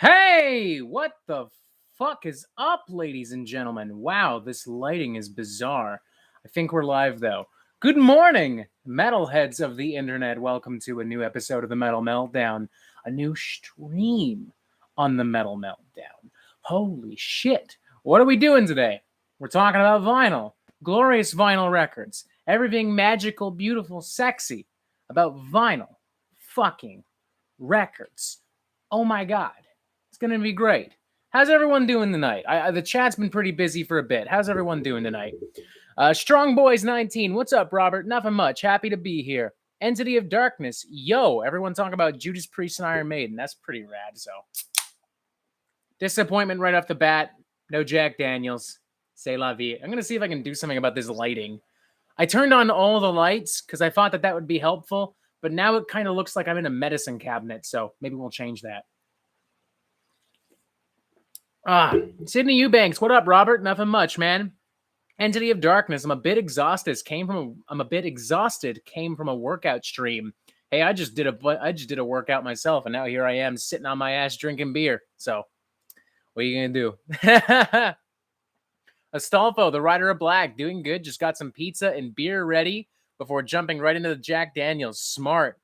Hey, what the fuck is up, ladies and gentlemen? Wow, this lighting is bizarre. I think we're live, though. Good morning, metalheads of the internet. Welcome to a new episode of the Metal Meltdown, a new stream on the Metal Meltdown. Holy shit. What are we doing today? We're talking about vinyl, glorious vinyl records, everything magical, beautiful, sexy about vinyl fucking records. Oh my god. It's going to be great. How's everyone doing tonight? The chat's been pretty busy for a bit. How's everyone doing tonight? Strong Boys 19. What's up, Robert? Nothing much. Happy to be here. Entity of Darkness. Yo, everyone talking about Judas Priest and Iron Maiden. That's pretty rad. So, disappointment right off the bat. No Jack Daniels. C'est la vie. I'm going to see if I can do something about this lighting. I turned on all the lights because I thought that would be helpful, but now it kind of looks like I'm in a medicine cabinet, so maybe we'll change that. Sydney Eubanks, what up, Robert? Nothing much, man. Entity of Darkness. I'm a bit exhausted. Came from a workout stream. Hey, I just did a workout myself, and now here I am sitting on my ass drinking beer. So, what are you gonna do? Astolfo, the Rider of Black, doing good. Just got some pizza and beer ready before jumping right into the Jack Daniels. Smart.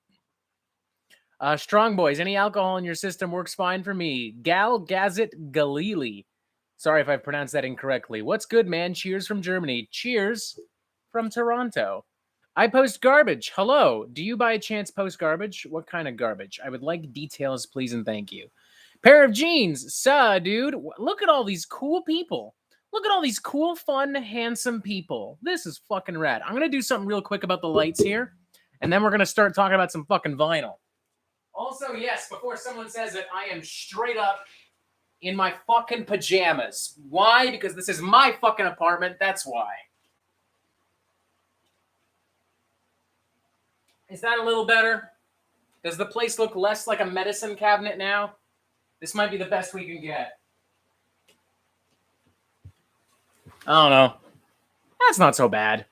Strong Boys, any alcohol in your system works fine for me. Gazit Galili. Sorry if I pronounced that incorrectly. What's good, man? Cheers from Germany. Cheers from Toronto. I post garbage. Hello. Do you by chance post garbage? What kind of garbage? I would like details, please, and thank you. Pair of jeans. Suh, dude. Look at all these cool people. Look at all these cool, fun, handsome people. This is fucking rad. I'm going to do something real quick about the lights here, and then we're going to start talking about some fucking vinyl. Also, yes, before someone says it, I am straight up in my fucking pajamas. Why? Because this is my fucking apartment. That's why. Is that a little better? Does the place look less like a medicine cabinet now? This might be the best we can get. I don't know. That's not so bad.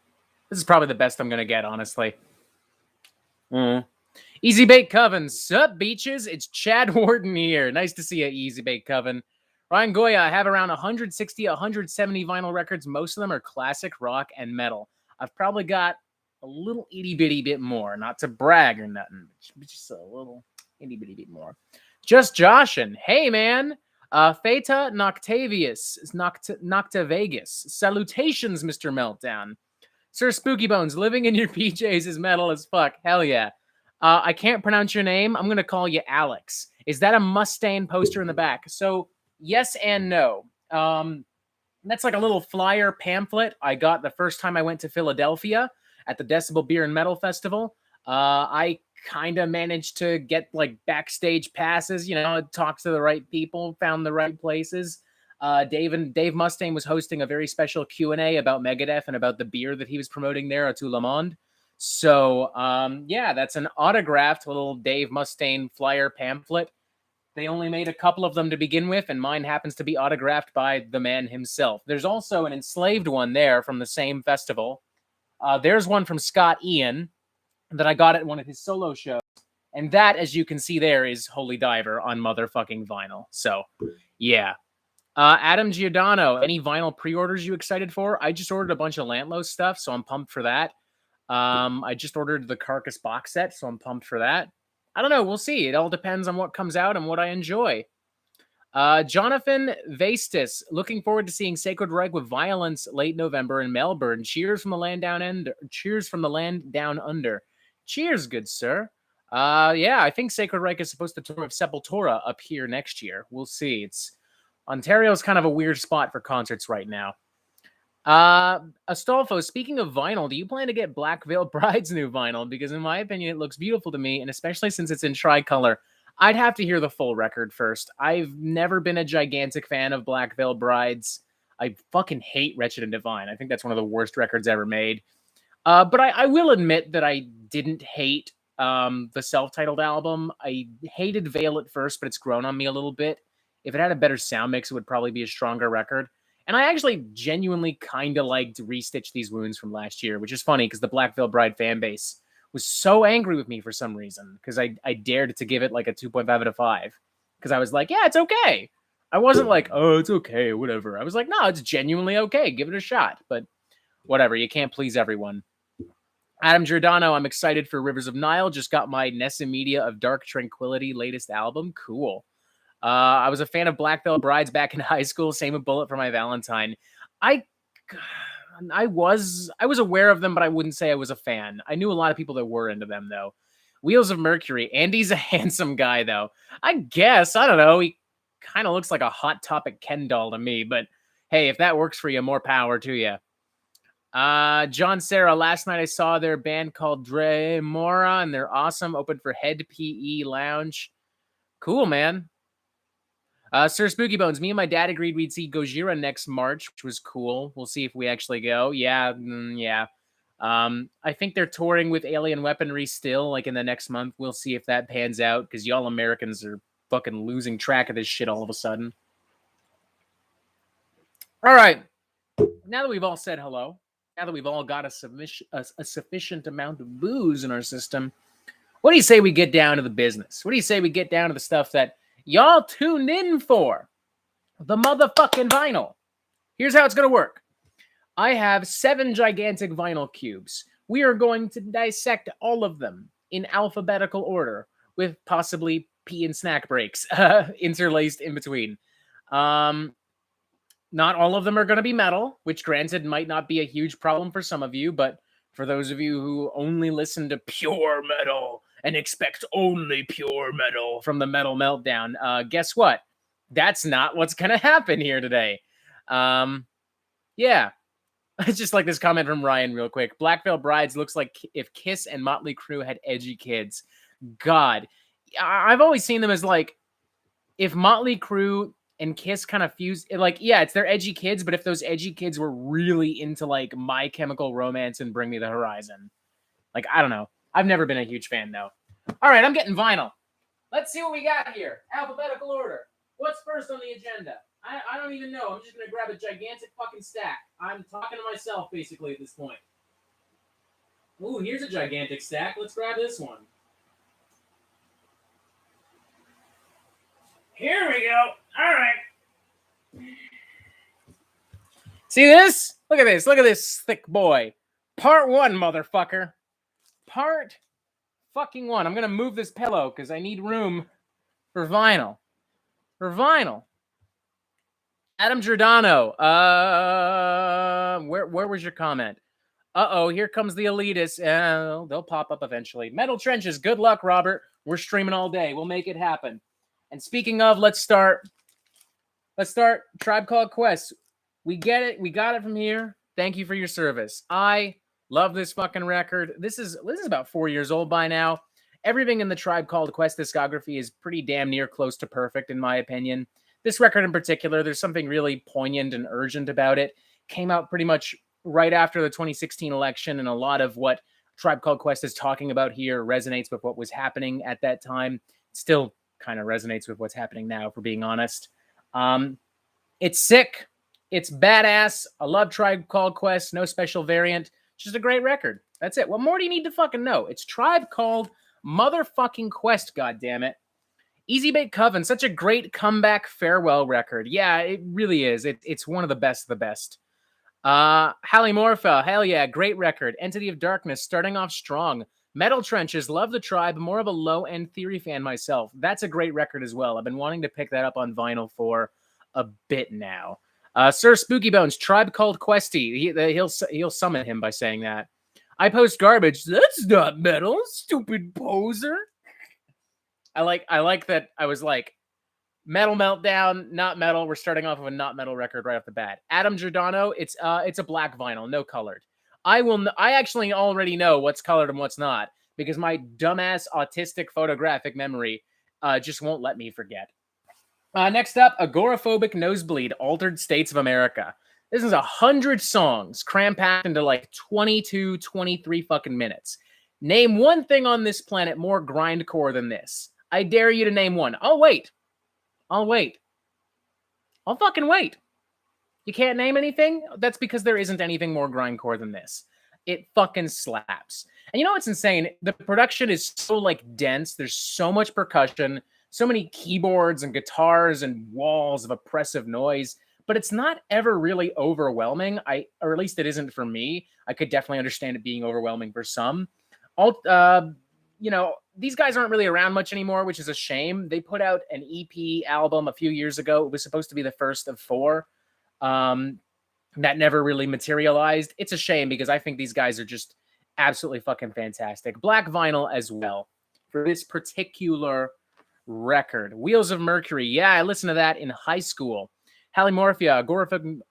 This is probably the best I'm going to get, honestly. Easy Bake Coven. Sup, beaches? It's Chad Warden here. Nice to see you, Easy Bake Coven. Ryan Goya, I have around 160, 170 vinyl records. Most of them are classic rock and metal. I've probably got a little itty-bitty bit more. Not to brag or nothing, but just a little itty-bitty bit more. Just Joshin. Hey, man. Feta Noctavius. Noctavegas. Salutations, Mr. Meltdown. Sir Spooky Bones, living in your PJs is metal as fuck. Hell yeah. I can't pronounce your name. I'm going to call you Alex. Is that a Mustaine poster in the back? So, yes and no. That's like a little flyer pamphlet I got the first time I went to Philadelphia at the Decibel Beer and Metal Festival. I kind of managed to get like backstage passes, talked to the right people, found the right places. Dave Mustaine was hosting a very special Q&A about Megadeth and about the beer that he was promoting there at Tout Le Monde. So, yeah, that's an autographed little Dave Mustaine flyer pamphlet. They only made a couple of them to begin with, and mine happens to be autographed by the man himself. There's also an enslaved one there from the same festival. There's one from Scott Ian that I got at one of his solo shows. And that, as you can see there, is Holy Diver on motherfucking vinyl. So, yeah. Adam Giordano, any vinyl pre-orders you excited for? I just ordered a bunch of Lantlos stuff, so I'm pumped for that. I just ordered the Carcass box set, so I'm pumped for that. I don't know. We'll see. It all depends on what comes out and what I enjoy. Jonathan Vastis, looking forward to seeing Sacred Reich with Violence late November in Melbourne. Cheers from the land down under. Cheers from the land down under. Cheers, good sir. Yeah, I think Sacred Reich is supposed to tour with Sepultura up here next year. We'll see. Ontario's kind of a weird spot for concerts right now. Astolfo, speaking of vinyl, do you plan to get Black Veil Bride's new vinyl? Because in my opinion, it looks beautiful to me, and especially since it's in tricolor, I'd have to hear the full record first. I've never been a gigantic fan of Black Veil Brides. I fucking hate Wretched and Divine. I think that's one of the worst records ever made. But I will admit that I didn't hate the self-titled album. I hated Veil at first, but it's grown on me a little bit. If it had a better sound mix, it would probably be a stronger record. And I actually genuinely kind of liked Restitch These Wounds from last year, which is funny because the Black Veil Bride fan base was so angry with me for some reason because I dared to give it like a 2.5 out of 5. because I was like, yeah, it's okay. I wasn't like, oh, it's okay, whatever. I was like, no, it's genuinely okay. Give it a shot. But whatever, you can't please everyone. Adam Giordano, I'm excited for Rivers of Nile. Just got my Nessa Media of Dark Tranquility latest album. Cool. I was a fan of Black Veil Brides back in high school. Same with Bullet for My Valentine. I was aware of them, but I wouldn't say I was a fan. I knew a lot of people that were into them, though. Wheels of Mercury. Andy's a handsome guy, though. I guess. I don't know. He kind of looks like a Hot Topic Ken doll to me, but hey, if that works for you, more power to you. John Sarah, last night I saw their band called Dre Mora, and they're awesome. Open for Head PE Lounge. Cool, man. Sir Spooky Bones, me and my dad agreed we'd see Gojira next March, which was cool. We'll see if we actually go. Yeah, yeah. I think they're touring with Alien Weaponry still, like in the next month. We'll see if that pans out, because y'all Americans are fucking losing track of this shit all of a sudden. All right. Now that we've all said hello, now that we've all got a sufficient amount of booze in our system, what do you say we get down to the business? What do you say we get down to the stuff that y'all tuned in for? The motherfucking vinyl. Here's how it's going to work. I have 7 gigantic vinyl cubes. We are going to dissect all of them in alphabetical order with possibly pee and snack breaks interlaced in between. Not all of them are going to be metal, which granted might not be a huge problem for some of you, but for those of you who only listen to pure metal and expect only pure metal from the Metal Meltdown, guess what? That's not what's going to happen here today. Yeah. It's just like this comment from Ryan real quick. Black Veil Brides looks like if Kiss and Motley Crue had edgy kids. God. I've always seen them as like, if Motley Crue and Kiss kind of fuse, like, yeah, it's their edgy kids, but if those edgy kids were really into like My Chemical Romance and Bring Me the Horizon, like, I don't know. I've never been a huge fan though. All right, I'm getting vinyl. Let's see what we got here. Alphabetical order. What's first on the agenda? I don't even know. I'm just going to grab a gigantic fucking stack. I'm talking to myself basically at this point. Ooh, here's a gigantic stack. Let's grab this one. Here we go. All right. See this? Look at this. Look at this thick boy. Part 1, motherfucker. Part fucking 1. I'm going to move this pillow because I need room for vinyl. For vinyl. Adam Giordano. Where was your comment? Uh-oh, here comes the elitists. They'll pop up eventually. Metal Trenches. Good luck, Robert. We're streaming all day. We'll make it happen. And speaking of, let's start. Tribe Called Quest. We get it. We got it from here. Thank you for your service. I love this fucking record. This is about 4 years old by now. Everything in the Tribe Called Quest discography is pretty damn near close to perfect, in my opinion. This record in particular, there's something really poignant and urgent about it. Came out pretty much right after the 2016 election, and a lot of what Tribe Called Quest is talking about here resonates with what was happening at that time. It still kind of resonates with what's happening now, if we're being honest. It's sick. It's badass. I love Tribe Called Quest. No special variant. Just a great record. That's it. What more do you need to fucking know? It's Tribe Called motherfucking Quest, goddammit. Easy Bake Coven, such a great comeback farewell record. Yeah, it really is. It's one of the best of the best. Hallimorpha, hell yeah, great record. Entity of Darkness, starting off strong. Metal Trenches, love the Tribe, more of a low-end Theory fan myself. That's a great record as well. I've been wanting to pick that up on vinyl for a bit now. Sir Spooky Bones, Tribe Called Questy. He'll summon him by saying that. I Post Garbage, that's not metal, stupid poser. I like that I was like, Metal Meltdown, not metal. We're starting off with a not metal record right off the bat. Adam Giordano, it's a black vinyl, no colored. I actually already know what's colored and what's not because my dumbass autistic photographic memory just won't let me forget. Next up, Agoraphobic Nosebleed, Altered States of America. This is 100 songs cram-packed into like 22, 23 fucking minutes. Name one thing on this planet more grindcore than this. I dare you to name one. I'll wait. I'll fucking wait. You can't name anything? That's because there isn't anything more grindcore than this. It fucking slaps. And you know what's insane? The production is so like dense. There's so much percussion. so many keyboards and guitars and walls of oppressive noise, but it's not ever really overwhelming. Or at least it isn't for me. I could definitely understand it being overwhelming for some. All, these guys aren't really around much anymore, which is a shame. They put out an EP album a few years ago. It was supposed to be the first of 4. That never really materialized. It's a shame because I think these guys are just absolutely fucking fantastic. Black vinyl as well for this particular record. Wheels of Mercury. Yeah, I listened to that in high school. Halymorphia,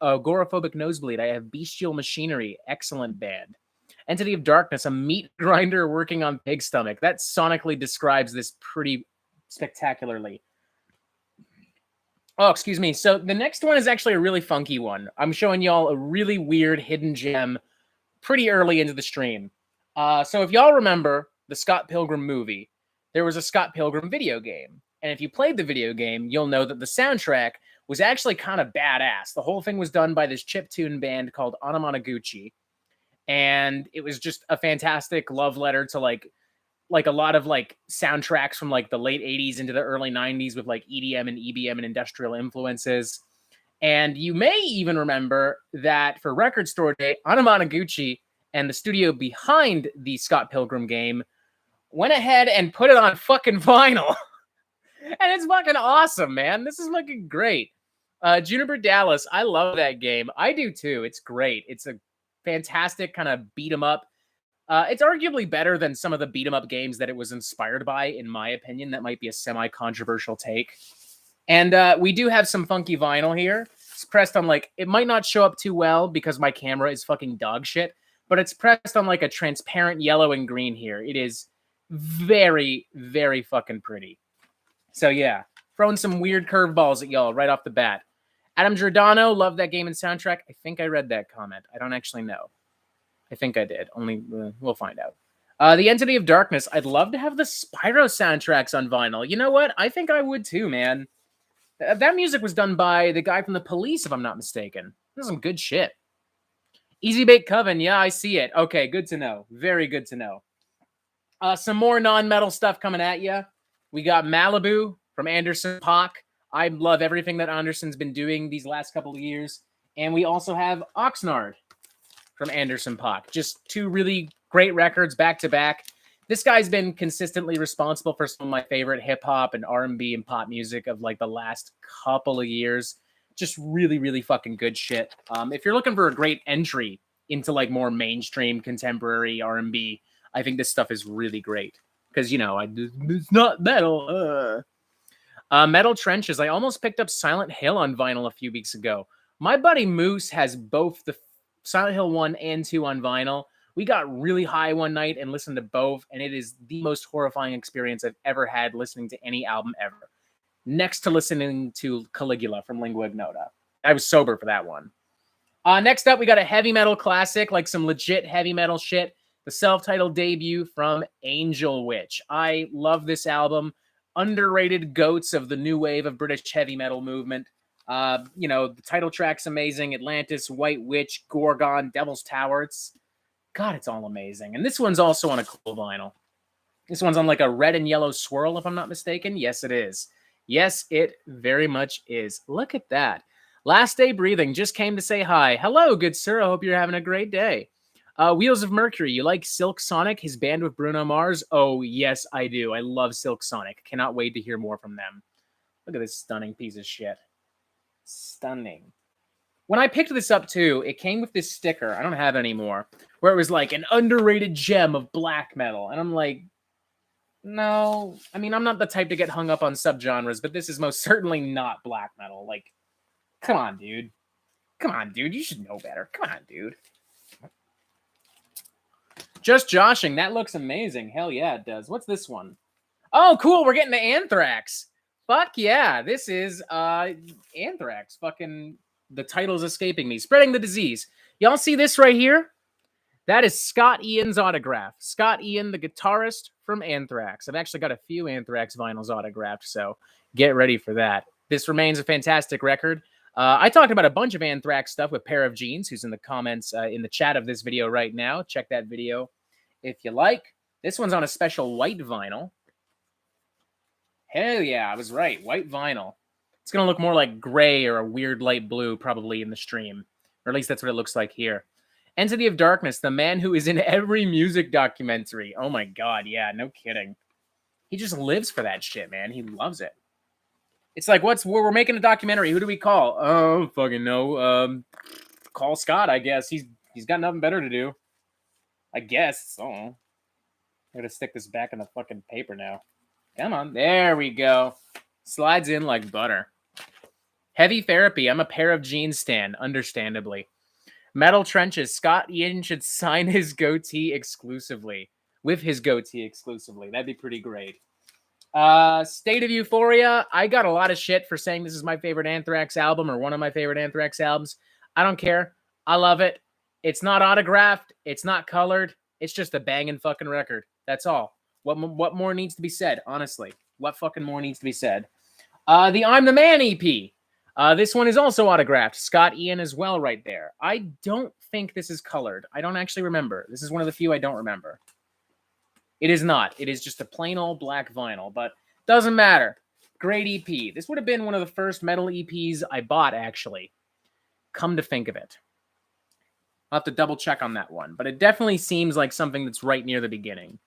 Agoraphobic Nosebleed. I have Bestial Machinery. Excellent band. Entity of Darkness, a meat grinder working on pig stomach. That sonically describes this pretty spectacularly. Oh, excuse me. So the next one is actually a really funky one. I'm showing y'all a really weird hidden gem pretty early into the stream. So if y'all remember the Scott Pilgrim movie, there was a Scott Pilgrim video game. And if you played the video game, you'll know that the soundtrack was actually kind of badass. The whole thing was done by this chiptune band called Anamanaguchi. And it was just a fantastic love letter to like a lot of like soundtracks from like the late 80s into the early 90s with like EDM and EBM and industrial influences. And you may even remember that for Record Store Day, Anamanaguchi and the studio behind the Scott Pilgrim game went ahead and put it on fucking vinyl. And it's fucking awesome, man. This is fucking great. Juniper Dallas, I love that game. I do too. It's great. It's a fantastic kind of beat 'em up. It's arguably better than some of the beat 'em up games that it was inspired by, in my opinion. That might be a semi-controversial take. And we do have some funky vinyl here. It's pressed on like, it might not show up too well because my camera is fucking dog shit, but it's pressed on like a transparent yellow and green here. It is very, very fucking pretty. So yeah, throwing some weird curveballs at y'all right off the bat. Adam Giordano, love that game and soundtrack. I think I read that comment. I don't actually know. I think I did. Only we'll find out. The Entity of Darkness. I'd love to have the Spyro soundtracks on vinyl. You know what? I think I would too, man. That music was done by the guy from The Police, if I'm not mistaken. This is some good shit. Easy Bake Coven. Yeah, I see it. Okay, good to know. Very good to know. Some more non-metal stuff coming at you. We got Malibu from Anderson .Paak. I love everything that Anderson's been doing these last couple of years. And we also have Oxnard from Anderson .Paak. Just 2 really great records back to back. This guy's been consistently responsible for some of my favorite hip hop and R&B and pop music of like the last couple of years. Just really, really fucking good shit. If you're looking for a great entry into like more mainstream contemporary R&B, I think this stuff is really great. Because, you know, it's not metal. Metal Trenches. I almost picked up Silent Hill on vinyl a few weeks ago. My buddy Moose has both the Silent Hill 1 and 2 on vinyl. We got really high one night and listened to both, and it is the most horrifying experience I've ever had listening to any album ever. Next to listening to Caligula from Lingua Ignota. I was sober for that one. Next up, we got a heavy metal classic, like some legit heavy metal shit. The self-titled debut from Angel Witch. I love this album. Underrated goats of the new wave of British heavy metal movement. The title track's amazing. Atlantis, White Witch, Gorgon, Devil's Tower. It's all amazing. And this one's also on a cool vinyl. This one's on like a red and yellow swirl, if I'm not mistaken. Yes, it is. Yes, it very much is. Look at that. Last Day Breathing just came to say hi. Hello, good sir. I hope you're having a great day. Wheels of Mercury. You like Silk Sonic, his band with Bruno Mars? Oh, yes, I do. I love Silk Sonic. Cannot wait to hear more from them. Look at this stunning piece of shit. Stunning. When I picked this up, too, it came with this sticker. I don't have it anymore. Where it was like an underrated gem of black metal. And I'm like, no. I mean, I'm not the type to get hung up on subgenres, but this is most certainly not black metal. Like, come on, dude. Come on, dude. You should know better. Come on, dude. Just Joshing. That looks amazing. Hell yeah, it does. What's this one? Oh, cool. We're getting to Anthrax. Fuck yeah. This is Anthrax. Fucking the title's escaping me. Spreading the Disease. Y'all see this right here? That is Scott Ian's autograph. Scott Ian, the guitarist from Anthrax. I've actually got a few Anthrax vinyls autographed, so get ready for that. This remains a fantastic record. I talked about a bunch of Anthrax stuff with Pair of Jeans, who's in the comments in the chat of this video right now. Check that video if you like. This one's on a special white vinyl. Hell yeah, I was right. White vinyl. It's going to look more like gray or a weird light blue probably in the stream. Or at least that's what it looks like here. Entity of Darkness, the man who is in every music documentary. Oh my god, yeah, no kidding. He just lives for that shit, man. He loves it. It's like, we're making a documentary. Who do we call? Oh, fucking no. Call Scott, I guess. He's got nothing better to do. I guess. So I gotta stick this back in the fucking paper now. Come on. There we go. Slides in like butter. Heavy Therapy. I'm a pair of jeans stan, understandably. Metal Trenches. Scott Ian should sign his goatee exclusively. With his goatee exclusively. That'd be pretty great. State of Euphoria. I got a lot of shit for saying this is my favorite Anthrax album or one of my favorite Anthrax albums. I don't care. I love it. It's not autographed. It's not colored. It's just a banging fucking record. That's all. What more needs to be said, honestly? What fucking more needs to be said? The I'm the Man EP. This one is also autographed. Scott Ian as well right there. I don't think this is colored. I don't actually remember. This is one of the few I don't remember. It is not. It is just a plain old black vinyl, but doesn't matter. Great EP. This would have been one of the first metal EPs I bought, actually. Come to think of it. I'll have to double check on that one, but it definitely seems like something that's right near the beginning.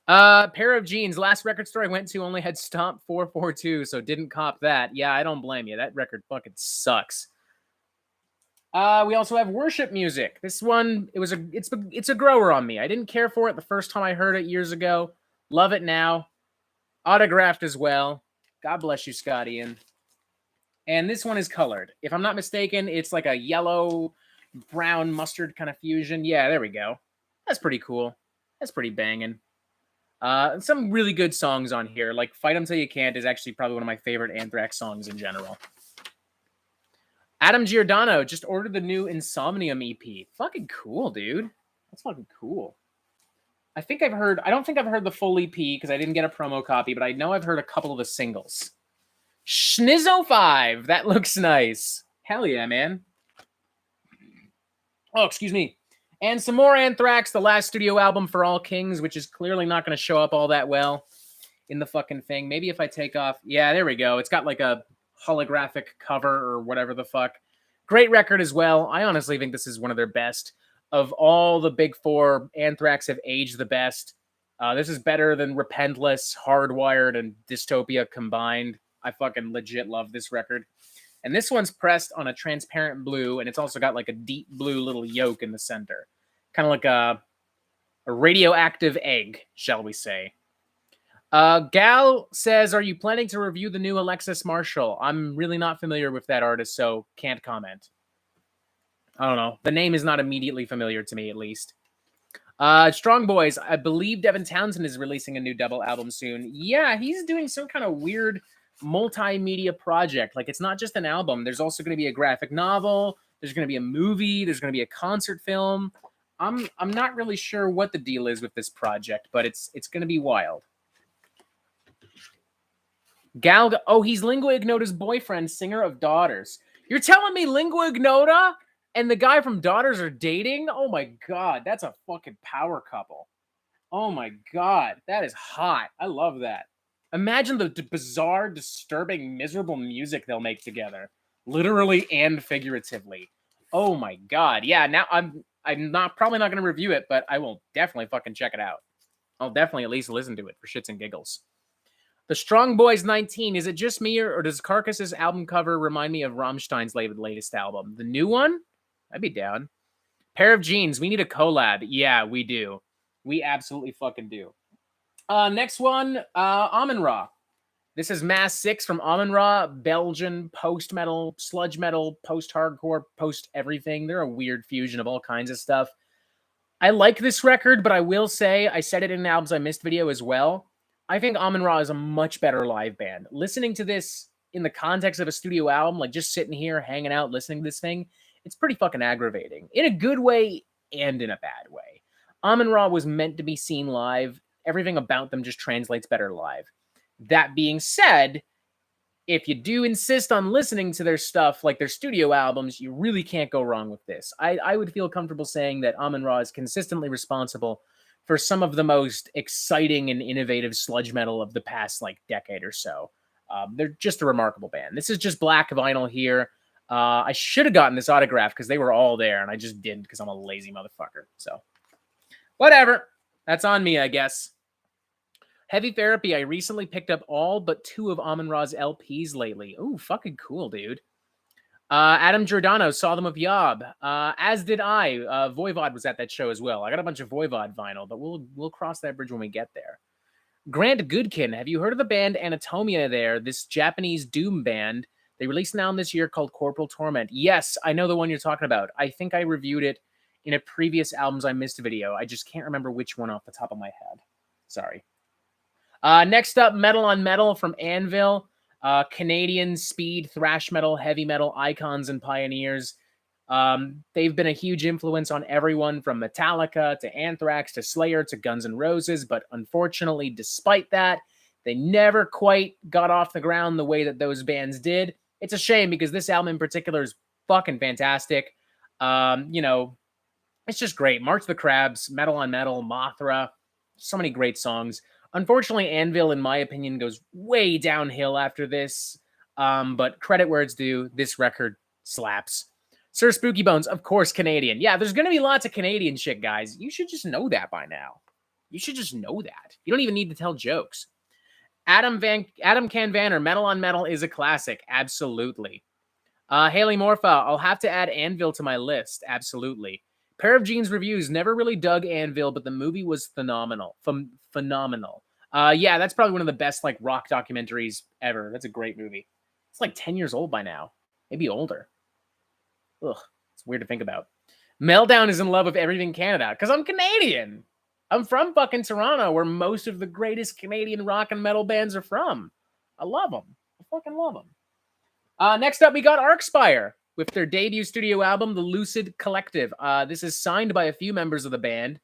Pair of Jeans. Last record store I went to only had Stomp 442, so didn't cop that. Yeah, I don't blame you. That record fucking sucks. We also have Worship Music. This one, it's a grower on me. I didn't care for it the first time I heard it years ago. Love it now. Autographed as well. God bless you, Scott Ian. And this one is colored. If I'm not mistaken, it's like a yellow, brown, mustard kind of fusion. Yeah, there we go. That's pretty cool. That's pretty banging. Some really good songs on here. Like Fight 'Em Till You Can't is actually probably one of my favorite Anthrax songs in general. Adam Giordano just ordered the new Insomnium EP. Fucking cool, dude. That's fucking cool. I don't think I've heard the full EP because I didn't get a promo copy, but I know I've heard a couple of the singles. Schnizzo 5. That looks nice. Hell yeah, man. Oh, excuse me. And some more Anthrax, the last studio album for All Kings, which is clearly not going to show up all that well in the fucking thing. Maybe if I take off... Yeah, there we go. It's got like a holographic cover or whatever the fuck. Great record as well. I honestly think this is one of their best. Of all the big four, Anthrax have aged the best. This is better than Repentless, Hardwired, and Dystopia combined. I fucking legit love this record. And this one's pressed on a transparent blue, and it's also got like a deep blue little yolk in the center. Kind of like a radioactive egg, shall we say. Gal says, are you planning to review the new Alexis Marshall? I'm really not familiar with that artist, so can't comment. I don't know. The name is not immediately familiar to me, at least. Strong Boys. I believe Devin Townsend is releasing a new double album soon. Yeah, he's doing some kind of weird multimedia project. Like, it's not just an album. There's also going to be a graphic novel. There's going to be a movie. There's going to be a concert film. I'm not really sure what the deal is with this project, but it's going to be wild. He's Lingua Ignota's boyfriend, singer of Daughters. You're telling me Lingua Ignota and the guy from Daughters are dating? Oh my god, that's a fucking power couple. Oh my god, that is hot. I love that. Imagine the bizarre, disturbing, miserable music they'll make together, literally and figuratively. Oh my god, yeah. Now I'm probably not going to review it, but I will definitely fucking check it out. I'll definitely at least listen to it for shits and giggles. The Strong Boys 19. Is it just me, or does Carcass's album cover remind me of Rammstein's latest album? The new one? I'd be down. Pair of Jeans. We need a collab. Yeah, we do. We absolutely fucking do. Next one, Amun-Ra. This is Mass 6 from Amun-Ra, Belgian post-metal, sludge metal, post-hardcore, post-everything. They're a weird fusion of all kinds of stuff. I like this record, but I will say, I said it in an Albums I Missed video as well. I think Amun-Ra is a much better live band. Listening to this in the context of a studio album, like just sitting here, hanging out, listening to this thing, it's pretty fucking aggravating. In a good way and in a bad way. Amun-Ra was meant to be seen live. Everything about them just translates better live. That being said, if you do insist on listening to their stuff, like their studio albums, you really can't go wrong with this. I would feel comfortable saying that Amun-Ra is consistently responsible for some of the most exciting and innovative sludge metal of the past like decade or so. They're just a remarkable band. This is just black vinyl here. I should have gotten this autograph because they were all there, and I just didn't because I'm a lazy motherfucker. So, whatever. That's on me, I guess. Heavy Therapy. I recently picked up all but 2 of Amon Ra's LPs lately. Ooh, fucking cool, dude. Adam Giordano saw them with Yob, as did I. Voivod was at that show as well. I got a bunch of Voivod vinyl, but we'll cross that bridge when we get there. Grant Goodkin, have you heard of the band Anatomia there? This Japanese doom band. They released an album this year called Corporal Torment. Yes, I know the one you're talking about. I think I reviewed it in a previous Albums I Missed video. I just can't remember which one off the top of my head. Sorry. Next up, Metal on Metal from Anvil. Canadian speed, thrash metal, heavy metal icons and pioneers. They've been a huge influence on everyone from Metallica to Anthrax to Slayer to Guns N' Roses, but unfortunately, despite that, they never quite got off the ground the way that those bands did. It's a shame because this album in particular is fucking fantastic. It's just great. March the Crabs, Metal on Metal, Mothra, so many great songs. Unfortunately, Anvil, in my opinion, goes way downhill after this. But credit where it's due, this record slaps. Sir Spooky Bones, of course, Canadian. Yeah, there's going to be lots of Canadian shit, guys. You should just know that by now. You should just know that. You don't even need to tell jokes. Adam Canvaner, Metal on Metal is a classic. Absolutely. Haley Morpha, I'll have to add Anvil to my list. Absolutely. Pair of Jeans Reviews, never really dug Anvil, but the movie was phenomenal. Phenomenal. Yeah, that's probably one of the best like rock documentaries ever. That's a great movie. It's like 10 years old by now. Maybe older. Ugh, it's weird to think about. Meltdown is in love with everything Canada because I'm Canadian. I'm from fucking Toronto, where most of the greatest Canadian rock and metal bands are from. I love them. I fucking love them. Next up, we got Arcspire with their debut studio album, The Lucid Collective. This is signed by a few members of the band.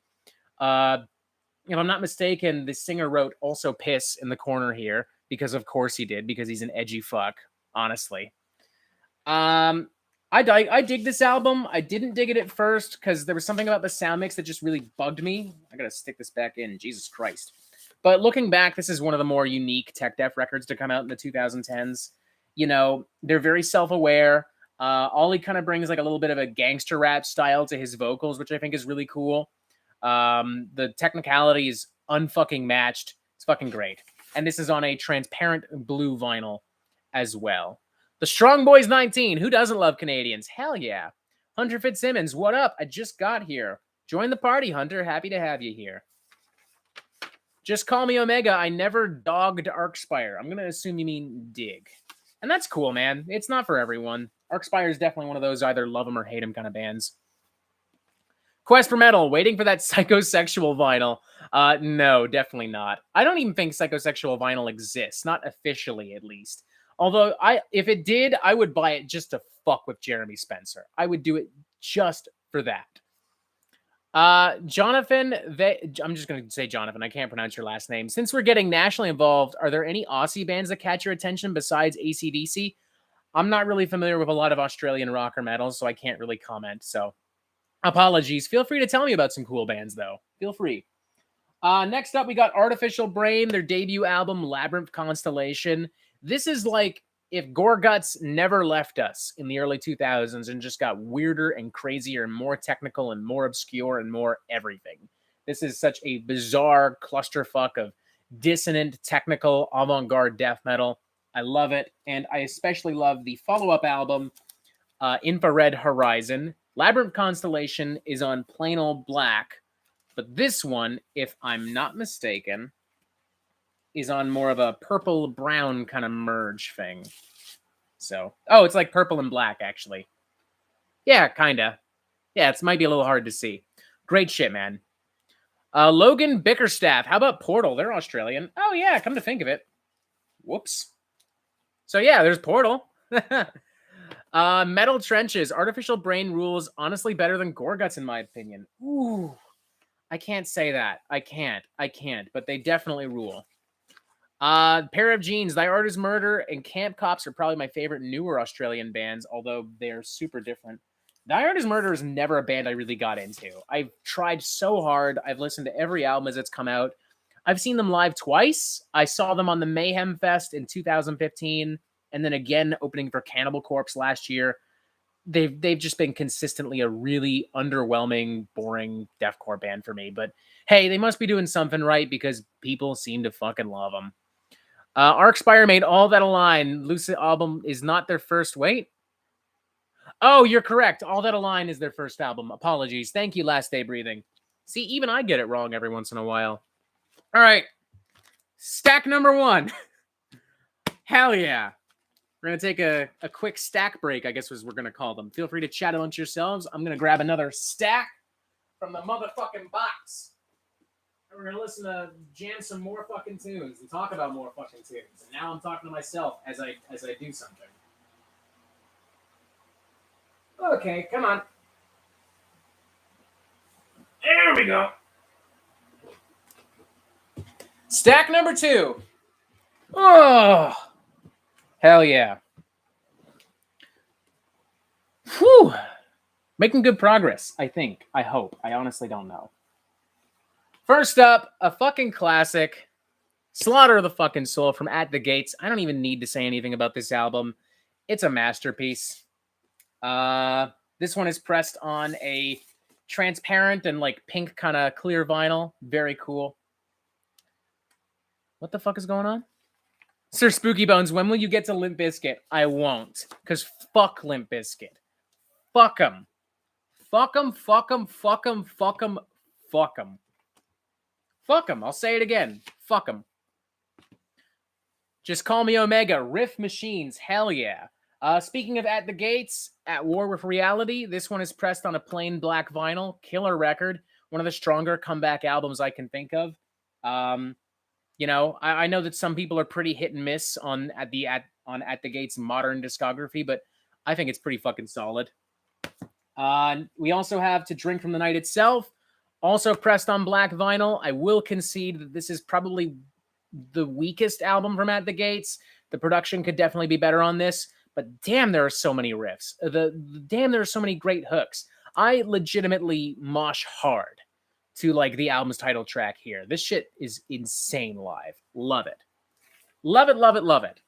If I'm not mistaken, the singer wrote Also Piss in the corner here, because of course he did, because he's an edgy fuck, honestly. I dig this album. I didn't dig it at first because there was something about the sound mix that just really bugged me. I gotta stick this back in. Jesus Christ. But looking back, this is one of the more unique tech death records to come out in the 2010s. You know, they're very self-aware. Ollie kind of brings like a little bit of a gangster rap style to his vocals, which I think is really cool. The technicality is unfucking matched. It's fucking great. And this is on a transparent blue vinyl as well. The Strong Boys 19. Who doesn't love Canadians? Hell yeah. Hunter Fitzsimmons, what up? I just got here. Join the party, Hunter. Happy to have you here. Just call me Omega. I never dogged Arcspire. I'm going to assume you mean dig. And that's cool, man. It's not for everyone. Arcspire is definitely one of those either love them or hate them kind of bands. Quest for Metal, waiting for that psychosexual vinyl. No, definitely not. I don't even think psychosexual vinyl exists. Not officially, at least. Although, if it did, I would buy it just to fuck with Jeremy Spencer. I would do it just for that. Jonathan, I'm just going to say Jonathan. I can't pronounce your last name. Since we're getting nationally involved, are there any Aussie bands that catch your attention besides AC/DC? I'm not really familiar with a lot of Australian rock or metal, so I can't really comment. So, apologies. Feel free to tell me about some cool bands, though. Feel free. Next up, we got Artificial Brain, their debut album, Labyrinth Constellation. This is like if Gorguts never left us in the early 2000s and just got weirder and crazier and more technical and more obscure and more everything. This is such a bizarre clusterfuck of dissonant, technical, avant-garde death metal. I love it, and I especially love the follow-up album, Infrared Horizon. Labyrinth Constellation is on plain old black, but this one, if I'm not mistaken, is on more of a purple-brown kind of merge thing. So, it's like purple and black, actually. Yeah, kinda. Yeah, it might be a little hard to see. Great shit, man. Logan Bickerstaff. How about Portal? They're Australian. Oh, yeah, come to think of it. Whoops. So, yeah, there's Portal. Metal Trenches. Artificial Brain rules honestly better than Gorguts, in my opinion. Ooh. I can't say that. I can't. But they definitely rule. Pair of Jeans, Thy Art is Murder, and Camp Cops are probably my favorite newer Australian bands, although they're super different. Die Hard is Murder is never a band I really got into. I've tried so hard. I've listened to every album as it's come out. I've seen them live twice. I saw them on the Mayhem Fest in 2015, and then again opening for Cannibal Corpse last year. They've just been consistently a really underwhelming, boring deathcore band for me. But hey, they must be doing something right because people seem to fucking love them. Arcspire made All That Align. Lucid album is not their first. Wait. Oh, you're correct. All That Align is their first album. Apologies. Thank you, Last Day Breathing. See, even I get it wrong every once in a while. All right. Stack number 1. Hell yeah. We're going to take a quick stack break, I guess was we're going to call them. Feel free to chat amongst yourselves. I'm going to grab another stack from the motherfucking box. And we're going to listen to jam some more fucking tunes and talk about more fucking tunes. And now I'm talking to myself as I do something. Okay, come on. There we go. Stack number 2. Oh, hell yeah. Whew. Making good progress, I think. I hope. I honestly don't know. First up, a fucking classic. Slaughter of the Fucking Soul from At the Gates. I don't even need to say anything about this album. It's a masterpiece. This one is pressed on a transparent and like pink kind of clear vinyl. Very cool. What the fuck is going on? Sir Spooky Bones, when will you get to Limp Bizkit? I won't. Because fuck Limp Bizkit. Fuck them. Fuck them, fuck them, fuck them, fuck them, fuck them. Fuck them. I'll say it again. Fuck them. Just call me Omega. Riff Machines. Hell yeah. Speaking of At the Gates, At War with Reality, this one is pressed on a plain black vinyl. Killer record. One of the stronger comeback albums I can think of. You know, I know that some people are pretty hit and miss on At the Gates modern discography, but I think it's pretty fucking solid. We also have To Drink from the Night Itself, also pressed on black vinyl. I will concede that this is probably the weakest album from At the Gates. The production could definitely be better on this. But damn, there are so many riffs. Damn, there are so many great hooks. I legitimately mosh hard to like the album's title track here. This shit is insane live. Love it. Love it, love it, love it.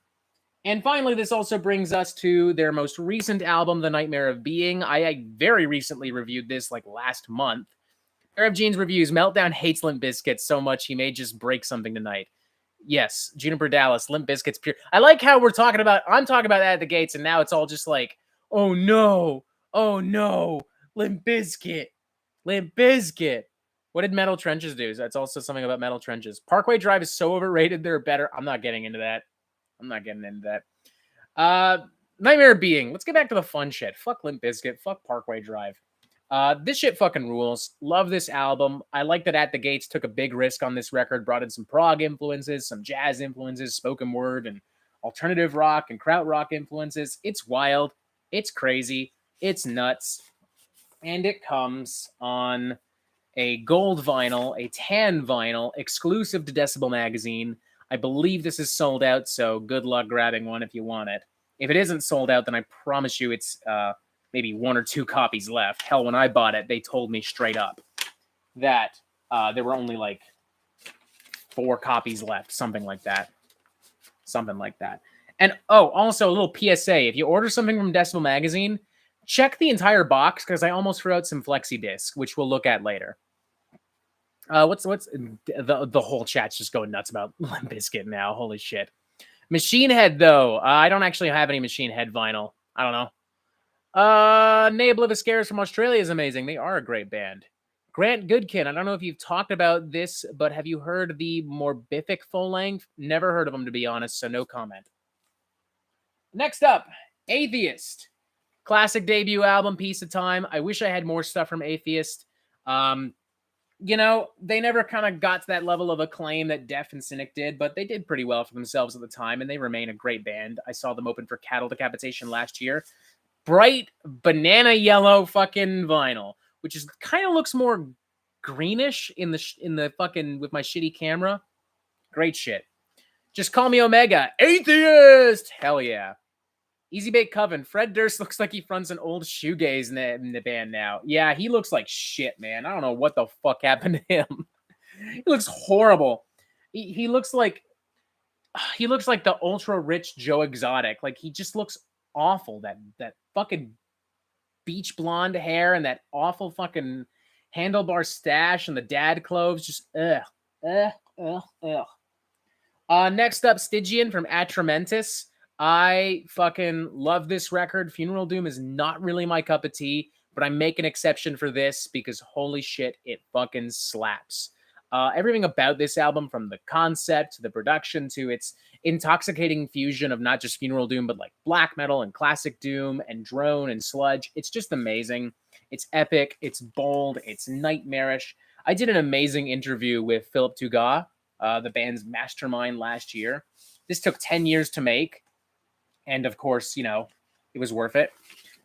And finally, this also brings us to their most recent album, The Nightmare of Being. I very recently reviewed this like last month. Pair of Jeans reviews. Meltdown hates Limp Bizkit so much he may just break something tonight. Yes, Juniper Dallas, Limp Bizkit's pure. I like how I'm talking about that At the Gates, and now it's all just like, oh no, Limp Bizkit. What did Metal Trenches do? That's also something about Metal Trenches. Parkway Drive is so overrated, they're better. I'm not getting into that. Nightmare of Being. Let's get back to the fun shit. Fuck Limp Bizkit. Fuck Parkway Drive. This shit fucking rules. Love this album. I like that At the Gates took a big risk on this record, brought in some prog influences, some jazz influences, spoken word, and alternative rock and krautrock influences. It's wild. It's crazy. It's nuts. And it comes on a gold vinyl, a tan vinyl, exclusive to Decibel Magazine. I believe this is sold out, so good luck grabbing one if you want it. If it isn't sold out, then I promise you it's maybe 1 or 2 copies left. Hell, when I bought it, they told me straight up that there were only like 4 copies left, something like that. And also a little PSA: if you order something from Decibel Magazine, check the entire box because I almost threw out some flexi discs, which we'll look at later. What's the whole chat's just going nuts about Limp Bizkit now? Holy shit! Machine Head though, I don't actually have any Machine Head vinyl. I don't know. Nay Obliviscaris from Australia is amazing. They are a great band. Grant Goodkin, I don't know if you've talked about this, but have you heard the Morbific full length? Never heard of them, to be honest, so no comment. Next up, Atheist. Classic debut album, Piece of Time. I wish I had more stuff from Atheist. You know, they never kind of got to that level of acclaim that Def and Cynic did, but they did pretty well for themselves at the time, and they remain a great band. I saw them open for Cattle Decapitation last year. Bright banana yellow fucking vinyl, which is kind of looks more greenish in the fucking with my shitty camera. Great shit. Just call me Omega. Atheist. Hell yeah. Easy Bake Coven. Fred Durst looks like he fronts an old shoegaze in the band now. Yeah, he looks like shit, man. I don't know what the fuck happened to him. He looks horrible. He looks like the ultra rich Joe Exotic. Like he just looks awful. That fucking beach blonde hair and that awful fucking handlebar stash and the dad clothes. Just ugh. Next up, Stygian from Atramentis. I fucking love this record. Funeral Doom is not really my cup of tea, but I make an exception for this because holy shit, it fucking slaps. Everything about this album, from the concept to the production to its intoxicating fusion of not just Funeral Doom, but like black metal and classic doom and drone and sludge. It's just amazing. It's epic. It's bold. It's nightmarish. I did an amazing interview with Philip Tugas, the band's mastermind, last year. This took 10 years to make. And of course, you know, it was worth it.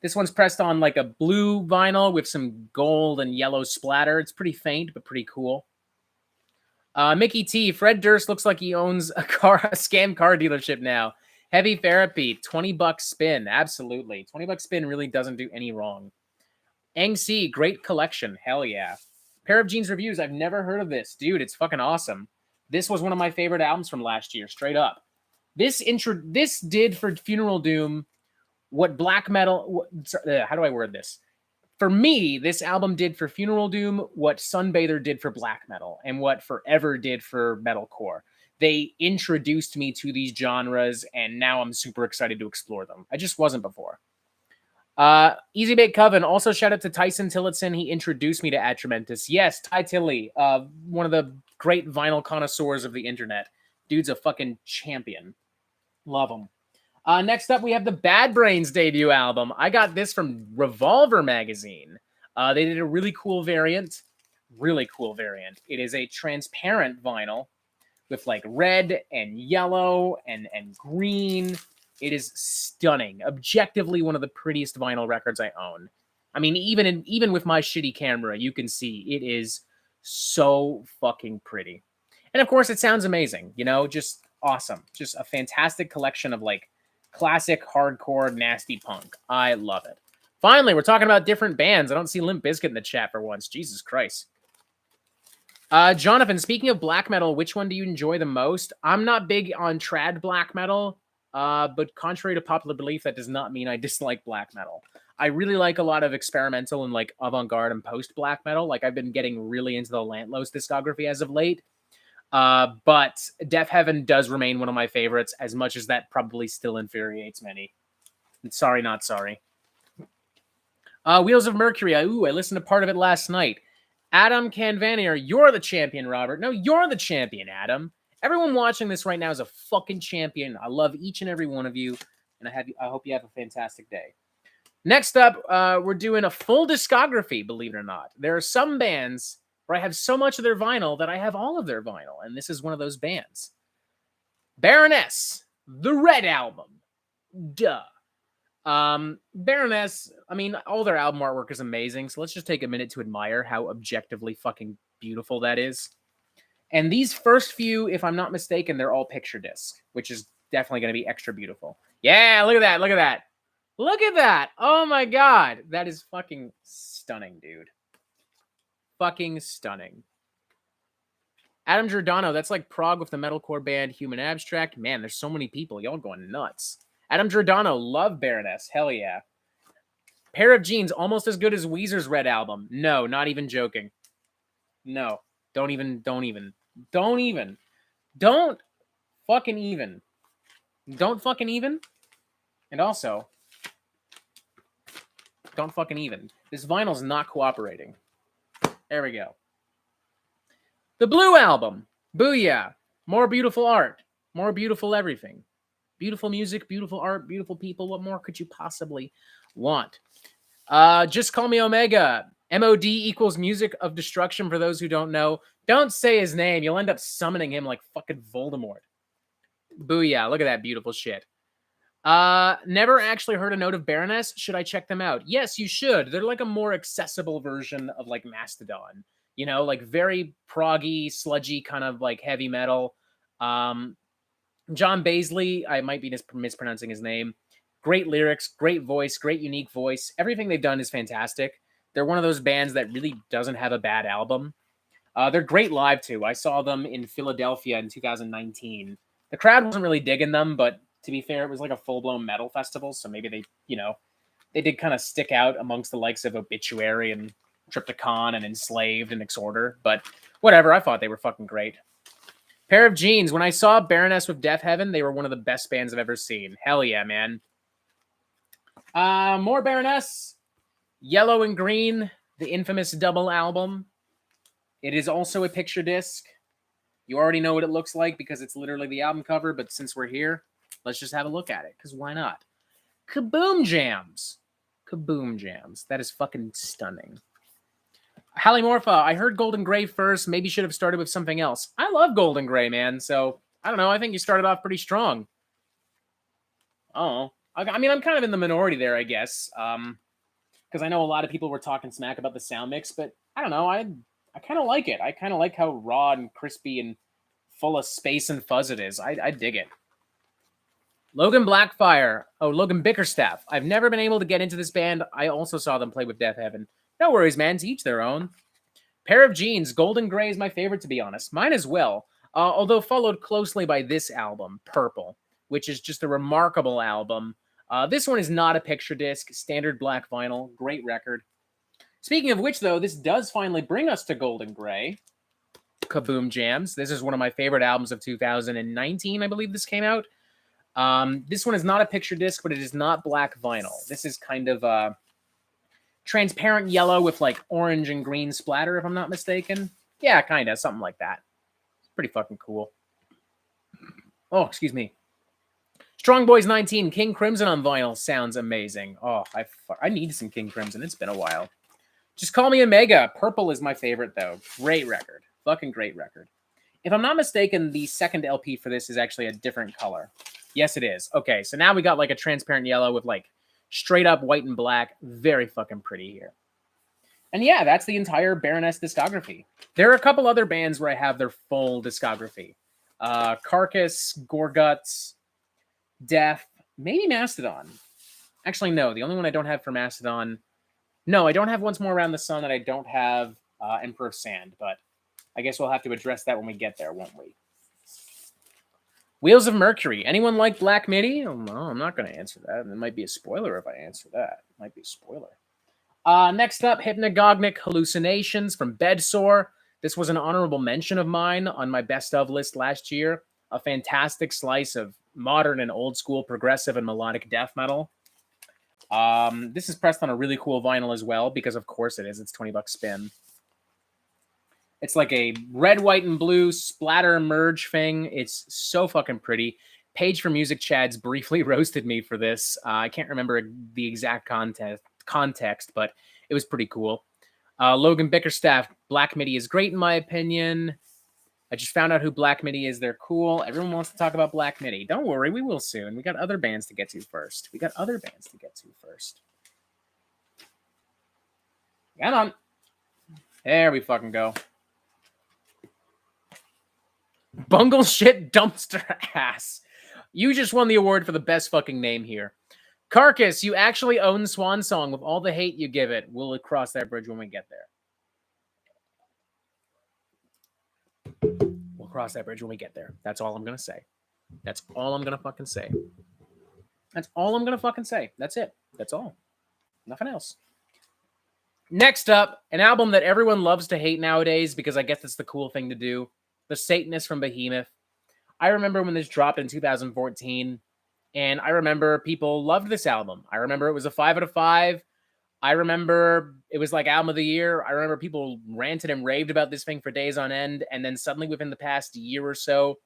This one's pressed on like a blue vinyl with some gold and yellow splatter. It's pretty faint, but pretty cool. Mickey T. Fred Durst looks like he owns a scam car dealership now. Heavy Therapy, $20 spin. Absolutely. $20 spin really doesn't do any wrong. Ang C. Great collection. Hell yeah. Pair of Jeans reviews. I've never heard of this. Dude, it's fucking awesome. This was one of my favorite albums from last year, straight up. This did for Funeral Doom what black metal... how do I word this? For me, this album did for Funeral Doom what Sunbather did for black metal and what Forever did for metalcore. They introduced me to these genres, and now I'm super excited to explore them. I just wasn't before. Easy Bake Coven. Also, shout out to Tyson Tillotson. He introduced me to Atramentis. Yes, Ty Tilly, one of the great vinyl connoisseurs of the internet. Dude's a fucking champion. Love him. Next up, we have the Bad Brains debut album. I got this from Revolver magazine. They did a really cool variant. Really cool variant. It is a transparent vinyl with like red and yellow and green. It is stunning. Objectively, one of the prettiest vinyl records I own. I mean, even with my shitty camera, you can see it is so fucking pretty. And of course, it sounds amazing. You know, just awesome. Just a fantastic collection of like classic hardcore nasty punk. I love it. Finally, we're talking about different bands. I don't see Limp Bizkit in the chat for once. Jesus Christ. Jonathan, speaking of black metal, which one do you enjoy the most? I'm not big on trad black metal, but contrary to popular belief, that does not mean I dislike black metal. I really like a lot of experimental and like avant-garde and post-black metal. Like I've been getting really into the Lantlos discography as of late. But Death Heaven does remain one of my favorites, as much as that probably still infuriates many. Sorry, not sorry. Wheels of Mercury. I listened to part of it last night. Adam Canvanier, you're the champion, Robert. No, you're the champion, Adam. Everyone watching this right now is a fucking champion. I love each and every one of you, and I hope you have a fantastic day. Next up, we're doing a full discography, believe it or not. There are some bands where I have so much of their vinyl that I have all of their vinyl, and this is one of those bands. Baroness, the Red Album. Duh. Baroness, I mean, all their album artwork is amazing, so let's just take a minute to admire how objectively fucking beautiful that is. And these first few, if I'm not mistaken, they're all picture disc, which is definitely going to be extra beautiful. Yeah, look at that, look at that. Look at that. Oh my god. That is fucking stunning, dude. Fucking stunning. Adam Giordano, that's like Prague with the metalcore band Human Abstract. Man, there's so many people. Y'all going nuts. Adam Giordano, love Baroness. Hell yeah. Pair of Jeans, almost as good as Weezer's Red Album. No, not even joking. No. Don't fucking even. Don't fucking even. And also, don't fucking even. This vinyl's not cooperating. There we go. The Blue Album. Booyah. More beautiful art. More beautiful everything. Beautiful music, beautiful art, beautiful people. What more could you possibly want? Just Call Me Omega. MOD equals Music of Destruction for those who don't know. Don't say his name. You'll end up summoning him like fucking Voldemort. Booyah. Look at that beautiful shit. Never actually heard a note of Baroness. Should I check them out? Yes, you should. They're like a more accessible version of like Mastodon. You know, like very proggy, sludgy kind of like heavy metal. John Baisley, I might be mispronouncing his name. Great lyrics, great voice, great unique voice. Everything they've done is fantastic. They're one of those bands that really doesn't have a bad album. They're great live too. I saw them in Philadelphia in 2019. The crowd wasn't really digging them, but to be fair, it was like a full-blown metal festival, so maybe they did kind of stick out amongst the likes of Obituary and Triptychon and Enslaved and Exorder. But whatever, I thought they were fucking great. Pair of Jeans. When I saw Baroness with Death Heaven, they were one of the best bands I've ever seen. Hell yeah, man. More Baroness. Yellow and Green, the infamous double album. It is also a picture disc. You already know what it looks like because it's literally the album cover, but since we're here, let's just have a look at it, because why not? Kaboom Jams. Kaboom Jams. That is fucking stunning. Hallimorpha, I heard Golden Grey first. Maybe should have started with something else. I love Golden Grey, man. So, I don't know. I think you started off pretty strong. Oh. I mean, I'm kind of in the minority there, I guess. Because I know a lot of people were talking smack about the sound mix, but I don't know. I kind of like it. I kind of like how raw and crispy and full of space and fuzz it is. I dig it. Logan Blackfire. Oh, Logan Bickerstaff. I've never been able to get into this band. I also saw them play with Death Heaven. No worries, man. To each their own. Pair of Jeans. Golden Grey is my favorite, to be honest. Mine as well. Although followed closely by this album, Purple, which is just a remarkable album. This one is not a picture disc. Standard black vinyl. Great record. Speaking of which, though, this does finally bring us to Golden Grey. Kaboom Jams. This is one of my favorite albums of 2019, I believe this came out. This one is not a picture disc, but it is not black vinyl. This is kind of transparent yellow with like orange and green splatter, if I'm not mistaken. Yeah, kind of. Something like that. It's pretty fucking cool. Oh, excuse me. Strong Boys 19, King Crimson on vinyl. Sounds amazing. Oh, I need some King Crimson. It's been a while. Just Call Me Omega. Purple is my favorite, though. Great record. Fucking great record. If I'm not mistaken, the second LP for this is actually a different color. Yes, it is. Okay, so now we got like a transparent yellow with like straight up white and black. Very fucking pretty here. And yeah, that's the entire Baroness discography. There are a couple other bands where I have their full discography. Carcass, Gorguts, Death, maybe Mastodon. Actually, no. The only one I don't have for Mastodon... No, I don't have Once More Around the Sun, and I don't have Emperor of Sand, but I guess we'll have to address that when we get there, won't we? Wheels of Mercury. Anyone like Black Midi? Oh, no, I'm not going to answer that. It might be a spoiler if I answer that. It might be a spoiler. Next up, Hypnagogic Hallucinations from Bedsore. This was an honorable mention of mine on my best of list last year. A fantastic slice of modern and old school progressive and melodic death metal. This is pressed on a really cool vinyl as well, because of course it is. It's $20 spin. It's like a red, white, and blue splatter merge thing. It's so fucking pretty. Page for Music Chads briefly roasted me for this. I can't remember the exact context, but it was pretty cool. Logan Bickerstaff, Black Midi is great in my opinion. I just found out who Black Midi is. They're cool. Everyone wants to talk about Black Midi. Don't worry, we will soon. We got other bands to get to first. Come on. There we fucking go. Bungle Shit Dumpster Ass. You just won the award for the best fucking name here. Carcass, you actually own Swan Song with all the hate you give it. We'll cross that bridge when we get there. We'll cross that bridge when we get there. That's all I'm going to say. That's all I'm going to fucking say. That's all I'm going to fucking say. That's it. That's all. Nothing else. Next up, an album that everyone loves to hate nowadays because I guess it's the cool thing to do. The Satanist from Behemoth. I remember when this dropped in 2014, and I remember people loved this album. I remember it was a 5 out of 5. I remember it was like album of the year. I remember people ranted and raved about this thing for days on end, and then suddenly within the past year or so,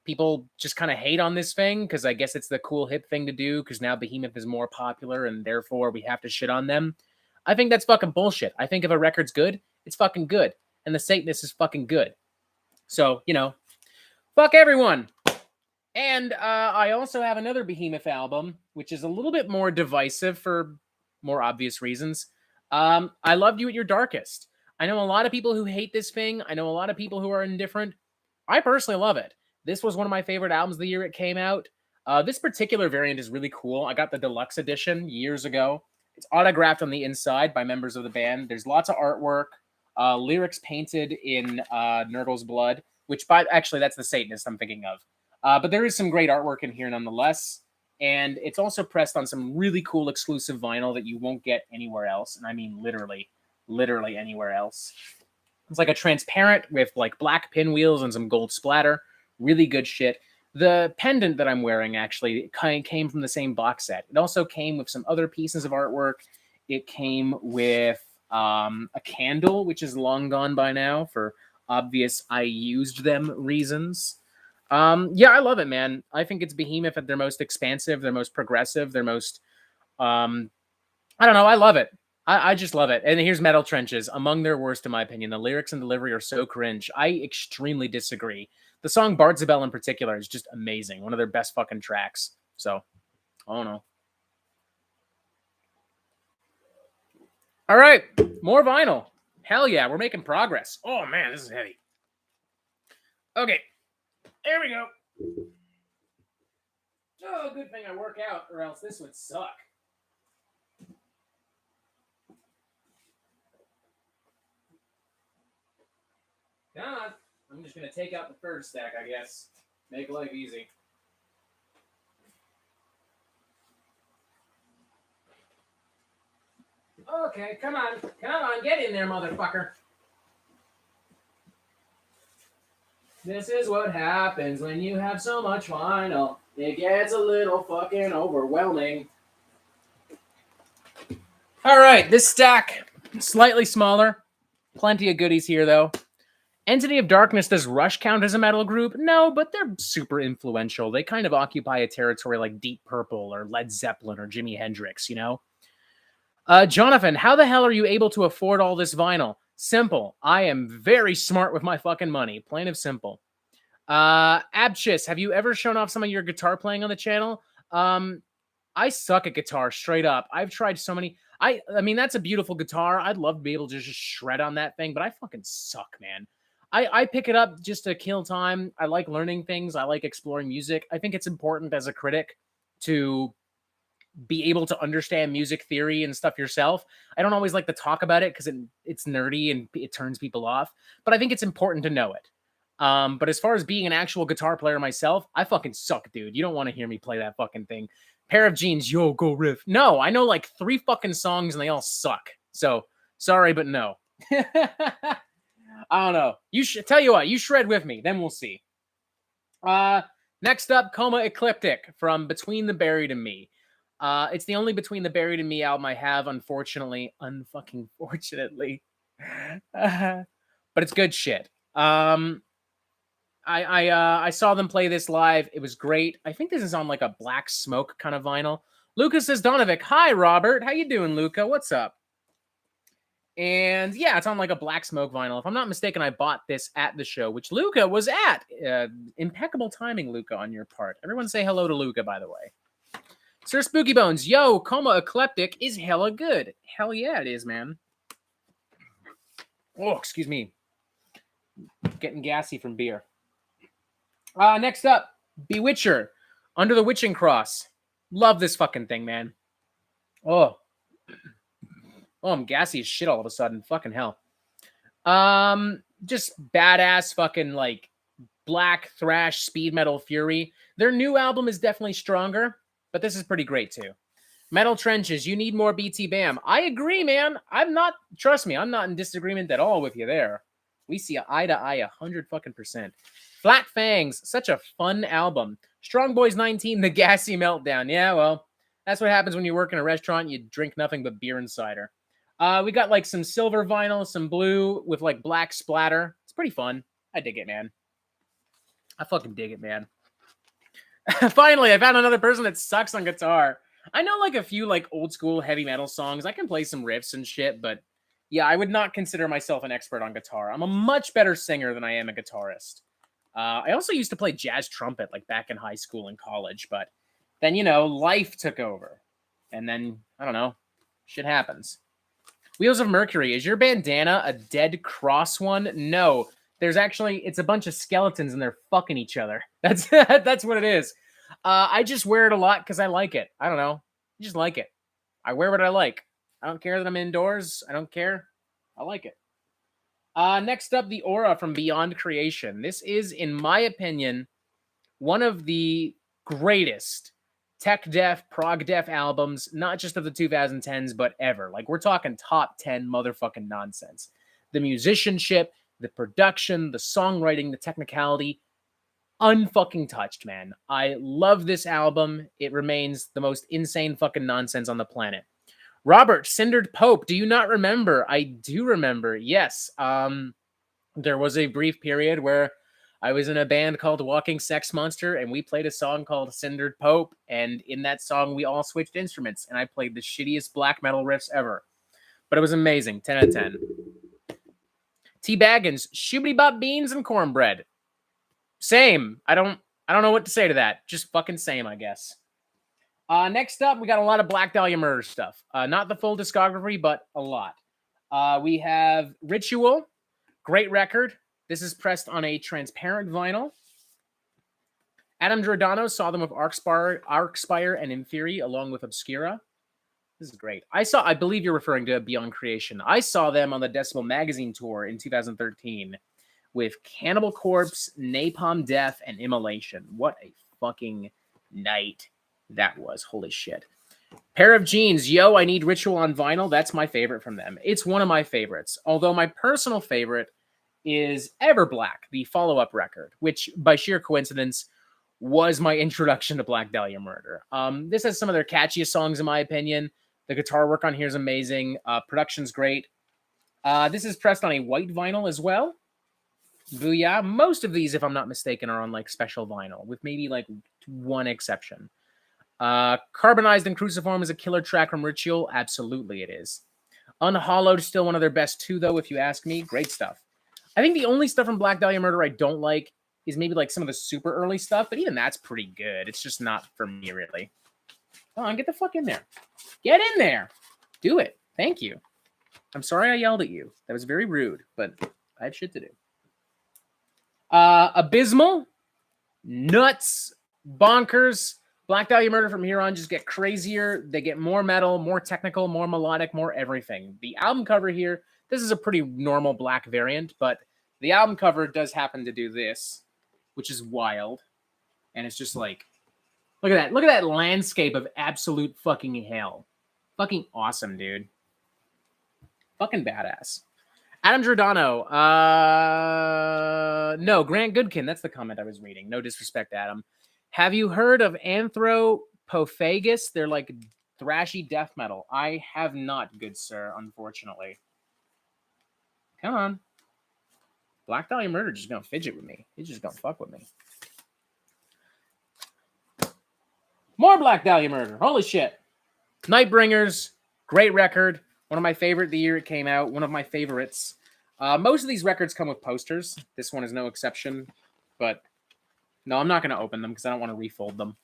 people just kind of hate on this thing because I guess it's the cool hip thing to do because now Behemoth is more popular and therefore we have to shit on them. I think that's fucking bullshit. I think if a record's good, it's fucking good. And the Satanist is fucking good. So, you know, fuck everyone. And I also have another Behemoth album, which is a little bit more divisive for more obvious reasons. I Loved You at Your Darkest. I know a lot of people who hate this thing. I know a lot of people who are indifferent. I personally love it. This was one of my favorite albums the year it came out. This particular variant is really cool. I got the deluxe edition years ago. It's autographed on the inside by members of the band. There's lots of artwork, lyrics painted in Nurgle's blood, which actually that's the Satanist I'm thinking of. But there is some great artwork in here nonetheless. And it's also pressed on some really cool exclusive vinyl that you won't get anywhere else. And I mean literally anywhere else. It's like a transparent with like black pinwheels and some gold splatter. Really good shit. The pendant that I'm wearing actually came from the same box set. It also came with some other pieces of artwork. It came with a candle, which is long gone by now for obvious I used them reasons. Yeah, I love it, man. I think it's Behemoth at their most expansive, their most progressive, their most I don't know, I love it. I just love it. And here's Metal Trenches, among their worst, in my opinion. The lyrics and delivery are so cringe. I extremely disagree. The song Bardzabel in particular is just amazing. One of their best fucking tracks. So, I don't know. All right, more vinyl. Hell yeah, we're making progress. Oh man, this is heavy. Okay, there we go. Oh, good thing I work out, or else this would suck. Come on. I'm just going to take out the third stack, I guess. Make life easy. Okay, come on. Come on, get in there, motherfucker. This is what happens when you have so much vinyl. It gets a little fucking overwhelming. All right, this stack, slightly smaller. Plenty of goodies here, though. Entity of Darkness, does Rush count as a metal group? No, but they're super influential. They kind of occupy a territory like Deep Purple or Led Zeppelin or Jimi Hendrix, you know? Jonathan, how the hell are you able to afford all this vinyl? Simple. I am very smart with my fucking money. Plain and simple. Abchis, have you ever shown off some of your guitar playing on the channel? I suck at guitar, straight up. I've tried so many. I mean, that's a beautiful guitar. I'd love to be able to just shred on that thing, but I fucking suck, man. I pick it up just to kill time. I like learning things. I like exploring music. I think it's important as a critic to be able to understand music theory and stuff yourself. I don't always like to talk about it because it's nerdy and it turns people off, but I think it's important to know it. But as far as being an actual guitar player myself, I fucking suck, dude. You don't want to hear me play that fucking thing. Pair of jeans, yo, go riff. No, I know like 3 fucking songs and they all suck. So, sorry, but no. I don't know. You should tell you what, you shred with me, then we'll see. Next up, Coma Ecliptic from Between the Buried and Me. It's the only Between the Buried and Me album I have, unfortunately. Unfucking fortunately. But it's good shit. I saw them play this live. It was great. I think this is on like a Black Smoke kind of vinyl. Lucas says, Donovic, hi, Robert. How you doing, Luca? What's up? And yeah, it's on like a Black Smoke vinyl. If I'm not mistaken, I bought this at the show, which Luca was at. Impeccable timing, Luca, on your part. Everyone say hello to Luca, by the way. Sir Spooky Bones, yo, Coma Ecliptic is hella good. Hell yeah, it is, man. Oh, excuse me. Getting gassy from beer. Next up, Bewitcher, Under the Witching Cross. Love this fucking thing, man. Oh, I'm gassy as shit all of a sudden. Fucking hell. Just badass fucking like black thrash speed metal fury. Their new album is definitely stronger, but this is pretty great too. Metal Trenches, you need more BT Bam. I agree, man. Trust me, I'm not in disagreement at all with you there. We see eye to eye 100%. Flat Fangs, such a fun album. Strong Boys 19, The Gassy Meltdown. Yeah, well, that's what happens when you work in a restaurant. You drink nothing but beer and cider. We got like some silver vinyl, some blue with like black splatter. It's pretty fun. I dig it, man. I fucking dig it, man. Finally, I found another person that sucks on guitar. I know like a few like old school heavy metal songs. I can play some riffs and shit, but yeah, I would not consider myself an expert on guitar. I'm a much better singer than I am a guitarist. I also used to play jazz trumpet like back in high school and college, but then, you know, life took over. And then, I don't know, shit happens. Wheels of Mercury, is your bandana a dead cross one? No. There's actually, it's a bunch of skeletons and they're fucking each other. That's what it is. I just wear it a lot because I like it. I don't know. I just like it. I wear what I like. I don't care that I'm indoors. I don't care. I like it. Next up, the Aura from Beyond Creation. This is, in my opinion, one of the greatest tech deaf, prog deaf albums, not just of the 2010s, but ever. Like, we're talking top 10 motherfucking nonsense. The musicianship, the production, the songwriting, the technicality, unfucking touched, man. I love this album. It remains the most insane fucking nonsense on the planet. Robert, Cindered Pope, do you not remember? I do remember, yes. There was a brief period where I was in a band called Walking Sex Monster, and we played a song called Cindered Pope, and in that song, we all switched instruments, and I played the shittiest black metal riffs ever. But it was amazing, 10 out of 10. T. Baggins, Shoobity Bop Beans and Cornbread. Same. I don't know what to say to that. Just fucking same, I guess. Next up, we got a lot of Black Dahlia Murder stuff. Not the full discography, but a lot. We have Ritual, great record. This is pressed on a transparent vinyl. Adam Giordano saw them with Arcspire and Inferi, along with Obscura. This is great. I believe you're referring to Beyond Creation. I saw them on the Decibel Magazine tour in 2013 with Cannibal Corpse, Napalm Death, and Immolation. What a fucking night that was. Holy shit. Pair of Jeans. Yo, I Need Ritual on vinyl. That's my favorite from them. It's one of my favorites. Although my personal favorite is Everblack, the follow-up record, which by sheer coincidence was my introduction to Black Dahlia Murder. This has some of their catchiest songs, in my opinion. The guitar work on here is amazing. Production's great. This is pressed on a white vinyl as well. Booyah. Most of these, if I'm not mistaken, are on like special vinyl, with maybe like one exception. Carbonized and Cruciform is a killer track from Ritual. Absolutely it is. Unhollowed is still one of their best too, though, if you ask me. Great stuff. I think the only stuff from Black Dahlia Murder I don't like is maybe like some of the super early stuff, but even that's pretty good. It's just not for me, really. Come on, get the fuck in there. Get in there. Do it. Thank you. I'm sorry I yelled at you. That was very rude, but I have shit to do. Abysmal, nuts, bonkers. Black Dahlia Murder from here on just get crazier. They get more metal, more technical, more melodic, more everything. The album cover here, this is a pretty normal black variant, but the album cover does happen to do this, which is wild. And it's just like, look at that. Look at that landscape of absolute fucking hell. Fucking awesome, dude. Fucking badass. Adam Giordano. No, Grant Goodkin. That's the comment I was reading. No disrespect, Adam. Have you heard of Anthropophagus? They're like thrashy death metal. I have not, good sir, unfortunately. Come on. Black Dahlia Murder just gonna fidget with me. He's just gonna fuck with me. More Black Dahlia Murder. Holy shit. Nightbringers. Great record. One of my favorite the year it came out. One of my favorites. Most of these records come with posters. This one is no exception. But no, I'm not going to open them because I don't want to refold them.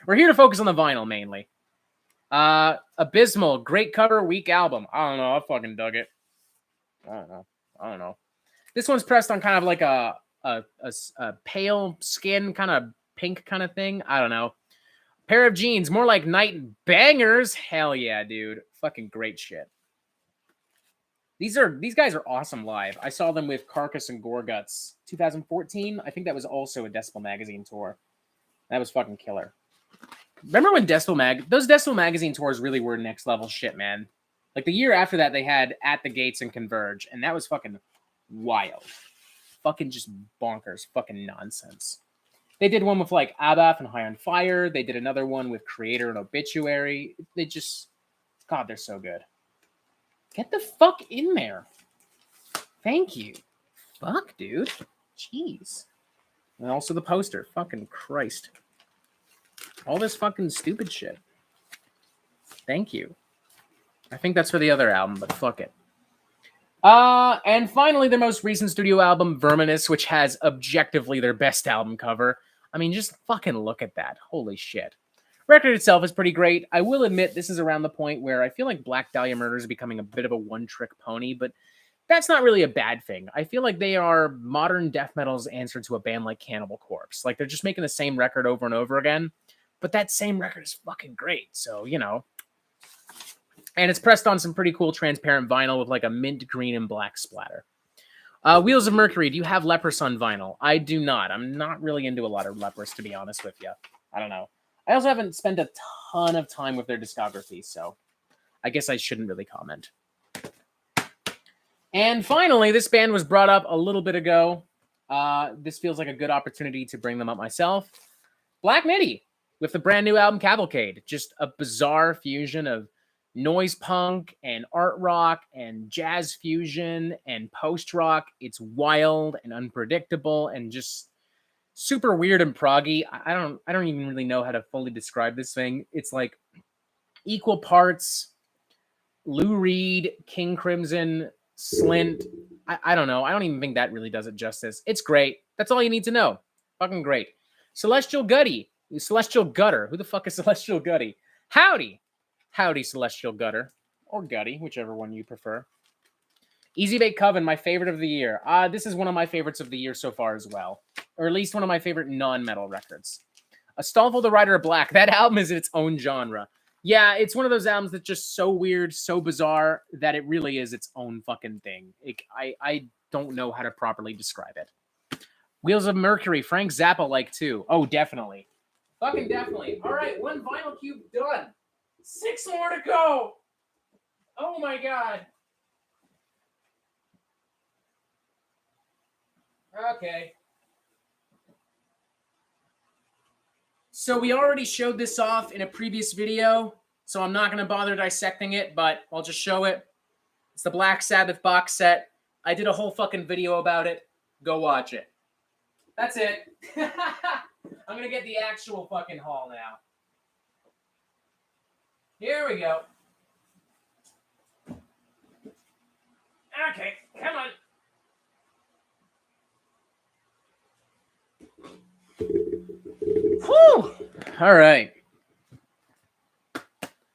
We're here to focus on the vinyl mainly. Abysmal. Great cover. Weak album. I don't know. I fucking dug it. I don't know. This one's pressed on kind of like a pale skin, kind of pink kind of thing. I don't know. Pair of Jeans, more like Night Bangers. Hell yeah, dude. Fucking great shit. These guys are awesome live. I saw them with Carcass and Gorguts 2014. I think that was also a Decibel Magazine tour. That was fucking killer. Remember when those Decibel Magazine tours really were next level shit, man. Like the year after that, they had At the Gates and Converge, and that was fucking wild. Fucking just bonkers. Fucking nonsense. They did one with like Abath and High on Fire. They did another one with Creator and Obituary. They just, God, they're so good. Get the fuck in there. Thank you. Fuck, dude. Jeez. And also the poster. Fucking Christ. All this fucking stupid shit. Thank you. I think that's for the other album, but fuck it. And finally, their most recent studio album, Verminous, which has objectively their best album cover. I mean, just fucking look at that. Holy shit. Record itself is pretty great. I will admit this is around the point where I feel like Black Dahlia Murder is becoming a bit of a one-trick pony, but That's not really a bad thing. I feel like they are modern death metal's answer to a band like Cannibal Corpse. Like they're just making the same record over and over again, but that same record is fucking great. So, you know. And it's pressed on some pretty cool transparent vinyl with like a mint green and black splatter. Wheels of Mercury, do you have Leprous on vinyl? I do not. I'm not really into a lot of Leprous, to be honest with you. I don't know. I also haven't spent a ton of time with their discography, so I guess I shouldn't really comment. And finally, this band was brought up a little bit ago. This feels like a good opportunity to bring them up myself. Black Midi with the brand new album Cavalcade. Just a bizarre fusion of noise punk and art rock and jazz fusion and post rock. It's wild and unpredictable and just super weird and proggy. I don't even really know how to fully describe this thing. It's like equal parts Lou Reed, King Crimson, Slint. I don't know. I don't even think that really does it justice. It's great. That's all you need to know. Fucking great. Celestial Gutter. Who the fuck is Celestial Gutty? Howdy. Howdy, Celestial Gutter. Or Gutty, whichever one you prefer. Easy Bake Coven, my favorite of the year. This is one of my favorites of the year so far as well. Or at least one of my favorite non-metal records. Astolfo the Rider of Black. That album is in its own genre. Yeah, it's one of those albums that's just so weird, so bizarre, that it really is its own fucking thing. I don't know how to properly describe it. Wheels of Mercury, Frank Zappa like too. Oh, definitely. Fucking definitely. All right, one vinyl cube done. 6 more to go. Oh my god. Okay. So we already showed this off in a previous video, so I'm not going to bother dissecting it, but I'll just show it. It's the Black Sabbath box set. I did a whole fucking video about it. Go watch it. That's it. I'm going to get the actual fucking haul now. Here we go. Okay, come on. Whew! All right.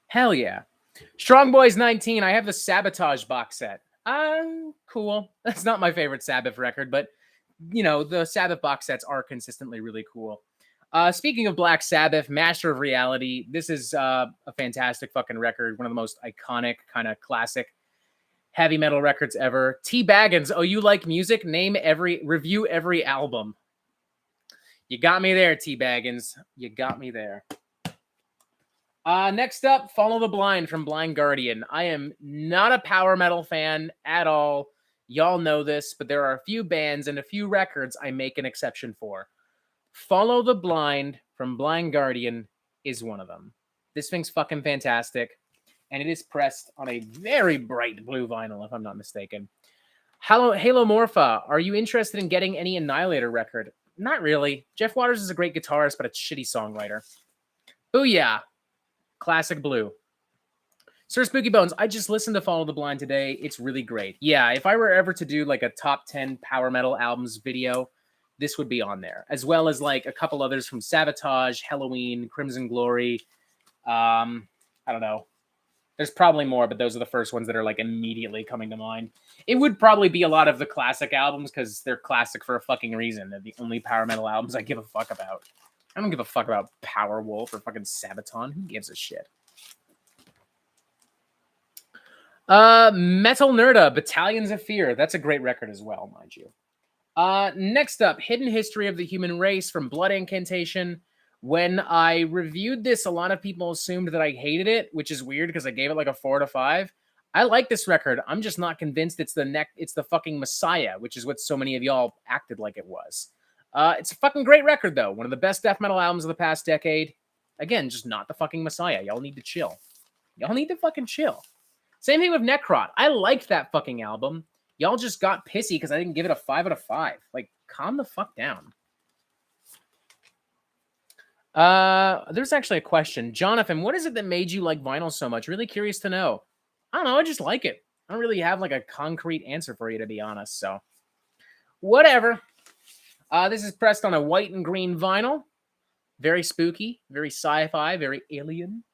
Hell yeah. Strong Boys 19. I have the Sabotage box set. Cool. That's not my favorite Sabbath record, but, you know, the Sabbath box sets are consistently really cool. Speaking of Black Sabbath, Master of Reality. This is a fantastic fucking record. One of the most iconic, kind of classic heavy metal records ever. T. Baggins. Oh, you like music? Review every album. You got me there, T. Baggins. You got me there. Next up, Follow the Blind from Blind Guardian. I am not a power metal fan at all. Y'all know this, but there are a few bands and a few records I make an exception for. Follow the Blind from Blind Guardian is one of them. This thing's fucking fantastic, and it is pressed on a very bright blue vinyl, if I'm not mistaken. Halo Morpha, are you interested in getting any Annihilator record? Not really. Jeff Waters is a great guitarist, but a shitty songwriter. Booyah. Classic blue. Sir Spooky Bones, I just listened to Follow the Blind today. It's really great. Yeah, if I were ever to do like a top 10 power metal albums video, this would be on there. As well as like a couple others from Sabotage, Halloween, Crimson Glory. I don't know. There's probably more, but those are the first ones that are like immediately coming to mind. It would probably be a lot of the classic albums because they're classic for a fucking reason. They're the only power metal albums I give a fuck about. I don't give a fuck about Powerwolf or fucking Sabaton. Who gives a shit? Metal Nerda, Battalions of Fear. That's a great record as well, mind you. Next up, Hidden History of the Human Race from Blood Incantation. When I reviewed this, a lot of people assumed that I hated it, which is weird because I gave it like a 4 out of 5. I like this record. I'm just not convinced it's the fucking Messiah, which is what so many of y'all acted like it was. It's a fucking great record, though. One of the best death metal albums of the past decade. Again, just not the fucking Messiah. Y'all need to chill. Y'all need to fucking chill. Same thing with Necrot. I liked that fucking album. Y'all just got pissy because I didn't give it a 5 out of 5. Like, calm the fuck down. There's actually a question. Jonathan, what is it that made you like vinyl so much? Really curious to know. I don't know. I just like it. I don't really have like a concrete answer for you, to be honest. So, whatever. This is pressed on a white and green vinyl. Very spooky, very sci-fi, very alien.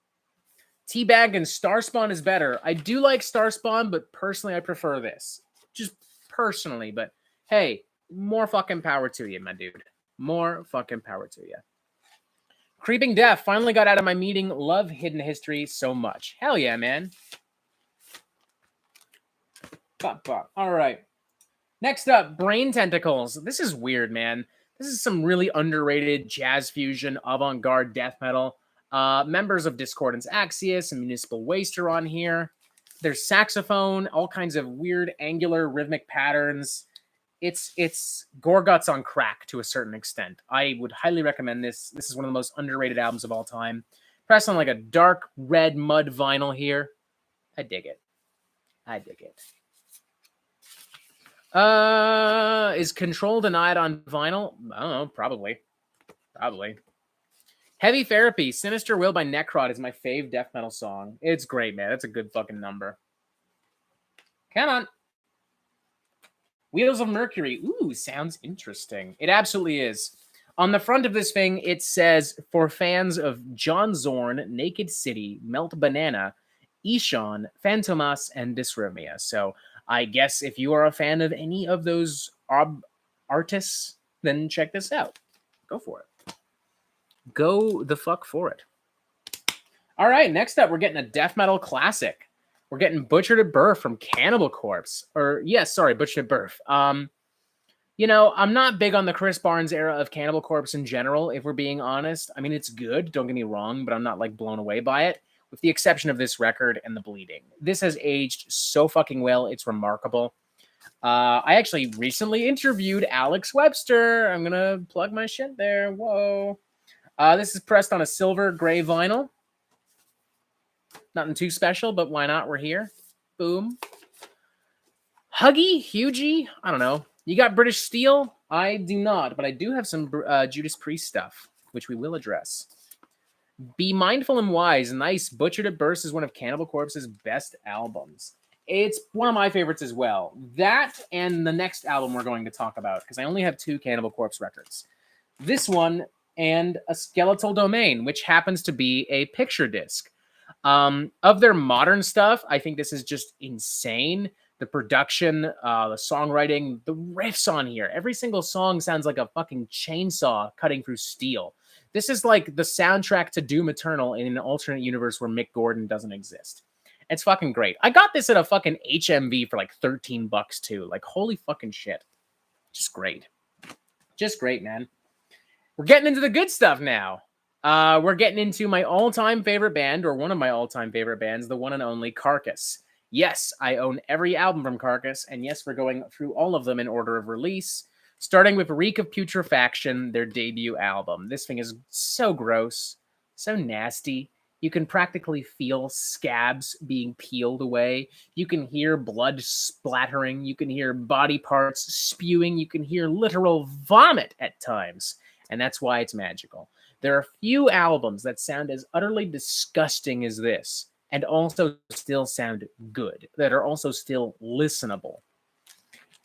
Teabag and Starspawn is better. I do like Starspawn, but personally I prefer this. just personally, but hey, more fucking power to you, my dude. More fucking power to you. Creeping Death finally got out of my meeting. Love Hidden History so much. Hell yeah, man. All right. Next up, Brain Tentacles. This is weird, man. This is some really underrated jazz fusion, avant-garde death metal. Members of Discordance Axios and Municipal Waste are on here. There's saxophone, all kinds of weird angular rhythmic patterns. It's Gorguts on crack to a certain extent. I would highly recommend this. This is one of the most underrated albums of all time. Pressed on like a dark red mud vinyl here. I dig it. I dig it. Is Control denied on vinyl? I don't know. Probably. Heavy Therapy, Sinister Will by Necrot is my fave death metal song. It's great, man. It's a good fucking number. Come on. Wheels of Mercury. Ooh, sounds interesting. It absolutely is. On the front of this thing, it says, for fans of John Zorn, Naked City, Melt Banana, Ishan, Phantomas, and Dysrhythmia. So I guess if you are a fan of any of those artists, then check this out. Go for it. Go the fuck for it. All right, next up, we're getting a death metal classic. We're getting Butchered at Birth from Cannibal Corpse. Butchered at Birth. You know, I'm not big on the Chris Barnes era of Cannibal Corpse in general, if we're being honest. I mean, it's good, don't get me wrong, but I'm not, like, blown away by it, with the exception of this record and the bleeding. This has aged so fucking well, it's remarkable. I actually recently interviewed Alex Webster. I'm gonna plug my shit there. Whoa. This is pressed on a silver gray vinyl. Nothing too special, but why not? We're here. Boom. Huggy? Hugie? I don't know. You got British Steel? I do not, but I do have some Judas Priest stuff, which we will address. Be Mindful and Wise. Nice. Butchered at Birth is one of Cannibal Corpse's best albums. It's one of my favorites as well. That and the next album we're going to talk about, because I only have 2 Cannibal Corpse records. This one and A Skeletal Domain, which happens to be a picture disc. Of their modern stuff, I think this is just insane. The production, the songwriting, the riffs on here. Every single song sounds like a fucking chainsaw cutting through steel. This is like the soundtrack to Doom Eternal in an alternate universe where Mick Gordon doesn't exist. It's fucking great. I got this at a fucking HMV for like $13 too. Like, holy fucking shit. Just great. Just great, man. We're getting into the good stuff now. We're getting into my all-time favorite band, or one of my all-time favorite bands, the one and only Carcass. Yes, I own every album from Carcass, and yes, we're going through all of them in order of release, starting with Reek of Putrefaction, their debut album. This thing is so gross, so nasty. You can practically feel scabs being peeled away. You can hear blood splattering. You can hear body parts spewing. You can hear literal vomit at times, and that's why it's magical. There are few albums that sound as utterly disgusting as this, and also still sound good, that are also still listenable.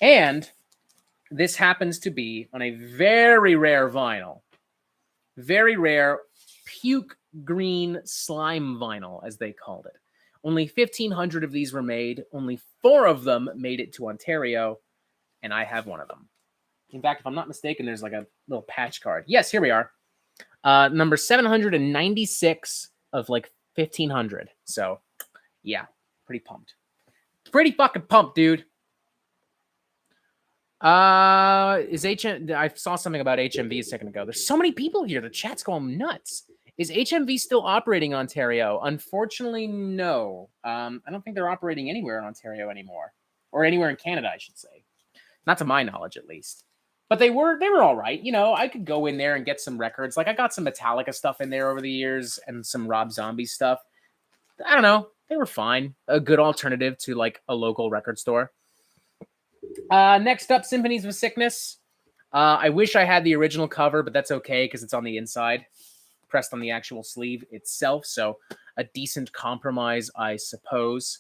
And this happens to be on a very rare vinyl. Very rare puke green slime vinyl, as they called it. Only 1,500 of these were made. Only 4 of them made it to Ontario, and I have one of them. In fact, if I'm not mistaken, there's like a little patch card. Yes, here we are. Number 796 of like 1,500. So, yeah, pretty pumped. Pretty fucking pumped, dude. I saw something about HMV a second ago. There's so many people here. The chat's going nuts. Is HMV still operating in Ontario? Unfortunately, no. I don't think they're operating anywhere in Ontario anymore, or anywhere in Canada, I should say. Not to my knowledge, at least. But they were all right. You know, I could go in there and get some records. Like, I got some Metallica stuff in there over the years and some Rob Zombie stuff. I don't know. They were fine. A good alternative to, like, a local record store. Next up, Symphonies of Sickness. I wish I had the original cover, but that's okay because it's on the inside, pressed on the actual sleeve itself. So a decent compromise, I suppose.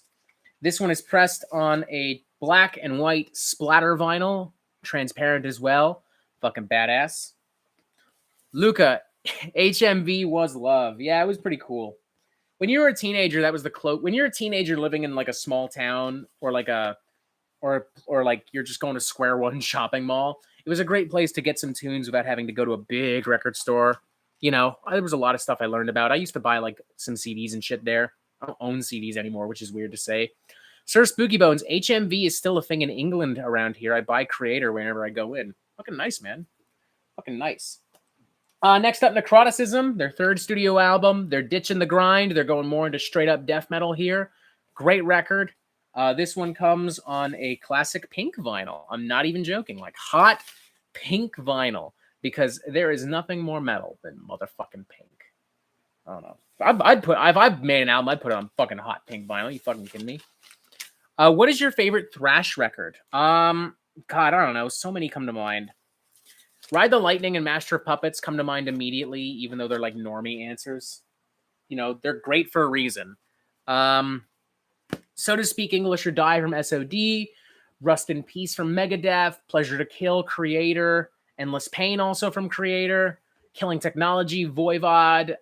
This one is pressed on a black and white splatter vinyl, transparent as well. Fucking badass. Luca, HMV was love. Yeah, it was pretty cool. When you were a teenager, that was the when you're a teenager living in like a small town or like a or like you're just going to Square One shopping mall. It was a great place to get some tunes without having to go to a big record store. You know, there was a lot of stuff I learned about. I used to buy like some CDs and shit there. I don't own CDs anymore, which is weird to say. Sir Spooky Bones, HMV is still a thing in England around here. I buy Creator whenever I go in. Fucking nice, man. Fucking nice. Next up, Necroticism, their third studio album. They're ditching the grind. They're going more into straight up death metal here. Great record. This one comes on a classic pink vinyl. I'm not even joking. Like hot pink vinyl. Because there is nothing more metal than motherfucking pink. I don't know. If I've made an album, I'd put it on fucking hot pink vinyl. You fucking kidding me? What is your favorite thrash record? God, I don't know. So many come to mind. Ride the Lightning and Master of Puppets come to mind immediately, even though they're like normie answers. You know, they're great for a reason. So to Speak English or Die from SOD, Rust in Peace from Megadeth, Pleasure to Kill, Creator, Endless Pain also from Creator, Killing Technology, Voivod,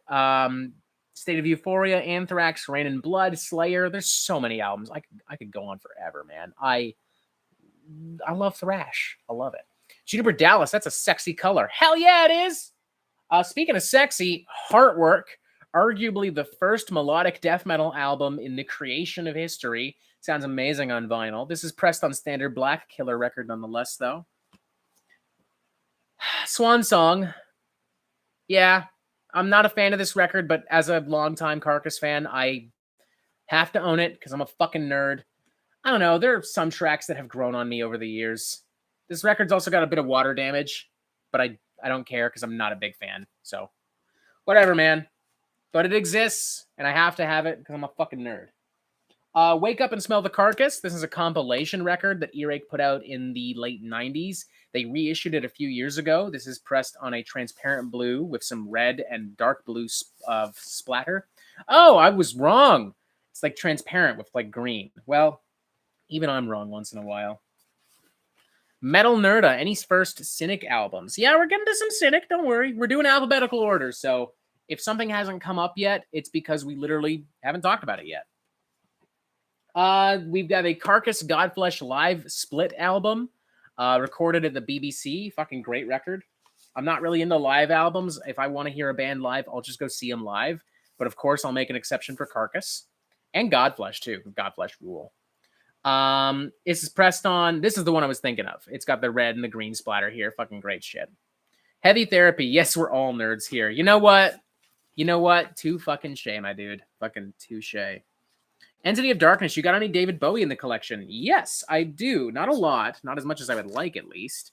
State of Euphoria, Anthrax, Rain and Blood, Slayer. There's so many albums. I could go on forever, man. I love thrash. I love it. Juniper Dallas, that's a sexy color. Hell yeah, it is. Speaking of sexy, Heartwork, arguably the first melodic death metal album in the creation of history. Sounds amazing on vinyl. This is pressed on standard black, killer record nonetheless, though. Swan Song. Yeah, I'm not a fan of this record, but as a longtime Carcass fan, I have to own it because I'm a fucking nerd. I don't know. There are some tracks that have grown on me over the years. This record's also got a bit of water damage, but I don't care because I'm not a big fan. So, whatever, man. But it exists, and I have to have it because I'm a fucking nerd. Wake Up and Smell the Carcass. This is a compilation record that Earache put out in the late 90s. They reissued it a few years ago. This is pressed on a transparent blue with some red and dark blue splatter. Oh, I was wrong. It's like transparent with like green. Well, even I'm wrong once in a while. Metal Nerda, any first Cynic albums? Yeah, we're getting to some Cynic. Don't worry. We're doing alphabetical order. So if something hasn't come up yet, it's because we literally haven't talked about it yet. We've got a Carcass Godflesh live split album, recorded at the BBC. Fucking great record. I'm not really into live albums. If I want to hear a band live, I'll just go see them live. But of course, I'll make an exception for Carcass and Godflesh too. Godflesh rule. This is pressed on. This is the one I was thinking of. It's got the red and the green splatter here. Fucking great shit. Heavy Therapy. Yes, we're all nerds here. You know what? Too fucking shay, my dude. Fucking touche. Entity of Darkness, you got any David Bowie in the collection? Yes, I do. Not a lot. Not as much as I would like, at least.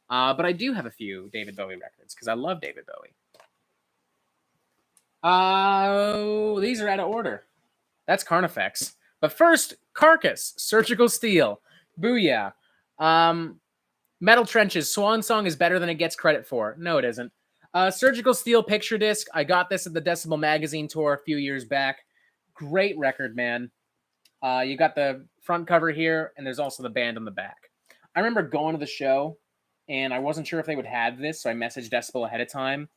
But I do have a few David Bowie records, because I love David Bowie. These are out of order. That's Carnifex. But first, Carcass, Surgical Steel. Booyah. Metal Trenches, Swan Song is better than it gets credit for. No, it isn't. Surgical Steel picture disc. I got this at the Decibel Magazine tour a few years back. Great record, man. You got the front cover here, and there's also the band on the back. I remember going to the show, and I wasn't sure if they would have this, so I messaged Decibel ahead of time.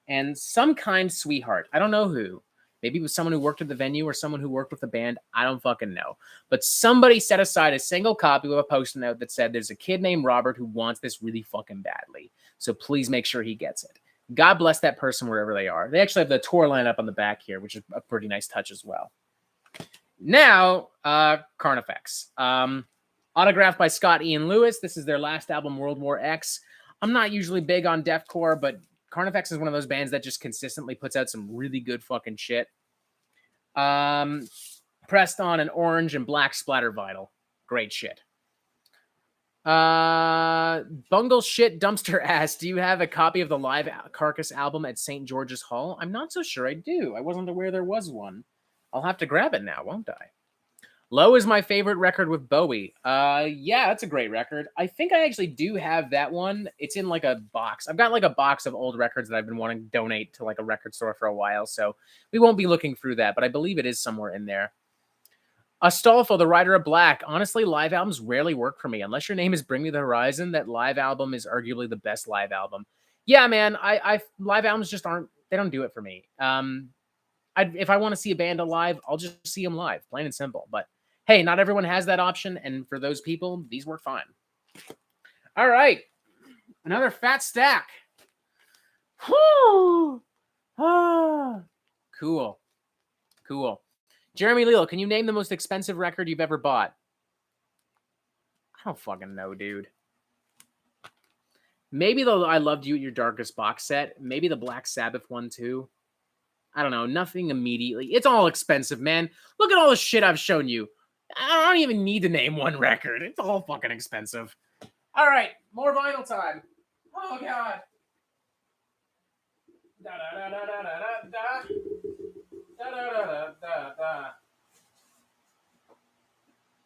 And some kind sweetheart, I don't know who, maybe it was someone who worked at the venue or someone who worked with the band, I don't fucking know. But somebody set aside a single copy with a post-it note that said, there's a kid named Robert who wants this really fucking badly, so please make sure he gets it. God bless that person wherever they are. They actually have the tour lineup on the back here, which is a pretty nice touch as well. Now, Carnifex. Autographed by Scott Ian Lewis. This is their last album, World War X. I'm not usually big on deathcore, but Carnifex is one of those bands that just consistently puts out some really good fucking shit. Pressed on an orange and black splatter vinyl. Great shit. Bungle Shit Dumpster ass, do you have a copy of the live Carcass album at St. George's Hall? I'm not so sure I do. I wasn't aware there was one. I'll have to grab it now, won't I? Low is my favorite record with Bowie. Yeah, that's a great record. I think I actually do have that one. It's in like a box. I've got like a box of old records that I've been wanting to donate to like a record store for a while, so we won't be looking through that, but I believe it is somewhere in there. Astolfo, the Rider of Black. Honestly, live albums rarely work for me. Unless your name is Bring Me the Horizon, that live album is arguably the best live album. Yeah, man, I live albums just aren't, they don't do it for me. If I want to see a band alive, I'll just see them live, plain and simple. But hey, not everyone has that option, and for those people, these work fine. All right, another fat stack. Whew. Ah. Cool. Jeremy Leal, can you name the most expensive record you've ever bought? I don't fucking know, dude. Maybe the I Loved You at Your Darkest box set. Maybe the Black Sabbath one, too. I don't know. Nothing immediately. It's all expensive, man. Look at all the shit I've shown you. I don't even need to name one record. It's all fucking expensive. All right. More vinyl time. Oh, God. Da-da-da-da-da-da-da. Da-da-da-da-da-da.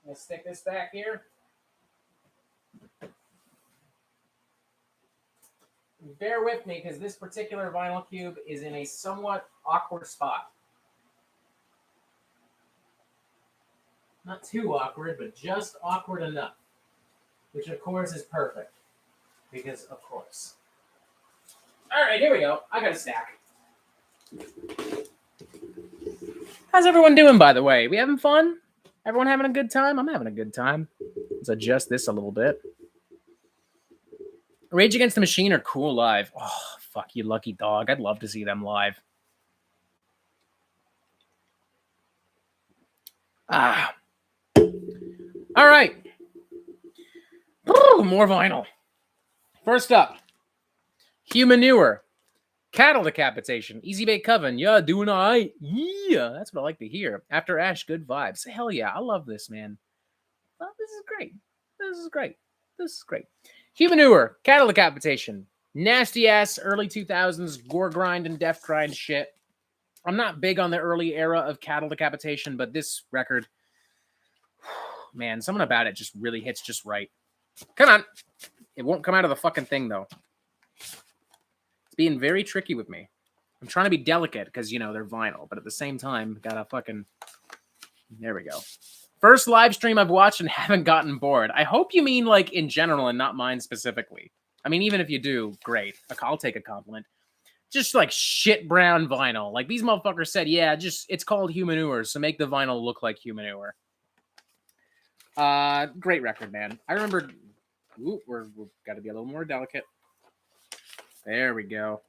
Let's stick this back here. Bear with me, because this particular vinyl cube is in a somewhat awkward spot. Not too awkward, but just awkward enough. Which, of course, is perfect. Because, of course. All right, here we go. I got a stack. How's everyone doing, by the way? We having fun? Everyone having a good time? I'm having a good time. Let's adjust this a little bit. Rage Against the Machine are cool live. Oh, fuck you, lucky dog. I'd love to see them live. Ah. All right. Ooh, more vinyl. First up, Humanure. Cattle Decapitation. Easy Bake Coven. Yeah, doing all right. Yeah, that's what I like to hear. After Ash, good vibes. Hell yeah, I love this, man. Oh, this is great. This is great. This is great. Humanure. Cattle Decapitation. Nasty ass early 2000s gore grind and death grind shit. I'm not big on the early era of Cattle Decapitation, but this record, man, something about it just really hits just right. Come on. It won't come out of the fucking thing, though. It's being very tricky with me. I'm trying to be delicate because, you know, they're vinyl, but at the same time, gotta fucking... There we go. First live stream I've watched and haven't gotten bored. I hope you mean, like, in general and not mine specifically. I mean, even if you do, great. I'll take a compliment. Just, like, shit brown vinyl. Like, these motherfuckers said, yeah, just, it's called Humanure, so make the vinyl look like Humanure. Great record, man. I remember... Ooh, we've got to be a little more delicate. There we go.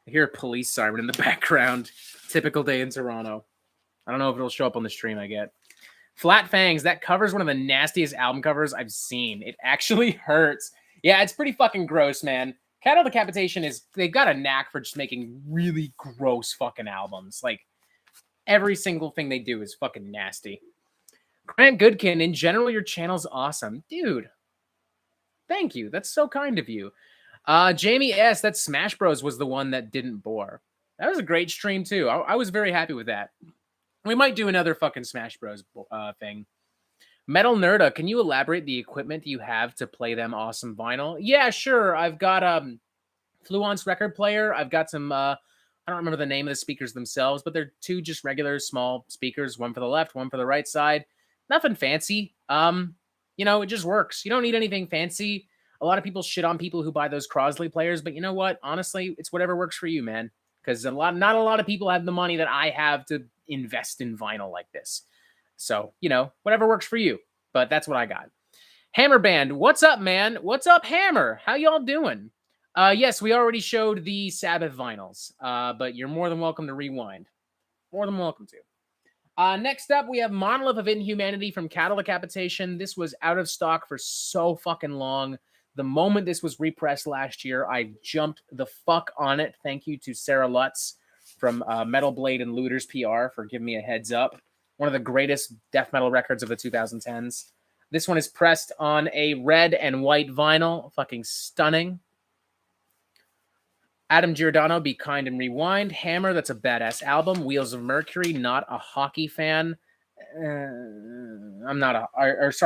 I hear a police siren in the background. Typical day in Toronto. I don't know if it'll show up on the stream I get. Flat Fangs. That cover's one of the nastiest album covers I've seen. It actually hurts. Yeah, it's pretty fucking gross, man. Cattle Decapitation is... They've got a knack for just making really gross fucking albums. Like, every single thing they do is fucking nasty. Grant Goodkin. In general, your channel's awesome. Dude. Thank you. That's so kind of you. Jamie S., that Smash Bros. Was the one that didn't bore. That was a great stream, too. I was very happy with that. We might do another fucking Smash Bros. Thing. Metal Nerda, can you elaborate the equipment you have to play them awesome vinyl? Yeah, sure. I've got Fluence record player. I've got some... I don't remember the name of the speakers themselves, but they're two just regular small speakers. One for the left, one for the right side. Nothing fancy. You know, it just works. You don't need anything fancy. A lot of people shit on people who buy those Crosley players, but you know what? Honestly, it's whatever works for you, man. Because not a lot of people have the money that I have to invest in vinyl like this. So, you know, whatever works for you. But that's what I got. Hammer Band, what's up, man? What's up, Hammer? How y'all doing? Yes, we already showed the Sabbath vinyls, but you're more than welcome to rewind. More than welcome to. Next up, we have Monolith of Inhumanity from Cattle Decapitation. This was out of stock for so fucking long. The moment this was repressed last year, I jumped the fuck on it. Thank you to Sarah Lutz from Metal Blade and Looters PR for giving me a heads up. One of the greatest death metal records of the 2010s. This one is pressed on a red and white vinyl. Fucking stunning. Adam Giordano, Be Kind and Rewind. Hammer, that's a badass album. Wheels of Mercury, not a hockey fan. I'm not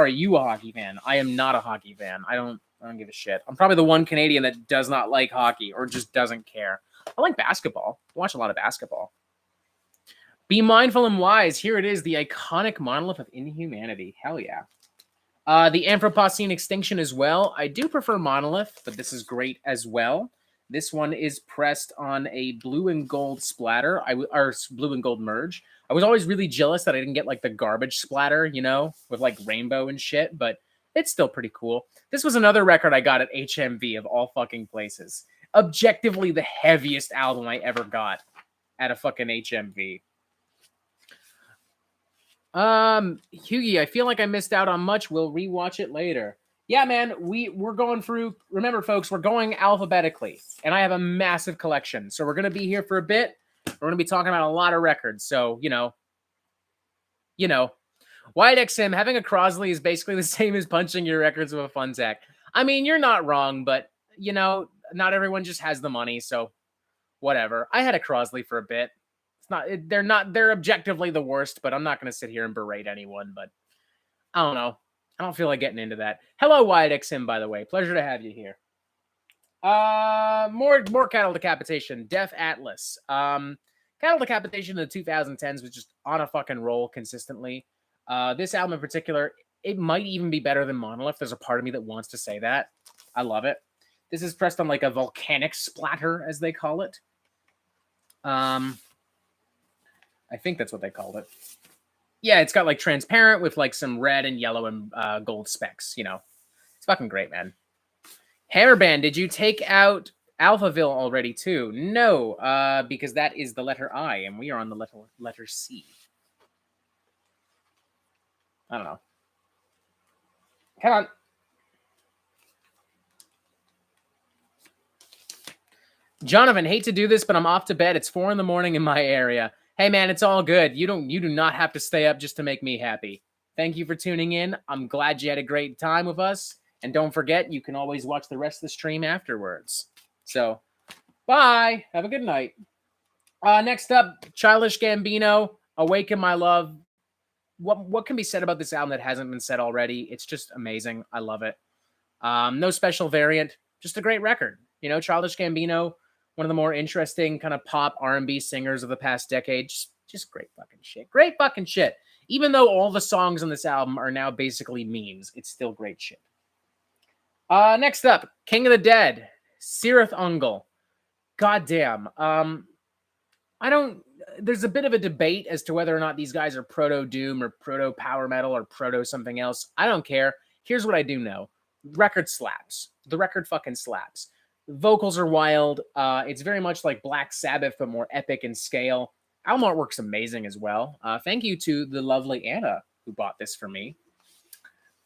you a hockey fan. I am not a hockey fan. I don't give a shit. I'm probably the one Canadian that does not like hockey or just doesn't care. I like basketball. I watch a lot of basketball. Be Mindful and Wise. Here it is, the iconic Monolith of Inhumanity. Hell yeah. The Anthropocene Extinction as well. I do prefer Monolith, but this is great as well. This one is pressed on a blue and gold splatter, or blue and gold merge. I was always really jealous that I didn't get like the garbage splatter, you know, with like rainbow and shit, but it's still pretty cool. This was another record I got at HMV of all fucking places. Objectively the heaviest album I ever got at a fucking HMV. Hughie, I feel like I missed out on much. We'll rewatch it later. Yeah, man, we're going through. Remember, folks, we're going alphabetically, and I have a massive collection. So we're gonna be here for a bit. We're gonna be talking about a lot of records. So you know, Wyatt XM having a Crosley is basically the same as punching your records with a fun tack. I mean, you're not wrong, but not everyone just has the money. So whatever. I had a Crosley for a bit. They're objectively the worst, but I'm not going to sit here and berate anyone, but I don't know. I don't feel like getting into that. Hello, Wyatt XM, by the way. Pleasure to have you here. More cattle decapitation. Def Atlas. Cattle decapitation in the 2010s was just on a fucking roll consistently. This album in particular, it might even be better than Monolith. There's a part of me that wants to say that. I love it. This is pressed on like a volcanic splatter, as they call it. I think that's what they called it. Yeah, it's got like transparent with like some red and yellow and gold specks. It's fucking great, man. Hairband, did you take out Alphaville already too? No, because that is the letter I, and we are on the letter C. I don't know. Come on. Jonathan, hate to do this, but I'm off to bed. It's 4 a.m. in my area. Hey, man, it's all good. You do not have to stay up just to make me happy. Thank you for tuning in. I'm glad you had a great time with us. And don't forget, you can always watch the rest of the stream afterwards. So, bye. Have a good night. Next up, Childish Gambino, Awaken My Love. What can be said about this album that hasn't been said already? It's just amazing. I love it. No special variant. Just a great record. Childish Gambino, one of the more interesting kind of pop R&B singers of the past decade. Just great fucking shit. Great fucking shit. Even though all the songs on this album are now basically memes, it's still great shit. Next up, King of the Dead, Sirith Ungol. Goddamn. There's a bit of a debate as to whether or not these guys are proto-doom or proto-power metal or proto-something else. I don't care. Here's what I do know. Record slaps. The record fucking slaps. Vocals are wild. It's very much like Black Sabbath, but more epic in scale. Album artwork's amazing as well. Thank you to the lovely Anna who bought this for me.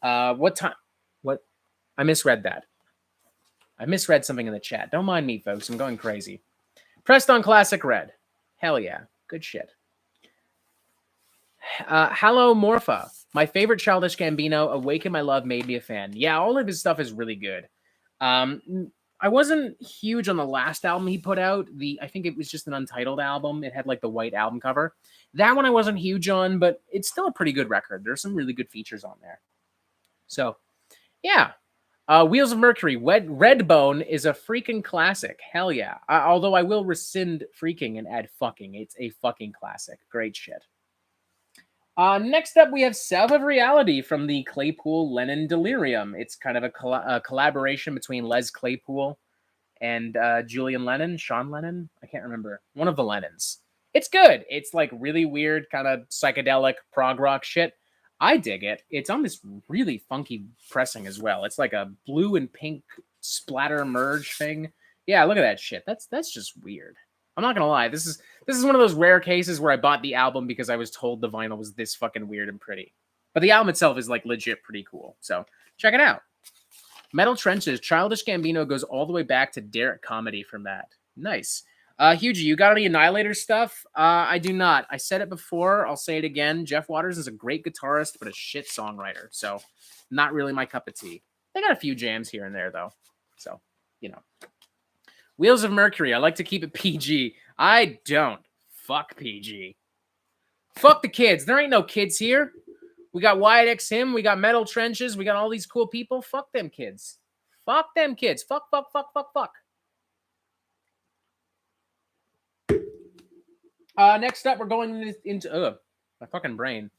What time? What? I misread that. I misread something in the chat. Don't mind me, folks. I'm going crazy. Pressed on Classic Red. Hell yeah. Good shit. Hello, Morpha. My favorite Childish Gambino, Awaken My Love, made me a fan. Yeah, all of his stuff is really good. I wasn't huge on the last album he put out. I think it was just an untitled album. It had like the white album cover. That one I wasn't huge on, but it's still a pretty good record. There's some really good features on there. So, yeah. Wheels of Mercury, Redbone is a freaking classic. Hell yeah. Although I will rescind freaking and add fucking. It's a fucking classic. Great shit. Next up, we have South of Reality from the Claypool-Lennon Delirium. It's kind of a collaboration between Les Claypool and Julian Lennon, Sean Lennon. I can't remember. One of the Lennons. It's good. It's like really weird, kind of psychedelic prog rock shit. I dig it. It's on this really funky pressing as well. It's like a blue and pink splatter merge thing. Yeah, look at that shit. That's just weird. I'm not gonna lie. This is one of those rare cases where I bought the album because I was told the vinyl was this fucking weird and pretty. But the album itself is like legit pretty cool. So check it out. Metal Trenches. Childish Gambino goes all the way back to Derek Comedy from that. Nice. Hughie, you got any Annihilator stuff? I do not. I said it before. I'll say it again. Jeff Waters is a great guitarist, but a shit songwriter. So not really my cup of tea. They got a few jams here and there, though. So, Wheels of Mercury. I like to keep it PG. I don't. Fuck PG. Fuck the kids. There ain't no kids here. We got Wyatt X Him. We got Metal Trenches. We got all these cool people. Fuck them kids. Fuck them kids. Fuck. Next up, we're going into my fucking brain.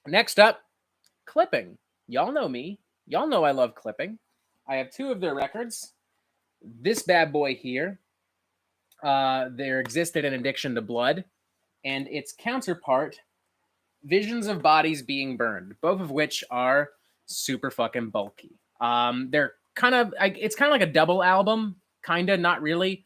Next up, Clipping. Y'all know me. Y'all know I love Clipping. I have 2 of their records. This bad boy here, There Existed an Addiction to Blood, and its counterpart, Visions of Bodies Being Burned, both of which are super fucking bulky. They're kind of, it's kind of like a double album, kind of, not really.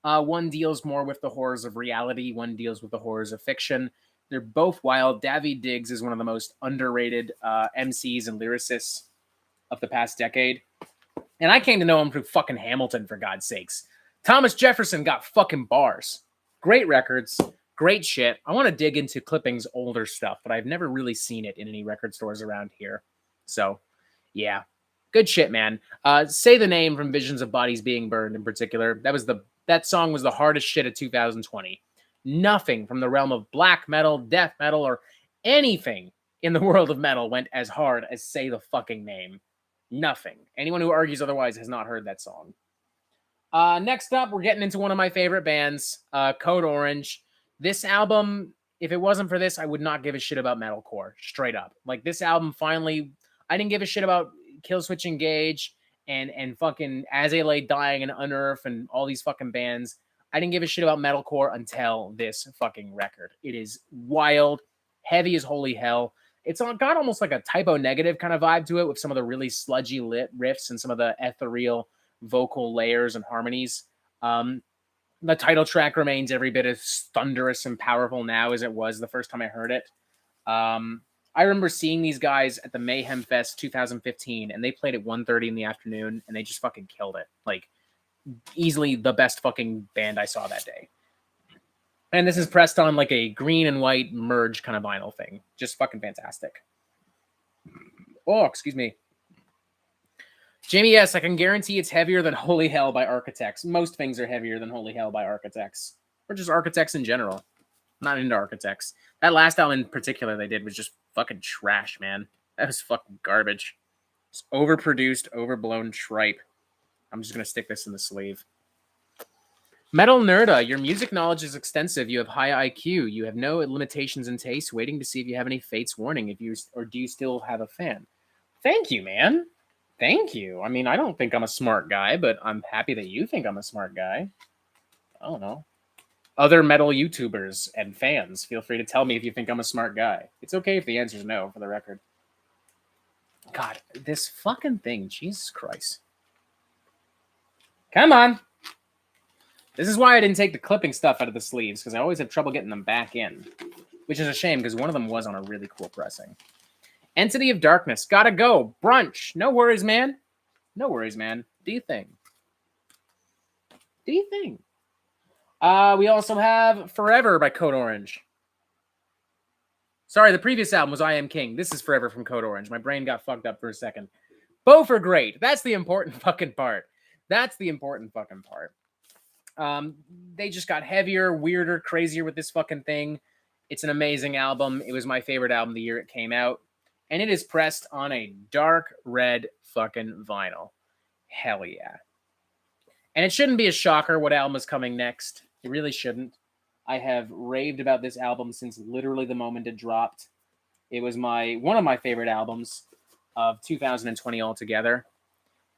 One deals more with the horrors of reality, one deals with the horrors of fiction. They're both wild. Davy Diggs is one of the most underrated MCs and lyricists of the past decade. And I came to know him through fucking Hamilton, for God's sakes. Thomas Jefferson got fucking bars. Great records, great shit. I want to dig into Clipping's older stuff, but I've never really seen it in any record stores around here. So, yeah. Good shit, man. Say the Name from Visions of Bodies Being Burned in particular. That song was the hardest shit of 2020. Nothing from the realm of black metal, death metal, or anything in the world of metal went as hard as Say the Fucking Name. Nothing. Anyone who argues otherwise has not heard that song. Next up, we're getting into one of my favorite bands, Code Orange. This album, if it wasn't for this, I would not give a shit about metalcore, straight up. Like, this album finally, I didn't give a shit about Killswitch Engage and fucking As They Lay Dying and Unearth and all these fucking bands. I didn't give a shit about metalcore until this fucking record. It is wild, heavy as holy hell. It's got almost like a Typo Negative kind of vibe to it with some of the really sludgy lit riffs and some of the ethereal vocal layers and harmonies. The title track remains every bit as thunderous and powerful now as it was the first time I heard it. I remember seeing these guys at the Mayhem Fest 2015, and they played at 1:30 in the afternoon, and they just fucking killed it. Like, easily the best fucking band I saw that day. And this is pressed on like a green and white merge kind of vinyl thing. Just fucking fantastic. Oh, excuse me. Jamie, yes, I can guarantee it's heavier than Holy Hell by Architects. Most things are heavier than Holy Hell by Architects. Or just Architects in general. Not into Architects. That last album in particular they did was just fucking trash, man. That was fucking garbage. It's overproduced, overblown tripe. I'm just going to stick this in the sleeve. Metal Nerda, your music knowledge is extensive. You have high IQ. You have no limitations in taste. Waiting to see if you have any Fates Warning. Or do you still have a fan? Thank you, man. Thank you. I mean, I don't think I'm a smart guy, but I'm happy that you think I'm a smart guy. I don't know. Other metal YouTubers and fans, feel free to tell me if you think I'm a smart guy. It's okay if the answer is no, for the record. God, this fucking thing. Jesus Christ. Come on. This is why I didn't take the clipping stuff out of the sleeves, because I always have trouble getting them back in. Which is a shame, because one of them was on a really cool pressing. Entity of Darkness. Gotta go. Brunch. No worries, man. No worries, man. Do you think? Do you think? We also have Forever by Code Orange. Sorry, the previous album was I Am King. This is Forever from Code Orange. My brain got fucked up for a second. Both are great. That's the important fucking part. That's the important fucking part. They just got heavier, weirder, crazier with this fucking thing. It's an amazing album. It was my favorite album the year it came out. And it is pressed on a dark red fucking vinyl. Hell yeah. And it shouldn't be a shocker what album is coming next. It really shouldn't. I have raved about this album since literally the moment it dropped. It was one of my favorite albums of 2020 altogether.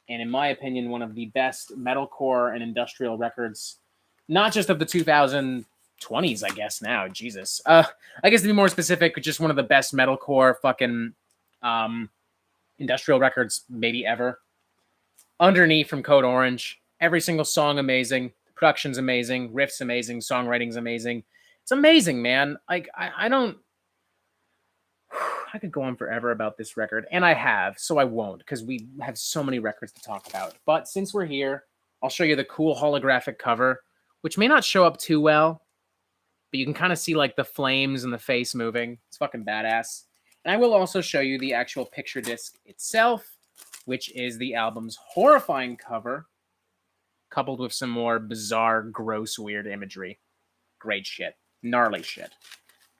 And in my opinion, one of the best metalcore and industrial records, not just of the 2020s, I guess now. Jesus. I guess to be more specific, just one of the best metalcore fucking industrial records maybe ever. Underneath from Code Orange. Every single song amazing. Production's amazing. Riff's amazing. Songwriting's amazing. It's amazing, man. Like, I don't... I could go on forever about this record, and I have, so I won't, because we have so many records to talk about. But since we're here, I'll show you the cool holographic cover, which may not show up too well, but you can kind of see, like, the flames and the face moving. It's fucking badass. And I will also show you the actual picture disc itself, which is the album's horrifying cover, coupled with some more bizarre, gross, weird imagery. Great shit. Gnarly shit.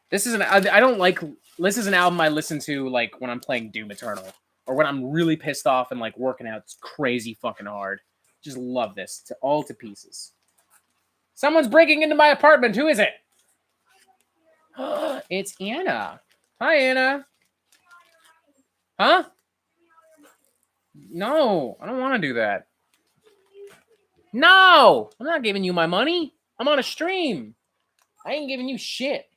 This is an album I listen to like when I'm playing Doom Eternal or when I'm really pissed off and like working out crazy fucking hard. Just love this all to pieces. Someone's breaking into my apartment. Who is it? It's Anna. Hi, Anna. Huh? No, I don't want to do that. No, I'm not giving you my money. I'm on a stream. I ain't giving you shit.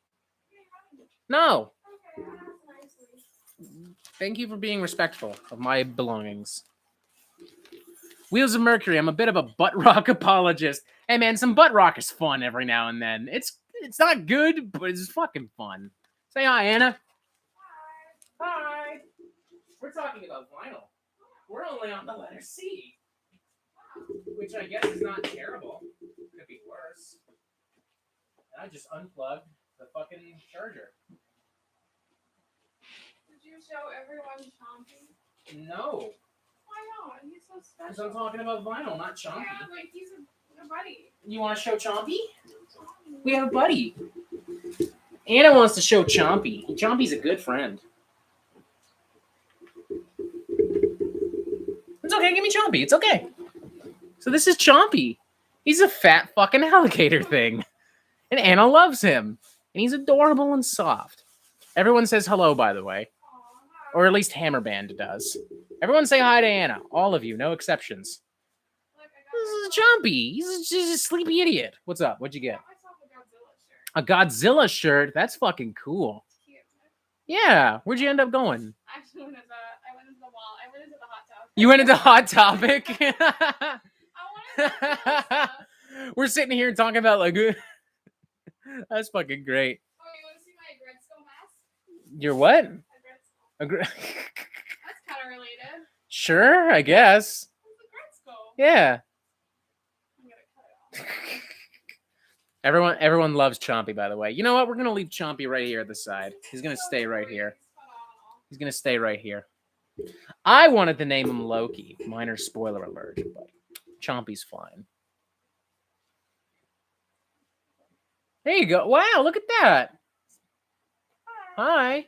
No. Okay, I'll ask nicely. Thank you for being respectful of my belongings. Wheels of Mercury. I'm a bit of a butt rock apologist. Hey man, some butt rock is fun every now and then. It's not good, but it's fucking fun. Say hi, Anna. Hi. We're talking about vinyl. We're only on the letter C, which I guess is not terrible. Could be worse. And I just unplugged the fucking charger. Did you show everyone Chompy? No. Why not? He's so Because special. I'm talking about vinyl, not Chompy. Yeah, but he's a buddy. You want to show Chompy? We have a buddy. Anna wants to show Chompy. Chompy's a good friend. It's okay, give me Chompy. It's okay. So this is Chompy. He's a fat fucking alligator thing. And Anna loves him. And he's adorable and soft. Everyone says hello, by the way. Or at least Hammerband does. Everyone say hi to Anna. All of you, no exceptions. Look, This is Chompy. He's just a sleepy idiot. What's up? What'd you I get? got myself a Godzilla shirt. A Godzilla shirt? That's fucking cool. It's cute. Yeah. Where'd you end up going? I actually went into the mall. I went into the hot tub. You went into Hot Topic? I wanted to stuff. We're sitting here talking about like... That's fucking great. Oh, you want to see my Gretzko mask? You're what? A Gretzko. That's kind of related. Sure, I guess. It's a Gretzko. Yeah. I'm gonna cut it off. Everyone loves Chompy, by the way. You know what? We're gonna leave Chompy right here at the side. He's gonna stay right here. He's phenomenal. He's gonna stay right here. I wanted to name him Loki. Minor spoiler alert, but Chompy's fine. There you go. Wow, look at that. Hi.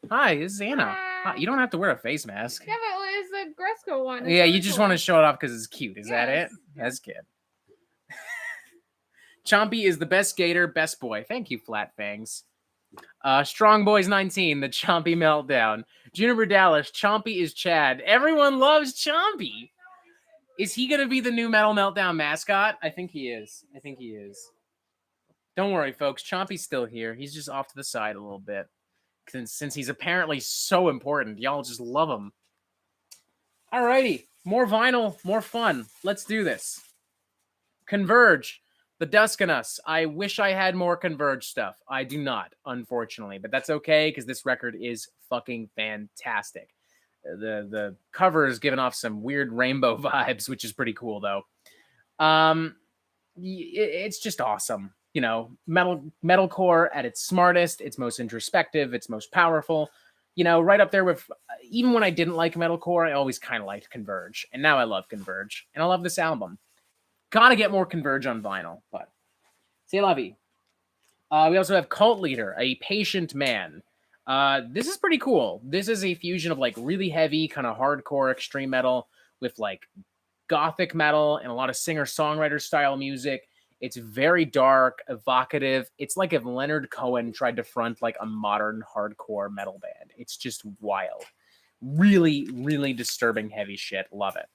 Hi, this is Anna. Hi. You don't have to wear a face mask. Yeah, but it's the Gretzko one. It's Yeah, really you just cool. want to show it off because it's cute. Is that it? Yes. That's good. Chompy is the best skater, best boy. Thank you, Flat Fangs. Strong Boys 19, the Chompy Meltdown. Juniper Dallas, Chompy is Chad. Everyone loves Chompy. Is he going to be the new Metal Meltdown mascot? I think he is. Don't worry, folks. Chompy's still here. He's just off to the side a little bit. Since he's apparently so important. Y'all just love him. Alrighty. More vinyl, more fun. Let's do this. Converge. The Dusk and Us. I wish I had more Converge stuff. I do not, unfortunately. But that's okay, because this record is fucking fantastic. The cover is giving off some weird rainbow vibes, which is pretty cool, though. It's just awesome. You know, metalcore at its smartest, its most introspective, its most powerful. You know, right up there with, even when I didn't like metalcore, I always kind of liked Converge. And now I love Converge. And I love this album. Gotta get more Converge on vinyl, but c'est la vie. We also have Cult Leader, a patient man. This is pretty cool. This is a fusion of like really heavy, kind of hardcore extreme metal with like gothic metal and a lot of singer-songwriter style music. It's very dark, evocative. It's like if Leonard Cohen tried to front like a modern hardcore metal band. It's just wild. Really, really disturbing heavy shit. Love it.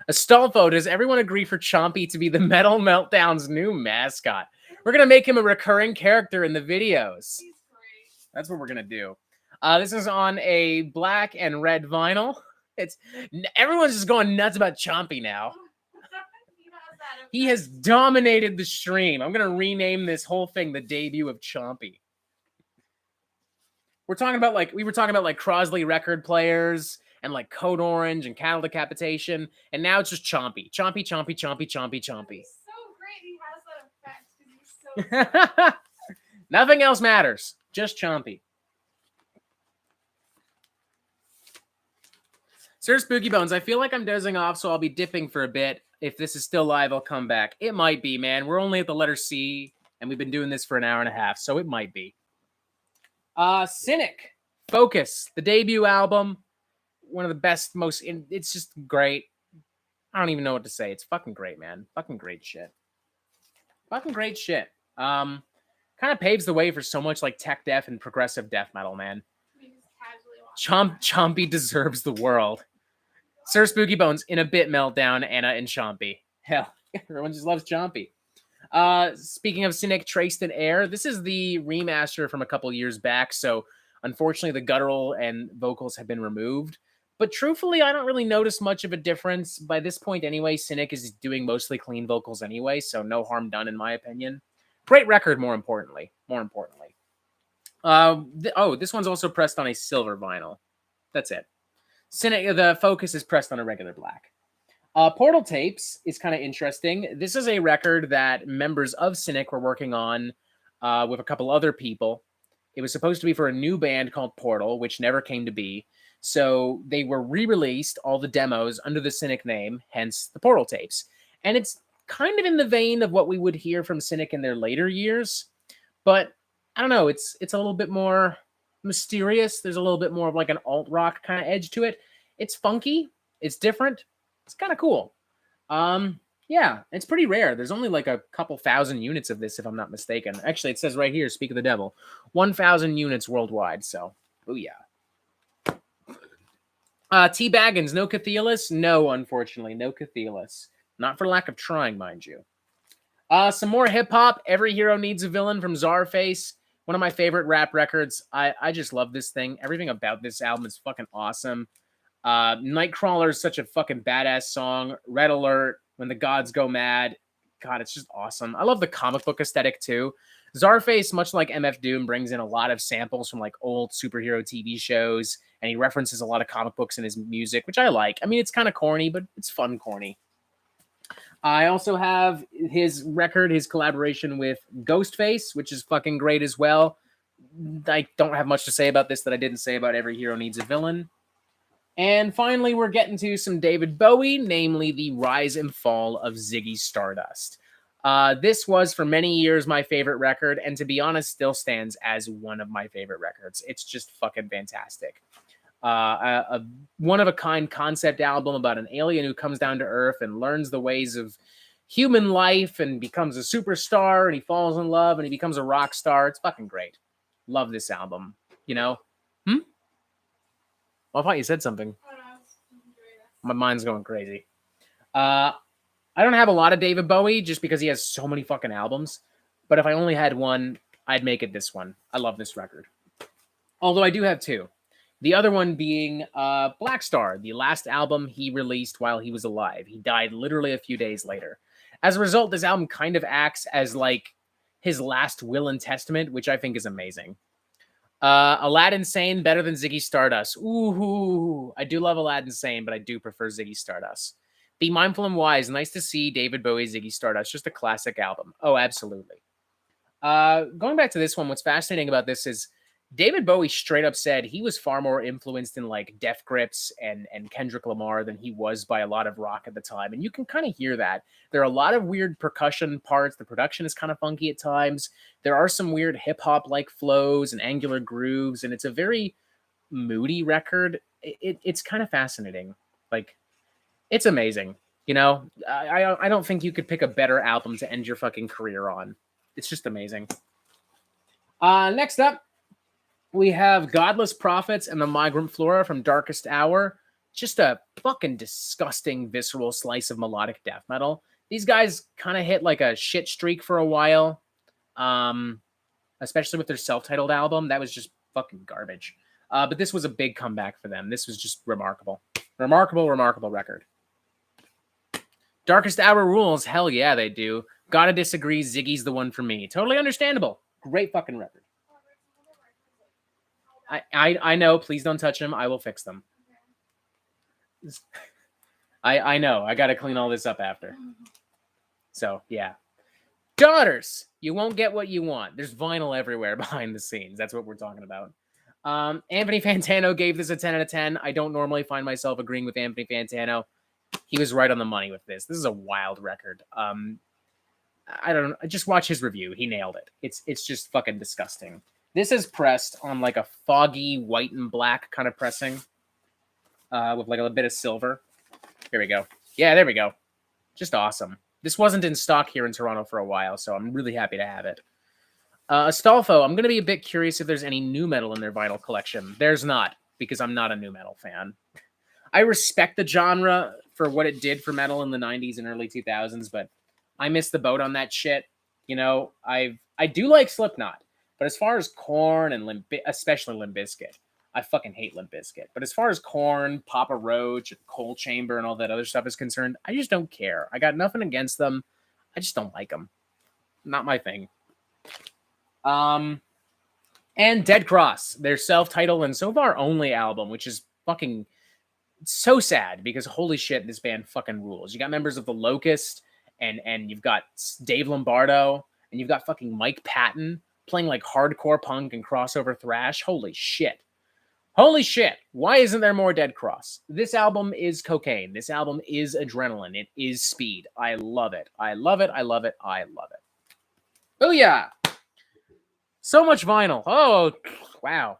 Astolfo, does everyone agree for Chompy to be the Metal Meltdown's new mascot? We're going to make him a recurring character in the videos. He's great. That's what we're going to do. This is on a black and red vinyl. Everyone's just going nuts about Chompy now. He has dominated the stream. I'm going to rename this whole thing the debut of Chompy. We were talking about like Crosley record players and like Code Orange and Cattle Decapitation, and now it's just Chompy. Chompy, Chompy, Chompy, Chompy, Chompy. He's so great. He has that effect because he's so. Nothing else matters. Just Chompy. Sir Spooky Bones, I feel like I'm dozing off, so I'll be dipping for a bit. If this is still live, I'll come back. It might be, man. We're only at the letter C, and we've been doing this for an hour and a half, so it might be. Cynic. Focus. The debut album. One of the best, it's just great. I don't even know what to say. It's fucking great, man. Fucking great shit. Fucking great shit. Kind of paves the way for so much like tech death and progressive death metal, man. Chompy deserves the world. Sir Spooky Bones, in a bit Meltdown, Anna and Chompy. Hell, everyone just loves Chompy. Speaking of Cynic, Traced in Air, this is the remaster from a couple years back, so unfortunately the guttural and vocals have been removed. But truthfully, I don't really notice much of a difference. By this point anyway, Cynic is doing mostly clean vocals anyway, so no harm done in my opinion. Great record, more importantly. This one's also pressed on a silver vinyl. That's it. Cynic, the Focus is pressed on a regular black. Portal Tapes is kind of interesting. This is a record that members of Cynic were working on with a couple other people. It was supposed to be for a new band called Portal, which never came to be. So they were re-released, all the demos, under the Cynic name, hence the Portal Tapes. And it's kind of in the vein of what we would hear from Cynic in their later years. But I don't know, it's a little bit more mysterious. There's a little bit more of like an alt-rock kind of edge to it. It's funky. It's different. It's kind of cool. Yeah, it's pretty rare. There's only like a couple thousand units of this, if I'm not mistaken. Actually, it says right here, speak of the devil, 1,000 units worldwide. So, oh yeah. T. Baggins, no Cathelis? No, unfortunately, no Cathelis. Not for lack of trying, mind you. Some more hip-hop. Every Hero Needs a Villain from Czarface. One of my favorite rap records. I just love this thing. Everything about this album is fucking awesome. Nightcrawler is such a fucking badass song. Red Alert, When the Gods Go Mad. God, it's just awesome. I love the comic book aesthetic too. Czarface, much like MF Doom, brings in a lot of samples from like old superhero TV shows, and he references a lot of comic books in his music, which I like. I mean, it's kind of corny, but it's fun corny. I also have his record, his collaboration with Ghostface, which is fucking great as well. I don't have much to say about this that I didn't say about Every Hero Needs a Villain. And finally, we're getting to some David Bowie, namely the Rise and Fall of Ziggy Stardust. This was, for many years, my favorite record, and to be honest, still stands as one of my favorite records. It's just fucking fantastic. A one-of-a-kind concept album about an alien who comes down to Earth and learns the ways of human life and becomes a superstar, and he falls in love, and he becomes a rock star. It's fucking great. Love this album, you know? Well, I thought you said something. Oh, no, My mind's going crazy. I don't have a lot of David Bowie just because he has so many fucking albums. But if I only had one, I'd make it this one. I love this record. Although I do have two. The other one being Black Star, the last album he released while he was alive. He died literally a few days later. As a result, this album kind of acts as like his last will and testament, which I think is amazing. Aladdin Sane, better than Ziggy Stardust. Ooh, I do love Aladdin Sane, but I do prefer Ziggy Stardust. Be Mindful and Wise, nice to see David Bowie, Ziggy Stardust. Just a classic album. Oh, absolutely. Going back to this one, what's fascinating about this is David Bowie straight up said he was far more influenced in like Def Grips and Kendrick Lamar than he was by a lot of rock at the time. And you can kind of hear that. There are a lot of weird percussion parts. The production is kind of funky at times. There are some weird hip hop like flows and angular grooves. And it's a very moody record. It's kind of fascinating. Like, it's amazing. You know, I don't think you could pick a better album to end your fucking career on. It's just amazing. Next up, we have Godless Prophets and the Migrant Flora from Darkest Hour. Just a fucking disgusting, visceral slice of melodic death metal. These guys kind of hit like a shit streak for a while, especially with their self-titled album. That was just fucking garbage. But this was a big comeback for them. This was just remarkable. Remarkable record. Darkest Hour rules. Hell yeah, they do. Gotta disagree. Ziggy's the one for me. Totally understandable. Great fucking record. I know. Please don't touch them. I will fix them. I know. I got to clean all this up after. So, yeah. Daughters, you won't get what you want. There's vinyl everywhere behind the scenes. That's what we're talking about. Anthony Fantano gave this a 10 out of 10. I don't normally find myself agreeing with Anthony Fantano. He was right on the money with this. This is a wild record. I don't know. Just watch his review. He nailed it. It's just fucking disgusting. This is pressed on like a foggy white and black kind of pressing with like a bit of silver. Here we go. Yeah, there we go. Just awesome. This wasn't in stock here in Toronto for a while, so I'm really happy to have it. Astolfo, I'm going to be a bit curious if there's any new metal in their vinyl collection. There's not, because I'm not a new metal fan. I respect the genre for what it did for metal in the 90s and early 2000s, but I missed the boat on that shit. You know, I do like Slipknot, but as far as Korn and especially Limp Bizkit, I fucking hate Limp Bizkit. But as far as Korn, Papa Roach, and Coal Chamber, and all that other stuff is concerned, I just don't care. I got nothing against them. I just don't like them. Not my thing. And Dead Cross, their self-titled and so far only album, which is fucking so sad because holy shit, this band fucking rules. You got members of the Locust, and you've got Dave Lombardo, and you've got fucking Mike Patton playing like hardcore punk and crossover thrash. Holy shit. Holy shit. Why isn't there more Dead Cross? This album is cocaine. This album is adrenaline. It is speed. I love it. I love it. I love it. I love it. Oh, yeah. So much vinyl. Oh, wow.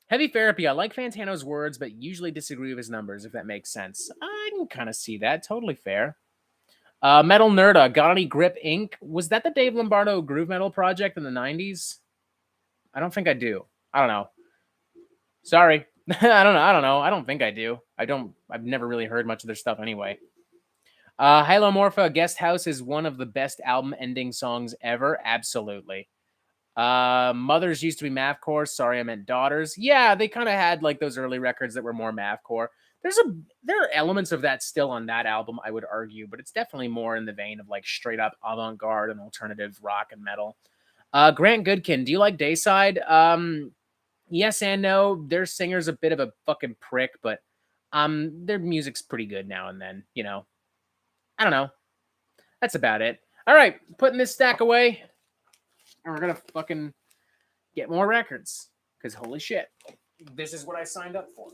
Heavy Therapy. I like Fantano's words, but usually disagree with his numbers, if that makes sense. I can kind of see that. Totally fair. Metal Nerda. Got Any Grip Inc. Was that the Dave Lombardo groove metal project in the 90s? I don't think I do. I don't know. Sorry. I don't know. I don't think I do. I've never really heard much of their stuff anyway. Hylomorpha. Guest House is one of the best album ending songs ever. Absolutely. Mothers used to be mathcore. Sorry, I meant daughters. Yeah, they kind of had like those early records that were more mathcore. There are elements of that still on that album, I would argue, but it's definitely more in the vein of like straight up avant-garde and alternative rock and metal. Grant Goodkin, do you like Dayside? Yes and no. Their singer's a bit of a fucking prick, but their music's pretty good now and then, you know. I don't know. That's about it. All right, putting this stack away, and we're gonna fucking get more records. Because holy shit, this is what I signed up for.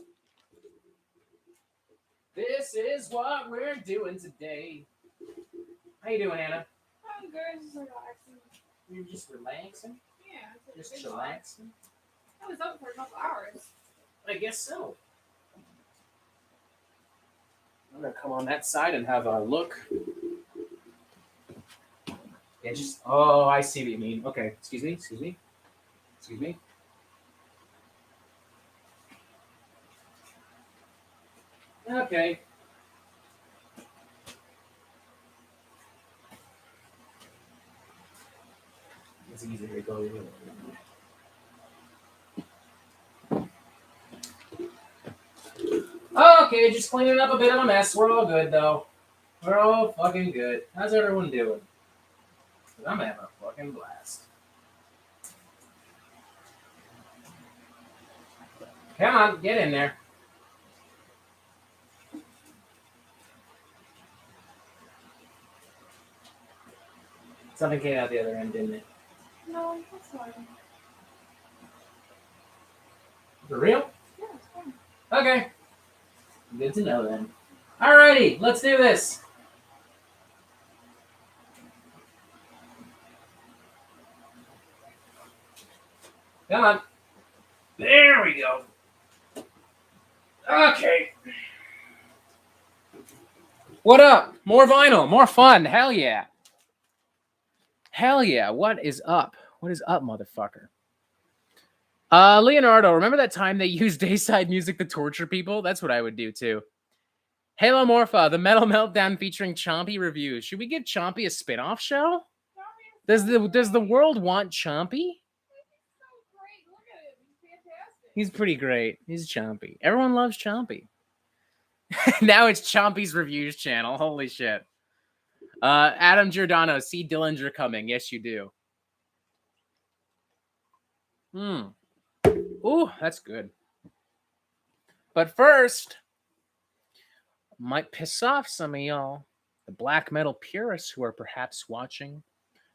This is what we're doing today. How you doing, Hannah? I'm good. Just relaxing. You're just relaxing? Yeah. Just chillaxing? I was up for a couple hours. I guess so. I'm gonna come on that side and have a look. Yeah, just I see what you mean. Okay, excuse me. Okay. It's easier to go. Okay, just cleaning up a bit of a mess. We're all good, though. We're all fucking good. How's everyone doing? 'Cause I'm having a fucking blast. Come on, get in there. Something came out the other end, didn't it? No, that's fine. For real? Yeah, it's fine. Okay. Good to know then. Alrighty, let's do this. Come on. There we go. Okay. What up? More vinyl, more fun. Hell yeah. Hell yeah. What is up? What is up, motherfucker? Leonardo, remember that time they used Dayside music to torture people? That's what I would do too. Halomorpha, the Metal Meltdown featuring Chompy reviews. Should we give Chompy a spin-off show? Does the world want Chompy? He's pretty great. He's Chompy. Everyone loves Chompy. Now it's Chompy's Reviews channel. Holy shit. Adam Giordano, see Dillinger coming. Yes, you do. Ooh, that's good. But first, might piss off some of y'all. The black metal purists who are perhaps watching.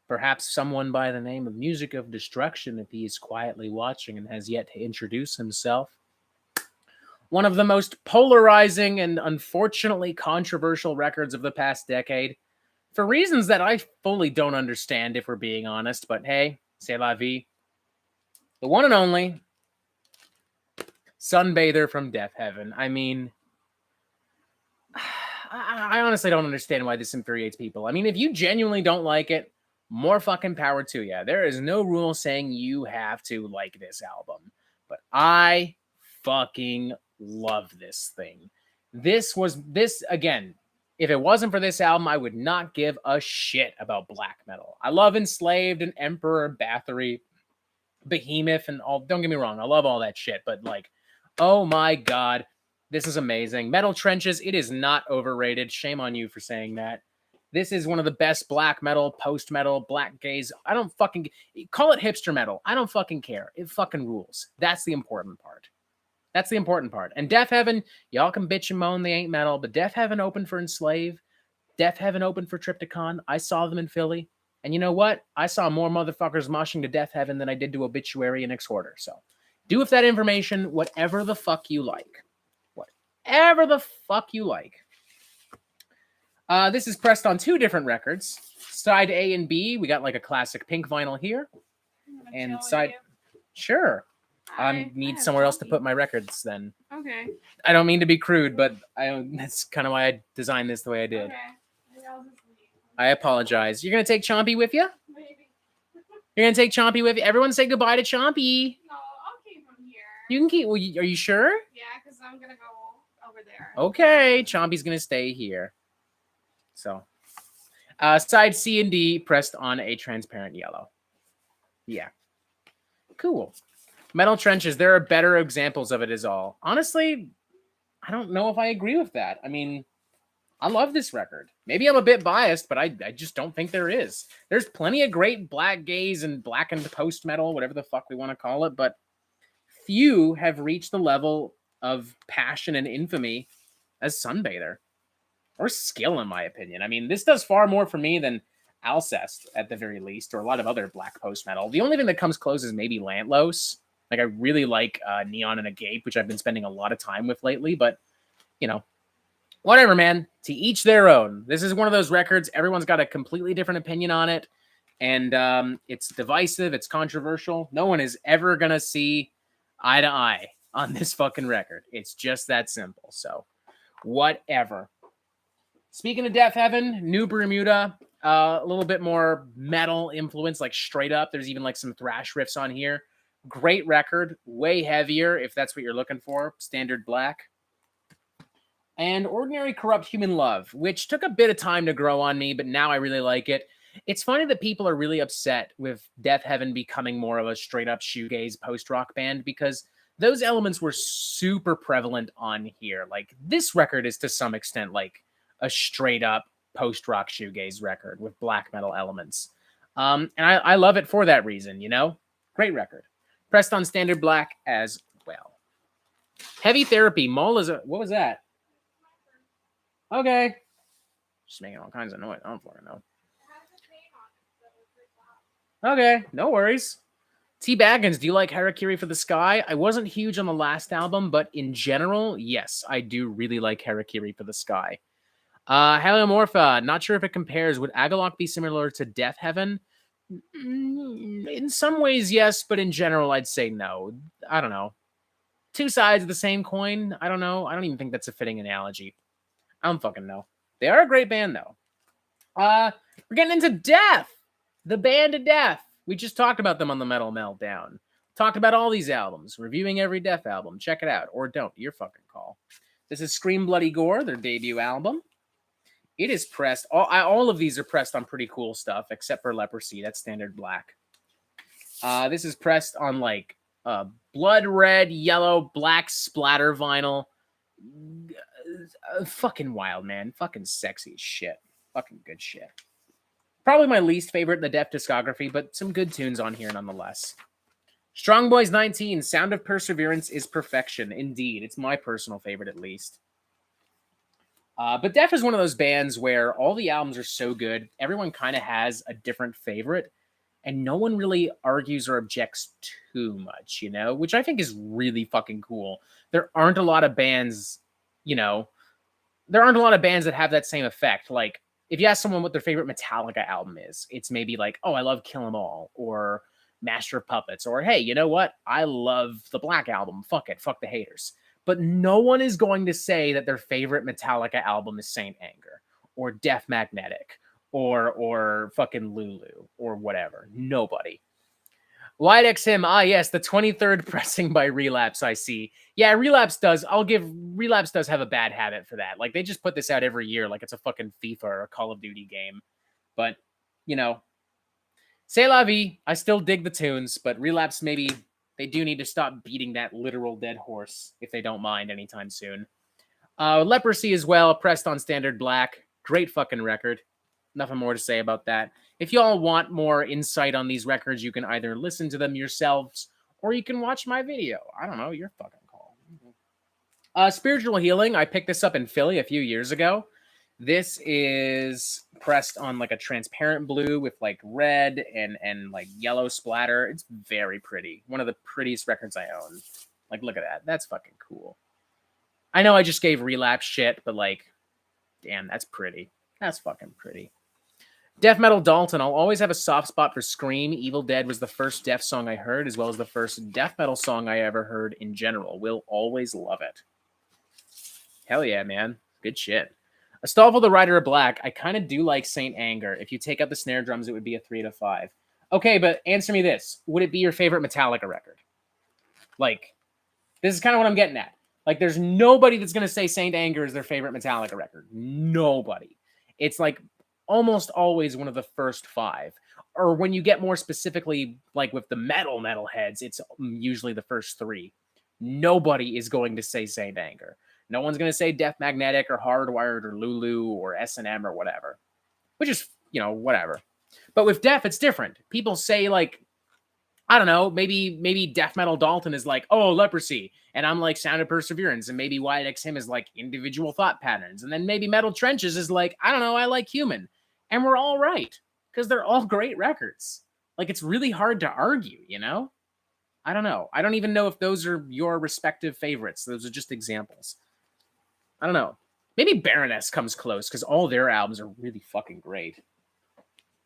Perhaps someone by the name of Music of Destruction, if he is quietly watching and has yet to introduce himself. One of the most polarizing and unfortunately controversial records of the past decade. For reasons that I fully don't understand, if we're being honest. But hey, c'est la vie. The one and only Sunbather from Death Heaven. I mean, I honestly don't understand why this infuriates people. I mean, if you genuinely don't like it, more fucking power to you. There is no rule saying you have to like this album. But I fucking love this thing. This again, If it wasn't for this album, I would not give a shit about black metal. I love Enslaved and Emperor, Bathory, Behemoth, and all. Don't get me wrong, I love all that shit, but like, oh my god, this is amazing. Metal Trenches, it is not overrated. Shame on you for saying that. This is one of the best black metal, post metal, black gaze. I don't fucking call it hipster metal. I don't fucking care. It fucking rules. That's the important part. That's the important part. And Death Heaven, y'all can bitch and moan they ain't metal, but Death Heaven opened for Enslave. Death Heaven opened for Triptychon. I saw them in Philly. And you know what? I saw more motherfuckers moshing to Death Heaven than I did to Obituary and Exhorter. So do with that information whatever the fuck you like. Whatever the fuck you like. This is pressed on 2 different records. Side A and B, we got like a classic pink vinyl here. And side... Sure. I need somewhere else to put my records then. Okay. I don't mean to be crude, but that's kind of why I designed this the way I did. Okay. Maybe I'll just leave. I apologize. You're going to take Chompy with you? Maybe. You're going to take Chompy with you? Everyone say goodbye to Chompy. No, I'll keep him here. You can keep... Well, are you sure? Yeah, because I'm going to go over there. Okay. Chompy's going to stay here. So, side C and D pressed on a transparent yellow. Yeah. Cool. Metal Trenches, there are better examples of it is all. Honestly, I don't know if I agree with that. I mean, I love this record. Maybe I'm a bit biased, but I just don't think there is. There's plenty of great black gaze and blackened post metal, whatever the fuck we want to call it, but few have reached the level of passion and infamy as Sunbather. Or skill, in my opinion. I mean, this does far more for me than Alcest, at the very least, or a lot of other black post metal. The only thing that comes close is maybe Lantlos. Like, I really like Neon and Agape, which I've been spending a lot of time with lately, but, you know, whatever, man. To each their own. This is one of those records, everyone's got a completely different opinion on it, and it's divisive, it's controversial. No one is ever going to see eye to eye on this fucking record. It's just that simple, so whatever. Speaking of Death Heaven, New Bermuda, a little bit more metal influence, like straight up. There's even like some thrash riffs on here. Great record, way heavier if that's what you're looking for. Standard black. And Ordinary Corrupt Human Love, which took a bit of time to grow on me, but now I really like it. It's funny that people are really upset with Death Heaven becoming more of a straight up shoegaze post-rock band because those elements were super prevalent on here. Like, this record is to some extent like a straight up post-rock shoegaze record with black metal elements. And I love it for that reason, you know? Great record. Pressed on standard black as well. Heavy Therapy. Mole is a... What was that? Okay. Just making all kinds of noise. I don't fucking know. Okay, no worries. T. Baggins, do you like Harakiri for the Sky? I wasn't huge on the last album, but in general, yes, I do really like Harakiri for the Sky. Heliomorpha, not sure if it compares. Would Agalok be similar to Death Heaven? In some ways, yes, but in general, I'd say no. I don't know. 2 sides of the same coin? I don't know. I don't even think that's a fitting analogy. I don't fucking know. They are a great band, though. We're getting into Death. The band of Death. We just talked about them on the Metal Meltdown. Talked about all these albums. Reviewing every Death album. Check it out. Or don't. Your fucking call. This is Scream Bloody Gore, their debut album. It is pressed. All of these are pressed on pretty cool stuff, except for Leprosy. That's standard black. This is pressed on like blood red, yellow, black splatter vinyl. Fucking wild, man. Fucking sexy as shit. Fucking good shit. Probably my least favorite in the Death discography, but some good tunes on here nonetheless. Strong Boys 19, Sound of Perseverance is perfection. Indeed. It's my personal favorite, at least. But Death is one of those bands where all the albums are so good, everyone kind of has a different favorite, and no one really argues or objects too much, you know, which I think is really fucking cool. There aren't a lot of bands, you know, that have that same effect. Like, if you ask someone what their favorite Metallica album is, it's maybe like, oh, I love Kill 'Em All, or Master of Puppets, or hey, you know what? I love the Black Album. Fuck it. Fuck the haters. But no one is going to say that their favorite Metallica album is Saint Anger, or Death Magnetic, or fucking Lulu, or whatever. Nobody. YXM, yes, the 23rd pressing by Relapse, I see. Yeah, Relapse does have a bad habit for that. Like, they just put this out every year like it's a fucking FIFA or a Call of Duty game. But, you know, c'est la vie. I still dig the tunes, but Relapse, maybe they do need to stop beating that literal dead horse if they don't mind anytime soon. Leprosy as well, pressed on standard black. Great fucking record. Nothing more to say about that. If y'all want more insight on these records, you can either listen to them yourselves or you can watch my video. I don't know, your fucking call. Spiritual Healing, I picked this up in Philly a few years ago. This is pressed on like a transparent blue with like red and like yellow splatter. It's very pretty. One of the prettiest records I own. Like, look at that. That's fucking cool. I know I just gave Relapse shit, but like, damn, that's pretty. That's fucking pretty. Death Metal Dalton, I'll always have a soft spot for Scream. Evil Dead was the first Death song I heard, as well as the first Death Metal song I ever heard in general. Will always love it. Hell yeah, man. Good shit. Astolfo the Rider of Black, I kind of do like Saint Anger. If you take out the snare drums, it would be a 3 to 5. Okay, but answer me this. Would it be your favorite Metallica record? Like, this is kind of what I'm getting at. Like, there's nobody that's going to say Saint Anger is their favorite Metallica record. Nobody. It's like almost always one of the first 5. Or when you get more specifically, like with the metal heads, it's usually the first 3. Nobody is going to say Saint Anger. No one's going to say Death Magnetic or Hardwired or Lulu or S&M or whatever. Which is, whatever. But with Death, it's different. People say, like, I don't know, maybe Death Metal Dalton is like, oh, Leprosy. And I'm like Sound of Perseverance. And maybe YXM is like Individual Thought Patterns. And then maybe Metal Trenches is like, I don't know, I like Human. And we're all right. Because they're all great records. Like, it's really hard to argue, I don't know. I don't even know if those are your respective favorites. Those are just examples. I don't know. Maybe Baroness comes close because all their albums are really fucking great.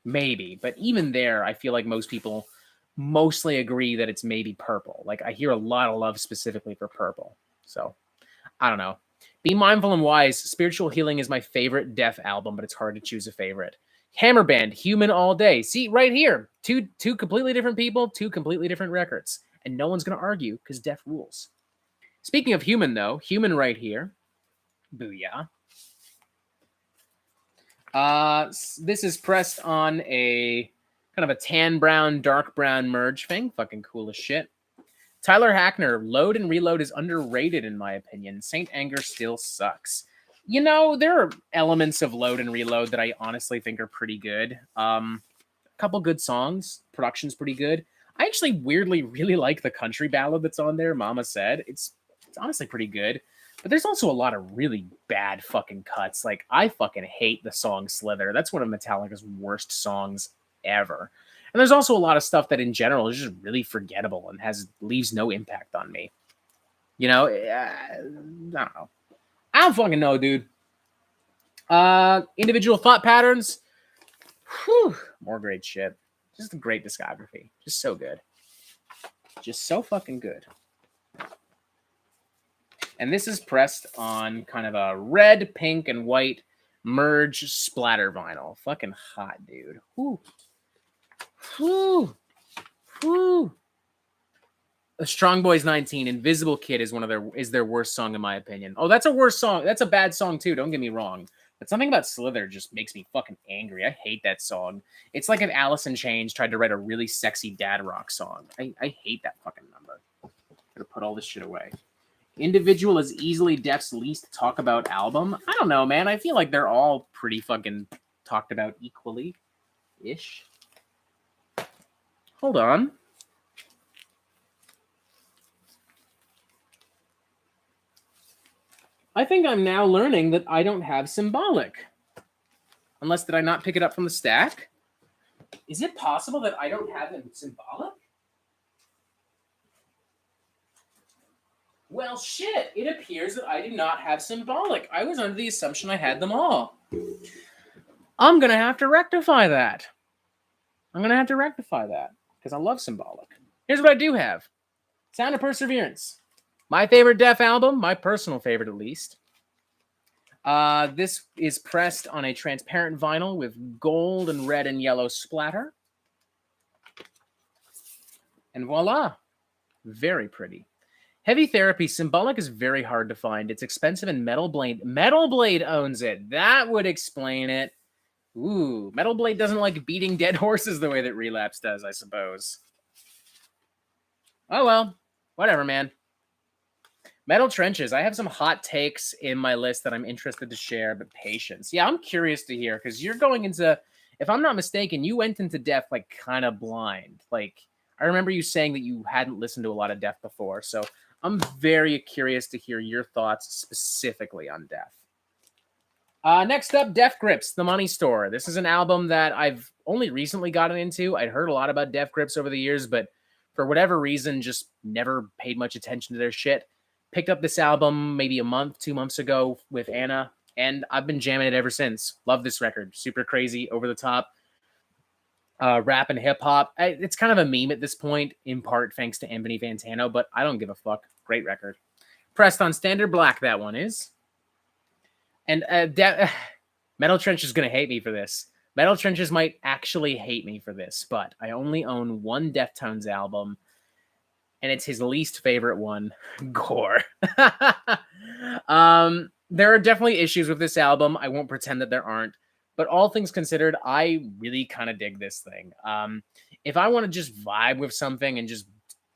Maybe. But even there, I feel like most people mostly agree that it's maybe Purple. Like, I hear a lot of love specifically for Purple. So, I don't know. Be Mindful and Wise. Spiritual Healing is my favorite Death album, but it's hard to choose a favorite. Hammer Band, Human All Day. See, right here. Two completely different people, 2 completely different records. And no one's going to argue because Death rules. Speaking of Human, though, Human right here. Booyah. This is pressed on a kind of a tan brown, dark brown merge thing. Fucking cool as shit. Tyler Hackner, Load and Reload is underrated in my opinion. Saint Anger still sucks. There are elements of Load and Reload that I honestly think are pretty good. A couple good songs. Production's pretty good. I actually weirdly really like the country ballad that's on there, Mama Said. It's honestly pretty good. But there's also a lot of really bad fucking cuts. Like, I fucking hate the song Slither. That's one of Metallica's worst songs ever. And there's also a lot of stuff that in general is just really forgettable and leaves no impact on me. I don't know. I don't fucking know, dude. Individual Thought Patterns. Whew, more great shit. Just a great discography. Just so good. Just so fucking good. And this is pressed on kind of a red, pink, and white merge splatter vinyl. Fucking hot, dude. Whew. Whew. Whew. The Strong Boys 19, Invisible Kid is their worst song in my opinion. Oh, that's a worse song. That's a bad song too, don't get me wrong. But something about Slither just makes me fucking angry. I hate that song. It's like if Alice in Chains tried to write a really sexy dad rock song. I hate that fucking number. Gotta put all this shit away. Individual is easily Def's least talk about album. I don't know, man. I feel like they're all pretty fucking talked about equally-ish. Hold on. I think I'm now learning that I don't have Symbolic. Unless, did I not pick it up from the stack? Is it possible that I don't have Symbolic? Well, shit. It appears that I do not have Symbolic. I was under the assumption I had them all. I'm going to have to rectify that. Because I love Symbolic. Here's what I do have. Sound of Perseverance. My favorite Def album. My personal favorite, at least. This is pressed on a transparent vinyl with gold and red and yellow splatter. And voila, very pretty. Heavy Therapy, Symbolic is very hard to find. It's expensive, and Metal Blade owns it. That would explain it. Ooh, Metal Blade doesn't like beating dead horses the way that Relapse does, I suppose. Oh well, whatever, man. Metal Trenches. I have some hot takes in my list that I'm interested to share, but patience. Yeah, I'm curious to hear, because you're going into, if I'm not mistaken, you went into Def like kind of blind. Like, I remember you saying that you hadn't listened to a lot of Def before, so I'm very curious to hear your thoughts specifically on Def. Next up, Def Grips, The Money Store. This is an album that I've only recently gotten into. I'd heard a lot about Def Grips over the years, but for whatever reason, just never paid much attention to their shit. Picked up this album maybe a month, 2 months ago with Anna, and I've been jamming it ever since. Love this record. Super crazy, over the top. Rap and hip hop. It's kind of a meme at this point, in part thanks to Anthony Fantano, but I don't give a fuck. Great record. Pressed on Standard Black, that one is. And Metal Trench is going to hate me for this. Metal Trenches might actually hate me for this, but I only own one Deftones album, and it's his least favorite one, Gore. There are definitely issues with this album. I won't pretend that there aren't. But all things considered, I really kind of dig this thing. If I want to just vibe with something and just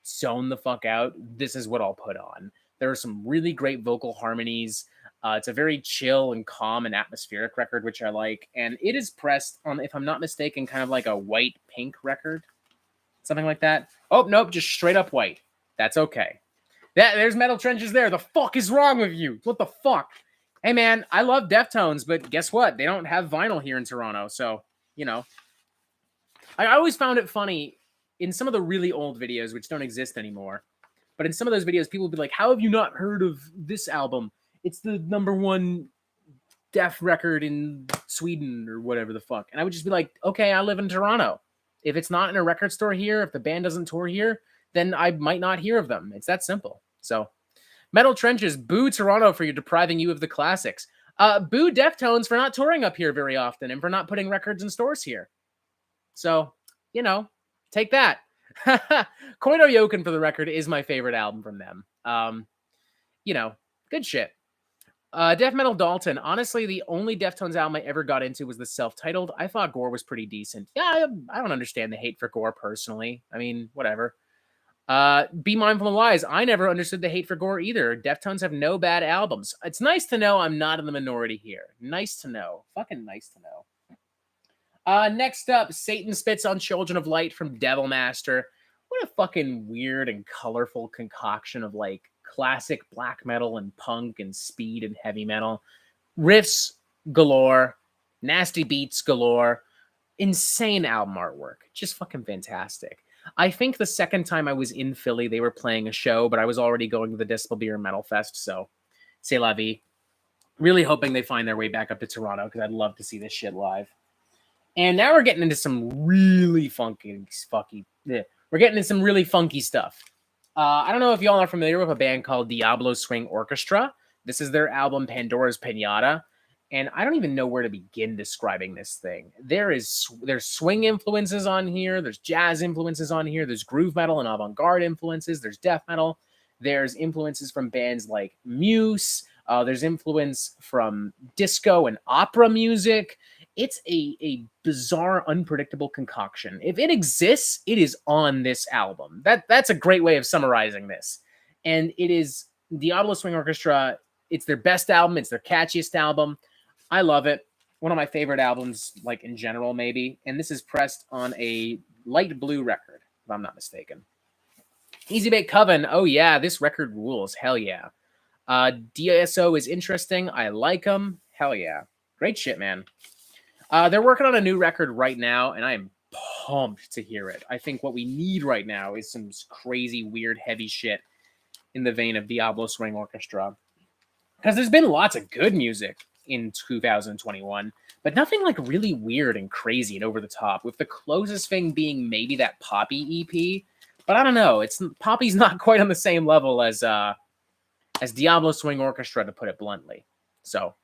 zone the fuck out, this is what I'll put on. There are some really great vocal harmonies. It's a very chill and calm and atmospheric record, which I like. And it is pressed on, if I'm not mistaken, kind of like a white-pink record. Something like that. Oh, nope, just straight up white. That's okay. There's Metal Trenches there. The fuck is wrong with you? What the fuck? Hey, man, I love Deftones, but guess what? They don't have vinyl here in Toronto, so, you know. I always found it funny in some of the really old videos, which don't exist anymore, but in some of those videos, people would be like, how have you not heard of this album? It's the #1 Def record in Sweden or whatever the fuck. And I would just be like, okay, I live in Toronto. If it's not in a record store here, if the band doesn't tour here, then I might not hear of them. It's that simple. So, Metal Trenches, boo Toronto for depriving you of the classics. Boo Deftones for not touring up here very often and for not putting records in stores here. So, you know, take that. Koino Yoken, for the record, is my favorite album from them. You know, good shit. Death Metal Dalton. Honestly, the only Deftones album I ever got into was the self-titled. I thought Gore was pretty decent. Yeah, I don't understand the hate for Gore personally. I mean, whatever. Be Mindful and Wise. I never understood the hate for Gore either. Deftones have no bad albums. It's nice to know I'm not in the minority here. Nice to know. Fucking nice to know. Next up, Satan Spits on Children of Light from Devil Master. What a fucking weird and colorful concoction of like classic black metal and punk and speed and heavy metal. Riffs galore, nasty beats galore, insane album artwork. Just fucking fantastic. I think the second time I was in Philly, they were playing a show, but I was already going to the Decibel Beer Metal Fest, so c'est la vie. Really hoping they find their way back up to Toronto, because I'd love to see this shit live. And now we're getting into some really funky. We're getting into some really funky stuff. I don't know if y'all are familiar with a band called Diablo Swing Orchestra. This is their album Pandora's Pinata. And I don't even know where to begin describing this thing. There's swing influences on here. There's jazz influences on here. There's groove metal and avant-garde influences. There's death metal. There's influences from bands like Muse. There's influence from disco and opera music. It's a bizarre, unpredictable concoction. If it exists, it is on this album. That's a great way of summarizing this. And it is Diablo Swing Orchestra. It's their best album. It's their catchiest album. I love it. One of my favorite albums, like in general, maybe. And this is pressed on a light blue record, if I'm not mistaken. Easy Bake Coven. Oh, yeah, this record rules. Hell yeah. DSO is interesting. I like them. Hell yeah. Great shit, man. They're working on a new record right now, and I am pumped to hear it. I think what we need right now is some crazy, weird, heavy shit in the vein of Diablo Swing Orchestra. Because there's been lots of good music in 2021, but nothing like really weird and crazy and over the top, with the closest thing being maybe that Poppy EP. But I don't know. Poppy's not quite on the same level as Diablo Swing Orchestra, to put it bluntly. So,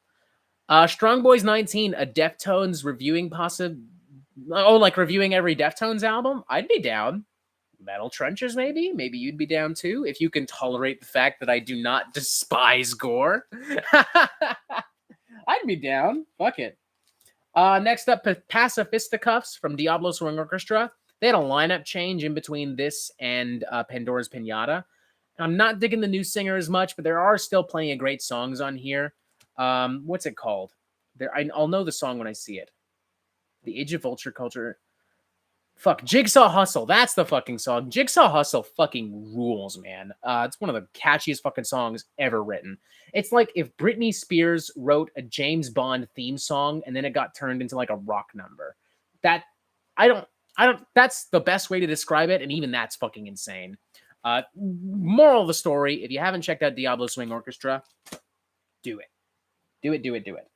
Strong Boys 19, a Deftones reviewing reviewing every Deftones album? I'd be down. Metal Trenches, maybe? Maybe you'd be down too, if you can tolerate the fact that I do not despise gore. I'd be down. Fuck it. Next up, Pacifisticuffs from Diablo Swing Orchestra. They had a lineup change in between this and Pandora's Pinata. I'm not digging the new singer as much, but there are still plenty of great songs on here. What's it called? I'll know the song when I see it. The Age of Vulture Culture. Fuck, Jigsaw Hustle. That's the fucking song. Jigsaw Hustle fucking rules, man. It's one of the catchiest fucking songs ever written. It's like if Britney Spears wrote a James Bond theme song and then it got turned into like a rock number. That I don't that's the best way to describe it, and even that's fucking insane. Moral of the story, if you haven't checked out Diablo Swing Orchestra, do it. Do it, do it, do it.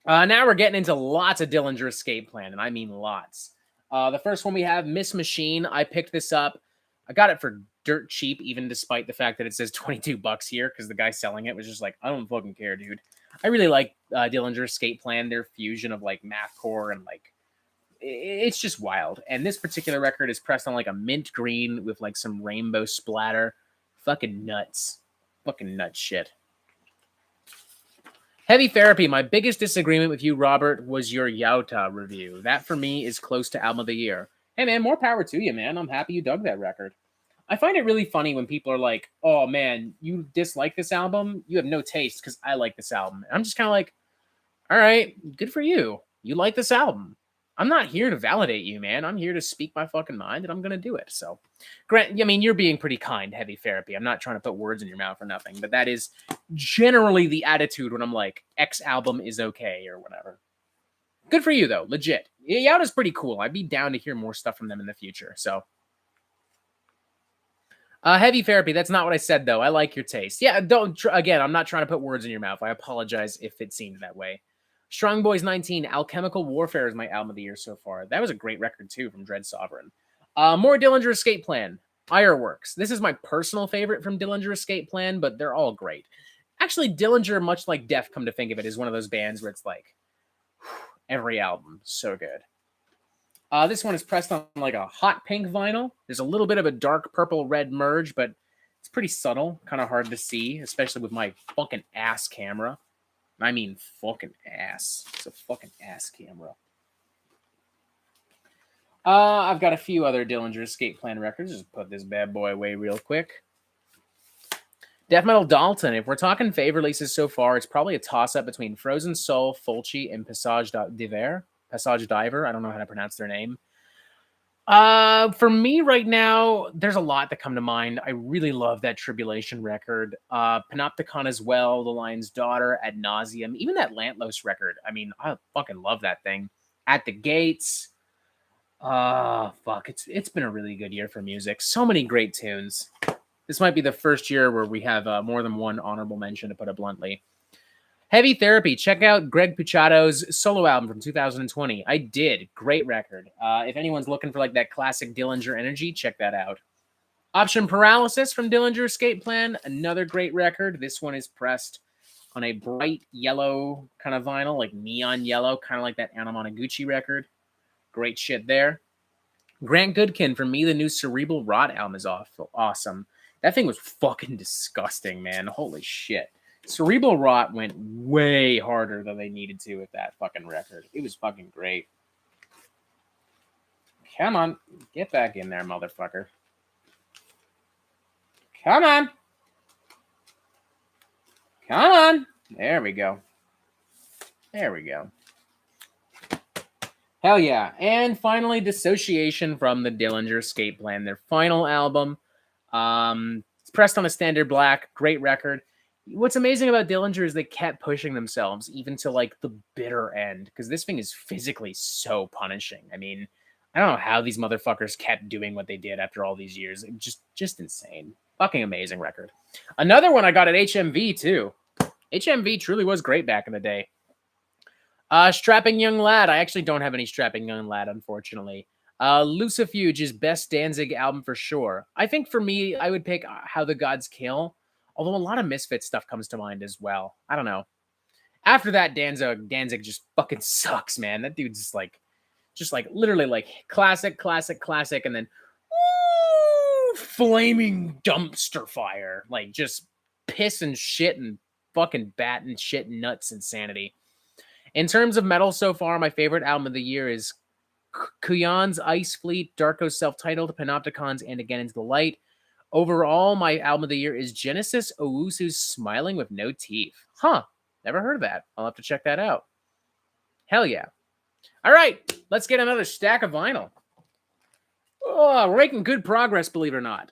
Now we're getting into lots of Dillinger Escape Plan, and I mean lots. The first one we have, Miss Machine. I picked this up. I got it for dirt cheap, even despite the fact that it says $22 here, because the guy selling it was just like, I don't fucking care, dude. I really like Dillinger Escape Plan, their fusion of like mathcore and like, it's just wild. And this particular record is pressed on like a mint green with like some rainbow splatter. Fucking nuts. Fucking nuts shit. Heavy Therapy. My biggest disagreement with you, Robert, was your Yauta review. That, for me, is close to Album of the Year. Hey, man, more power to you, man. I'm happy you dug that record. I find it really funny when people are like, oh, man, you dislike this album? You have no taste because I like this album. And I'm just kind of like, all right, good for you. You like this album. I'm not here to validate you, man. I'm here to speak my fucking mind, and I'm going to do it. So, Grant, I mean, you're being pretty kind, Heavy Therapy. I'm not trying to put words in your mouth or nothing, but that is generally the attitude when I'm like, X album is okay or whatever. Good for you, though. Legit. Yauta's pretty cool. I'd be down to hear more stuff from them in the future. So, Heavy Therapy. That's not what I said, though. I like your taste. Yeah, again, I'm not trying to put words in your mouth. I apologize if it seemed that way. Strong Boys 19, Alchemical Warfare is my album of the year so far. That was a great record, too, from Dread Sovereign. More Dillinger Escape Plan. Fireworks. This is my personal favorite from Dillinger Escape Plan, but they're all great. Actually, Dillinger, much like Def, come to think of it, is one of those bands where it's like, every album, so good. This one is pressed on like a hot pink vinyl. There's a little bit of a dark purple-red merge, but it's pretty subtle, kind of hard to see, especially with my fucking ass camera. I mean fucking ass. It's a fucking ass camera. I've got a few other Dillinger Escape Plan records. Just put this bad boy away real quick. Death Metal Dalton. If we're talking fave releases so far, it's probably a toss-up between Frozen Soul, Fulci, and Passage Diver. Passage Diver. I don't know how to pronounce their name. For me right now, there's a lot that come to mind. I really love that Tribulation record. Panopticon as well, The Lion's Daughter, Ad Nauseum, even that Lantlos record. I mean, I fucking love that thing. At the Gates. Fuck. It's been a really good year for music. So many great tunes. This might be the first year where we have more than one honorable mention, to put it bluntly. Heavy Therapy. Check out Greg Puciato's solo album from 2020. I did. Great record. If anyone's looking for like that classic Dillinger energy, check that out. Option Paralysis from Dillinger Escape Plan. Another great record. This one is pressed on a bright yellow kind of vinyl, like neon yellow, kind of like that Anna Monoguchi record. Great shit there. Grant Goodkin from Me, the new Cerebral Rot album is awesome. That thing was fucking disgusting, man. Holy shit. Cerebral Rot went way harder than they needed to with that fucking record. It was fucking great. Come on. Get back in there, motherfucker. Come on. Come on. There we go. There we go. Hell yeah. And finally, Dissociation from the Dillinger Escape Plan. Their final album. It's pressed on a standard black. Great record. What's amazing about Dillinger is they kept pushing themselves even to like the bitter end, because this thing is physically so punishing. I mean, I don't know how these motherfuckers kept doing what they did after all these years. Just insane. Fucking amazing record. Another one I got at HMV too. HMV truly was great back in the day. Strapping Young Lad. I actually don't have any Strapping Young Lad, unfortunately. Lucifuge's best Danzig album for sure. I think for me, I would pick How the Gods Kill. Although a lot of Misfits stuff comes to mind as well. I don't know. After that, Danzig just fucking sucks, man. That dude's just like literally like classic, and then flaming dumpster fire. Like, just piss and shit and fucking bat and shit nuts insanity. In terms of metal so far, my favorite album of the year is Kuyan's Ice Fleet, Darko's self-titled, Panopticon's And Again Into the Light. Overall, my album of the year is Genesis Owusu's Smiling with No Teeth. Huh. Never heard of that. I'll have to check that out. Hell yeah. All right. Let's get another stack of vinyl. Oh, we're making good progress, believe it or not.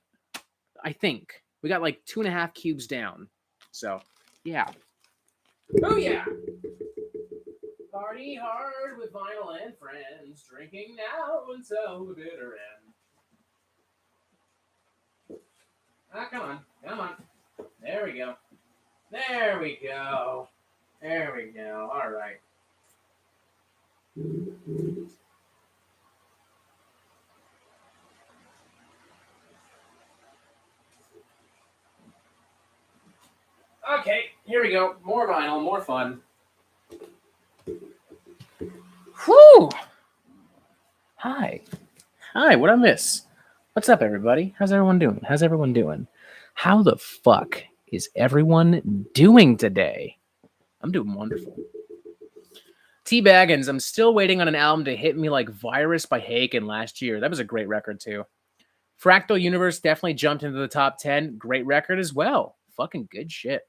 I think. We got like 2.5 cubes down. So, yeah. Oh, yeah. Party hard with vinyl and friends. Drinking now until the bitter end. Ah, come on. Come on. There we go. There we go. There we go. All right. Okay, here we go. More vinyl, more fun. Whew! Hi. Hi, what'd I miss? What's up, everybody? How's everyone doing? How's everyone doing? How the fuck is everyone doing today? I'm doing wonderful. T Baggins, I'm still waiting on an album to hit me like Virus by Haken last year. That was a great record, too. Fractal Universe definitely jumped into the top 10. Great record as well. Fucking good shit.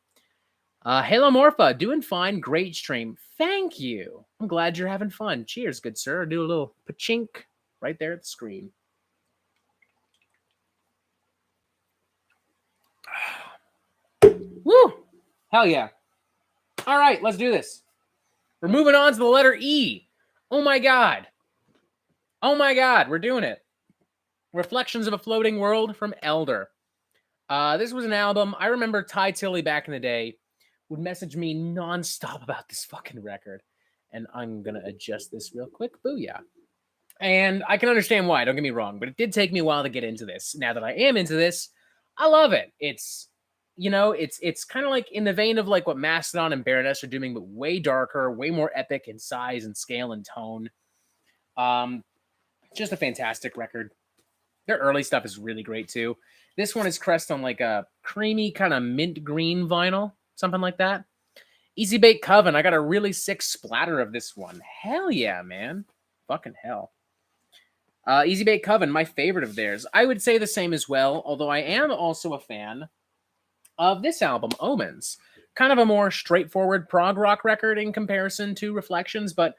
Halo Morpha, doing fine. Great stream. Thank you. I'm glad you're having fun. Cheers, good sir. Do a little pachink right there at the screen. Woo! Hell yeah. All right, let's do this. We're moving on to the letter E. Oh my God. Oh my God, we're doing it. Reflections of a Floating World from Elder. This was an album. I remember Ty Tilly back in the day would message me nonstop about this fucking record. And I'm going to adjust this real quick. Booyah. And I can understand why, don't get me wrong, but it did take me a while to get into this. Now that I am into this, I love it. It's, you know, it's kind of like in the vein of like what Mastodon and Baroness are doing, but way darker, way more epic in size and scale and tone. Just a fantastic record. Their early stuff is really great too. This one is pressed on like a creamy kind of mint green vinyl, something like that. Easy Bake Coven. I got a really sick splatter of this one. Hell yeah, man. Fucking hell. Easy Bake Coven, my favorite of theirs. I would say the same as well, although I am also a fan of this album, Omens. Kind of a more straightforward prog rock record in comparison to Reflections, but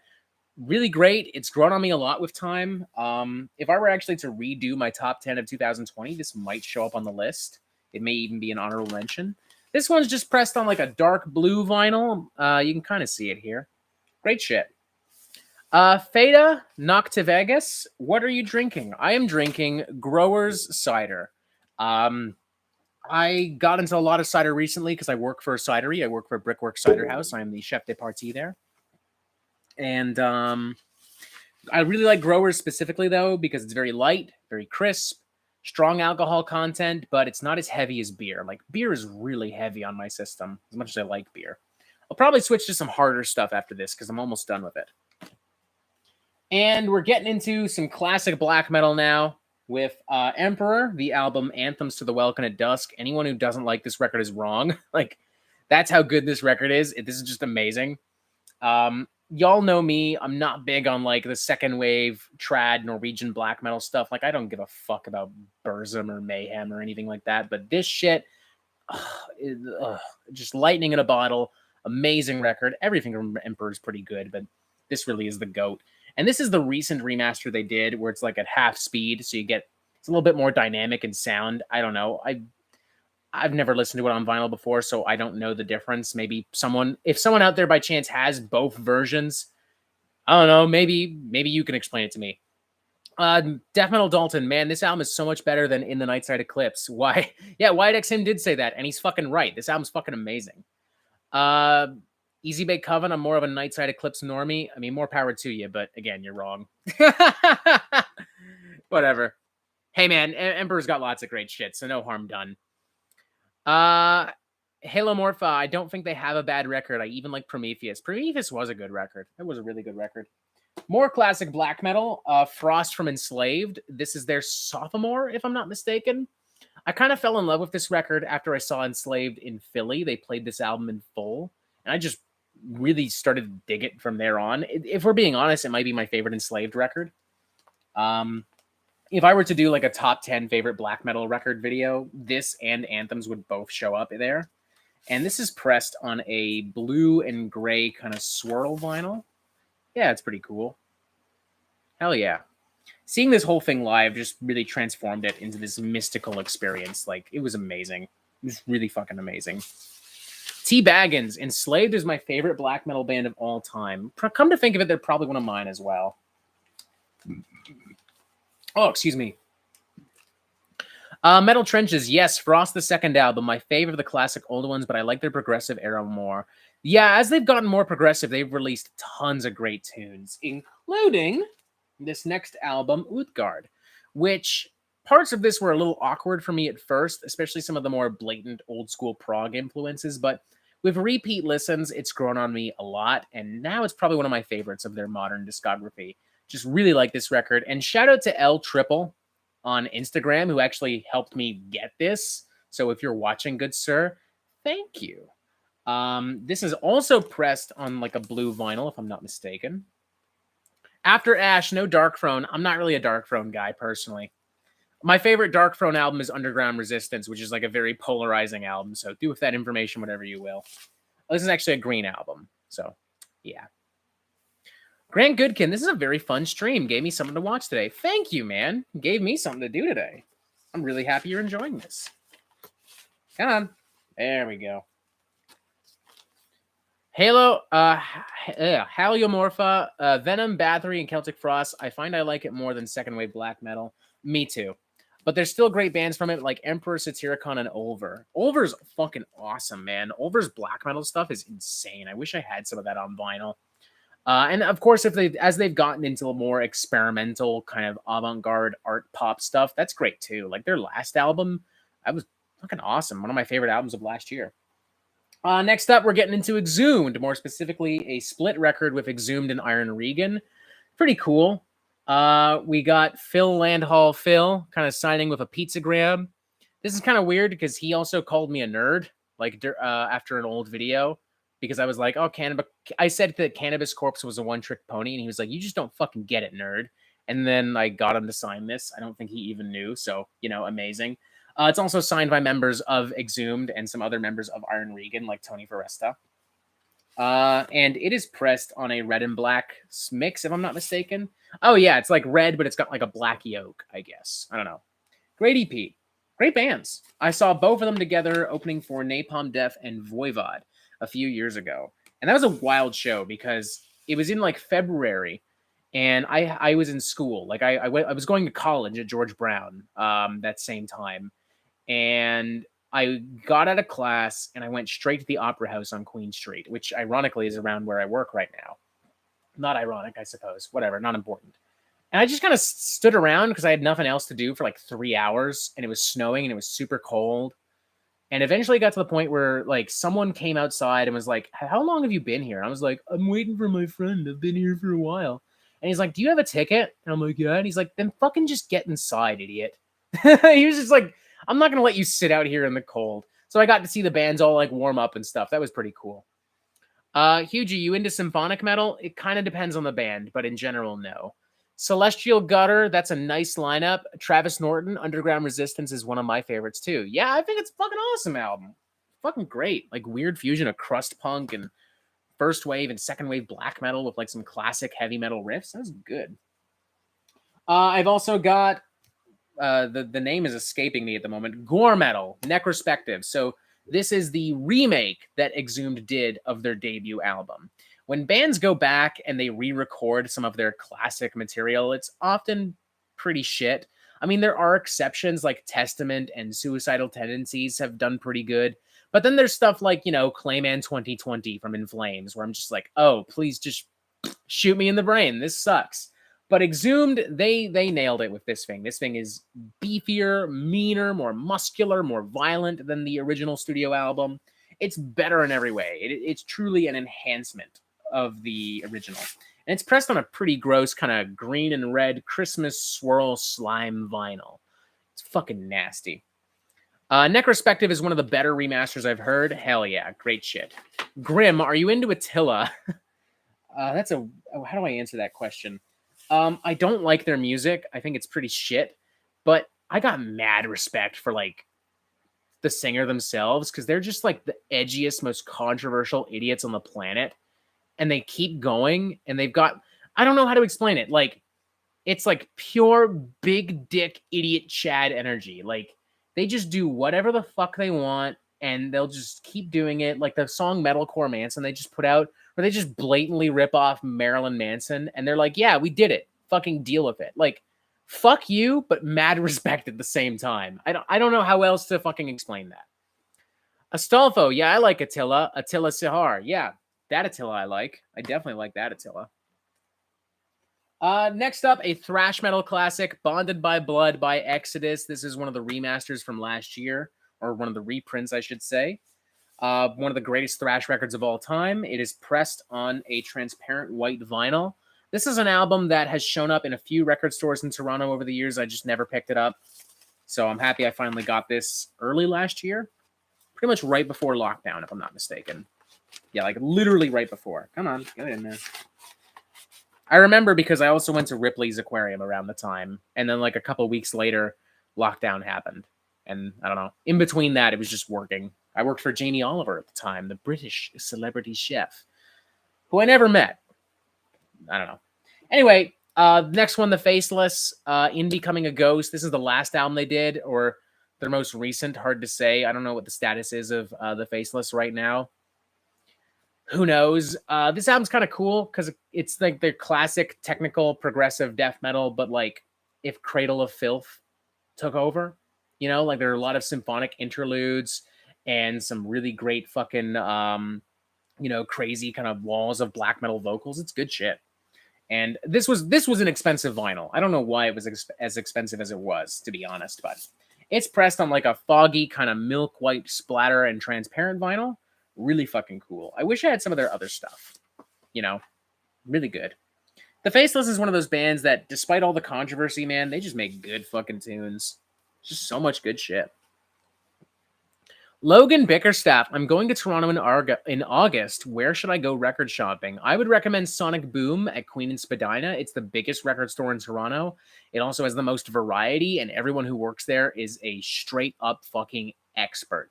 really great. It's grown on me a lot with time. If I were actually to redo my top 10 of 2020, this might show up on the list. It may even be an honorable mention. This one's just pressed on like a dark blue vinyl. You can kind of see it here. Great shit. Feta Noctivegas, what are you drinking? I am drinking Growers Cider. I got into a lot of cider recently because I work for a cidery. I work for a Brickwork Cider House. I am the chef de partie there. And I really like Growers specifically, though, because it's very light, very crisp, strong alcohol content, but it's not as heavy as beer. Like, beer is really heavy on my system, as much as I like beer. I'll probably switch to some harder stuff after this because I'm almost done with it. And we're getting into some classic black metal now with Emperor, the album Anthems to the Welkin at Dusk. Anyone who doesn't like this record is wrong. Like, that's how good this record is. This is just amazing. Y'all know me. I'm not big on like the second wave trad Norwegian black metal stuff. Like, I don't give a fuck about Burzum or Mayhem or anything like that. But this shit, just lightning in a bottle. Amazing record. Everything from Emperor is pretty good, but this really is the GOAT. And this is the recent remaster they did where it's like at half speed. So it's a little bit more dynamic in sound. I don't know. I've never listened to it on vinyl before, so I don't know the difference. Maybe if someone out there by chance has both versions, I don't know. Maybe you can explain it to me. Death Metal Dalton, man, this album is so much better than In the Nightside Eclipse. Why? Yeah, YXM did say that, and he's fucking right. This album's fucking amazing. Easy Bake Coven, I'm more of a Nightside Eclipse normie. I mean, more power to you, but again, you're wrong. Whatever. Hey, man, Emperor's got lots of great shit, so no harm done. Halo Morpha, I don't think they have a bad record. I even like Prometheus. Prometheus was a good record. It was a really good record. More classic black metal. Frost from Enslaved. This is their sophomore, if I'm not mistaken. I kind of fell in love with this record after I saw Enslaved in Philly. They played this album in full, and I just really started to dig it from there on. If we're being honest, it might be my favorite Enslaved record. Um, if I were to do like a top 10 favorite black metal record video, this and Anthems would both show up there. And this is pressed on a blue and gray kind of swirl vinyl. Yeah, it's pretty cool. Hell yeah. Seeing this whole thing live just really transformed it into this mystical experience. Like, it was amazing. It was really fucking amazing. T. Baggins, Enslaved is my favorite black metal band of all time. Come to think of it, they're probably one of mine as well. Oh, excuse me. Metal Trenches, yes, Frost, the second album, my favorite of the classic old ones, but I like their progressive era more. Yeah, as they've gotten more progressive, they've released tons of great tunes, including this next album, Utgard, which parts of this were a little awkward for me at first, especially some of the more blatant old school prog influences, but with repeat listens, it's grown on me a lot, and now it's probably one of my favorites of their modern discography. Just really like this record, and shout out to L Triple on Instagram who actually helped me get this. So if you're watching, good sir, thank you. This is also pressed on like a blue vinyl, if I'm not mistaken. After Ash, no Dark Throne. I'm not really a Dark Throne guy personally. My favorite Dark Throne album is Underground Resistance, which is like a very polarizing album. So do with that information whatever you will. This is actually a green album. So yeah. Grant Goodkin, this is a very fun stream. Gave me something to watch today. Thank you, man. Gave me something to do today. I'm really happy you're enjoying this. Come on. There we go. Halo, Haliomorpha, Venom, Bathory, and Celtic Frost. I find I like it more than second wave black metal. Me too. But there's still great bands from it, like Emperor, Satyricon, and Ulver. Ulver's fucking awesome, man. Ulver's black metal stuff is insane. I wish I had some of that on vinyl. And of course, as they've gotten into more experimental kind of avant-garde art pop stuff, that's great too. Like their last album, that was fucking awesome. One of my favorite albums of last year. Next up, we're getting into Exhumed, more specifically a split record with Exhumed and Iron Regan. Pretty cool. We got Phil Landhall Phil kind of signing with a pizzagram. This is kind of weird because he also called me a nerd, like after an old video. Because I was like, oh, I said that Cannabis Corpse was a one-trick pony, and he was like, you just don't fucking get it, nerd. And then I got him to sign this. I don't think he even knew, so, amazing. It's also signed by members of Exhumed and some other members of Iron Regan, like Tony Foresta. And it is pressed on a red and black mix, if I'm not mistaken. Oh, yeah, it's like red, but it's got like a black yoke, I guess. I don't know. Great EP. Great bands. I saw both of them together opening for Napalm Death and Voivod a few years ago. And that was a wild show because it was in like February and I was in school. Like I was going to college at George Brown that same time. And I got out of class and I went straight to the Opera House on Queen Street, which ironically is around where I work right now. Not ironic, I suppose. Whatever, not important. And I just kind of stood around because I had nothing else to do for like 3 hours and it was snowing and it was super cold. And eventually got to the point where like someone came outside and was like, how long have you been here? And I was like, I'm waiting for my friend. I've been here for a while. And he's like, do you have a ticket? And I'm like, yeah. And he's like, then fucking just get inside, idiot. He was just like, I'm not going to let you sit out here in the cold. So I got to see the bands all like warm up and stuff. That was pretty cool. Hughie, you into symphonic metal? It kind of depends on the band, but in general, no. Celestial Gutter, that's a nice lineup. Travis Norton, Underground Resistance is one of my favorites too. Yeah, I think it's a fucking awesome album. Fucking great. Like weird fusion of crust punk and first wave and second wave black metal with like some classic heavy metal riffs. That's good. I've also got the name is escaping me at the moment. Gore Metal, Necrospective. So this is the remake that Exhumed did of their debut album. When bands go back and they re-record some of their classic material, it's often pretty shit. I mean, there are exceptions like Testament and Suicidal Tendencies have done pretty good. But then there's stuff like, Clayman 2020 from In Flames, where I'm just like, oh, please just shoot me in the brain. This sucks. But Exhumed, they nailed it with this thing. This thing is beefier, meaner, more muscular, more violent than the original studio album. It's better in every way. It's truly an enhancement of the original. And it's pressed on a pretty gross kind of green and red Christmas swirl slime vinyl. It's fucking nasty. Necrospective is one of the better remasters I've heard. Hell yeah, great shit. Grim, are you into Attila? How do I answer that question? I don't like their music. I think it's pretty shit. But I got mad respect for like the singer themselves because they're just like the edgiest, most controversial idiots on the planet. And they keep going and they've got, I don't know how to explain it. Like, it's like pure big dick idiot Chad energy. Like, they just do whatever the fuck they want and they'll just keep doing it. Like the song Metalcore Manson they just put out, where they just blatantly rip off Marilyn Manson and they're like, yeah, we did it. Fucking deal with it. Like, fuck you, but mad respect at the same time. I don't know how else to fucking explain that. Astolfo, yeah, I like Attila. Attila Sihar, yeah, that Attila I like. I definitely like that Attila. Next up, a thrash metal classic, Bonded by Blood by Exodus. This is one of the remasters from last year, or one of the reprints, I should say. One of the greatest thrash records of all time. It is pressed on a transparent white vinyl. This is an album that has shown up in a few record stores in Toronto over the years. I just never picked it up. So I'm happy I finally got this early last year. Pretty much right before lockdown, if I'm not mistaken. Yeah, like literally right before. Come on, get it in there. I remember because I also went to Ripley's Aquarium around the time. And then like a couple weeks later, lockdown happened. And I don't know. In between that, it was just working. I worked for Jamie Oliver at the time, the British celebrity chef, who I never met. I don't know. Anyway, next one, The Faceless, In Becoming a Ghost. This is the last album they did, or their most recent. Hard to say. I don't know what the status is of The Faceless right now. Who knows? This album's kind of cool because it's like their classic technical progressive death metal, but like if Cradle of Filth took over, you know, like there are a lot of symphonic interludes and some really great fucking, you know, crazy kind of walls of black metal vocals. It's good shit. And this was an expensive vinyl. I don't know why it was as expensive as it was, to be honest, but it's pressed on like a foggy kind of milk white splatter and transparent vinyl. Really fucking cool. I wish I had some of their other stuff. You know, really good. The Faceless is one of those bands that, despite all the controversy, man, they just make good fucking tunes. Just so much good shit. Logan Bickerstaff, I'm going to Toronto in August. Where should I go record shopping? I would recommend Sonic Boom at Queen and Spadina. It's the biggest record store in Toronto. It also has the most variety, and everyone who works there is a straight up fucking expert.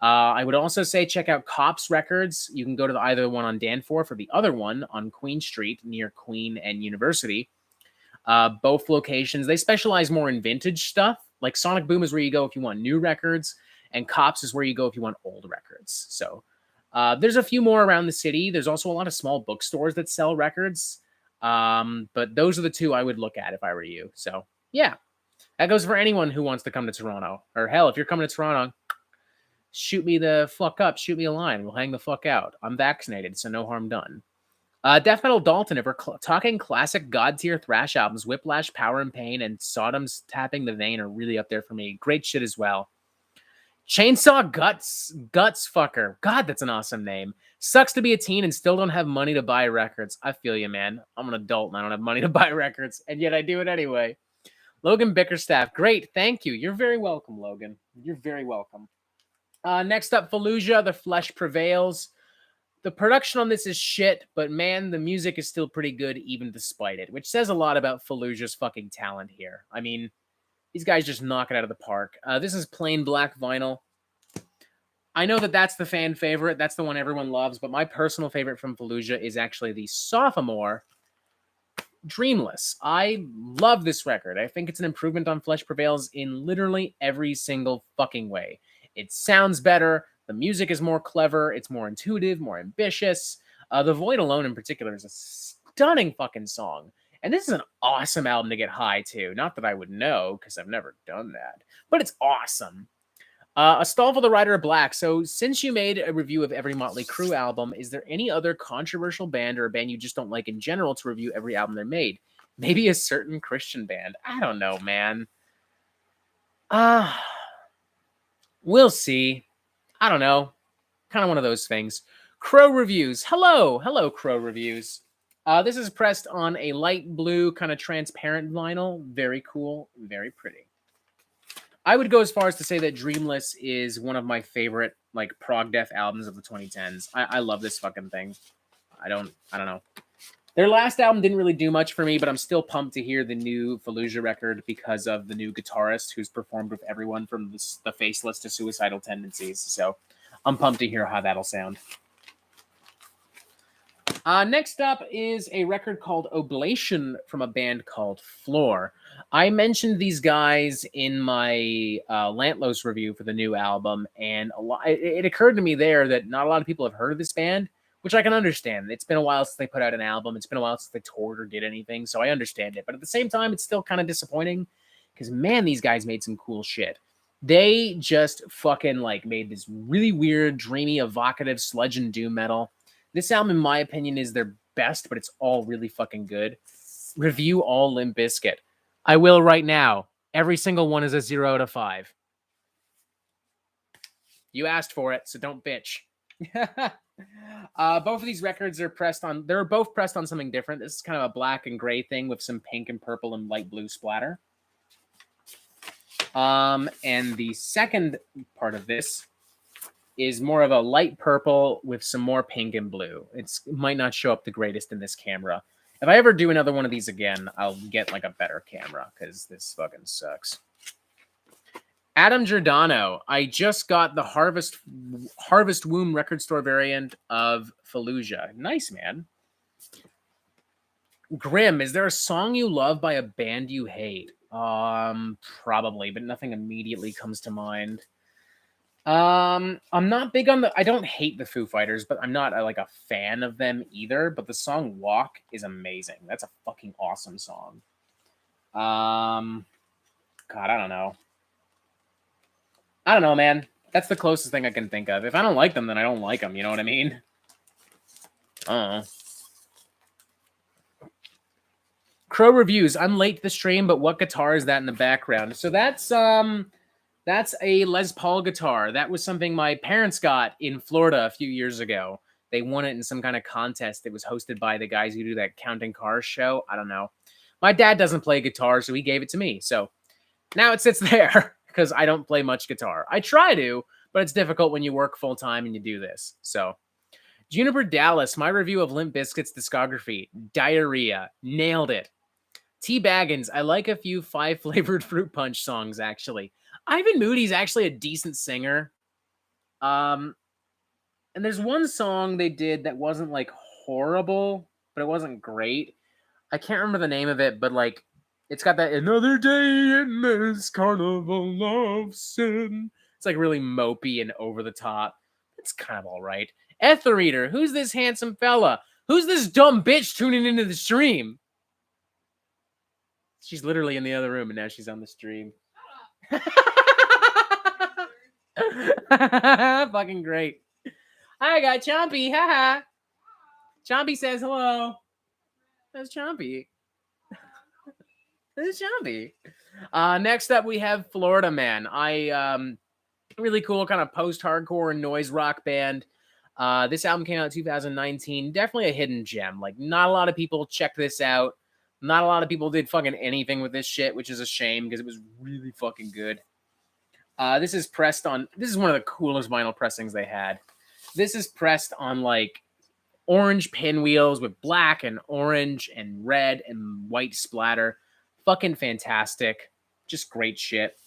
I would also say check out Cops Records. You can go to either one on Danforth or the other one on Queen Street near Queen and University. Both locations, they specialize more in vintage stuff. Like Sonic Boom is where you go if you want new records, and Cops is where you go if you want old records. So there's a few more around the city. There's also a lot of small bookstores that sell records. But those are the two I would look at if I were you. So yeah, that goes for anyone who wants to come to Toronto. Or hell, if you're coming to Toronto, shoot me the fuck up. Shoot me a line. We'll hang the fuck out. I'm vaccinated, so no harm done. Death Metal Dalton, if we're talking classic god tier thrash albums, Whiplash, Power and Pain, and Sodom's Tapping the Vein are really up there for me. Great shit as well. Chainsaw Guts fucker. God, that's an awesome name. Sucks to be a teen and still don't have money to buy records. I feel you, man. I'm an adult and I don't have money to buy records, and yet I do it anyway. Logan Bickerstaff. Great. Thank you. You're very welcome, Logan. You're very welcome. Next up, Fallujah, The Flesh Prevails. The production on this is shit, but man, the music is still pretty good even despite it, which says a lot about Fallujah's fucking talent here. I mean, these guys just knock it out of the park. This is plain black vinyl. I know that that's the fan favorite. That's the one everyone loves, but my personal favorite from Fallujah is actually the sophomore, Dreamless. I love this record. I think it's an improvement on Flesh Prevails in literally every single fucking way. It sounds better. The music is more clever. It's more intuitive, more ambitious. The Void Alone in particular is a stunning fucking song. And this is an awesome album to get high to. Not that I would know, because I've never done that. But it's awesome. Astolfo the Rider of Black. So since you made a review of every Motley Crue album, is there any other controversial band or a band you just don't like in general to review every album they're made? Maybe a certain Christian band. I don't know, man. We'll see. I don't know. Kind of one of those things. Crow Reviews. Hello, Crow Reviews. This is pressed on a light blue kind of transparent vinyl. Very cool, very pretty. I would go as far as to say that Dreamless is one of my favorite like prog death albums of the 2010s. I love this fucking thing. I don't know. Their last album didn't really do much for me, but I'm still pumped to hear the new Fallujah record because of the new guitarist who's performed with everyone from the Faceless to Suicidal Tendencies. So I'm pumped to hear how that'll sound. Next up is a record called Oblation from a band called Floor. I mentioned these guys in my Lantlos review for the new album, and it occurred to me there that not a lot of people have heard of this band, which I can understand. It's been a while since they put out an album. It's been a while since they toured or did anything, so I understand it. But at the same time, it's still kind of disappointing because, man, these guys made some cool shit. They just fucking like made this really weird, dreamy, evocative sludge and doom metal. This album, in my opinion, is their best, but it's all really fucking good. Review all Limp Bizkit. I will right now. Every single one is a 0 out of 5. You asked for it, so don't bitch. Both of these records are they're both pressed on something different. This is kind of a black and gray thing with some pink and purple and light blue splatter. And the second part of this is more of a light purple with some more pink and blue. It might not show up the greatest in this camera. If I ever do another one of these again, I'll get like a better camera because this fucking sucks. Adam Giordano. I just got the Harvest Womb record store variant of Fallujah. Nice, man. Grim, is there a song you love by a band you hate? Probably, but nothing immediately comes to mind. I'm not big on I don't hate the Foo Fighters, but I'm not like a fan of them either. But the song Walk is amazing. That's a fucking awesome song. God, I don't know. I don't know, man. That's the closest thing I can think of. If I don't like them, then I don't like them. You know what I mean? Crow Reviews. I'm late to the stream, but what guitar is that in the background? So that's a Les Paul guitar. That was something my parents got in Florida a few years ago. They won it in some kind of contest that was hosted by the guys who do that Counting Cars show. I don't know. My dad doesn't play guitar, so he gave it to me. So now it sits there because I don't play much guitar. I try to, but it's difficult when you work full time and you do this. So Juniper Dallas, my review of Limp Bizkit's discography. Diarrhea. Nailed it. T. Baggins, I like a few 5 flavored fruit punch songs, actually. Ivan Moody's actually a decent singer. And there's one song they did that wasn't like horrible, but it wasn't great. I can't remember the name of it, but like it's got that another day in this carnival of sin. It's like really mopey and over the top. It's kind of all right. Ether Eater, who's this handsome fella? Who's this dumb bitch tuning into the stream? She's literally in the other room and now she's on the stream. Fucking great. I got Chompy. Haha. Chompy says hello. That's Chompy. This is Chompy. Next up, we have Florida Man. Really cool kind of post-hardcore and noise rock band. This album came out in 2019. Definitely a hidden gem. Like, not a lot of people checked this out. Not a lot of people did fucking anything with this shit, which is a shame because it was really fucking good. This is one of the coolest vinyl pressings they had. This is pressed on like orange pinwheels with black and orange and red and white splatter. Fucking fantastic. Just great shit.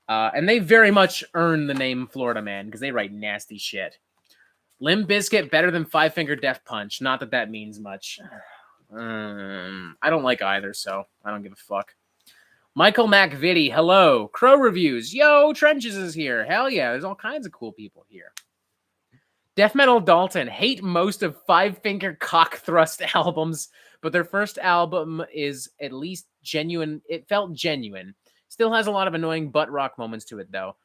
And they very much earn the name Florida Man because they write nasty shit. Limp Bizkit better than Five Finger Death Punch. Not that that means much. I don't like either, so I don't give a fuck. Michael McVitie, hello. Crow Reviews. Yo, Trenches is here. Hell yeah, there's all kinds of cool people here. Death Metal Dalton, hate most of Five Finger Cock Thrust albums, but their first album is at least genuine. It felt genuine. Still has a lot of annoying butt rock moments to it, though.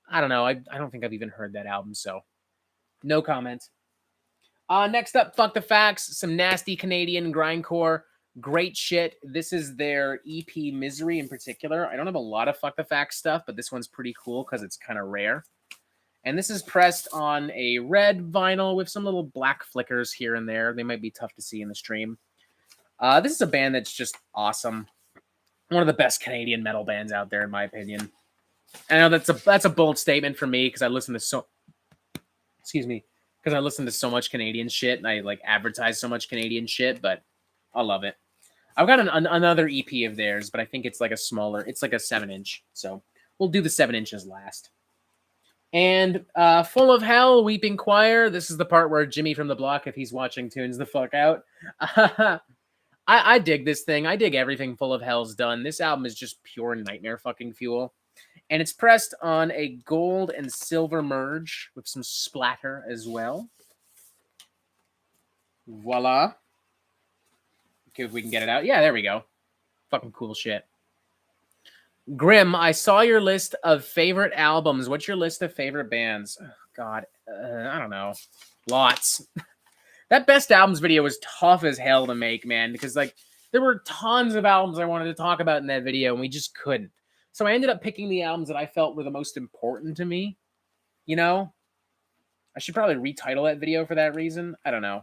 I don't know. I don't think I've even heard that album, so no comment. Next up, Fuck the Facts. Some nasty Canadian grindcore. Great shit. This is their EP Misery in particular. I don't have a lot of Fuck the Facts stuff, but this one's pretty cool because it's kind of rare. And this is pressed on a red vinyl with some little black flickers here and there. They might be tough to see in the stream. This is a band that's just awesome. One of the best Canadian metal bands out there, in my opinion. I know that's a bold statement for me because I listen to because I listen to so much Canadian shit and I like advertise so much Canadian shit, but I love it. I've got another EP of theirs, but I think it's like a smaller. It's like a 7-inch, so we'll do the 7 inches last. And Full of Hell, Weeping Choir. This is the part where Jimmy from the block, if he's watching, tunes the fuck out. I dig this thing. I dig everything Full of Hell's done. This album is just pure nightmare fucking fuel. And it's pressed on a gold and silver merge with some splatter as well. Voila. Okay, if we can get it out. Yeah, there we go. Fucking cool shit. Grim, I saw your list of favorite albums. What's your list of favorite bands? Oh, God, I don't know. Lots. That best albums video was tough as hell to make, man, because like there were tons of albums I wanted to talk about in that video, and we just couldn't. So I ended up picking the albums that I felt were the most important to me. You know, I should probably retitle that video for that reason. I don't know.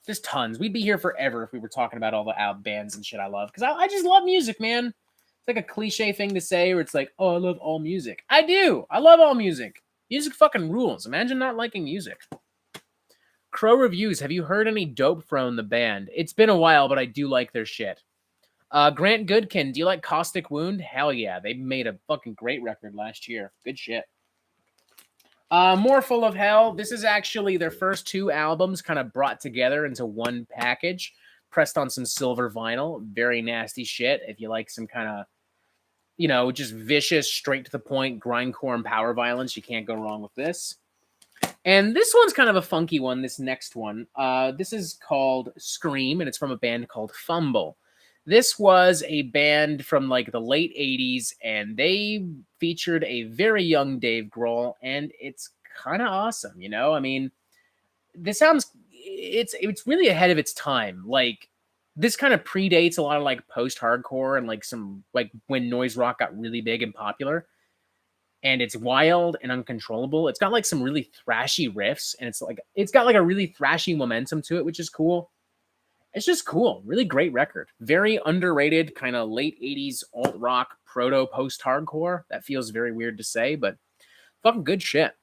There's tons. We'd be here forever if we were talking about all the bands and shit I love, because I just love music, man. It's like a cliche thing to say where it's like, oh, I love all music. I do. I love all music. Music fucking rules. Imagine not liking music. Crow Reviews. Have you heard any Dope from the band? It's been a while, but I do like their shit. Grant Goodkin. Do you like Caustic Wound? Hell yeah. They made a fucking great record last year. Good shit. More Full of Hell. This is actually their first 2 albums kind of brought together into one package, pressed on some silver vinyl. Very nasty shit. If you like some kind of, you know, just vicious, straight to the point, grindcore and power violence, you can't go wrong with this. And this one's kind of a funky one, this next one. This is called Scream, and it's from a band called Fumble. This was a band from like the late 80s, and they featured a very young Dave Grohl, and it's kind of awesome, you know? I mean, this sounds it's really ahead of its time. Like this kind of predates a lot of like post-hardcore and like some like when noise rock got really big and popular. And it's wild and uncontrollable. It's got like some really thrashy riffs, and it's got like a really thrashy momentum to it, which is cool. It's just cool. Really great record. Very underrated, kind of late 80s alt rock, proto post hardcore. That feels very weird to say, but fucking good shit.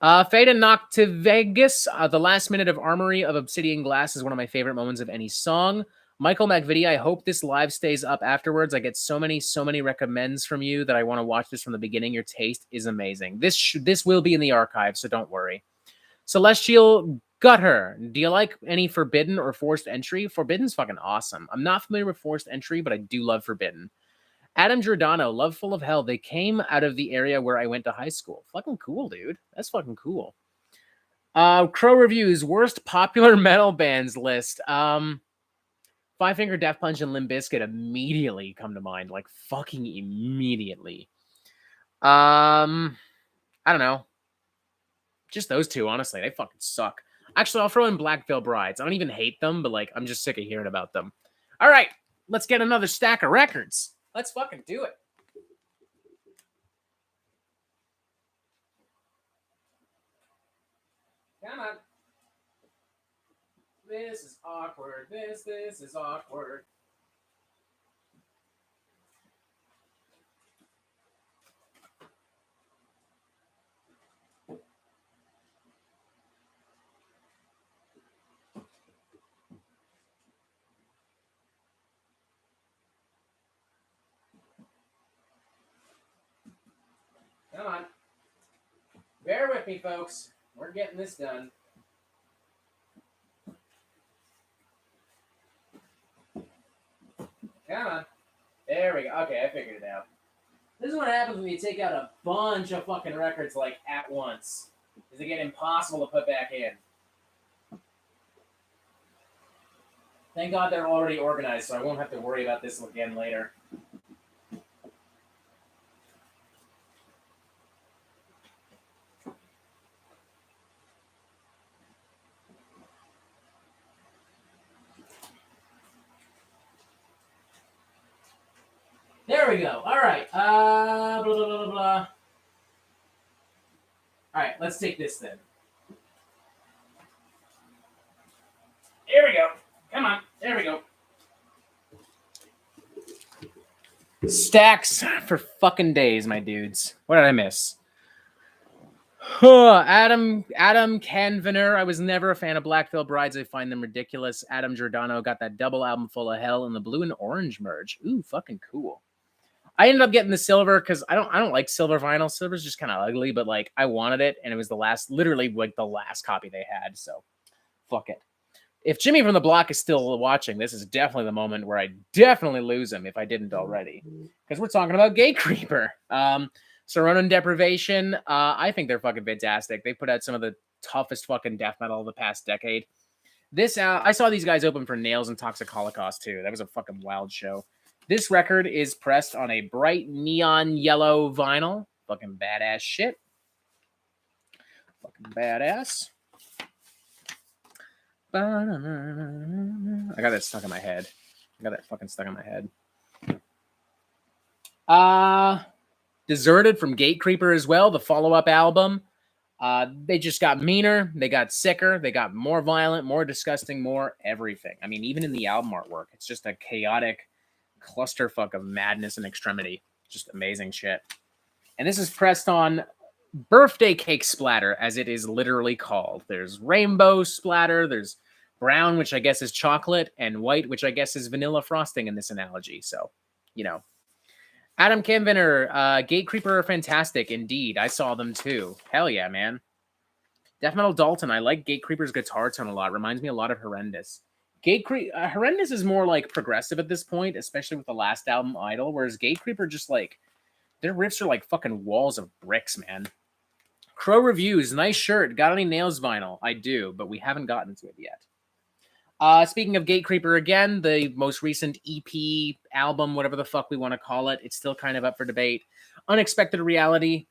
Fade and Knock to Vegas. The last minute of Armory of Obsidian Glass is one of my favorite moments of any song. Michael McVitie, I hope this live stays up afterwards. I get so many recommends from you that I want to watch this from the beginning. Your taste is amazing. This will be in the archive, so don't worry. Celestial Gutter. Do you like any Forbidden or Forced Entry? Forbidden's fucking awesome. I'm not familiar with Forced Entry, but I do love Forbidden. Adam Giordano, Love Full of Hell. They came out of the area where I went to high school. Fucking cool, dude. That's fucking cool. Crow Reviews, worst popular metal bands list. Five Finger Death Punch and Limp Bizkit immediately come to mind. Like fucking immediately. I don't know. Just those two, honestly. They fucking suck. Actually, I'll throw in Black Veil Brides. I don't even hate them, but like I'm just sick of hearing about them. All right, let's get another stack of records. Let's fucking do it. Come on. This is awkward. This is awkward. Come on. Bear with me, folks. We're getting this done. Come on. There we go. Okay, I figured it out. This is what happens when you take out a bunch of fucking records like at once. Is they get impossible to put back in. Thank God they're already organized, so I won't have to worry about this again later. There we go. All right. Blah, blah, blah, blah, blah. All right, let's take this then. There we go. Come on. There we go. Stacks for fucking days, my dudes. What did I miss? Adam Canvener. I was never a fan of Black Veil Brides. I find them ridiculous. Adam Giordano got that double album full of hell in the blue and orange merge. Ooh, fucking cool. I ended up getting the silver because I don't like silver vinyl. Silver's just kind of ugly, but like I wanted it, and it was literally like the last copy they had. So fuck it. If Jimmy from the Block is still watching, this is definitely the moment where I definitely lose him if I didn't already. Because we're talking about Gate Creeper. Ronin Deprivation, I think they're fucking fantastic. They put out some of the toughest fucking death metal of the past decade. I saw these guys open for Nails and Toxic Holocaust too. That was a fucking wild show. This record is pressed on a bright neon yellow vinyl. Fucking badass shit. Fucking badass. I got that stuck in my head. Deserted from Gate Creeper as well, the follow-up album. They just got meaner, they got sicker, they got more violent, more disgusting, more everything. I mean, even in the album artwork, it's just a chaotic clusterfuck of madness and extremity. Just amazing shit. And this is pressed on birthday cake splatter, as it is literally called. There's rainbow splatter, there's brown, which I guess is chocolate, and white, which I guess is vanilla frosting in this analogy. So, you know. Adam Canvener, Gate Creeper are fantastic indeed. I saw them too. Hell yeah, man. Death Metal Dalton, I like Gate Creeper's guitar tone a lot. Reminds me a lot of Horrendous. Horrendous is more like progressive at this point, especially with the last album, Idol, whereas Gate Creeper just like, their riffs are like fucking walls of bricks, man. Crow Reviews, nice shirt. Got any Nails vinyl? I do, but we haven't gotten to it yet. Speaking of Gate Creeper again, the most recent EP album, whatever the fuck we want to call it, it's still kind of up for debate. Unexpected Reality,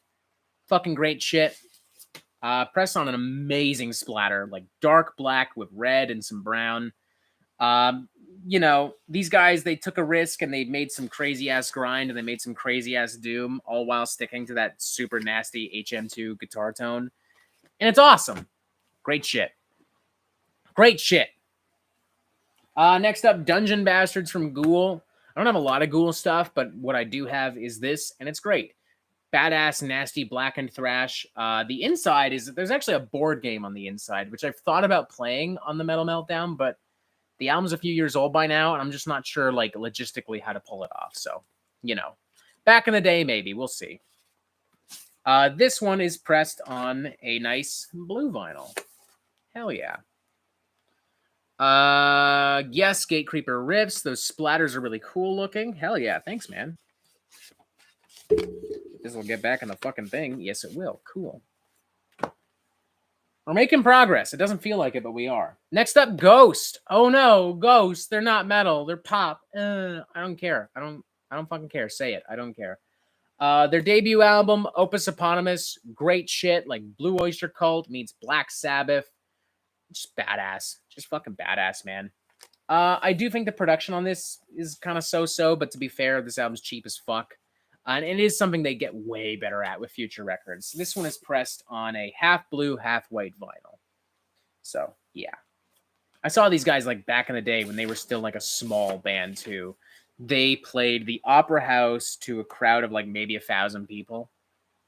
fucking great shit. Pressed on an amazing splatter, like dark black with red and some brown. You know, these guys, they took a risk and they made some crazy ass grind and they made some crazy ass doom, all while sticking to that super nasty HM2 guitar tone. And it's awesome. Great shit. Great shit. Next up, Dungeon Bastards from Ghoul. I don't have a lot of Ghoul stuff, but what I do have is this, and it's great. Badass, nasty, blackened thrash. The inside is, there's actually a board game on the inside, which I've thought about playing on the Metal Meltdown, but the album's a few years old by now, and I'm just not sure, like, logistically how to pull it off. So, you know, back in the day, maybe. We'll see. This one is pressed on a nice blue vinyl. Hell yeah. Yes, Gate Creeper riffs. Those splatters are really cool looking. Hell yeah. Thanks, man. This will get back in the fucking thing. Yes, it will. Cool. We're making progress. It doesn't feel like it, but we are. Next up, Ghost. Oh no, Ghost. They're not metal. They're pop. I don't care. I don't fucking care. Say it. I don't care. Their debut album, Opus Eponymous, great shit. Like Blue Oyster Cult meets Black Sabbath. Just badass. Just fucking badass, man. I do think the production on this is kind of so-so, but to be fair, this album's cheap as fuck. And it is something they get way better at with future records. This one is pressed on a half blue, half white vinyl. So, yeah. I saw these guys like back in the day when they were still like a small band too. They played the Opera House to a crowd of like maybe 1,000 people.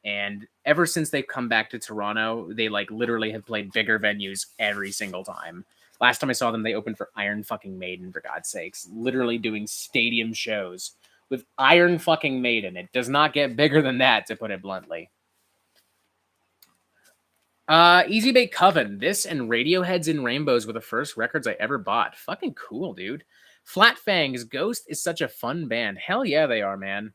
And ever since they've come back to Toronto, they like literally have played bigger venues every single time. Last time I saw them, they opened for Iron fucking Maiden, for God's sakes. Literally doing stadium shows with Iron fucking Maiden. It does not get bigger than that, to put it bluntly. Easy Bake Coven. This and Radiohead's In Rainbows were the first records I ever bought. Fucking cool, dude. Flat Fangs. Ghost is such a fun band. Hell yeah, they are, man.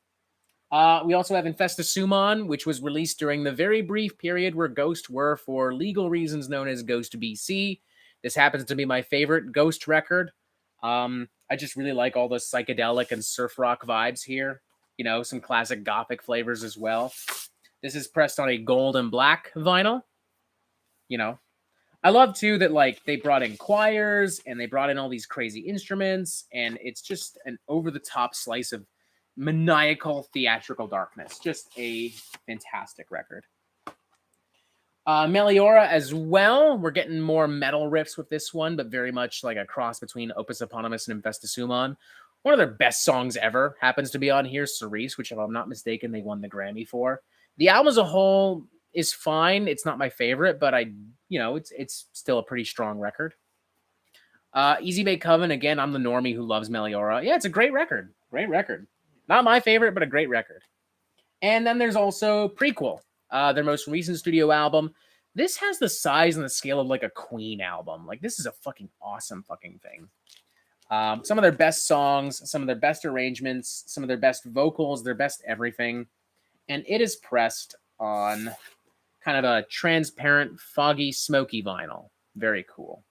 We also have Infestasumon, which was released during the very brief period where Ghost were, for legal reasons, known as Ghost BC. This happens to be my favorite Ghost record. I just really like all the psychedelic and surf rock vibes here. You know, some classic gothic flavors as well. This is pressed on a gold and black vinyl. You know, I love too that like they brought in choirs and they brought in all these crazy instruments, and it's just an over-the-top slice of maniacal theatrical darkness. Just a fantastic record. Meliora as well. We're getting more metal riffs with this one, but very much like a cross between Opus Eponymous and Infestasumon. One of their best songs ever happens to be on here, Cerise, which, if I'm not mistaken, they won the Grammy for. The album as a whole is fine. It's not my favorite, but it's still a pretty strong record. Easy Bake Coven, again, I'm the normie who loves Meliora. Yeah, it's a great record. Great record. Not my favorite, but a great record. And then there's also Prequel, their most recent studio album. This has the size and the scale of like a Queen album. Like, this is a fucking awesome fucking thing. Some of their best songs, some of their best arrangements, some of their best vocals, their best everything. And it is pressed on kind of a transparent, foggy, smoky vinyl. Very cool.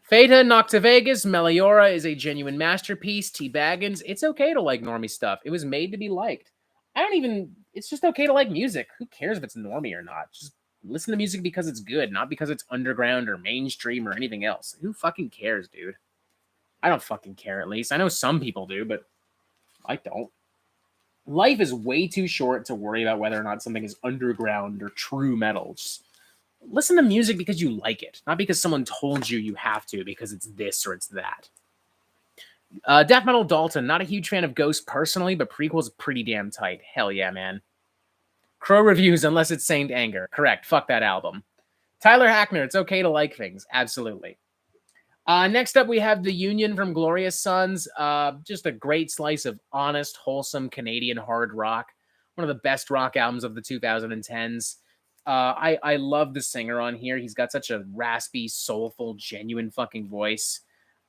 Feta Noctivegas, Meliora is a genuine masterpiece. T. Baggins, it's okay to like normie stuff. It was made to be liked. It's just okay to like music. Who cares if it's normie or not? Just listen to music because it's good, not because it's underground or mainstream or anything else. Who fucking cares, dude? I don't fucking care, at least. I know some people do, but I don't. Life is way too short to worry about whether or not something is underground or true metal. Just listen to music because you like it, not because someone told you have to because it's this or it's that. Death Metal Dalton, not a huge fan of Ghost personally, but Prequel's pretty damn tight. Hell yeah, man. Crow Reviews, unless it's Saint Anger. Correct. Fuck that album. Tyler Hackner, it's okay to like things. Absolutely. Next up, we have The Union from Glorious Sons. Just a great slice of honest, wholesome Canadian hard rock. One of the best rock albums of the 2010s. I love the singer on here. He's got such a raspy, soulful, genuine fucking voice.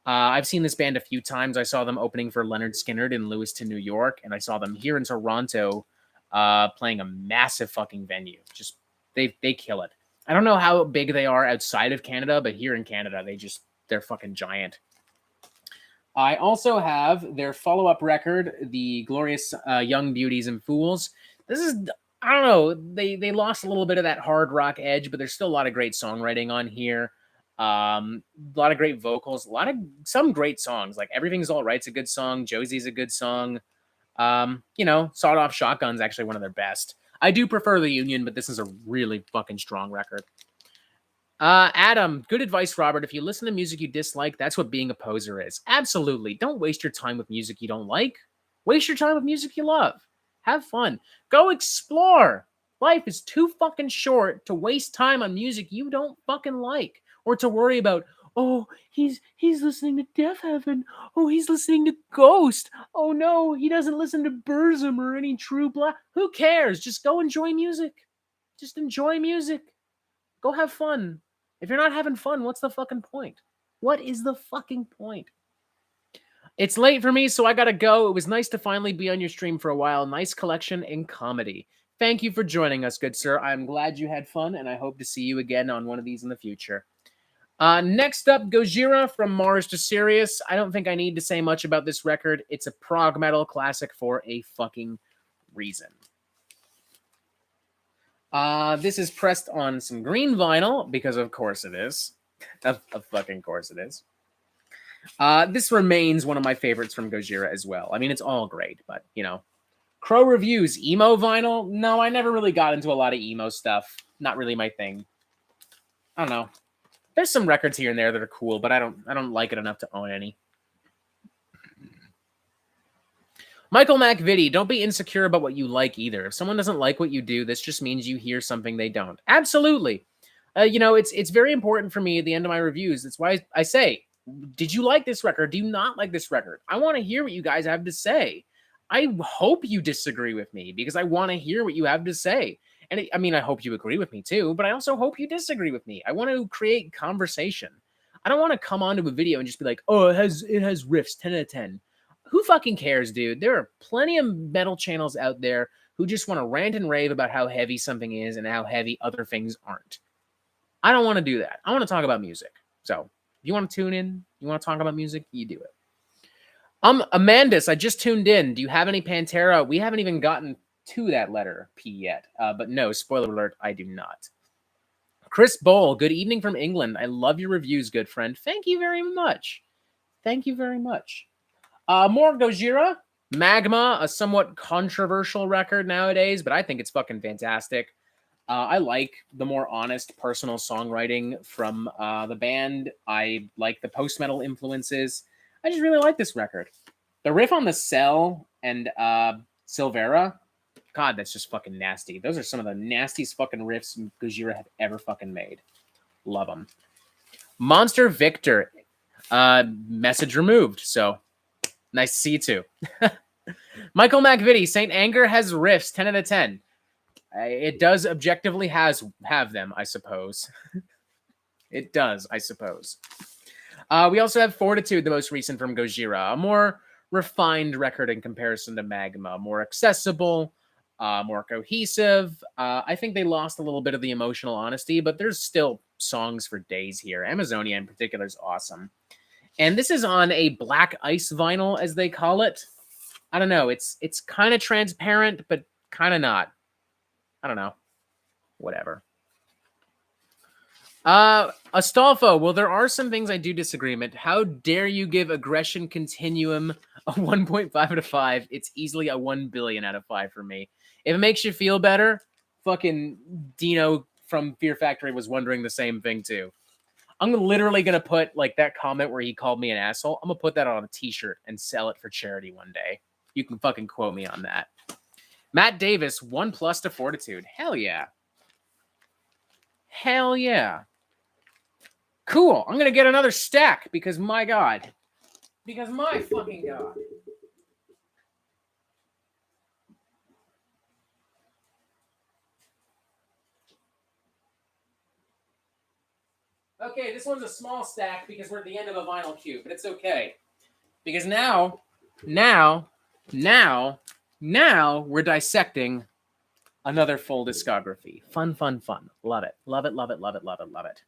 I've seen this band a few times. I saw them opening for Leonard Skinner in Lewiston, New York, and I saw them here in Toronto playing a massive fucking venue. Just they kill it. I don't know how big they are outside of Canada, but here in Canada, they're fucking giant. I also have their follow-up record, The Glorious Young Beauties and Fools. This is, I don't know, they lost a little bit of that hard rock edge, but there's still a lot of great songwriting on here. A lot of great vocals, some great songs. Like Everything's All Right's a good song. Josie's a good song. Sawed Off Shotgun's actually one of their best. I do prefer The Union, but this is a really fucking strong record. Adam, good advice, Robert. If you listen to music you dislike, that's what being a poser is. Absolutely. Don't waste your time with music you don't like. Waste your time with music you love. Have fun. Go explore. Life is too fucking short to waste time on music you don't fucking like. Or to worry about, oh, he's listening to Death Heaven. Oh, he's listening to Ghost. Oh no, he doesn't listen to Burzum or any True Black. Who cares? Just go enjoy music. Just enjoy music. Go have fun. If you're not having fun, what's the fucking point? What is the fucking point? It's late for me, so I gotta go. It was nice to finally be on your stream for a while. Nice collection in comedy. Thank you for joining us, good sir. I'm glad you had fun, and I hope to see you again on one of these in the future. Next up, Gojira from Mars to Sirius. I don't think I need to say much about this record. It's a prog metal classic for a fucking reason. This is pressed on some green vinyl, because of course it is. Of fucking course it is. This remains one of my favorites from Gojira as well. I mean, it's all great, but, Crow Reviews, emo vinyl? No, I never really got into a lot of emo stuff. Not really my thing. I don't know. There's some records here and there that are cool, but I don't like it enough to own any. Michael McVitie, don't be insecure about what you like either. If someone doesn't like what you do, this just means you hear something they don't. Absolutely. It's very important for me at the end of my reviews. That's why I say, did you like this record? Do you not like this record? I want to hear what you guys have to say. I hope you disagree with me because I want to hear what you have to say. And I hope you agree with me too, but I also hope you disagree with me. I want to create conversation. I don't want to come onto a video and just be like, oh, it has riffs, 10 out of 10. Who fucking cares, dude? There are plenty of metal channels out there who just want to rant and rave about how heavy something is and how heavy other things aren't. I don't want to do that. I want to talk about music. So if you want to tune in, you want to talk about music, you do it. Amandus, I just tuned in. Do you have any Pantera? We haven't even gotten to that letter P yet. But no, spoiler alert, I do not. Chris Bowl, good evening from England. I love your reviews, good friend. Thank you very much. Thank you very much. More Gojira. Magma, a somewhat controversial record nowadays, but I think it's fucking fantastic. I like the more honest personal songwriting from the band. I like the post-metal influences. I just really like this record. The riff on the Cell and Silvera, God, that's just fucking nasty. Those are some of the nastiest fucking riffs Gojira have ever fucking made. Love them. Monster Victor, message removed. So nice to see you too. Michael McVitie, Saint Anger has riffs 10 out of 10. It does objectively have them, I suppose. It does, I suppose. We also have Fortitude, the most recent from Gojira, a more refined record in comparison to Magma, more accessible, more cohesive. I think they lost a little bit of the emotional honesty, but there's still songs for days here. Amazonia in particular is awesome. And this is on a black ice vinyl, as they call it. I don't know. It's kind of transparent, but kind of not. I don't know. Whatever. Astolfo, well, there are some things I do disagree with. How dare you give Aggression Continuum a 1.5 out of 5? It's easily a 1 billion out of 5 for me. If it makes you feel better, fucking Dino from Fear Factory was wondering the same thing too. I'm literally going to put like that comment where he called me an asshole. I'm going to put that on a t-shirt and sell it for charity one day. You can fucking quote me on that. Matt Davis, 1+ to Fortitude. Hell yeah. Hell yeah. Cool. I'm going to get another stack because my God. Because my fucking God. Okay, this one's a small stack because we're at the end of a vinyl cube, but it's okay. Because now we're dissecting another full discography. Fun. Love it. Love it.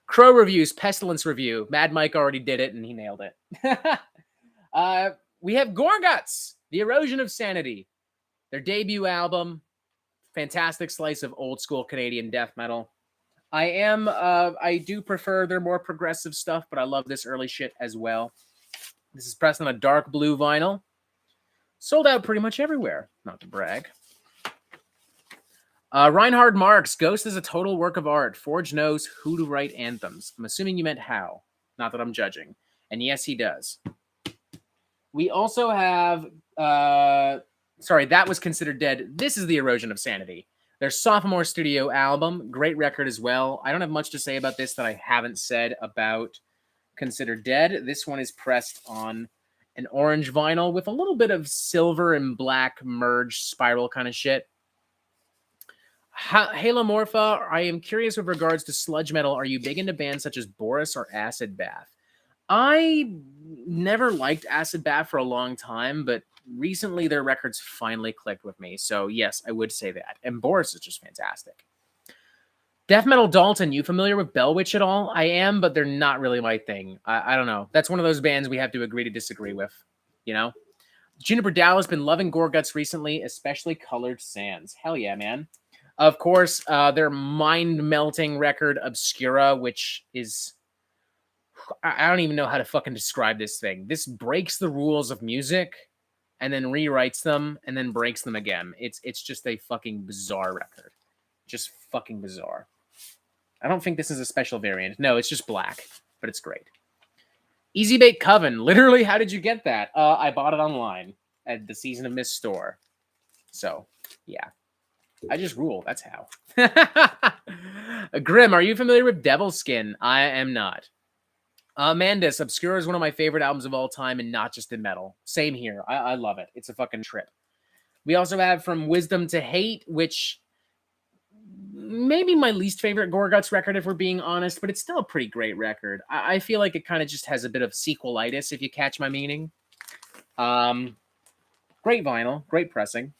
Crow Reviews, Pestilence Review. Mad Mike already did it, and he nailed it. We have Gorguts, The Erosion of Sanity. Their debut album. Fantastic slice of old school Canadian death metal. I do prefer their more progressive stuff, but I love this early shit as well. This is pressed on a dark blue vinyl. Sold out pretty much everywhere, not to brag. Reinhard Marx, Ghost is a total work of art. Forge knows who to write anthems. I'm assuming you meant how. Not that I'm judging. And yes, he does. We also have... sorry, That Was Considered Dead. This is The Erosion of Sanity. Their sophomore studio album. Great record as well. I don't have much to say about this that I haven't said about Considered Dead. This one is pressed on an orange vinyl with a little bit of silver and black merged spiral kind of shit. Halomorpha, I am curious with regards to sludge metal. Are you big into bands such as Boris or Acid Bath? I never liked Acid Bath for a long time, but recently their records finally clicked with me. So yes, I would say that. And Boris is just fantastic. Death Metal Dalton, you familiar with Bellwitch at all? I am, but they're not really my thing. I don't know. That's one of those bands we have to agree to disagree with, you know? Juniper Dow has been loving Gorguts recently, especially Colored Sands. Hell yeah, man. Of course, their mind-melting record, Obscura, which is... I don't even know how to fucking describe this thing. This breaks the rules of music and then rewrites them and then breaks them again. It's just a fucking bizarre record. Just fucking bizarre. I don't think this is a special variant. No, it's just black, but it's great. Easy Bake Coven. Literally, how did you get that? I bought it online at the Season of Mist store. So, yeah. I just rule. That's how. Grim, are you familiar with Devil's Skin? I am not. Mandus, Obscura is one of my favorite albums of all time and not just in metal. Same here. I love it. It's a fucking trip. We also have From Wisdom to Hate, which maybe my least favorite Gorguts record, if we're being honest, but it's still a pretty great record. I feel like it kind of just has a bit of sequelitis, if you catch my meaning. Great vinyl, great pressing.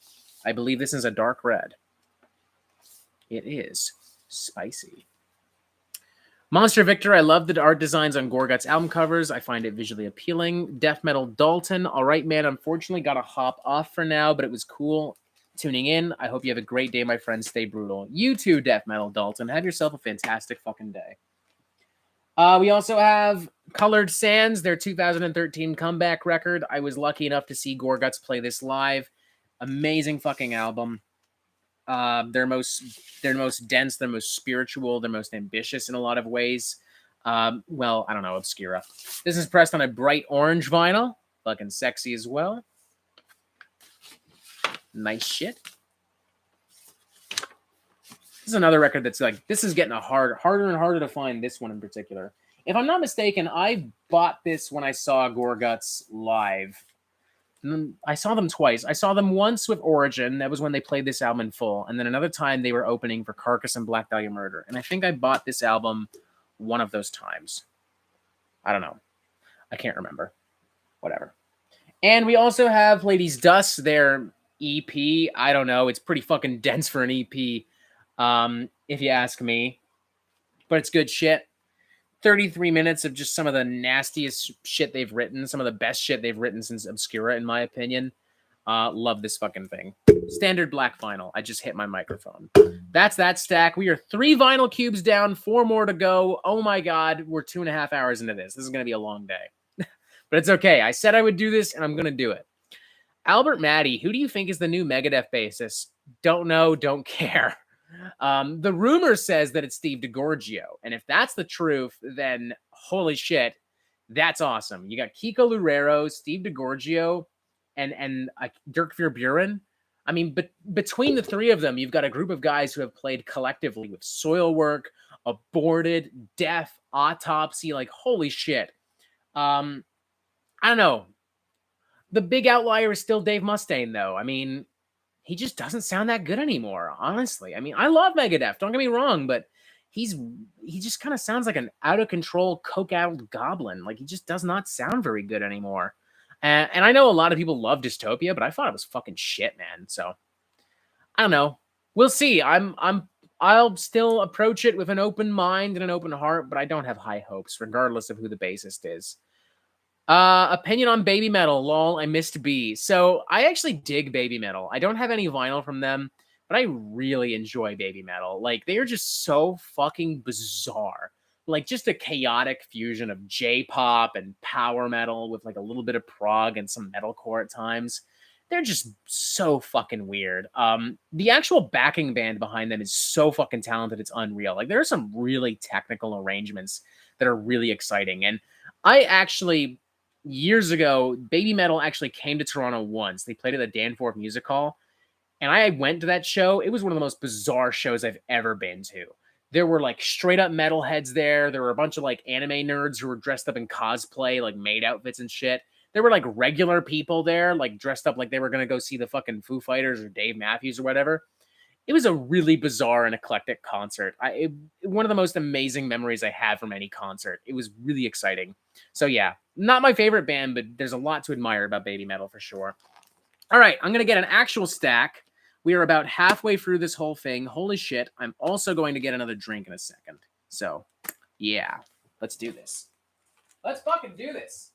I believe this is a dark red. It is spicy. Monster Victor, I love the art designs on Gorguts album covers. I find it visually appealing. Death Metal Dalton, all right, man. Unfortunately, got to hop off for now, but it was cool tuning in. I hope you have a great day, my friends. Stay brutal. You too, Death Metal Dalton. Have yourself a fantastic fucking day. We also have Colored Sands, their 2013 comeback record. I was lucky enough to see Gorguts play this live. Amazing fucking album. They're most dense, they're most spiritual, they're most ambitious in a lot of ways. Well, I don't know, Obscura. This is pressed on a bright orange vinyl. Fucking sexy as well. Nice shit. This is another record that's like, this is getting harder and harder to find, this one in particular. If I'm not mistaken, I bought this when I saw Gorguts live. I saw them twice. I saw them once with Origin. That was when they played this album in full. And then another time they were opening for Carcass and Black Dahlia Murder. And I think I bought this album one of those times. I don't know. I can't remember. Whatever. And we also have Ladies Dust, their EP. I don't know. It's pretty fucking dense for an EP, if you ask me. But it's good shit. 33 minutes of just some of the nastiest shit they've written. Some of the best shit they've written since Obscura, in my opinion. Love this fucking thing. Standard black vinyl. I just hit my microphone. That's that stack. We are 3 vinyl cubes down, 4 more to go. Oh my god, we're 2.5 hours into this. This is going to be a long day. But it's okay. I said I would do this, and I'm going to do it. Albert Maddie, who do you think is the new Megadeth bassist? Don't know, don't care. The rumor says that it's Steve DiGiorgio. And if that's the truth, then holy shit, that's awesome. You got Kiko Loureiro, Steve DiGiorgio, and Dirk Verburen. I mean, between the 3 of them, you've got a group of guys who have played collectively with Soilwork, Aborted, Death, Autopsy. Like, holy shit. I don't know. The big outlier is still Dave Mustaine, though. I mean, he just doesn't sound that good anymore, honestly. I mean, I love Megadeth, don't get me wrong, but he just kind of sounds like an out-of-control, coke-addled goblin. Like, he just does not sound very good anymore. And I know a lot of people love Dystopia, but I thought it was fucking shit, man. So, I don't know. We'll see. I'll still approach it with an open mind and an open heart, but I don't have high hopes, regardless of who the bassist is. Opinion on Baby Metal. Lol, I missed B. So I actually dig Baby Metal. I don't have any vinyl from them, but I really enjoy Baby Metal. Like, they are just so fucking bizarre. Like, just a chaotic fusion of J-pop and power metal with like a little bit of prog and some metalcore at times. They're just so fucking weird. The actual backing band behind them is so fucking talented, it's unreal. Like, there are some really technical arrangements that are really exciting. And I actually, years ago, Baby Metal actually came to Toronto once. They played at the Danforth Music Hall, and I went to that show. It was one of the most bizarre shows I've ever been to. There were like straight up metalheads there. There were a bunch of like anime nerds who were dressed up in cosplay, like maid outfits and shit. There were like regular people there, like dressed up like they were going to go see the fucking Foo Fighters or Dave Matthews or whatever. It was a really bizarre and eclectic concert. One of the most amazing memories I had from any concert. It was really exciting. So yeah, not my favorite band, but there's a lot to admire about Baby Metal for sure. All right, I'm going to get an actual stack. We are about halfway through this whole thing. Holy shit. I'm also going to get another drink in a second. So yeah, let's do this. Let's fucking do this.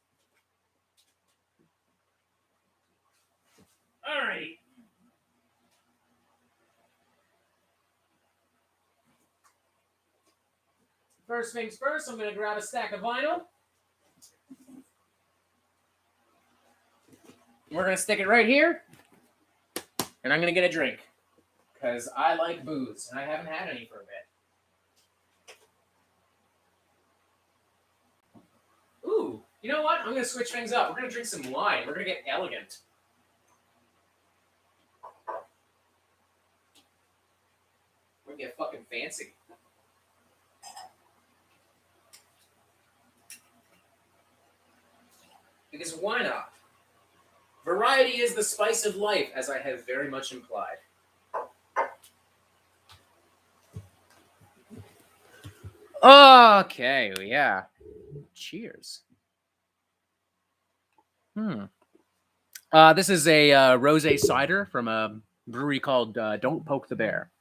All right. First things first, I'm going to grab a stack of vinyl. We're going to stick it right here. And I'm going to get a drink. Because I like booze, and I haven't had any for a bit. Ooh, you know what? I'm going to switch things up. We're going to drink some wine. We're going to get elegant. We're going to get fucking fancy. Because why not? Variety is the spice of life, as I have very much implied. Okay, yeah. Cheers. This is a rosé cider from a brewery called Don't Poke the Bear.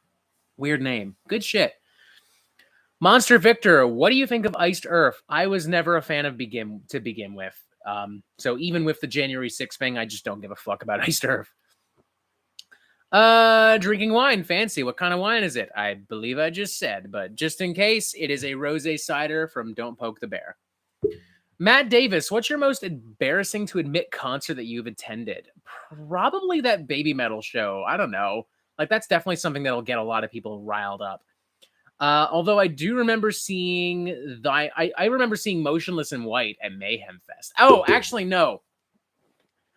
Weird name. Good shit. Monster Victor, what do you think of Iced Earth? I was never a fan of to begin with. So even with the January 6th thing, I just don't give a fuck about Iced Earth. Drinking wine, fancy. What kind of wine is it? I believe I just said, but just in case, it is a rosé cider from Don't Poke the Bear. Matt Davis, what's your most embarrassing to admit concert that you've attended? Probably that Baby Metal show. I don't know. Like, that's definitely something that'll get a lot of people riled up. Although I do remember seeing I remember seeing Motionless in White at Mayhem Fest. Oh, actually, no.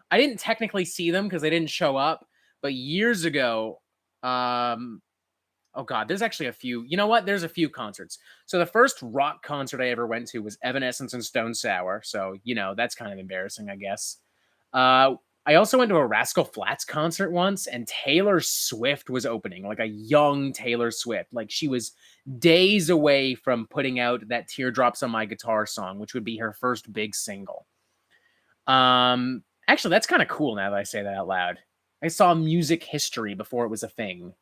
I didn't technically see them because they didn't show up. But years ago, oh god, there's actually a few. You know what? There's a few concerts. So the first rock concert I ever went to was Evanescence and Stone Sour. So that's kind of embarrassing, I guess. I also went to a Rascal Flatts concert once, and Taylor Swift was opening, like a young Taylor Swift. Like she was days away from putting out that "Teardrops on My Guitar" song, which would be her first big single. Actually, that's kind of cool now that I say that out loud. I saw music history before it was a thing.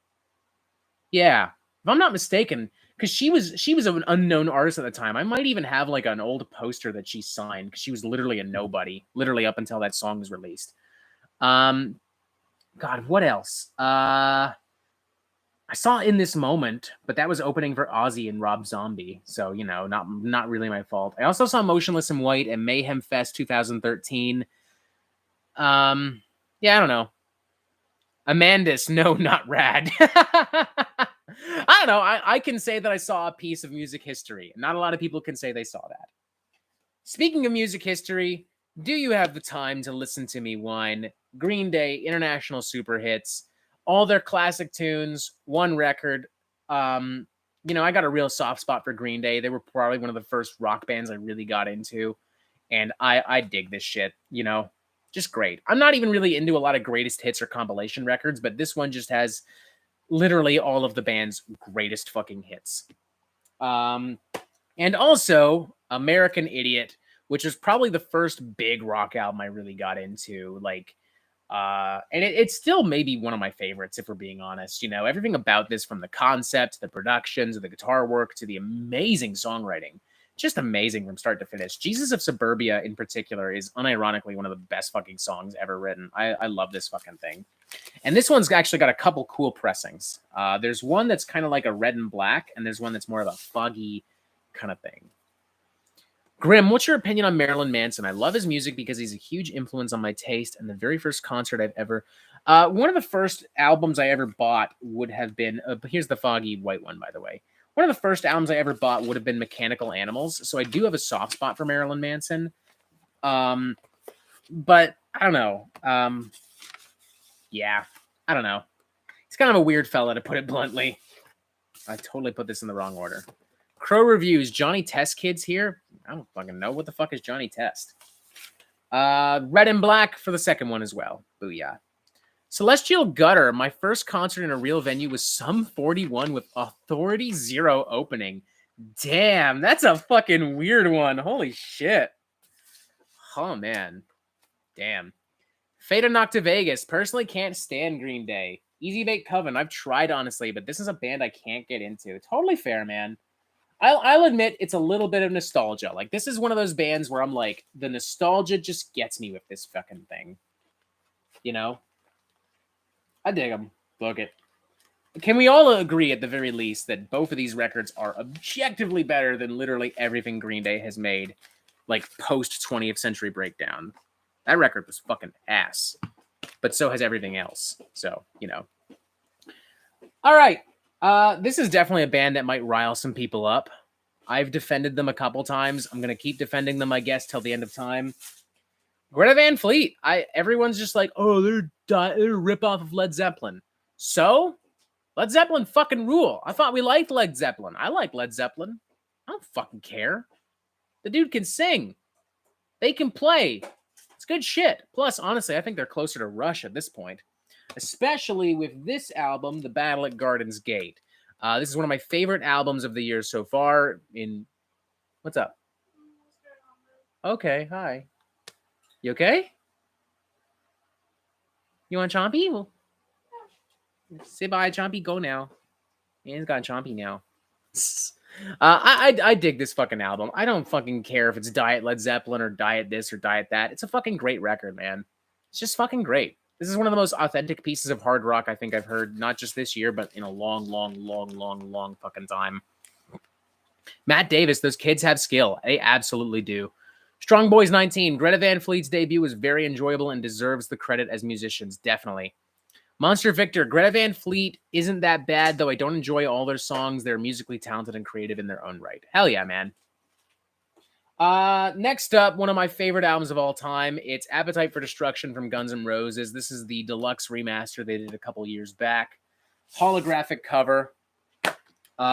Yeah, if I'm not mistaken, because she was an unknown artist at the time. I might even have like an old poster that she signed because she was literally a nobody, literally up until that song was released. God, what else? I saw In This Moment, but that was opening for Ozzy and Rob Zombie, so not really my fault. I also saw Motionless in White at Mayhem Fest 2013. Yeah, I don't know. Amandus, no, not rad. I don't know. I can say that I saw a piece of music history. Not a lot of people can say they saw that. Speaking of music history, do you have the time to listen to me whine? Green Day, international super hits, all their classic tunes, one record. I got a real soft spot for Green Day. They were probably one of the first rock bands I really got into, and I dig this shit. Just great. I'm not even really into a lot of greatest hits or compilation records, but this one just has literally all of the band's greatest fucking hits. And also American Idiot, which was probably the first big rock album I really got into. And it's still maybe one of my favorites, if we're being honest. Everything about this, from the concept, the production, to the guitar work, to the amazing songwriting, just amazing from start to finish. Jesus of Suburbia in particular is unironically one of the best fucking songs ever written. I love this fucking thing. And this one's actually got a couple cool pressings. There's one that's kind of like a red and black, and there's one that's more of a foggy kind of thing. Grim, what's your opinion on Marilyn Manson? I love his music because he's a huge influence on my taste, and the very first concert I've ever... one of the first albums I ever bought would have been... here's the foggy white one, by the way. One of the first albums I ever bought would have been Mechanical Animals, so I do have a soft spot for Marilyn Manson. But I don't know. Yeah, I don't know. He's kind of a weird fella, to put it bluntly. I totally put this in the wrong order. Crow Reviews, Johnny Test Kids here. I don't fucking know. What the fuck is Johnny Test? Red and Black for the second one as well. Booyah. Celestial Gutter, my first concert in a real venue was Sum 41 with Authority Zero opening. Damn, that's a fucking weird one. Holy shit. Oh, man. Damn. Fate of Nocta Vegas. Personally can't stand Green Day. Easy Bake Coven. I've tried, honestly, but this is a band I can't get into. Totally fair, man. I'll admit it's a little bit of nostalgia. Like, this is one of those bands where I'm like, the nostalgia just gets me with this fucking thing. I dig them. Book it. Can we all agree, at the very least, that both of these records are objectively better than literally everything Green Day has made, like, post 20th Century Breakdown? That record was fucking ass. But so has everything else. So, All right. This is definitely a band that might rile some people up. I've defended them a couple times. I'm going to keep defending them, I guess, till the end of time. Greta Van Fleet. Everyone's just like, oh, they're a rip-off of Led Zeppelin. So, Led Zeppelin fucking rule. I thought we liked Led Zeppelin. I like Led Zeppelin. I don't fucking care. The dude can sing. They can play. It's good shit. Plus, honestly, I think they're closer to Rush at this point. Especially with this album, The Battle at Garden's Gate. This is one of my favorite albums of the year so far. What's up? Okay, hi. You okay? You want Chompy? Well, say bye, Chompy. Go now. He's got Chompy now. I dig this fucking album. I don't fucking care if it's Diet Led Zeppelin or Diet this or Diet that. It's a fucking great record, man. It's just fucking great. This is one of the most authentic pieces of hard rock I think I've heard, not just this year, but in a long, long, long, long, long fucking time. Matt Davis, those kids have skill. They absolutely do. Strong Boys 19. Greta Van Fleet's debut was very enjoyable and deserves the credit as musicians, definitely. Monster Victor, Greta Van Fleet isn't that bad, though I don't enjoy all their songs. They're musically talented and creative in their own right. Hell yeah, man. Next up, one of my favorite albums of all time. It's Appetite for Destruction from Guns N' Roses. This is the deluxe remaster they did a couple years back. Holographic cover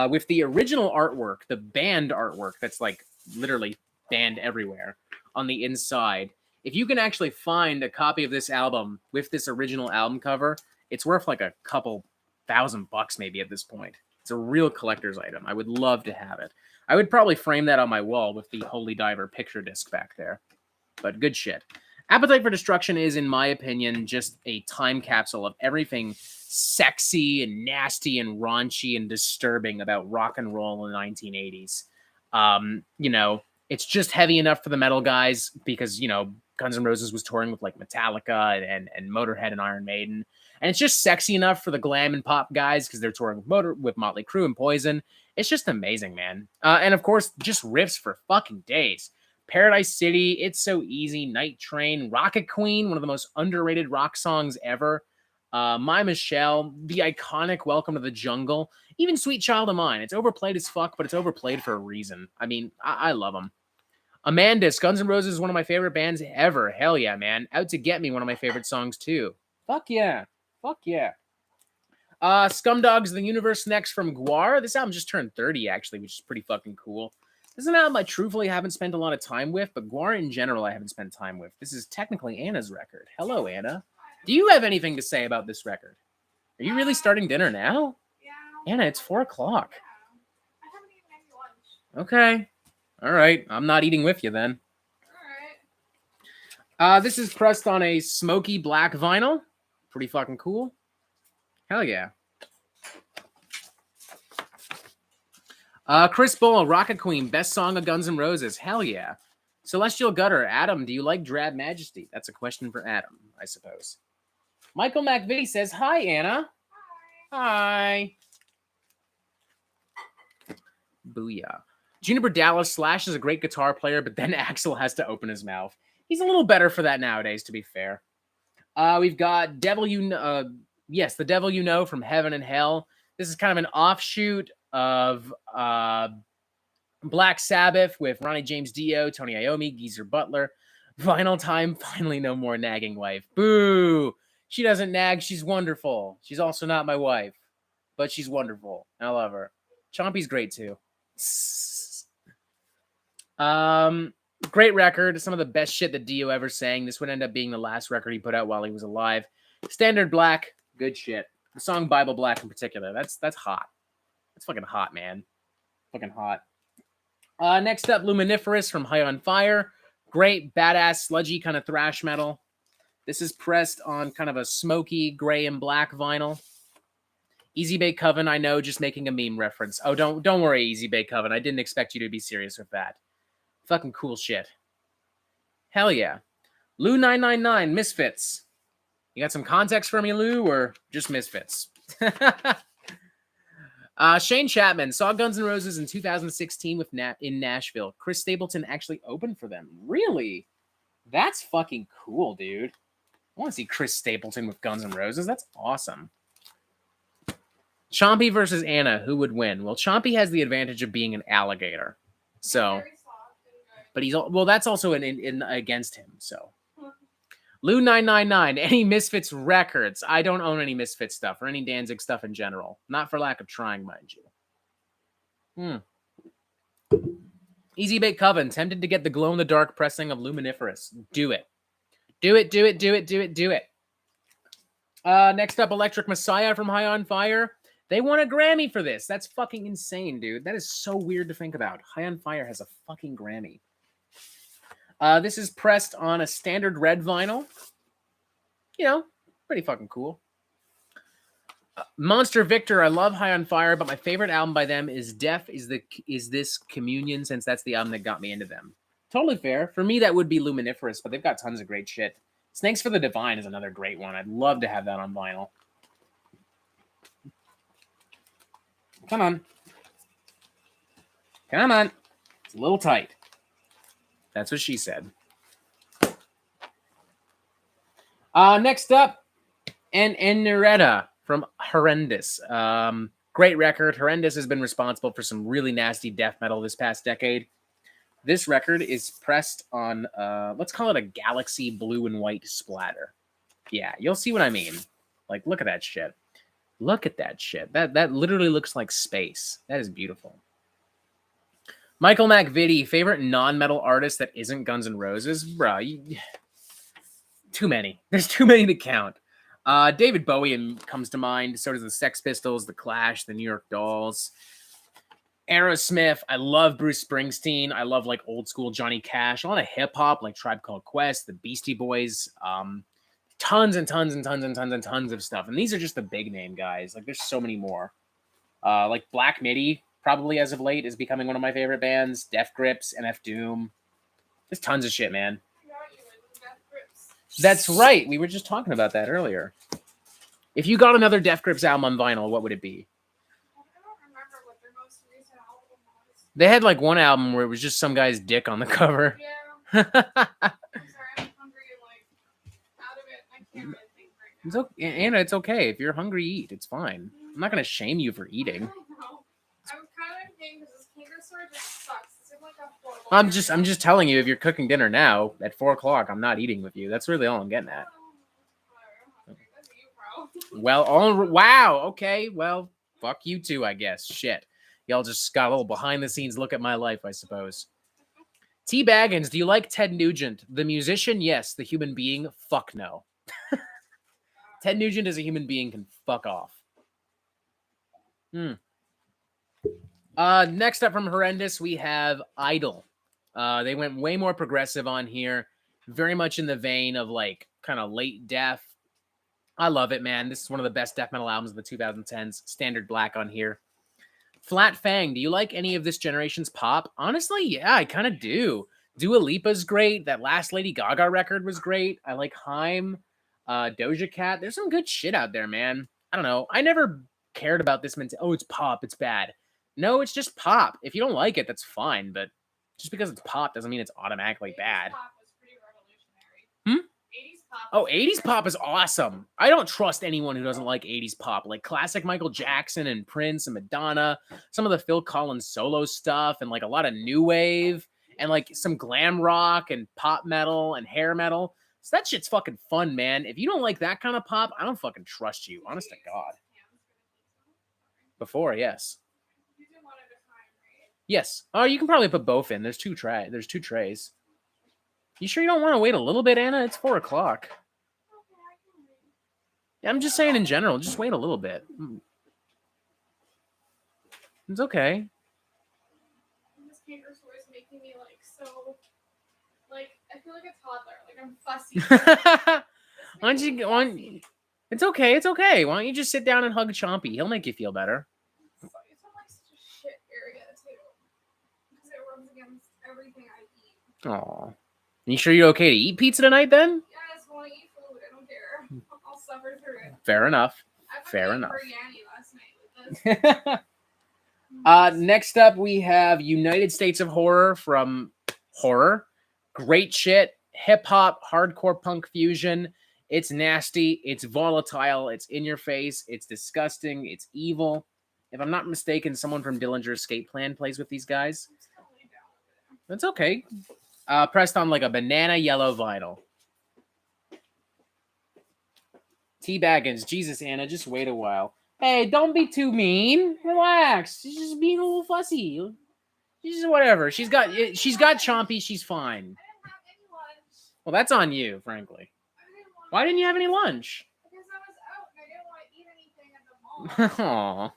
with the original artwork, the band artwork that's like literally banned everywhere on the inside. If you can actually find a copy of this album with this original album cover, it's worth like a couple $1,000 maybe at this point. It's a real collector's item. I would love to have it. I would probably frame that on my wall with the Holy Diver picture disc back there. But good shit. Appetite for Destruction is, in my opinion, just a time capsule of everything sexy and nasty and raunchy and disturbing about rock and roll in the 1980s. You know, it's just heavy enough for the metal guys because, you know, Guns N' Roses was touring with like Metallica and Motorhead and Iron Maiden. And it's just sexy enough for the glam and pop guys because they're touring with Motley Crue and Poison. It's just amazing, man. And of course, just riffs for fucking days. Paradise City, It's So Easy, Night Train, Rocket Queen, one of the most underrated rock songs ever. My Michelle, the iconic Welcome to the Jungle, even Sweet Child of Mine. It's overplayed as fuck, but it's overplayed for a reason. I mean, I love them. Amandus, Guns N' Roses is one of my favorite bands ever. Hell yeah, man. Out to Get Me, one of my favorite songs too. Fuck yeah. Fuck yeah. Scumdogs of the Universe next from Guar. This album just turned 30, actually, which is pretty fucking cool. This is an album I truthfully haven't spent a lot of time with, but Guar in general I haven't spent time with. This is technically Anna's record. Hello, Anna. Do you have anything to say about this record? Are you really starting dinner now? Yeah. Anna, it's 4 o'clock. Yeah. I haven't eaten any lunch. Okay. All right. I'm not eating with you then. All right. This is pressed on a smoky black vinyl. Pretty fucking cool. Hell yeah. Chris Bull, Rocket Queen, best song of Guns N' Roses. Hell yeah. Celestial Gutter, Adam, do you like Drab Majesty? That's a question for Adam, I suppose. Michael McVitie says, hi, Anna. Hi. Booyah. Juniper Dallas, Slash is a great guitar player, but then Axl has to open his mouth. He's a little better for that nowadays, to be fair. We've got Devil You Know. Yes, The Devil You Know from Heaven and Hell. This is kind of an offshoot of Black Sabbath with Ronnie James Dio, Tony Iommi, Geezer Butler. Vinyl Time, finally no more nagging wife. Boo! She doesn't nag, she's wonderful. She's also not my wife, but she's wonderful. I love her. Chompy's great too. Great record. Some of the best shit that Dio ever sang. This would end up being the last record he put out while he was alive. Standard Black, good shit. The song Bible Black in particular, that's hot. That's fucking hot, man. Fucking hot. Next up, Luminiferous from High on Fire. Great, badass, sludgy kind of thrash metal. This is pressed on kind of a smoky gray and black vinyl. Easy Bake Coven, I know, just making a meme reference. Oh, don't worry, Easy Bake Coven. I didn't expect you to be serious with that. Fucking cool shit. Hell yeah. Lou 999, Misfits. You got some context for me, Lou, or just Misfits? Shane Chapman saw Guns N' Roses in 2016 in Nashville. Chris Stapleton actually opened for them. Really? That's fucking cool, dude. I want to see Chris Stapleton with Guns N' Roses. That's awesome. Chompy versus Anna. Who would win? Well, Chompy has the advantage of being an alligator. So, but that's also in against him. So, Lou 999. Any Misfits records? I don't own any Misfits stuff or any Danzig stuff in general. Not for lack of trying, mind you. Easy Bake Coven. Tempted to get the glow in the dark pressing of Luminiferous. Do it. Do it. Do it. Do it. Do it. Do it. Next up, Electric Messiah from High on Fire. They won a Grammy for this. That's fucking insane, dude. That is so weird to think about. High on Fire has a fucking Grammy. This is pressed on a standard red vinyl. You know, pretty fucking cool. Monster Victor, I love High on Fire, but my favorite album by them is Death is This Communion, since that's the album that got me into them. Totally fair. For me, that would be Luminiferous, but they've got tons of great shit. Snakes for the Divine is another great one. I'd love to have that on vinyl. Come on. Come on. It's a little tight. That's what she said. Next up, And Neretta from Horrendous. Great record. Horrendous has been responsible for some really nasty death metal this past decade. This record is pressed on, let's call it a galaxy blue and white splatter. Yeah, you'll see what I mean. Like, look at that shit. Look at that shit. That literally looks like space. That is beautiful. Michael McVitie, favorite non-metal artist that isn't Guns N' Roses? Bruh, too many. There's too many to count. David Bowie comes to mind. So does the Sex Pistols, the Clash, the New York Dolls. Aerosmith. I love Bruce Springsteen. I love like old school Johnny Cash. A lot of hip hop like Tribe Called Quest, the Beastie Boys. Tons and tons and tons and tons and tons of stuff. And these are just the big name guys. Like there's so many more. Like Black Midi, probably as of late, is becoming one of my favorite bands. Death Grips, MF Doom. There's tons of shit, man. That's right. We were just talking about that earlier. If you got another Death Grips album on vinyl, what would it be? I don't remember what their most recent album was. They had like one album where it was just some guy's dick on the cover. Yeah. I'm sorry, I'm hungry and like out of it. I can't really think right now. It's okay, Anna. It's okay. If you're hungry, eat. It's fine. I'm not gonna shame you for eating. I know. I was kind of thinking because this Kinder store just sucks. It's in like a horrible. I'm just telling you. If you're cooking dinner now at 4 o'clock, I'm not eating with you. That's really all I'm getting at. That's you, bro. Well, wow. Okay. Well, fuck you too, I guess. Shit. Y'all just got a little behind the scenes look at my life, I suppose. T. Baggins, do you like Ted Nugent? The musician, yes. The human being, fuck no. Ted Nugent as a human being can fuck off. Next up from Horrendous, we have Idol. They went way more progressive on here. Very much in the vein of like kind of late death. I love it, man. This is one of the best death metal albums of the 2010s. Standard Black on here. Flat Fang, do you like any of this generation's pop? Honestly, yeah, I kind of do. Dua Lipa's great. That last Lady Gaga record was great. I like Haim, Doja Cat. There's some good shit out there, man. I don't know. I never cared about this. Oh, it's pop. It's bad. No, it's just pop. If you don't like it, that's fine. But just because it's pop doesn't mean it's automatically bad. Pop was pretty revolutionary. 80s pop. Oh, 80s pop is awesome. I don't trust anyone who doesn't like 80s pop. Like classic Michael Jackson and Prince and Madonna, some of the Phil Collins solo stuff, and like a lot of new wave, and like some glam rock and pop metal and hair metal. So that shit's fucking fun, man. If you don't like that kind of pop, I don't fucking trust you. Honest to God. Before, yes. You did one at a time, right? Yes. Oh, you can probably put both in. There's two trays. You sure you don't want to wait a little bit, Anna? It's 4 o'clock. Okay, I can wait. Yeah, I'm just saying in general, just wait a little bit. It's okay. This Kinder store is making me like so. Like I feel like a toddler. Like I'm fussy. Why don't you? It's okay. It's okay. Why don't you just sit down and hug Chompy? He'll make you feel better. It's in like such a shit area too, because it rubs against everything I eat. Aw. You sure you're okay to eat pizza tonight then? Yes, I want to eat food. I don't care. I'll suffer through it. Fair enough. I Fair enough. biryani last night with this. Next up, we have United States of Horror from Horror. Great shit. Hip hop, hardcore punk fusion. It's nasty. It's volatile. It's in your face. It's disgusting. It's evil. If I'm not mistaken, someone from Dillinger Escape Plan plays with these guys. That's okay. Pressed on like a banana yellow vinyl. T. Baggins, Jesus, Anna, just wait a while. Hey, don't be too mean. Relax. She's just being a little fussy. She's just whatever. She's got Chompy. She's fine. I didn't have any lunch. Well, that's on you, frankly. Why didn't you have any lunch? Because I was out and I didn't want to eat anything at the mall.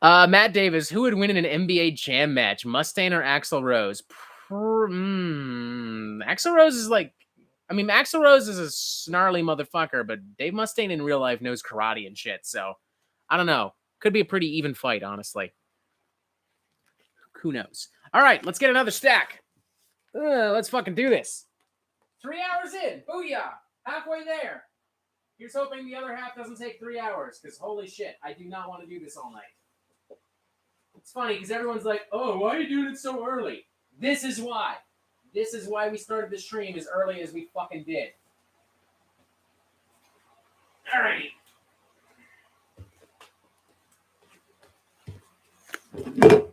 Aww. Matt Davis, who would win in an NBA Jam match, Mustaine or Axl Rose? Axl Rose is like, I mean, Axl Rose is a snarly motherfucker, but Dave Mustaine in real life knows karate and shit, so I don't know. Could be a pretty even fight, honestly. Who knows? All right, let's get another stack. Let's fucking do this. 3 hours in. Booyah. Halfway there. Here's hoping the other half doesn't take 3 hours, because holy shit, I do not want to do this all night. It's funny, because everyone's like, oh, why are you doing it so early? This is why. This is why we started the stream as early as we fucking did. Alrighty.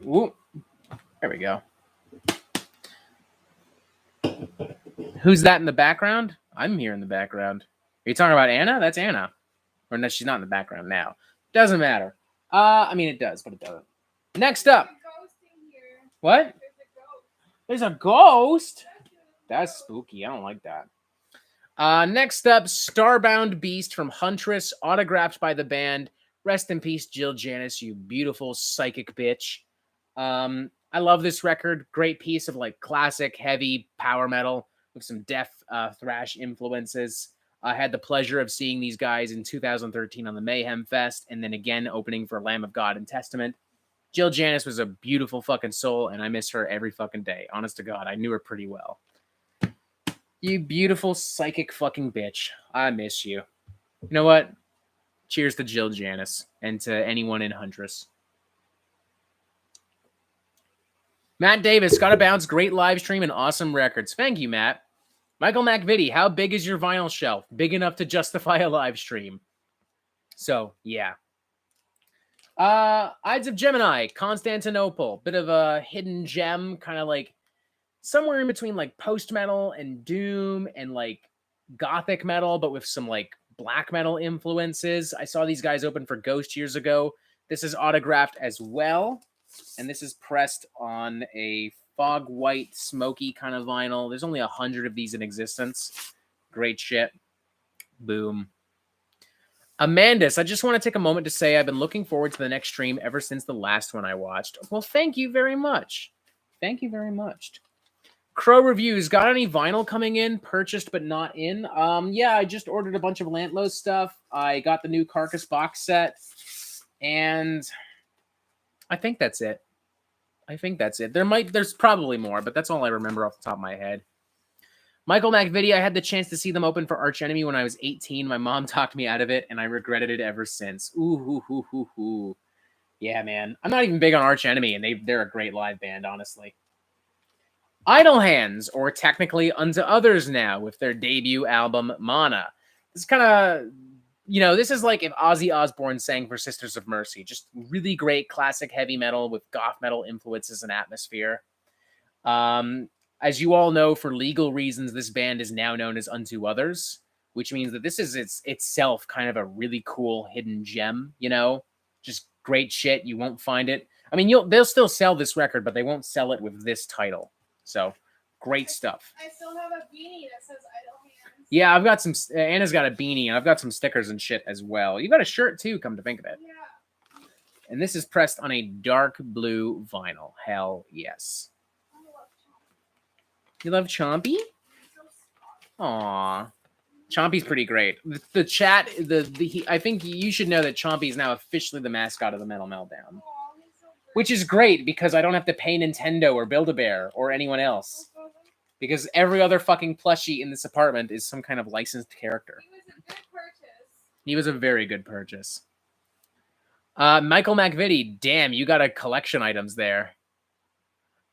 Ooh. There we go. Who's that in the background? I'm here in the background. Are you talking about Anna? That's Anna. Or no, she's not in the background now. Doesn't matter. I mean, it does, but it doesn't. Next up. What? There's a ghost? That's spooky. I don't like that. Next up, Starbound Beast from Huntress, autographed by the band. Rest in peace, Jill Janis, you beautiful psychic bitch. I love this record. Great piece of like classic heavy power metal with some death thrash influences. I had the pleasure of seeing these guys in 2013 on the Mayhem Fest, and then again opening for Lamb of God and Testament. Jill Janis was a beautiful fucking soul, and I miss her every fucking day. Honest to God, I knew her pretty well. You beautiful psychic fucking bitch. I miss you. You know what? Cheers to Jill Janis and to anyone in Huntress. Matt Davis, Gotta Bounce, great live stream and awesome records. Thank you, Matt. Michael McVitie, how big is your vinyl shelf? Big enough to justify a live stream. So, yeah. Ides of Gemini, Constantinople. Bit of a hidden gem, kind of like somewhere in between like post-metal and doom and like gothic metal, but with some like black metal influences. I saw these guys open for Ghost years ago. This is autographed as well. And this is pressed on a fog white, smoky kind of vinyl. There's only 100 of these in existence. Great shit. Boom. Amandus, I just want to take a moment to say I've been looking forward to the next stream ever since the last one I watched. Well, thank you very much. Thank you very much. Crow Reviews, got any vinyl coming in? Purchased but not in? Yeah, I just ordered a bunch of Lantlos stuff. I got the new Carcass box set. And I think that's it. There's probably more, but that's all I remember off the top of my head. Michael McVitie, I had the chance to see them open for Arch Enemy when I was 18. My mom talked me out of it, and I regretted it ever since. Ooh. Yeah, man. I'm not even big on Arch Enemy, and they're a great live band, honestly. Idle Hands, or technically Unto Others now, with their debut album, Mana. This kind of... this is like if Ozzy Osbourne sang for Sisters of Mercy. Just really great classic heavy metal with goth metal influences and atmosphere. As you all know, for legal reasons, this band is now known as Unto Others, which means that this is itself kind of a really cool hidden gem, Just great shit. You won't find it. I mean, they'll still sell this record, but they won't sell it with this title. So, great stuff. I still have a beanie that says Idle Hands. Yeah, I've got some... Anna's got a beanie, and I've got some stickers and shit as well. You got a shirt, too, come to think of it. Yeah. And this is pressed on a dark blue vinyl. Hell yes. You love Chompy? Aww. Chompy's pretty great. The chat, I think you should know that Chompy is now officially the mascot of the Metal Meltdown. Which is great, because I don't have to pay Nintendo or Build-A-Bear or anyone else. Because every other fucking plushie in this apartment is some kind of licensed character. He was a good purchase. He was a very good purchase. Michael McVitie, damn, you got a collection items there.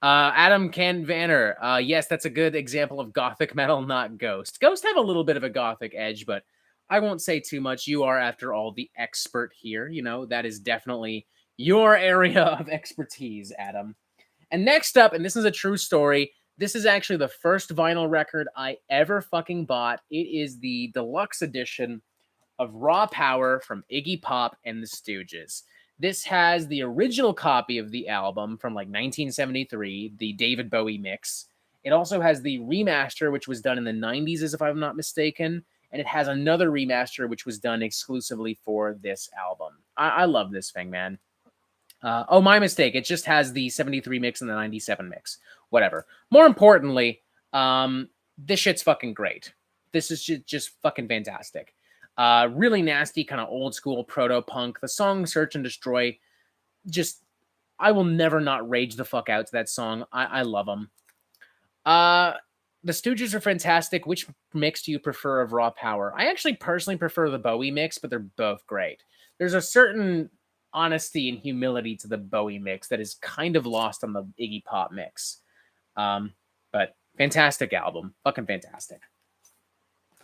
Adam Canvanner, yes, that's a good example of gothic metal, not Ghost. Ghost have a little bit of a gothic edge, but I won't say too much. You are, after all, the expert here. That is definitely your area of expertise, Adam. And next up, and this is a true story, this is actually the first vinyl record I ever fucking bought. It is the deluxe edition of Raw Power from Iggy Pop and the Stooges. This has the original copy of the album from like 1973, the David Bowie mix. It also has the remaster, which was done in the 90s, as if I'm not mistaken. And it has another remaster, which was done exclusively for this album. I love this thing, man. Oh, my mistake. It just has the 73 mix and the 97 mix. Whatever. More importantly, this shit's fucking great. This is just fucking fantastic. Really nasty, kind of old school proto-punk. The song Search and Destroy, just, I will never not rage the fuck out to that song. I love them. The Stooges are fantastic. Which mix do you prefer of Raw Power? I actually personally prefer the Bowie mix, but they're both great. There's a certain honesty and humility to the Bowie mix that is kind of lost on the Iggy Pop mix. But fantastic album. Fucking fantastic.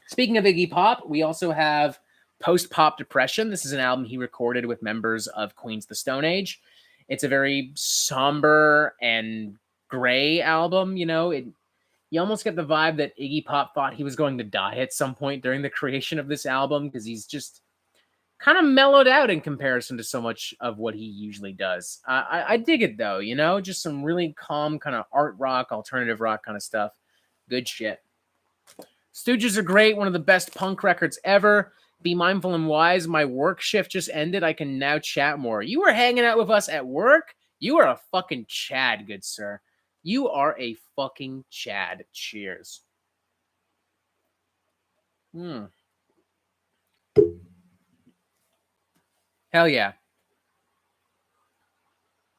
Speaking of Iggy Pop, we also have Post-Pop Depression. This is an album he recorded with members of Queens of the Stone Age. It's a very somber and gray album, you know. You almost get the vibe that Iggy Pop thought he was going to die at some point during the creation of this album, because he's just kind of mellowed out in comparison to so much of what he usually does. I dig it though, you know, just some really calm kind of art rock, alternative rock kind of stuff. Good shit. Stooges are great, one of the best punk records ever. Be mindful and wise. My work shift just ended. I can now chat more. You were hanging out with us at work? You are a fucking Chad, good sir. You are a fucking Chad. Cheers. Hell yeah.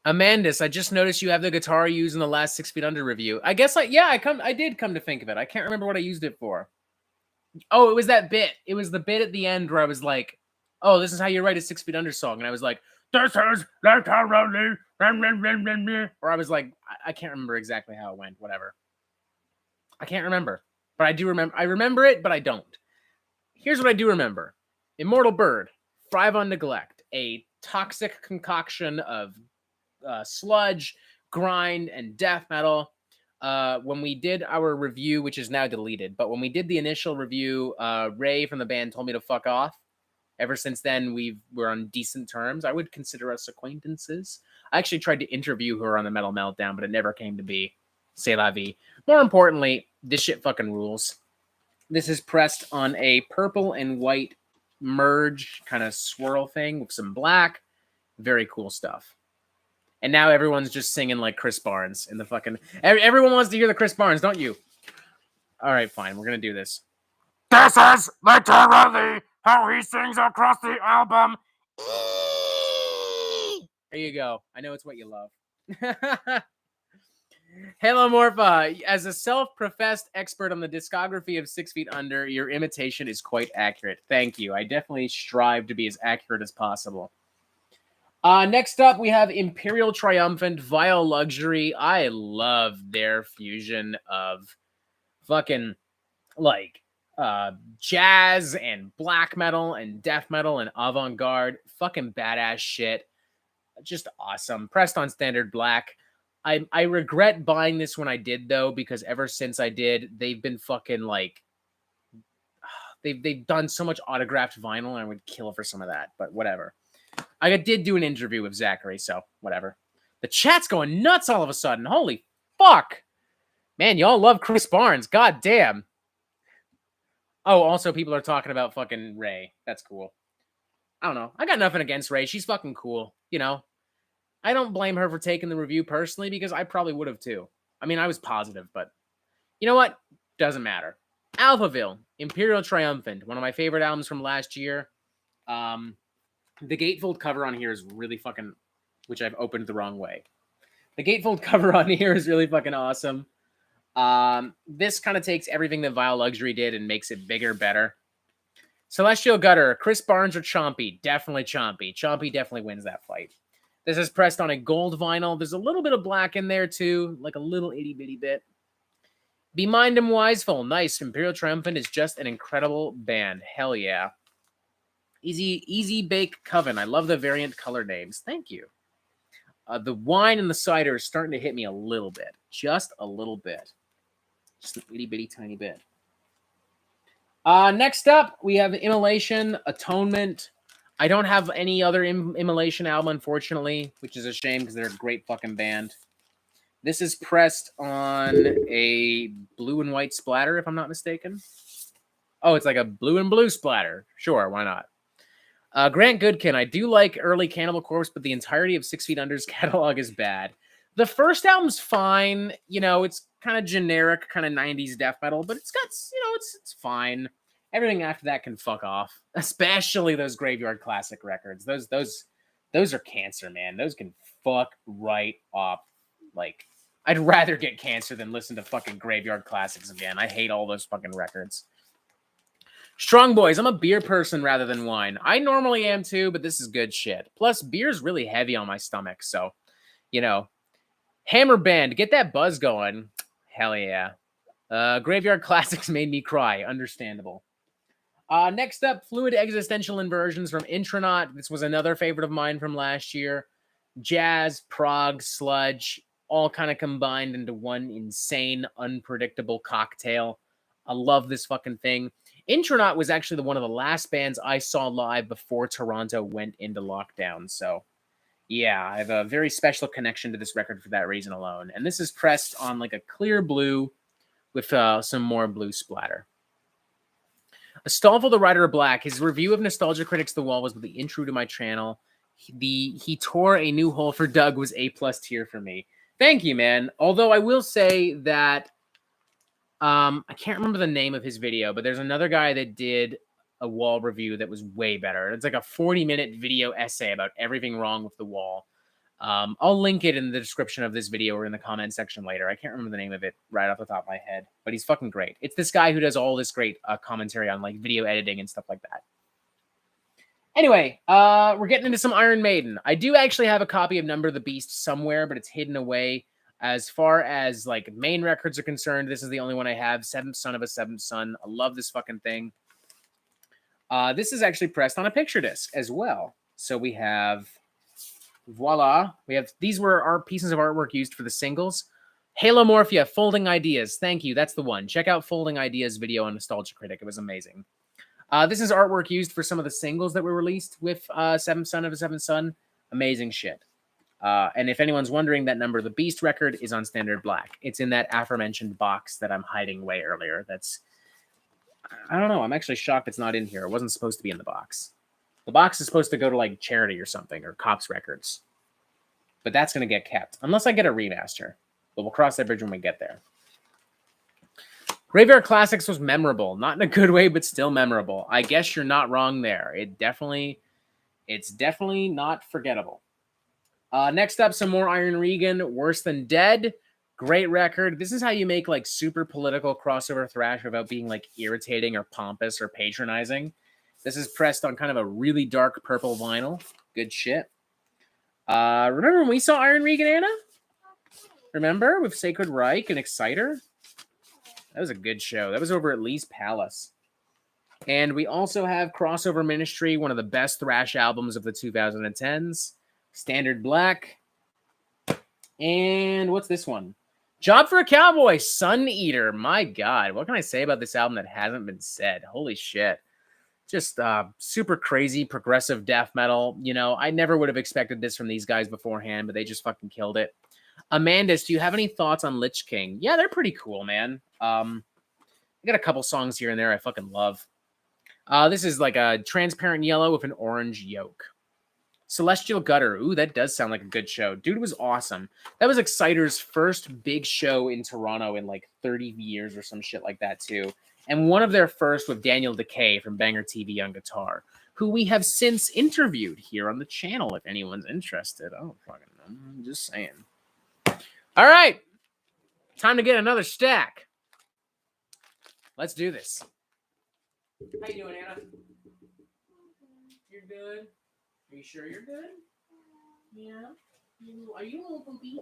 Amandus, I just noticed you have the guitar you used in the last 6 Feet Under review. I guess I did come to think of it. I can't remember what I used it for. Oh, it was that bit. It was the bit at the end where I was like, oh, this is how you write a 6 Feet Under song. And I was like, this is literally. Or I was like, I can't remember exactly how it went. Whatever. I can't remember. But I do remember. I remember it, but I don't. Here's what I do remember. Immortal Bird, Thrive on Neglect, a toxic concoction of sludge, grind, and death metal. When we did our review, which is now deleted, but when we did the initial review, Ray from the band told me to fuck off. Ever since then, we're on decent terms. I would consider us acquaintances. I actually tried to interview her on the Metal Meltdown, but it never came to be. C'est la vie. More importantly, this shit fucking rules. This is pressed on a purple and white merge kind of swirl thing with some black. Very cool stuff. And now everyone's just singing like Chris Barnes in the fucking... Everyone wants to hear the Chris Barnes, don't you? All right, fine. We're going to do this. This is literally how he sings across the album. There you go. I know it's what you love. Halomorpha, as a self-professed expert on the discography of 6 Feet Under, your imitation is quite accurate. Thank you. I definitely strive to be as accurate as possible. Next up, we have Imperial Triumphant, Vile Luxury. I love their fusion of fucking, like, jazz and black metal and death metal and avant-garde. Fucking badass shit. Just awesome. Pressed on standard black. I regret buying this when I did, though, because ever since I did, they've been fucking, like, they've done so much autographed vinyl, and I would kill for some of that, but whatever. I did do an interview with Zachary, so whatever. The chat's going nuts all of a sudden. Holy fuck. Man, y'all love Chris Barnes. God damn. Oh, also people are talking about fucking Ray. That's cool. I don't know. I got nothing against Ray. She's fucking cool. You know, I don't blame her for taking the review personally, because I probably would have too. I mean, I was positive, but you know what? Doesn't matter. Alphaville, Imperial Triumphant, one of my favorite albums from last year. The gatefold cover on here is really fucking, which I've opened the wrong way. The gatefold cover on here is really fucking awesome. This kind of takes everything that Vile Luxury did and makes it bigger, better. Celestial Gutter, Chris Barnes or Chompy? Definitely Chompy. Chompy definitely wins that fight. This is pressed on a gold vinyl. There's a little bit of black in there too, like a little itty bitty bit. Be Mind and Wiseful. Nice. Imperial Triumphant is just an incredible band. Hell yeah. Easy Bake Coven. I love the variant color names. Thank you. The wine and the cider is starting to hit me a little bit. Just a little bit. Just an itty bitty tiny bit. Next up, we have Immolation, Atonement. I don't have any other Immolation album, unfortunately, which is a shame because they're a great fucking band. This is pressed on a blue and white splatter, if I'm not mistaken. Oh, it's like a blue and blue splatter. Sure, why not? Grant Goodkin, I do like early Cannibal Corpse, but the entirety of 6 Feet Under's catalog is bad. The first album's fine. You know, it's kind of generic, kind of 90s death metal, but it's got, you know, it's fine. Everything after that can fuck off, especially those Graveyard Classic records. Those are cancer, man. Those can fuck right off. Like, I'd rather get cancer than listen to fucking Graveyard Classics again. I hate all those fucking records. Strong Boys. I'm a beer person rather than wine. I normally am too, but this is good shit. Plus, beer's really heavy on my stomach, so, you know. Hammer Band. Get that buzz going. Hell yeah. Graveyard Classics made me cry. Understandable. Next up, Fluid Existential Inversions from Intronaut. This was another favorite of mine from last year. Jazz, prog, sludge, all kind of combined into one insane, unpredictable cocktail. I love this fucking thing. Intronaut was actually one of the last bands I saw live before Toronto went into lockdown. So, yeah, I have a very special connection to this record for that reason alone. And this is pressed on like a clear blue with some more blue splatter. Astolfo the Rider of Black, his review of Nostalgia Critics The Wall was the intro to my channel. He tore a new hole for Doug was A+ tier for me. Thank you, man. Although I will say that I can't remember the name of his video, but there's another guy that did a wall review that was way better. It's like a 40-minute video essay about everything wrong with the wall. I'll link it in the description of this video or in the comment section later. I can't remember the name of it right off the top of my head, but he's fucking great. It's this guy who does all this great commentary on like video editing and stuff like that. Anyway, we're getting into some Iron Maiden. I do actually have a copy of Number of the Beast somewhere, but it's hidden away. As far as like main records are concerned, this is the only one I have. Seventh Son of a Seventh Son. I love this fucking thing. This is actually pressed on a picture disc as well. So we have, voila. These were our pieces of artwork used for the singles. Halomorphia, Folding Ideas. Thank you. That's the one. Check out Folding Ideas video on Nostalgia Critic. It was amazing. This is artwork used for some of the singles that were released with Seventh Son of a Seventh Son. Amazing shit. And if anyone's wondering, that Number of the Beast record is on Standard Black. It's in that aforementioned box that I'm hiding way earlier. I don't know. I'm actually shocked it's not in here. It wasn't supposed to be in the box. The box is supposed to go to like charity or something, or Cops Records. But that's going to get kept. Unless I get a remaster. But we'll cross that bridge when we get there. Graveyard Classics was memorable. Not in a good way, but still memorable. I guess you're not wrong there. It's definitely not forgettable. Next up, some more Iron Regan, Worse Than Dead. Great record. This is how you make like super political crossover thrash without being like irritating or pompous or patronizing. This is pressed on kind of a really dark purple vinyl. Good shit. Remember when we saw Iron Regan, Anna? Remember? With Sacred Reich and Exciter? That was a good show. That was over at Lee's Palace. And we also have Crossover Ministry, one of the best thrash albums of the 2010s. Standard Black. And what's this one? Job for a Cowboy, Sun Eater. My God, what can I say about this album that hasn't been said? Holy shit. Just super crazy progressive death metal. You know, I never would have expected this from these guys beforehand, but they just fucking killed it. Amandus, do you have any thoughts on Lich King? Yeah, they're pretty cool, man. I got a couple songs here and there I fucking love. This is like a transparent yellow with an orange yoke. Celestial Gutter. Ooh, that does sound like a good show. Dude was awesome. That was Exciter's first big show in Toronto in like 30 years or some shit like that too. And one of their first with Daniel Decay from Banger TV on guitar, who we have since interviewed here on the channel if anyone's interested. Oh, fucking know. I'm just saying. All right. Time to get another stack. Let's do this. How you doing, Anna? You're good? Are you sure you're good? Yeah? Are you a little poopy?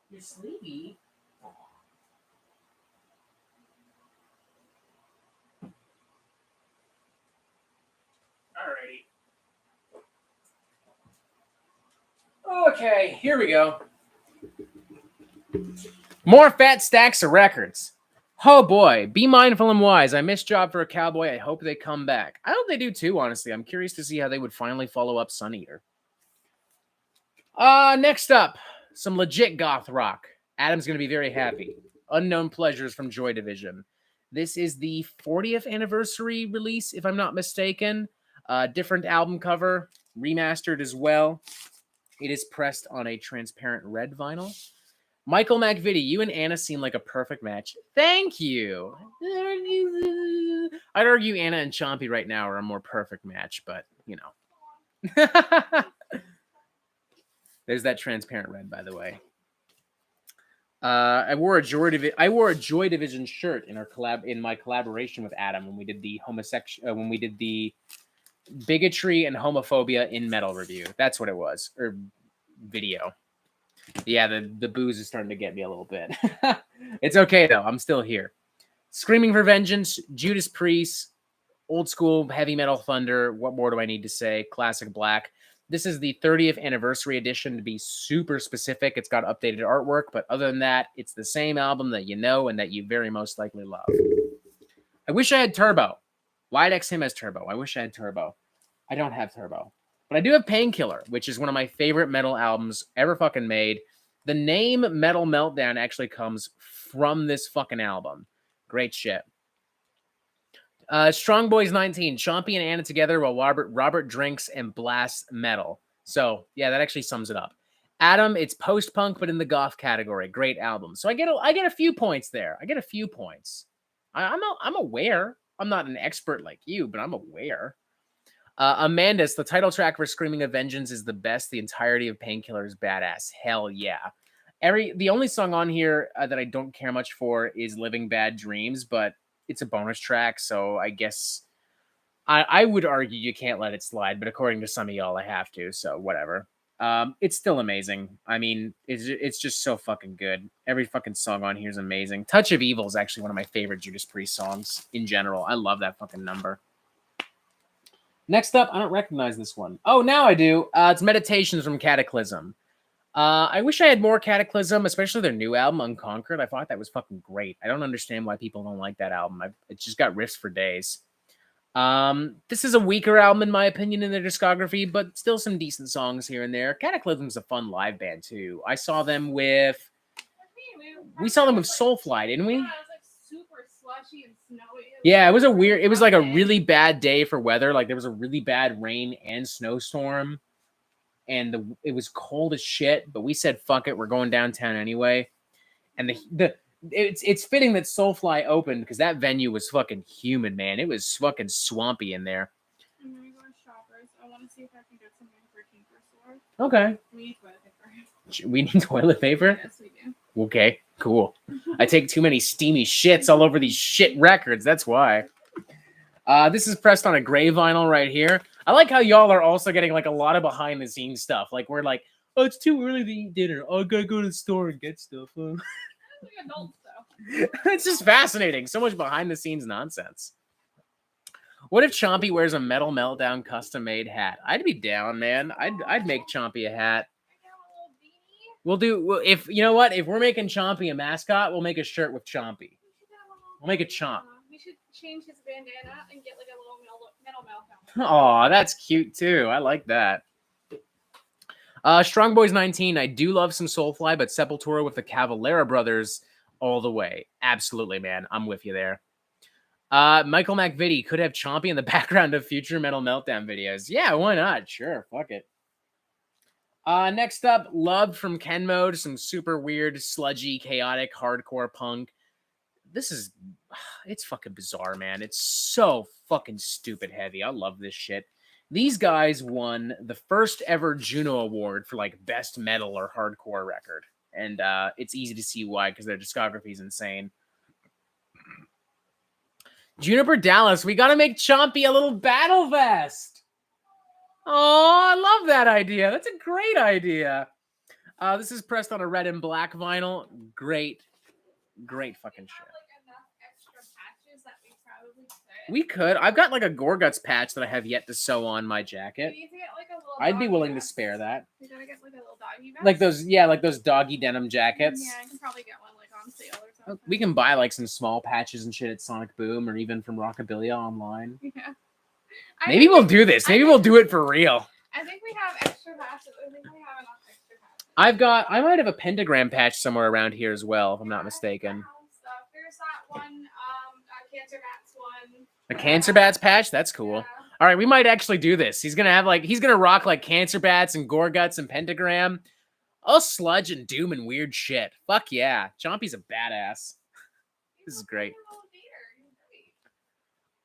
You're sleepy? Alrighty. Okay, here we go. More fat stacks of records. Oh boy, be mindful and wise. I missed Job for a Cowboy. I hope they come back. I hope they do too, honestly. I'm curious to see how they would finally follow up Sun Eater. Next up, some legit goth rock. Adam's going to be very happy. Unknown Pleasures from Joy Division. This is the 40th anniversary release, if I'm not mistaken. Different album cover, remastered as well. It is pressed on a transparent red vinyl. Michael McVitie, you and Anna seem like a perfect match. Thank you. I'd argue Anna and Chompy right now are a more perfect match, but, you know. There's that transparent red, by the way. I wore a Joy Division shirt in my collaboration with Adam when we did the bigotry and homophobia in metal review. That's what it was, or video. Yeah, the booze is starting to get me a little bit. It's okay though. I'm still here. Screaming for Vengeance, Judas Priest, old school heavy metal thunder. What more do I need to say? Classic black. This is the 30th anniversary edition, to be super specific. It's got updated artwork, but other than that, it's the same album that you know and that you very most likely love. I wish I had Turbo. Wide X him has Turbo. I wish I had Turbo. I don't have Turbo. But I do have Painkiller, which is one of my favorite metal albums ever fucking made. The name Metal Meltdown actually comes from this fucking album. Great shit. Strong Boys 19. Chompy and Anna together while Robert drinks and blasts metal. So, yeah, that actually sums it up. Adam, it's post-punk, but in the goth category. Great album. So I get a few points there. I get a few points. I'm aware. I'm not an expert like you, but I'm aware. Amanda's, the title track for Screaming of Vengeance is the best. The entirety of Painkiller is badass. Hell yeah. The only song on here that I don't care much for is Living Bad Dreams, but it's a bonus track, so I guess I would argue you can't let it slide, but according to some of y'all, I have to, so whatever. It's still amazing. I mean, it's just so fucking good. Every fucking song on here is amazing. Touch of Evil is actually one of my favorite Judas Priest songs in general. I love that fucking number. Next up, I don't recognize this one. Oh, now I do. It's Meditations from Cataclysm. I wish I had more Cataclysm, especially their new album, Unconquered. I thought that was fucking great. I don't understand why people don't like that album. It's just got riffs for days. This is a weaker album, in my opinion, in their discography, but still some decent songs here and there. Cataclysm's a fun live band, too. I saw them with... We saw them with Soulfly, didn't we? Yeah, it was like super slushy and snowy. Yeah, it was it was like a really bad day for weather. Like there was a really bad rain and snowstorm, and it was cold as shit. But we said, "Fuck it, we're going downtown anyway." And it's fitting that Soulfly opened because that venue was fucking humid, man. It was fucking swampy in there. I'm gonna go to Shoppers. I want to see if I can get something for Tinker Store. Okay. We need toilet paper. We need toilet paper? Yes, we do. Okay, cool. I take too many steamy shits all over these shit records. That's why. This is pressed on a gray vinyl right here. I like how y'all are also getting like a lot of behind the scenes stuff. Like we're like, oh, it's too early to eat dinner. Oh, I gotta go to the store and get stuff. Like adults, though. It's just fascinating. So much behind the scenes nonsense. What if Chompy wears a Metal Meltdown custom made hat? I'd be down, man. I'd make Chompy a hat. We'll do if you know what, if we're making Chompy a mascot, we'll make a shirt with Chompy. We'll make a Chomp. We should change his bandana and get like a little Metal Meltdown. Aw, that's cute too. I like that. Strong Boys 19. I do love some Soulfly, but Sepultura with the Cavalera brothers all the way. Absolutely, man. I'm with you there. Michael McVitie could have Chompy in the background of future Metal Meltdown videos. Yeah, why not? Sure, fuck it. Next up, Love from Ken Mode. Some super weird, sludgy, chaotic, hardcore punk. It's fucking bizarre, man. It's so fucking stupid heavy. I love this shit. These guys won the first ever Juno Award for like best metal or hardcore record. And it's easy to see why, because their discography is insane. Juniper Dallas, we gotta make Chompy a little battle vest. Oh, I love that idea. That's a great idea. This is pressed on a red and black vinyl. Great fucking shit. We could. I've got like a Gorguts patch that I have yet to sew on my jacket. I'd be willing to spare that. You gotta get like a little doggy vest. Like those doggy denim jackets. Yeah, I can probably get one like on sale or something. We can buy like some small patches and shit at Sonic Boom or even from Rockabilia online. Yeah. Maybe we'll do this. Maybe we'll do it for real. I think we have extra patches. I think we have enough extra patches. I might have a pentagram patch somewhere around here as well, if I'm not mistaken. There's that one, Cancer Bats one. A Cancer Bats patch? That's cool. Yeah. All right, we might actually do this. He's gonna rock like Cancer Bats and Gorguts and Pentagram. Oh, sludge and doom and weird shit. Fuck yeah. Chompy's a badass. This is great.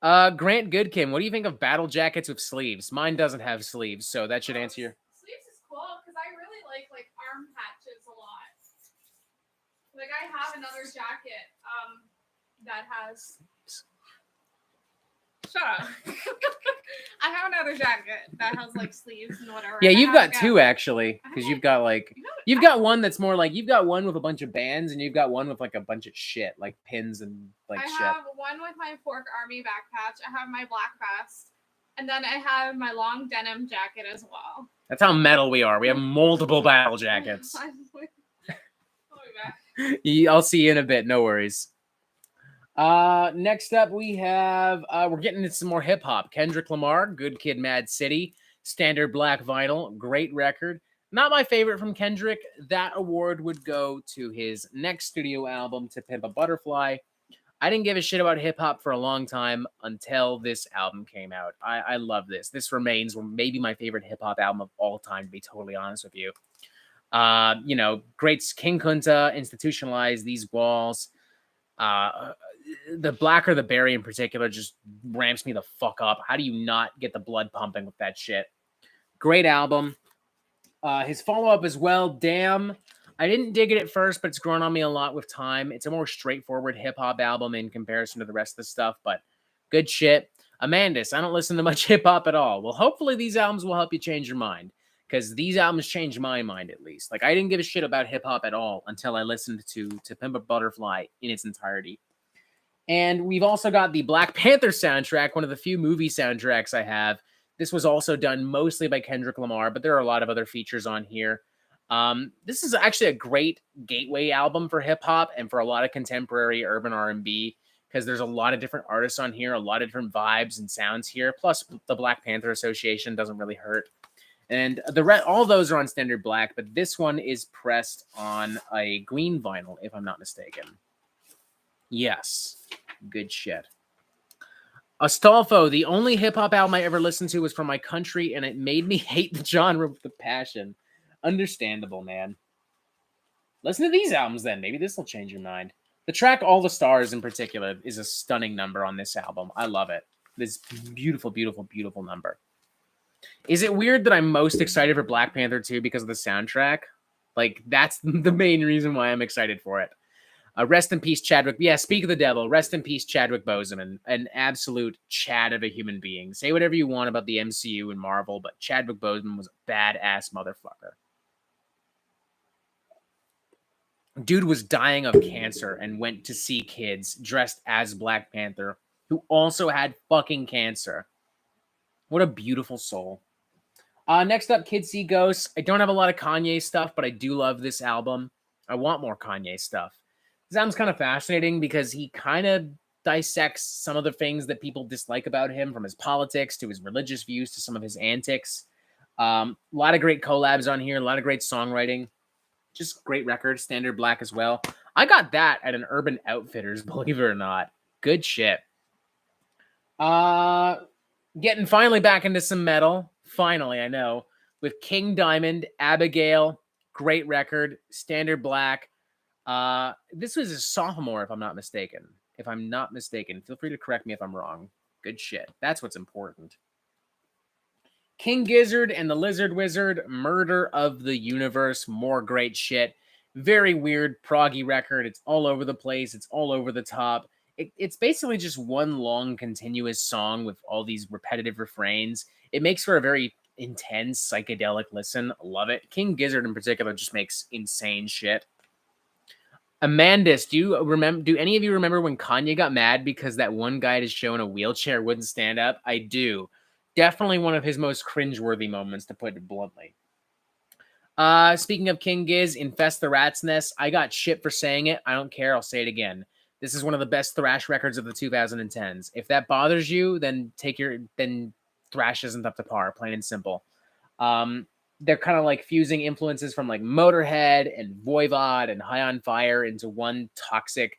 Grant Goodkin, what do you think of battle jackets with sleeves? Mine doesn't have sleeves, so that should answer your... Sleeves is cool, because I really like arm patches a lot. Like, I have another jacket, that has... Shut up. I have another jacket that has like sleeves and whatever. Yeah, and I you've have got two actually, I because have, you've got like you've got one that's more like you've got one with a bunch of bands, and you've got one with like a bunch of shit, like pins and like I shit. have one with my Fork Army back patch. I have my black vest, and then I have my long denim jacket as well. That's how metal we are. We have multiple battle jackets. I'll be back. I'll see you in a bit. No worries. Next up we have we're getting into some more hip hop. Kendrick Lamar, Good Kid, Mad City, standard black vinyl, great record. Not my favorite from Kendrick. That award would go to his next studio album, To Pimp a Butterfly. I didn't give a shit about hip hop for a long time until this album came out. I love this. This remains maybe my favorite hip hop album of all time, to be totally honest with you. You know, great King Kunta, Institutionalize, These Walls. The Blacker the Berry in particular just ramps me the fuck up. How do you not get the blood pumping with that shit? Great album. His follow-up as well, Damn. I didn't dig it at first, but it's grown on me a lot with time. It's a more straightforward hip-hop album in comparison to the rest of the stuff, but good shit. Amandus, I don't listen to much hip-hop at all. Well, hopefully these albums will help you change your mind, because these albums changed my mind at least. Like, I didn't give a shit about hip-hop at all until I listened to Pimp a Butterfly in its entirety. And we've also got the Black Panther soundtrack, one of the few movie soundtracks I have. This was also done mostly by Kendrick Lamar, but there are a lot of other features on here. This is actually a great gateway album for hip hop and for a lot of contemporary urban R&B, because there's a lot of different artists on here, a lot of different vibes and sounds here. Plus, the Black Panther Association doesn't really hurt. And all those are on standard black, but this one is pressed on a green vinyl, if I'm not mistaken. Yes, good shit. Astolfo, the only hip-hop album I ever listened to was from my country, and it made me hate the genre with a passion. Understandable, man. Listen to these albums then. Maybe this will change your mind. The track All the Stars in particular is a stunning number on this album. I love it. This beautiful, beautiful, beautiful number. Is it weird that I'm most excited for Black Panther 2 because of the soundtrack? Like, that's the main reason why I'm excited for it. Rest in peace, Chadwick. Yeah, speak of the devil. Rest in peace, Chadwick Boseman. An absolute Chad of a human being. Say whatever you want about the MCU and Marvel, but Chadwick Boseman was a badass motherfucker. Dude was dying of cancer and went to see kids dressed as Black Panther who also had fucking cancer. What a beautiful soul. Next up, Kids See Ghosts. I don't have a lot of Kanye stuff, but I do love this album. I want more Kanye stuff. This album's kind of fascinating because he kind of dissects some of the things that people dislike about him, from his politics to his religious views to some of his antics. A lot of great collabs on here, a lot of great songwriting. Just great record, standard black as well. I got that at an Urban Outfitters, believe it or not. Good shit. Getting finally back into some metal. Finally, I know. With King Diamond, Abigail, great record, standard black. This was a sophomore, if I'm not mistaken. Feel free to correct me if I'm wrong. Good shit. That's what's important. King Gizzard and the Lizard Wizard, Murder of the Universe, more great shit. Very weird, proggy record. It's all over the place. It's all over the top. It's basically just one long, continuous song with all these repetitive refrains. It makes for a very intense, psychedelic listen. Love it. King Gizzard in particular just makes insane shit. Amandus, do any of you remember when Kanye got mad because that one guy at his show in a wheelchair wouldn't stand up? I do. Definitely one of his most cringeworthy moments, to put it bluntly. Speaking of King Giz, Infest the Rat's Nest. I got shit for saying it. I don't care. I'll say it again. This is one of the best thrash records of the 2010s. If that bothers you, then thrash isn't up to par, plain and simple. They're kind of like fusing influences from like Motorhead and Voivod and High on Fire into one toxic,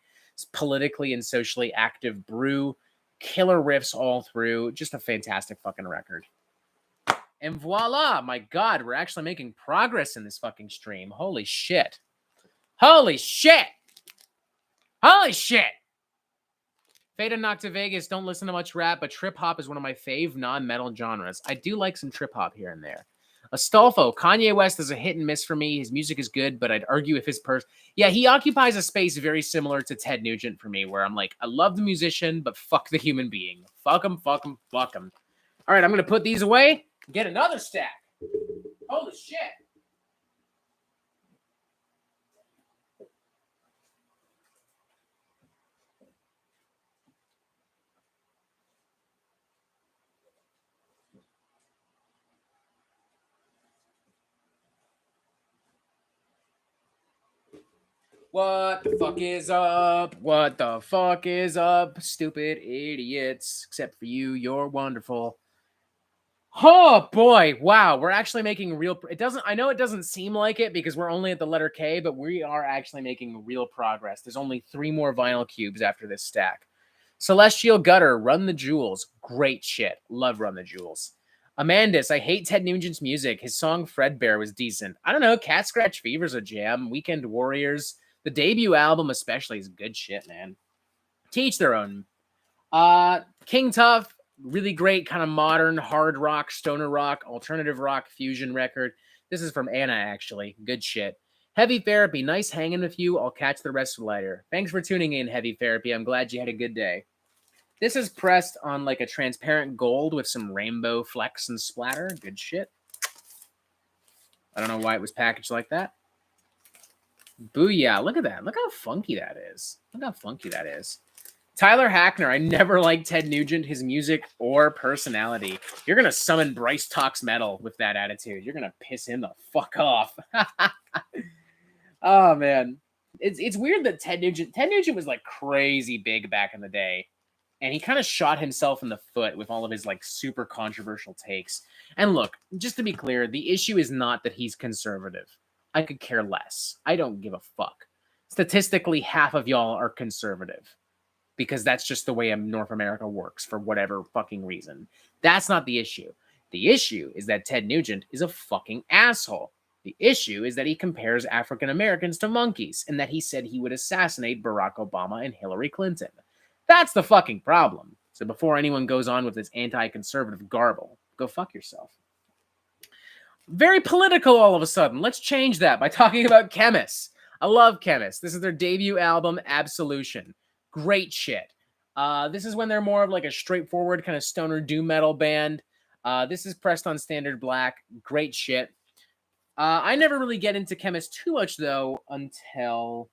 politically and socially active brew. Killer riffs all through. Just a fantastic fucking record. And voila, my God, we're actually making progress in this fucking stream. Holy shit. Holy shit. Holy shit. Fade and Knock to Vegas, don't listen to much rap, but trip hop is one of my fave non-metal genres. I do like some trip hop here and there. Astolfo, Kanye West is a hit and miss for me. His music is good, but I'd argue if his yeah, he occupies a space very similar to Ted Nugent for me, where I'm like, I love the musician, but fuck the human being. Fuck him, fuck him, fuck him. All right, I'm gonna put these away. Get another stack. Holy shit. What the fuck is up? What the fuck is up? Stupid idiots. Except for you, you're wonderful. Oh boy, wow, we're actually making real I know it doesn't seem like it because we're only at the letter K, but we are actually making real progress. There's only 3 more vinyl cubes after this stack. Celestial Gutter, Run the Jewels. Great shit. Love Run the Jewels. Amandus, I hate Ted Nugent's music. His song Fredbear was decent. I don't know, Cat Scratch Fever's a jam. Weekend Warriors. The debut album especially is good shit, man. To each their own. King Tough, really great kind of modern hard rock, stoner rock, alternative rock fusion record. This is from Anna, actually. Good shit. Heavy Therapy, nice hanging with you. I'll catch the rest later. Thanks for tuning in, Heavy Therapy. I'm glad you had a good day. This is pressed on like a transparent gold with some rainbow flecks and splatter. Good shit. I don't know why it was packaged like that. Booyah. Look at that. Look how funky that is. Look how funky that is. Tyler Hackner. I never liked Ted Nugent, his music, or personality. You're going to summon Bryce Talks Metal with that attitude. You're going to piss him the fuck off. Oh, man. It's weird that Ted Nugent was like crazy big back in the day. And he kind of shot himself in the foot with all of his like super controversial takes. And look, just to be clear, the issue is not that he's conservative. I could care less. I don't give a fuck. Statistically, half of y'all are conservative because that's just the way North America works for whatever fucking reason. That's not the issue. The issue is that Ted Nugent is a fucking asshole. The issue is that he compares African Americans to monkeys and that he said he would assassinate Barack Obama and Hillary Clinton. That's the fucking problem. So before anyone goes on with this anti-conservative garble, go fuck yourself. Very political all of a sudden. Let's change that by talking about Chemists. I love Chemists. This is their debut album, Absolution. Great shit. This is when they're more of like a straightforward kind of stoner doom metal band. This is pressed on standard black. Great shit. I never really get into Chemists too much, though, until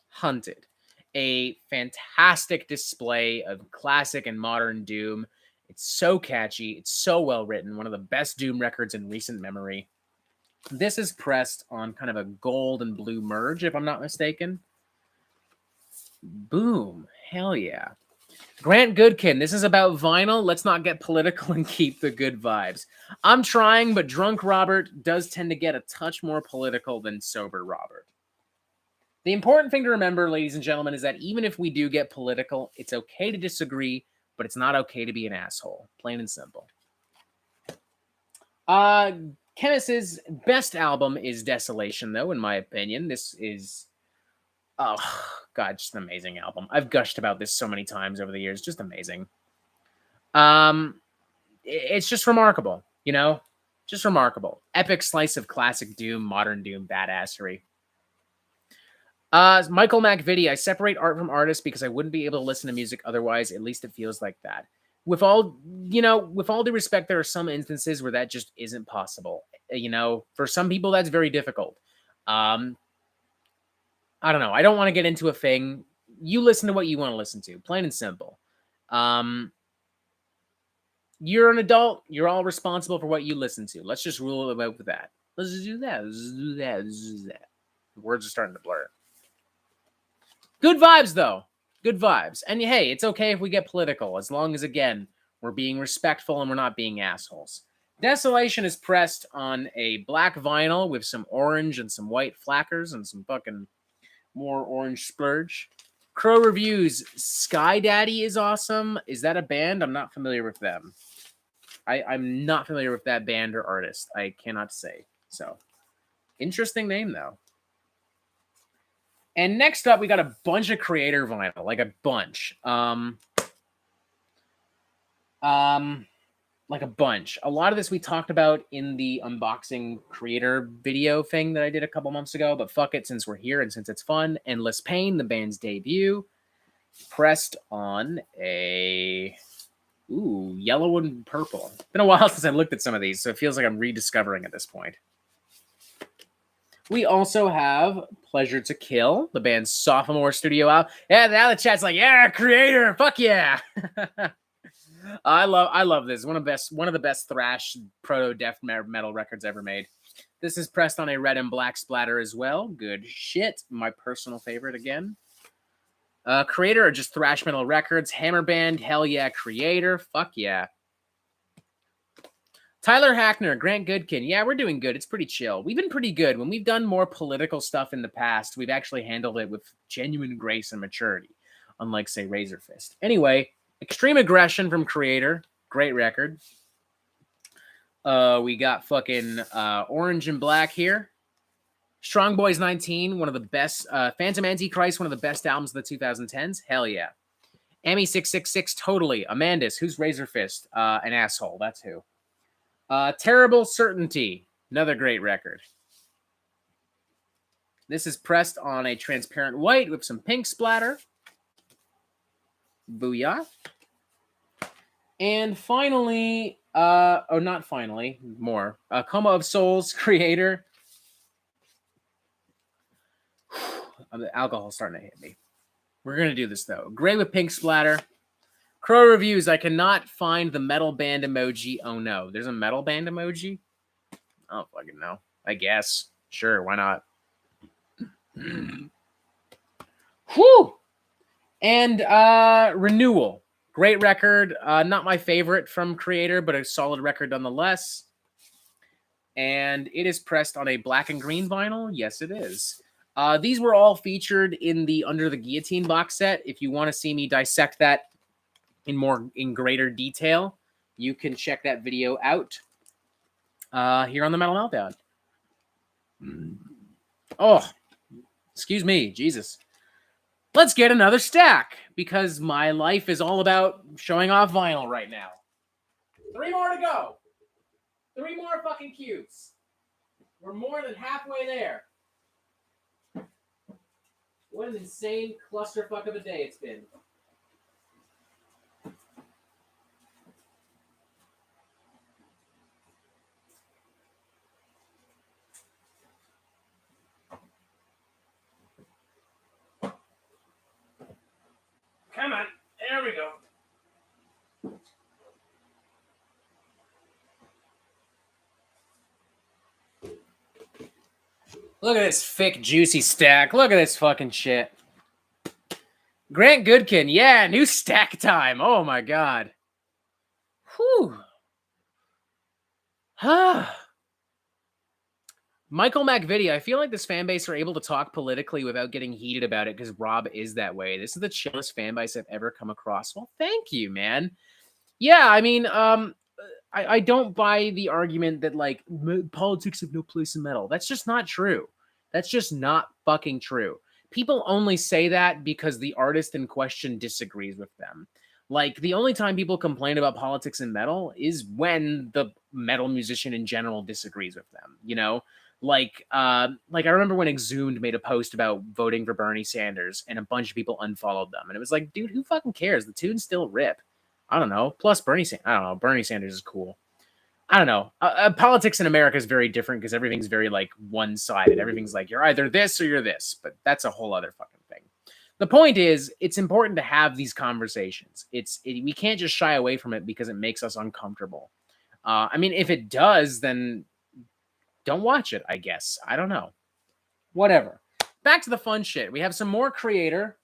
Hunted. A fantastic display of classic and modern doom. It's so catchy. It's so well written. One of the best doom records in recent memory. This is pressed on kind of a gold and blue merge, if I'm not mistaken. Boom. Hell yeah. Grant Goodkin, this is about vinyl. Let's not get political and keep the good vibes. I'm trying, but Drunk Robert does tend to get a touch more political than Sober Robert. The important thing to remember, ladies and gentlemen, is that even if we do get political, it's okay to disagree, but it's not okay to be an asshole. Plain and simple. Chemist's best album is Desolation, though, in my opinion. This is, oh, God, just an amazing album. I've gushed about this so many times over the years. Just amazing. It's just remarkable, you know? Just remarkable. Epic slice of classic doom, modern doom, badassery. Michael McVitie, I separate art from artist because I wouldn't be able to listen to music otherwise. At least it feels like that. With all due respect, there are some instances where that just isn't possible. You know, for some people, that's very difficult. I don't know. I don't want to get into a thing. You listen to what you want to listen to. Plain and simple. You're an adult. You're all responsible for what you listen to. Let's just rule it out with that. Let's just do that. Let's just do that. Let's just do that. The words are starting to blur. Good vibes, though. Good vibes. And hey, it's okay if we get political, as long as, again, we're being respectful and we're not being assholes. Desolation is pressed on a black vinyl with some orange and some white flackers and some fucking more orange splurge. Crow Reviews, Sky Daddy is awesome. Is that a band? I'm not familiar with them. I'm not familiar with that band or artist. I cannot say. So, interesting name, though. And next up, we got a bunch of creator vinyl, like a bunch. like a bunch. A lot of this we talked about in the unboxing creator video thing that I did a couple months ago, but fuck it, since we're here and since it's fun. Endless Pain, the band's debut, pressed on a yellow and purple. It's been a while since I looked at some of these, so it feels like I'm rediscovering at this point. We also have Pleasure to Kill, the band's sophomore studio album. Yeah, now the chat's like, yeah, creator, fuck yeah. I love this. One of the best thrash proto death metal records ever made. This is pressed on a red and black splatter as well. Good shit. My personal favorite again. Creator or just thrash metal records. Hammer Band, hell yeah. Creator, fuck yeah. Tyler Hackner, Grant Goodkin. Yeah, we're doing good. It's pretty chill. We've been pretty good. When we've done more political stuff in the past, we've actually handled it with genuine grace and maturity, unlike, say, Razor Fist. Anyway, Extreme Aggression from Creator. Great record. We got fucking Orange and Black here. Strong Boys 19, one of the best. Phantom Antichrist, one of the best albums of the 2010s. Hell yeah. Amy 666, totally. Amandus, who's Razor Fist? An asshole. That's who. Terrible Certainty, another great record. This is pressed on a transparent white with some pink splatter. Booyah. And finally, not finally, more. Coma of Souls, Creator. The alcohol's starting to hit me. We're going to do this, though. Gray with pink splatter. Crow Reviews, I cannot find the metal band emoji. Oh, no. There's a metal band emoji? I don't fucking know. I guess. Sure, why not? Whew! And Renewal. Great record. Not my favorite from Creator, but a solid record nonetheless. And it is pressed on a black and green vinyl. Yes, it is. These were all featured in the Under the Guillotine box set. If you want to see me dissect that in greater detail, you can check that video out here on the Metal Meltdown. Oh, excuse me, Jesus. Let's get another stack, because my life is all about showing off vinyl right now. 3 more to go. 3 more fucking cubes. We're more than halfway there. What an insane clusterfuck of a day it's been. Come on. There we go. Look at this thick, juicy stack. Look at this fucking shit. Grant Goodkin. Yeah, new stack time. Oh, my God. Whew. Michael McVitie, I feel like this fan base are able to talk politically without getting heated about it because Rob is that way. This is the chillest fan base I've ever come across. Well, thank you, man. Yeah, I mean, I don't buy the argument that, like, politics have no place in metal. That's just not true. That's just not fucking true. People only say that because the artist in question disagrees with them. Like, the only time people complain about politics in metal is when the metal musician in general disagrees with them, you know? Like I remember when Exhumed made a post about voting for Bernie Sanders and a bunch of people unfollowed them. And it was like, dude, who fucking cares? The tunes still rip. I don't know. Plus Bernie Sanders is cool. I don't know. Politics in America is very different because everything's very like one-sided. Everything's like, you're either this or you're this, but that's a whole other fucking thing. The point is, it's important to have these conversations. We can't just shy away from it because it makes us uncomfortable. I mean, if it does, then don't watch it, I guess. I don't know. Whatever. Back to the fun shit. We have some more Creator.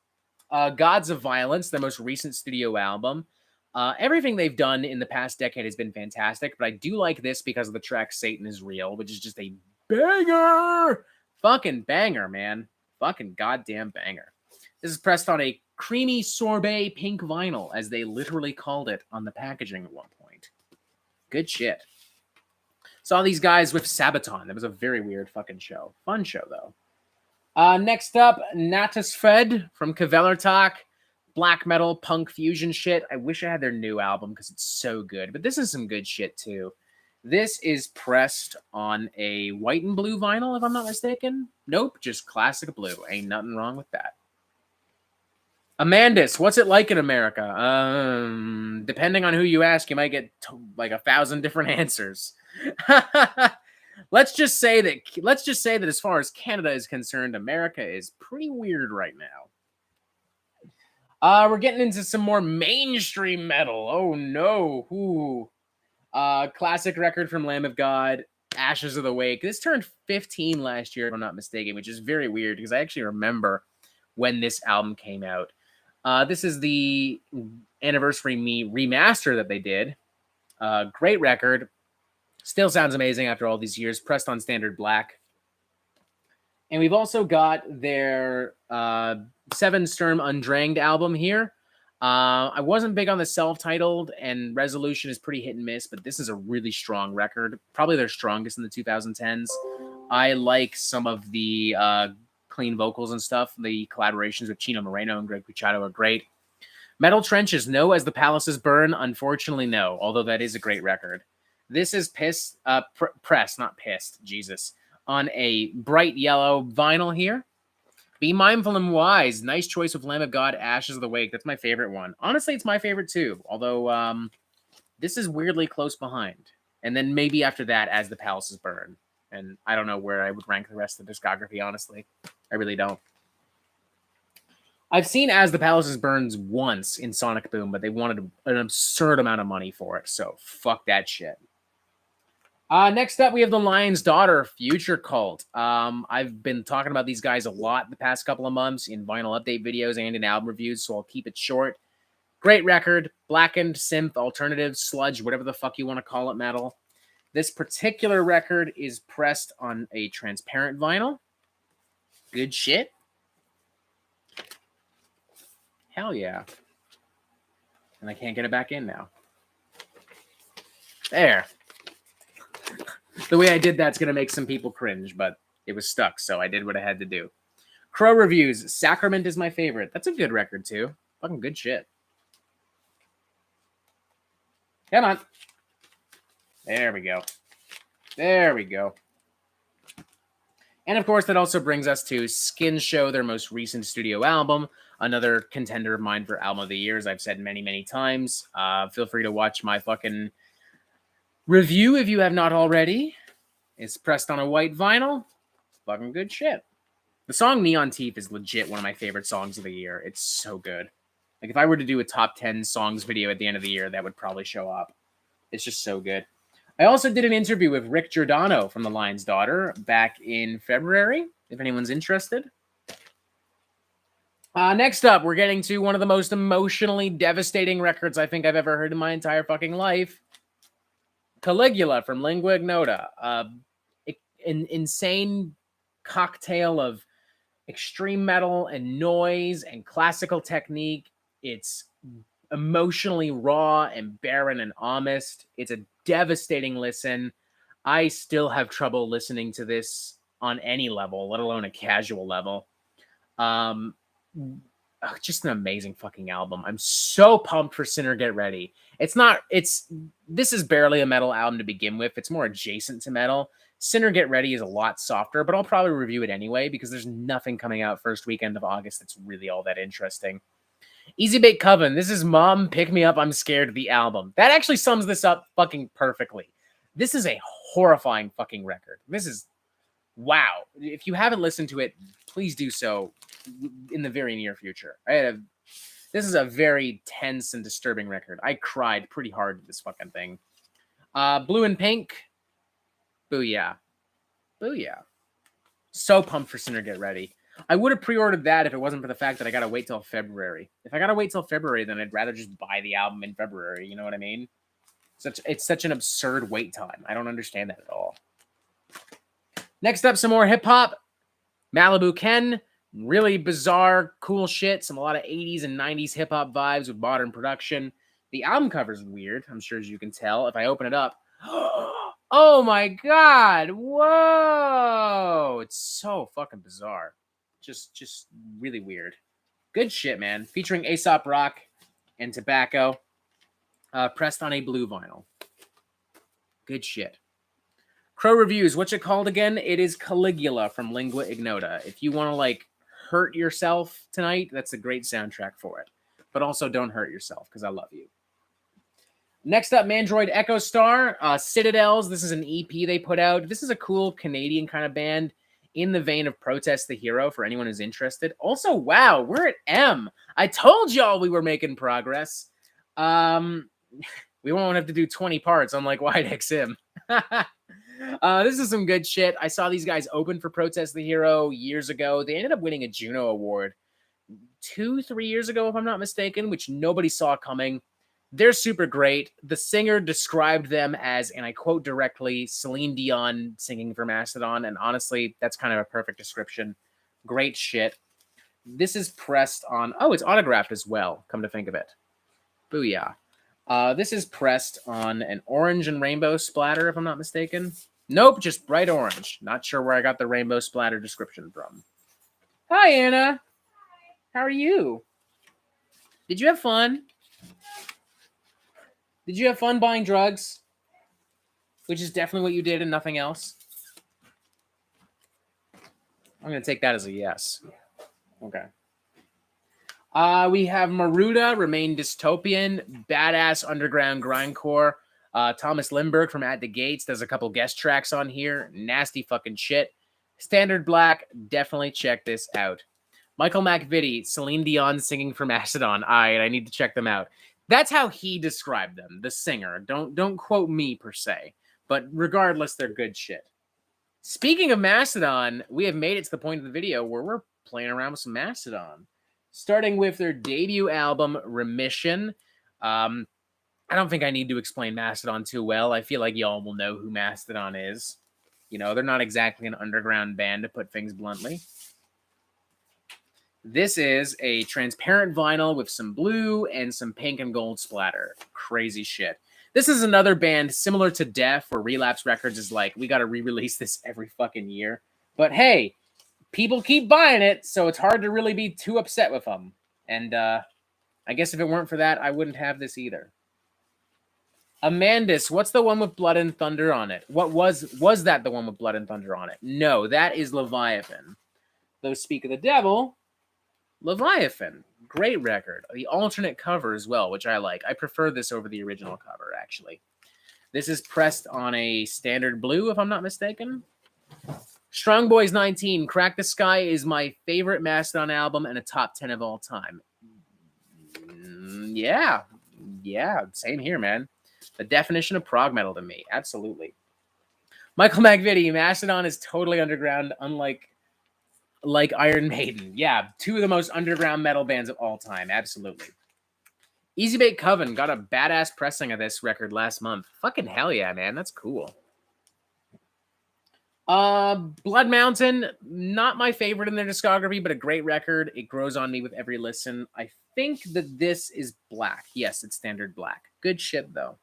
Gods of Violence, their most recent studio album. Everything they've done in the past decade has been fantastic, but I do like this because of the track Satan is Real, which is just a banger. Fucking banger, man. Fucking goddamn banger. This is pressed on a creamy sorbet pink vinyl, as they literally called it on the packaging at one point. Good shit. Saw these guys with Sabaton. That was a very weird fucking show. Fun show, though. Next up, Natus Fed from Kvelertak. black metal, punk fusion shit. I wish I had their new album because it's so good. But this is some good shit too. This is pressed on a white and blue vinyl, if I'm not mistaken. Nope, just classic blue. Ain't nothing wrong with that. Amandus, what's it like in America? Depending on who you ask, you might get like 1,000 different answers. Let's just say that as far as Canada is concerned, America is pretty weird right now. We're getting into some more mainstream metal. Oh no. Ooh. Classic record from Lamb of God, Ashes of the Wake. This turned 15 last year, if I'm not mistaken, which is very weird because I actually remember when this album came out. This is the anniversary remaster that they did. Great record. Still sounds amazing after all these years. Pressed on standard black. And we've also got their Seven Sturm Undranged album here. I wasn't big on the self-titled, and Resolution is pretty hit and miss, but this is a really strong record. Probably their strongest in the 2010s. I like some of the clean vocals and stuff. The collaborations with Chino Moreno and Greg Puciato are great. Metal Trenches, no. As the Palaces Burn, unfortunately, no. Although that is a great record. This is pressed, not pissed, Jesus, on a bright yellow vinyl here. Be mindful and wise. Nice choice with Lamb of God, Ashes of the Wake. That's my favorite one. Honestly, it's my favorite too. Although this is weirdly close behind. And then maybe after that, As the Palaces Burn. And I don't know where I would rank the rest of the discography, honestly. I really don't. I've seen As the Palaces Burns once in Sonic Boom, but they wanted an absurd amount of money for it. So fuck that shit. Next up, we have The Lion's Daughter, Future Cult. I've been talking about these guys a lot the past couple of months in vinyl update videos and in album reviews, so I'll keep it short. Great record, blackened, synth, alternative, sludge, whatever the fuck you want to call it, metal. This particular record is pressed on a transparent vinyl. Good shit. Hell yeah. And I can't get it back in now. There. The way I did that's going to make some people cringe, but it was stuck, so I did what I had to do. Crow Reviews. Sacrament is my favorite. That's a good record, too. Fucking good shit. Come on. There we go. There we go. And, of course, that also brings us to Skin Show, their most recent studio album. Another contender of mine for Album of the Year, as I've said many, many times. Feel free to watch my fucking review if you have not already. It's pressed on a white vinyl. Fucking good shit. The song Neon Teeth is legit one of my favorite songs of the year. It's so good. Like, if I were to do a top 10 songs video at the end of the year, that would probably show up. It's just so good. I also did an interview with Rick Giordano from The Lion's Daughter back in February, if anyone's interested. Next up, we're getting to one of the most emotionally devastating records I think I've ever heard in my entire fucking life. Caligula from Lingua Ignota. An insane cocktail of extreme metal and noise and classical technique. It's emotionally raw and barren and honest. It's a devastating listen. I still have trouble listening to this on any level, let alone a casual level. Just an amazing fucking album. I'm so pumped for Sinner Get Ready. This is barely a metal album to begin with. It's more adjacent to metal. Sinner Get Ready is a lot softer, but I'll probably review it anyway because there's nothing coming out first weekend of August that's really all that interesting. Easy Bake Coven. This is Mom, Pick Me Up, I'm Scared, the album. That actually sums this up fucking perfectly. This is a horrifying fucking record. This is, wow. If you haven't listened to it, please do so in the very near future. This is a very tense and disturbing record. I cried pretty hard with this fucking thing. Blue and Pink. Booyah. Booyah. So pumped for Sinner Get Ready. I would have pre-ordered that if it wasn't for the fact that I gotta wait till February. If I gotta wait till February, then I'd rather just buy the album in February. You know what I mean? It's such an absurd wait time. I don't understand that at all. Next up, some more hip-hop. Malibu Ken. Really bizarre, cool shit. A lot of 80s and 90s hip-hop vibes with modern production. The album cover is weird, I'm sure as you can tell. If I open it up... Oh my god! Whoa! It's so fucking bizarre. Just really weird. Good shit, man. Featuring Aesop Rock and Tobacco. Pressed on a blue vinyl. Good shit. Crow Reviews. What's it called again? It is Caligula from Lingua Ignota. If you want to, like, hurt yourself tonight, that's a great soundtrack for it. But also don't hurt yourself, because I love you. Next up, Mandroid Echo Star. Citadels. This is an EP they put out. This is a cool Canadian kind of band in the vein of Protest the Hero for anyone who's interested. Also, wow, we're at M. I told y'all we were making progress. We won't have to do 20 parts, unlike Wide XM. This is some good shit. I saw these guys open for Protest the Hero years ago. They ended up winning a Juno Award 2-3 years ago, if I'm not mistaken, which nobody saw coming. They're super great. The singer described them as, and I quote directly, Celine Dion singing for Mastodon. And honestly, that's kind of a perfect description. Great shit. This is pressed on... Oh, it's autographed as well, come to think of it. Booyah. This is pressed on an orange and rainbow splatter, if I'm not mistaken. Nope, just bright orange. Not sure where I got the rainbow splatter description from. Hi, Anna. How are you? Did you have fun? Did you have fun buying drugs? Which is definitely what you did and nothing else. I'm going to take that as a yes. Okay. We have Maruda, Remain Dystopian, badass underground grindcore. Thomas Lindbergh from At the Gates does a couple guest tracks on here. Nasty fucking shit. Standard Black, definitely check this out. Michael McVitie, Celine Dion singing for Mastodon. I need to check them out. That's how he described them, the singer. Don't quote me per se. But regardless, they're good shit. Speaking of Mastodon, we have made it to the point of the video where we're playing around with some Mastodon. Starting with their debut album, Remission. I don't think I need to explain Mastodon too well. I feel like y'all will know who Mastodon is. You know, they're not exactly an underground band, to put things bluntly. This is a transparent vinyl with some blue and some pink and gold splatter. Crazy shit. This is another band similar to Def, where Relapse Records is like, we got to re-release this every fucking year. But hey, people keep buying it, so it's hard to really be too upset with them. And I guess if it weren't for that, I wouldn't have this either. Amandus, what's the one with Blood and Thunder on it? What was that the one with Blood and Thunder on it? No, that is Leviathan. Though Speak of the Devil, Leviathan. Great record. The alternate cover as well, which I like. I prefer this over the original cover, actually. This is pressed on a standard blue, if I'm not mistaken. Strong Boys 19, Crack the Sky is my favorite Mastodon album and a top 10 of all time. Yeah, same here, man. The definition of prog metal to me, absolutely. Michael McVitie, Mastodon is totally underground, unlike Iron Maiden. Yeah, two of the most underground metal bands of all time, absolutely. Easy Bake Coven got a badass pressing of this record last month. Fucking hell yeah, man, that's cool. Blood Mountain, not my favorite in their discography, but a great record. It grows on me with every listen. I think that this is black. Yes, it's standard black. Good shit, though.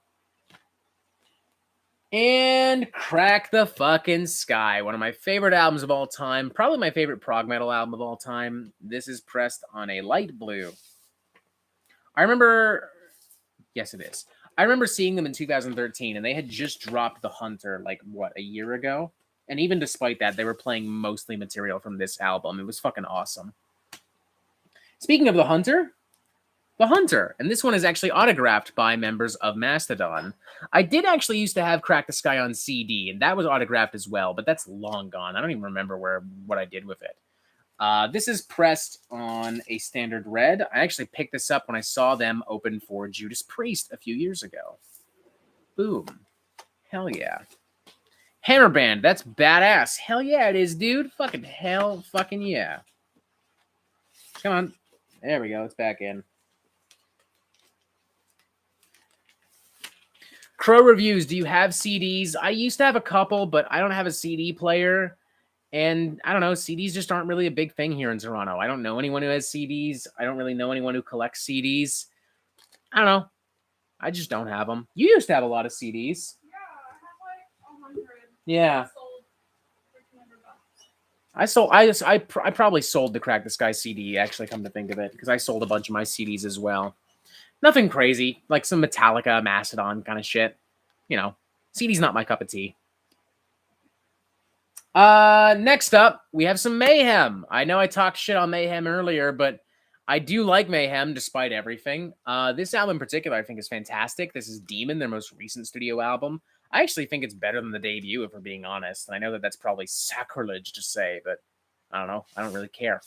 And Crack the Fucking Sky, one of my favorite albums of all time. Probably my favorite prog metal album of all time. This is pressed on a light blue. I remember... Yes, it is. I remember seeing them in 2013, and they had just dropped The Hunter, like, what, a year ago? And even despite that, they were playing mostly material from this album. It was fucking awesome. Speaking of The Hunter, and this one is actually autographed by members of Mastodon. I did actually used to have Crack the Sky on CD, and that was autographed as well, but that's long gone. I don't even remember what I did with it. This is pressed on a standard red. I actually picked this up when I saw them open for Judas Priest a few years ago. Boom. Hell yeah. Hammer Band, that's badass. Hell yeah, it is, dude. Fucking hell fucking yeah. Come on. There we go. It's back in. Crow Reviews, do you have CDs? I used to have a couple, but I don't have a CD player. And I don't know, CDs just aren't really a big thing here in Toronto. I don't know anyone who has CDs. I don't really know anyone who collects CDs. I don't know. I just don't have them. You used to have a lot of CDs. Yeah, I have like 100. Yeah. Sold for $200. I probably sold the Crack the Sky CD, actually, come to think of it, because I sold a bunch of my CDs as well. Nothing crazy, like some Metallica, Mastodon kind of shit. You know, CD's not my cup of tea. Next up, we have some Mayhem. I know I talked shit on Mayhem earlier, but I do like Mayhem despite everything. This album in particular I think is fantastic. This is Demon, their most recent studio album. I actually think it's better than the debut, if we're being honest. And I know that that's probably sacrilege to say, but I don't know. I don't really care.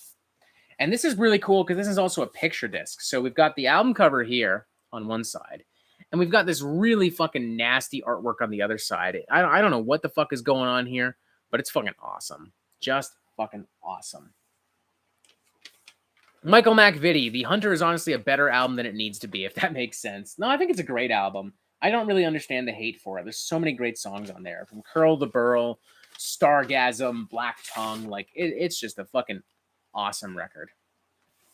And this is really cool because this is also a picture disc. So we've got the album cover here on one side, and we've got this really fucking nasty artwork on the other side. I don't know what the fuck is going on here, but it's fucking awesome. Just fucking awesome. Michael McVitie, The Hunter is honestly a better album than it needs to be, if that makes sense. No, I think it's a great album. I don't really understand the hate for it. There's so many great songs on there, from Curl the Burl, Stargasm, Black Tongue. Like, it's just a fucking awesome record.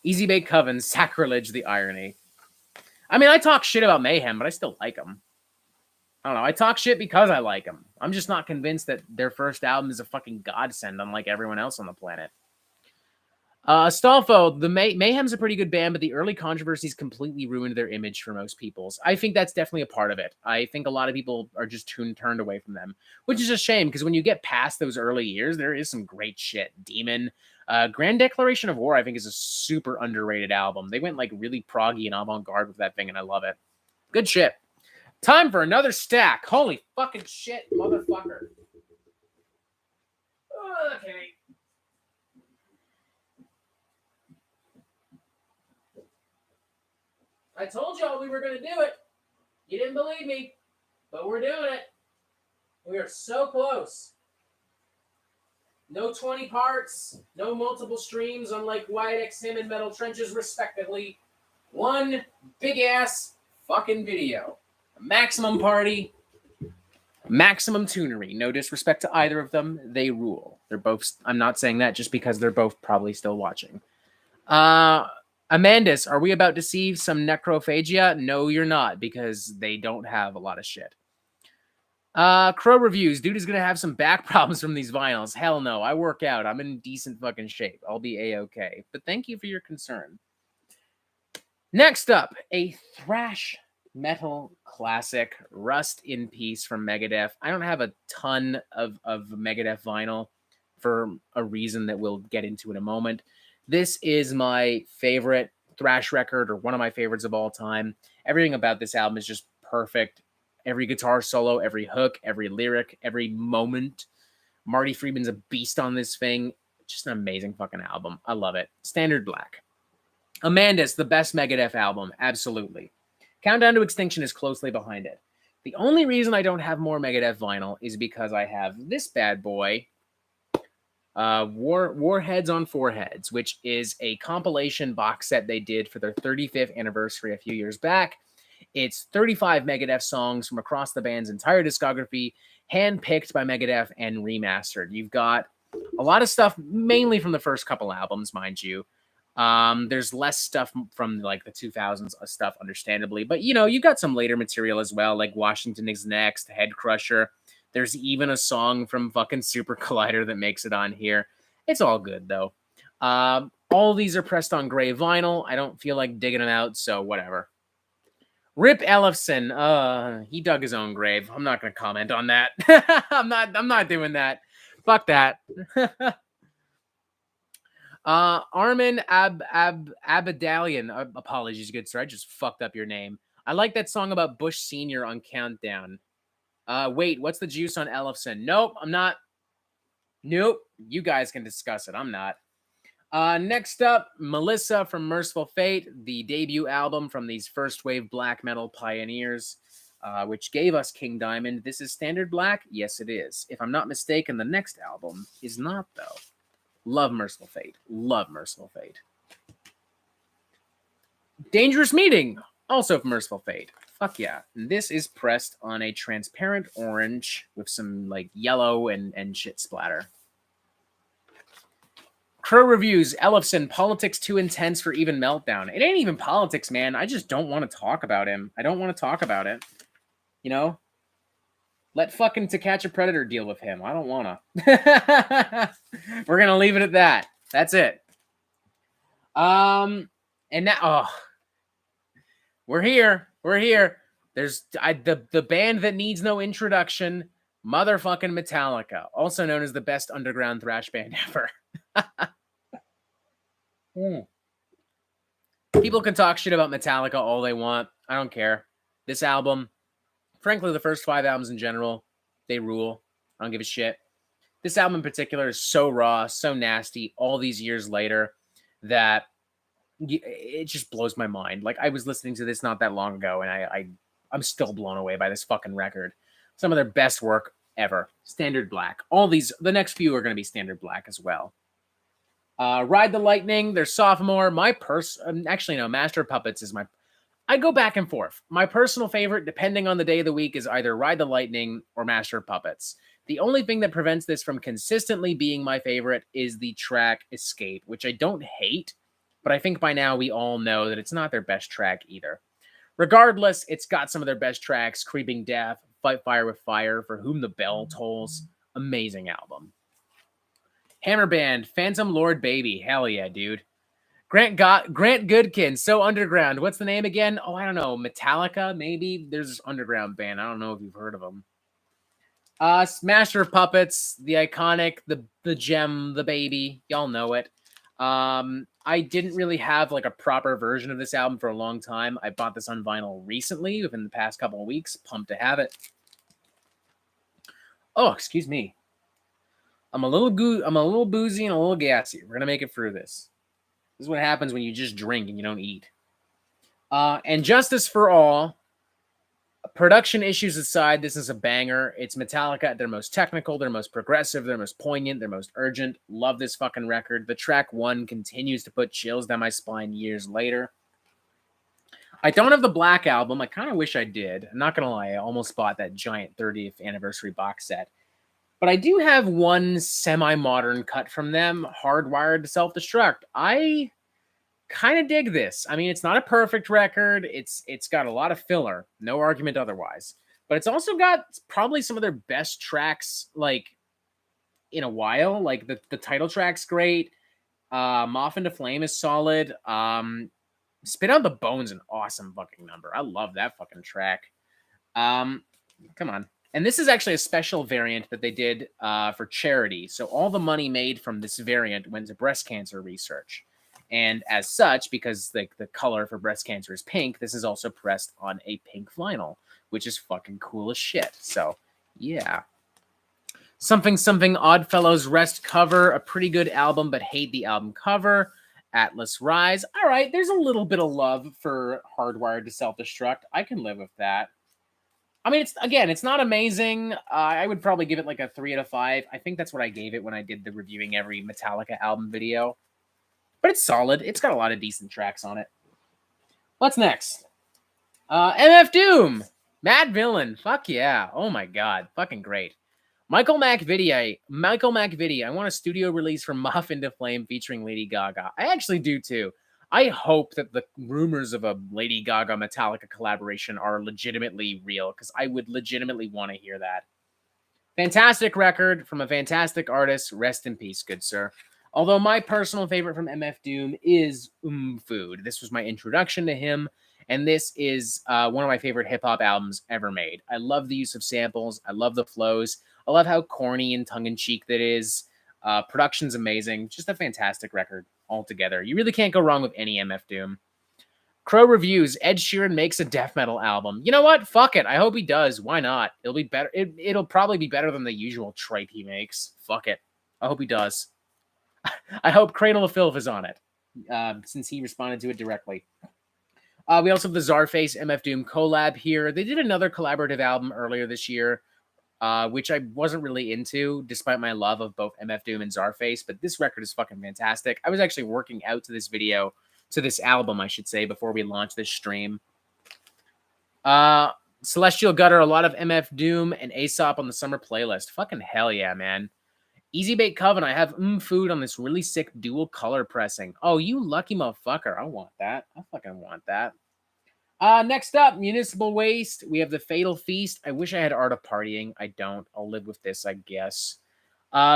Easy Bake Coven, Sacrilege, the irony. I mean, I talk shit about Mayhem, but I still like them. I don't know. I talk shit because I like them. I'm just not convinced that their first album is a fucking godsend, unlike everyone else on the planet. Astolfo, the Mayhem's a pretty good band, but the early controversies completely ruined their image for most people. I think that's definitely a part of it. I think a lot of people are just turned away from them, which is a shame, because when you get past those early years, there is some great shit. Demon, Grand Declaration of War, I think, is a super underrated album. They went like really proggy and avant-garde with that thing, and I love it. Good shit. Time for another stack. Holy fucking shit, motherfucker. Okay. I told y'all we were going to do it. You didn't believe me, but we're doing it. We are so close. No 20 parts, no multiple streams, unlike Wyatt X Him and Metal Trenches, respectively. One big-ass fucking video. A maximum party, maximum tunery. No disrespect to either of them. They rule. They're both... I'm not saying that just because they're both probably still watching. Amandus, are we about to see some necrophagia? No, you're not, because they don't have a lot of shit. Crow Reviews. Dude is going to have some back problems from these vinyls. Hell no. I work out. I'm in decent fucking shape. I'll be A-okay. But thank you for your concern. Next up, a thrash metal classic, Rust in Peace from Megadeth. I don't have a ton of Megadeth vinyl for a reason that we'll get into in a moment. This is my favorite thrash record, or one of my favorites of all time. Everything about this album is just perfect. Every guitar solo, every hook, every lyric, every moment. Marty Friedman's a beast on this thing. Just an amazing fucking album. I love it. Standard Black. Amandus, the best Megadeth album. Absolutely. Countdown to Extinction is closely behind it. The only reason I don't have more Megadeth vinyl is because I have this bad boy, Warheads on Foreheads, which is a compilation box set they did for their 35th anniversary a few years back. It's 35 Megadeth songs from across the band's entire discography, handpicked by Megadeth and remastered. You've got a lot of stuff, mainly from the first couple albums, mind you. There's less stuff from like the 2000s stuff, understandably, but you know, you got some later material as well, like Washington Is Next, Head Crusher. There's even a song from fucking Super Collider that makes it on here. It's all good though. All these are pressed on gray vinyl. I don't feel like digging them out, so whatever. Rip Ellefson. He dug his own grave. I'm not gonna comment on that. I'm not doing that. Fuck that. Armin Abadalian. Apologies, good sir. I just fucked up your name. I like that song about Bush Sr. on Countdown. Wait, what's the juice on Ellefson? Nope, I'm not. Nope, you guys can discuss it. I'm not. Next up, Melissa from Merciful Fate, the debut album from these first wave black metal pioneers, which gave us King Diamond. This is Standard Black? Yes, it is. If I'm not mistaken, the next album is not, though. Love Merciful Fate. Love Merciful Fate. Dangerous Meeting, also from Merciful Fate. Fuck yeah. And this is pressed on a transparent orange with some like yellow and shit splatter. Crow Reviews, Ellefson, politics too intense for even Meltdown. It ain't even politics, man. I just don't want to talk about him. I don't want to talk about it. You know? Let fucking To Catch a Predator deal with him. I don't wanna. We're gonna leave it at that. That's it. And now, we're here. We're here. There's the band that needs no introduction, motherfucking Metallica, also known as the best underground thrash band ever. People can talk shit about Metallica all they want. I don't care. This album, frankly, the first 5 albums in general, they rule. I don't give a shit. This album in particular is so raw, so nasty, all these years later, that it just blows my mind. Like, I was listening to this not that long ago, and I'm still blown away by this fucking record. Some of their best work ever. Standard Black. The next few are going to be Standard Black as well. Ride the Lightning, their sophomore. Actually, no, Master of Puppets is I go back and forth. My personal favorite, depending on the day of the week, is either Ride the Lightning or Master of Puppets. The only thing that prevents this from consistently being my favorite is the track Escape, which I don't hate, but I think by now we all know that it's not their best track either. Regardless, it's got some of their best tracks: Creeping Death, Fight Fire with Fire, For Whom the Bell Tolls. Amazing album. Hammer Band, Phantom Lord Baby. Hell yeah, dude. Grant Goodkin, So Underground. What's the name again? Oh, I don't know. Metallica, maybe? There's this underground band. I don't know if you've heard of them. Master of Puppets, the iconic, the gem, the baby. Y'all know it. I didn't really have like a proper version of this album for a long time. I bought this on vinyl recently, within the past couple of weeks. Pumped to have it. Oh, excuse me. I'm a little boozy and a little gassy. We're gonna make it through this. This is what happens when you just drink and you don't eat. And Justice for All. Production issues aside, this is a banger. It's Metallica at their most technical, their most progressive, their most poignant, their most urgent. Love this fucking record. The track 1 continues to put chills down my spine years later. I don't have the Black Album. I kind of wish I did. I'm not going to lie. I almost bought that giant 30th anniversary box set. But I do have one semi-modern cut from them, Hardwired to Self-Destruct. I kind of dig this. I mean, it's not a perfect record. It's got a lot of filler, no argument otherwise. But it's also got probably some of their best tracks, like, in a while. Like, the title track's great. Moth into Flame is solid. Spit Out the Bone's an awesome fucking number. I love that fucking track. Come on. And this is actually a special variant that they did for charity. So all the money made from this variant went to breast cancer research. And as such, because the color for breast cancer is pink, this is also pressed on a pink vinyl, which is fucking cool as shit. So, yeah. Something Oddfellows Rest cover, a pretty good album, but hate the album cover. Atlas Rise. All right, there's a little bit of love for Hardwired to Self-Destruct. I can live with that. I mean, it's not amazing. I would probably give it like a 3 out of 5. I think that's what I gave it when I did the reviewing every Metallica album video. But it's solid. It's got a lot of decent tracks on it. What's next? MF Doom. Mad Villain. Fuck yeah. Oh my god. Fucking great. Michael McVitie. I want a studio release from Moth into Flame featuring Lady Gaga. I actually do too. I hope that the rumors of a Lady Gaga Metallica collaboration are legitimately real, because I would legitimately want to hear that. Fantastic record from a fantastic artist. Rest in peace, good sir. Although my personal favorite from MF Doom is Food. This was my introduction to him, and this is one of my favorite hip-hop albums ever made. I love the use of samples. I love the flows. I love how corny and tongue-in-cheek that is. Production's amazing. Just a fantastic record altogether. You really can't go wrong with any MF Doom. Crow Reviews. Ed Sheeran makes a death metal album. You know what? Fuck it. I hope he does. Why not? It'll be better. It'll probably be better than the usual tripe he makes. Fuck it. I hope he does. I hope Cradle of Filth is on it, since he responded to it directly. We also have the Czarface MF Doom collab here. They did another collaborative album earlier this year, which I wasn't really into, despite my love of both MF Doom and Czarface, but this record is fucking fantastic. I was actually working out to this album, I should say, before we launched this stream. Celestial Gutter, a lot of MF Doom and Aesop on the summer playlist. Fucking hell yeah, man. Easy Bake Coven, I have Food on this really sick dual color pressing. Oh, you lucky motherfucker. I want that. I fucking want that. Next up, Municipal Waste. We have the Fatal Feast. I wish I had Art of Partying. I don't. I'll live with this, I guess.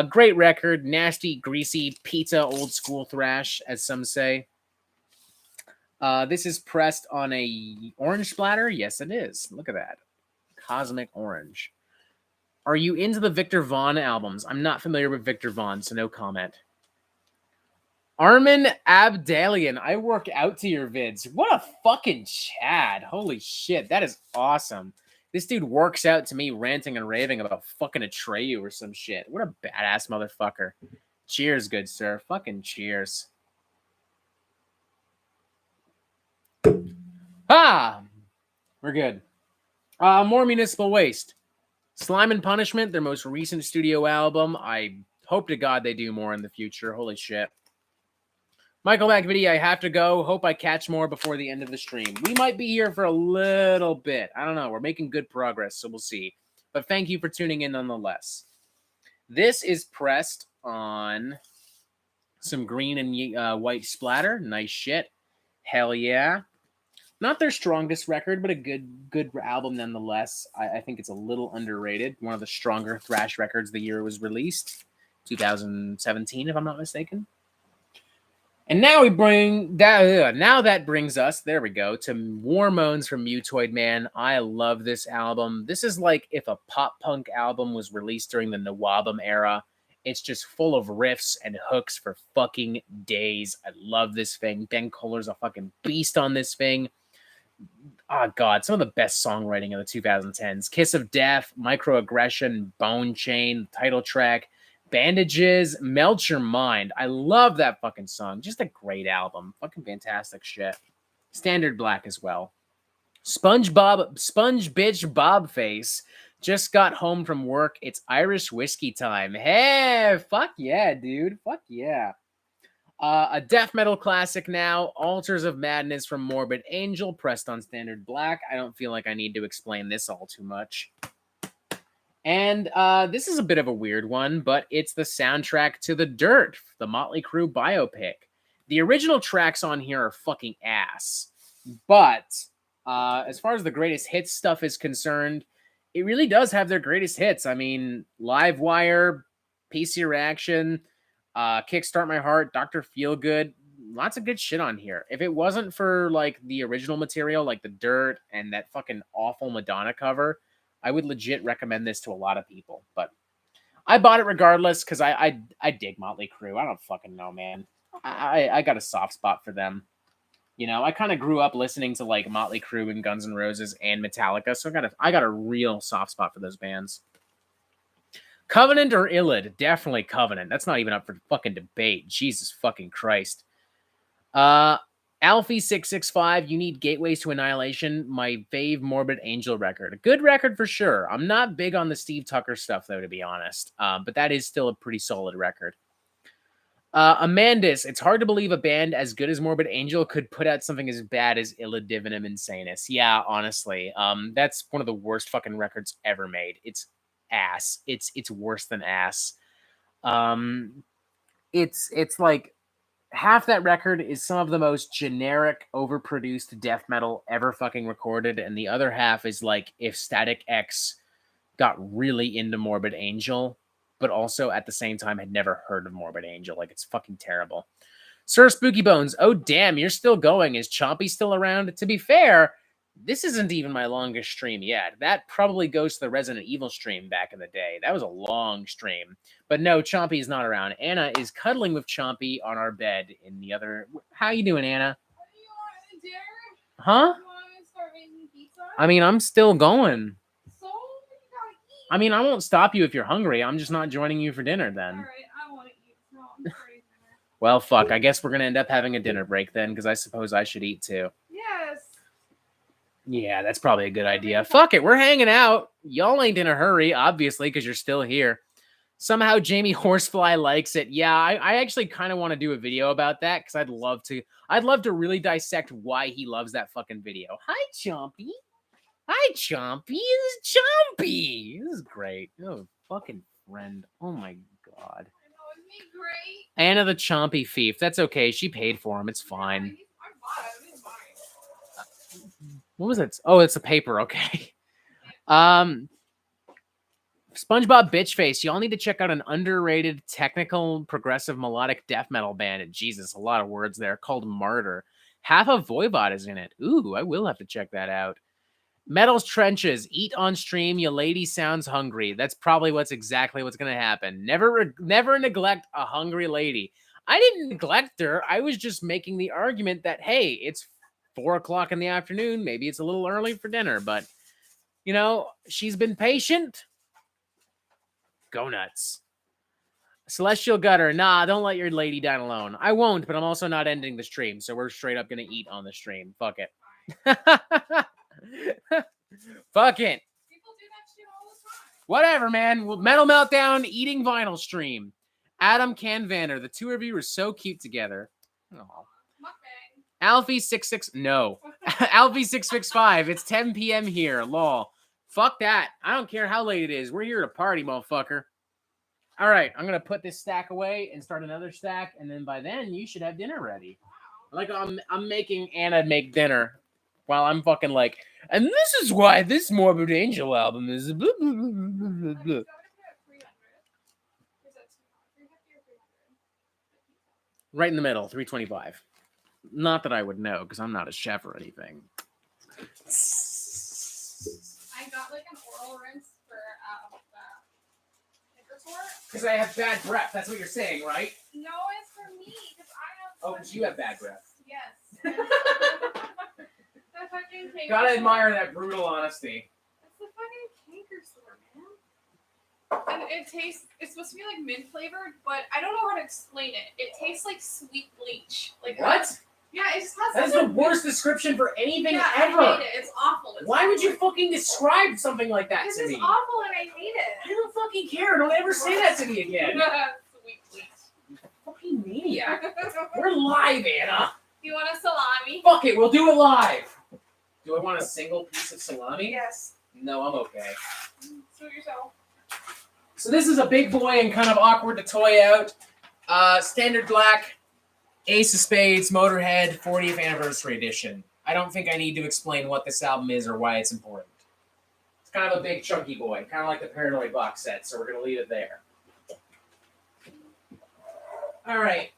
Great record. Nasty, greasy, pizza, old school thrash, as some say. This is pressed on a orange splatter. Yes, it is. Look at that. Cosmic orange. Are you into the Victor Vaughn albums? I'm not familiar with Victor Vaughn, so no comment. Armin Abdalian, I work out to your vids. What a fucking Chad. Holy shit, that is awesome. This dude works out to me ranting and raving about fucking Atreyu or some shit. What a badass motherfucker. Cheers, good sir. Fucking cheers. Ah! We're good. More Municipal Waste. Slime and Punishment, their most recent studio album. I hope to God they do more in the future. Holy shit. Michael Activity, I have to go. Hope I catch more before the end of the stream. We might be here for a little bit. I don't know. We're making good progress, so we'll see. But thank you for tuning in nonetheless. This is pressed on some green and white splatter. Nice shit. Hell yeah. Not their strongest record, but a good album nonetheless. I think it's a little underrated. One of the stronger thrash records the year it was released. 2017, if I'm not mistaken. And now we bring that. Now that brings us, there we go, to War Moans from Mutoid Man. I love this album. This is like if a pop punk album was released during the Nawabum era. It's just full of riffs and hooks for fucking days. I love this thing. Ben Kohler's a fucking beast on this thing. Oh god, some of the best songwriting of the 2010s. Kiss of Death, Microaggression, Bone Chain, title track. Bandages, Melt Your Mind. I love that fucking song. Just a great album. Fucking fantastic shit. Standard Black as well. Sponge Bitch Bobface just got home from work. It's Irish whiskey time. Hey, fuck yeah, dude. Fuck yeah. A death metal classic now. Altars of Madness from Morbid Angel, pressed on Standard Black. I don't feel like I need to explain this all too much. And this is a bit of a weird one, but it's the soundtrack to The Dirt, the Motley Crue biopic. The original tracks on here are fucking ass. But as far as the greatest hits stuff is concerned, it really does have their greatest hits. I mean, Livewire, PC Reaction, Kickstart My Heart, Dr. Feelgood, lots of good shit on here. If it wasn't for like the original material, like The Dirt and that fucking awful Madonna cover, I would legit recommend this to a lot of people, but I bought it regardless because I dig Motley Crue. I don't fucking know, man. I got a soft spot for them. You know, I kind of grew up listening to like Motley Crue and Guns N' Roses and Metallica, so I got a real soft spot for those bands. Covenant or Illid? Definitely Covenant. That's not even up for fucking debate. Jesus fucking Christ. Alfie665, You Need Gateways to Annihilation, my fave Morbid Angel record. A good record for sure. I'm not big on the Steve Tucker stuff, though, to be honest. But that is still a pretty solid record. Amandus, it's hard to believe a band as good as Morbid Angel could put out something as bad as Illa Divinum Insanus. Yeah, honestly. That's one of the worst fucking records ever made. It's ass. It's worse than ass. It's like half that record is some of the most generic, overproduced death metal ever fucking recorded, and the other half is like if Static X got really into Morbid Angel, but also at the same time had never heard of Morbid Angel. Like, it's fucking terrible. Sir Spooky Bones, oh damn, you're still going. Is Chompy still around? To be fair, this isn't even my longest stream yet. That probably goes to the Resident Evil stream back in the day. That was a long stream. But no, Chompy is not around. Anna is cuddling with Chompy on our bed in the other... How you doing, Anna? What do you want to dinner? Huh? You want to start making pizza? I mean, I'm still going. So, you gotta eat. I mean, I won't stop you if you're hungry. I'm just not joining you for dinner then. Alright, I want to eat. So, I'm starting dinner. Well, fuck. I guess we're going to end up having a dinner break then, because I suppose I should eat too. Yes. Yeah, that's probably a good idea. Fuck it, we're hanging out. Y'all ain't in a hurry, obviously, because you're still here. Somehow Jamie Horsefly likes it. Yeah, I actually kind of want to do a video about that, because I'd love to really dissect why he loves that fucking video. Hi, Chompy. Hi, Chompy. This is Chompy. This is great. Oh, fucking friend. Oh my god. I know, isn't he great? Anna the Chompy thief. That's okay. She paid for him. It's fine. I bought it. It's mine. What was it? Oh, it's a paper. Okay. SpongeBob Bitchface. Y'all need to check out an underrated technical progressive melodic death metal band. Jesus, a lot of words there. Called Martyr. Half of Voivod is in it. Ooh, I will have to check that out. Metal's Trenches. Eat on stream. Your lady sounds hungry. That's probably exactly what's gonna happen. Never neglect a hungry lady. I didn't neglect her. I was just making the argument that hey, it's 4 o'clock in the afternoon. Maybe it's a little early for dinner, but you know she's been patient. Go nuts. Celestial Gutter. Nah, don't let your lady down alone. I won't, but I'm also not ending the stream, so we're straight up gonna eat on the stream. Fuck it. Fuck it. People do that shit all the time. Whatever, man. Metal Meltdown, eating vinyl stream. Adam Canvander. The two of you are so cute together. Aw. Mukbang. Alfie66. No. Alfie665. It's 10 p.m. here. Lol. Fuck that. I don't care how late it is. We're here to party, motherfucker. All right. I'm going to put this stack away and start another stack. And then by then, you should have dinner ready. Like, I'm making Anna make dinner while I'm fucking like, and this is why this Morbid Angel album is blah, blah, blah, blah, blah. Right in the middle, 325. Not that I would know, because I'm not a chef or anything. I got like an oral rinse for Because I have bad breath. That's what you're saying, right? No, it's for me. Because I have. Oh, because you have bad breath. Yes. That fucking canker Gotta sore. admire that brutal honesty. It's the fucking canker sore, man. And it tastes. It's supposed to be like mint flavored, but I don't know how to explain it. It tastes like sweet bleach. Like What? Yeah, it just has. That's such the worst description for anything Yeah, ever. I hate it. It's awful. It's Why would you awful. fucking describe something like that Because to it's me? awful and I hate it. I don't fucking care. Don't ever say that to me again. Sweet bleach. Fucking maniac. We're live, Anna. You want a salami? Fuck it, we'll do it live. Do I want a single piece of salami? Yes. No, I'm okay. Suit yourself. So this is a big boy and kind of awkward to toy out. Standard black, Ace of Spades, Motorhead, 40th Anniversary Edition. I don't think I need to explain what this album is or why it's important. It's kind of a big chunky boy, kind of like the Paranoid box set, so we're going to leave it there. All right.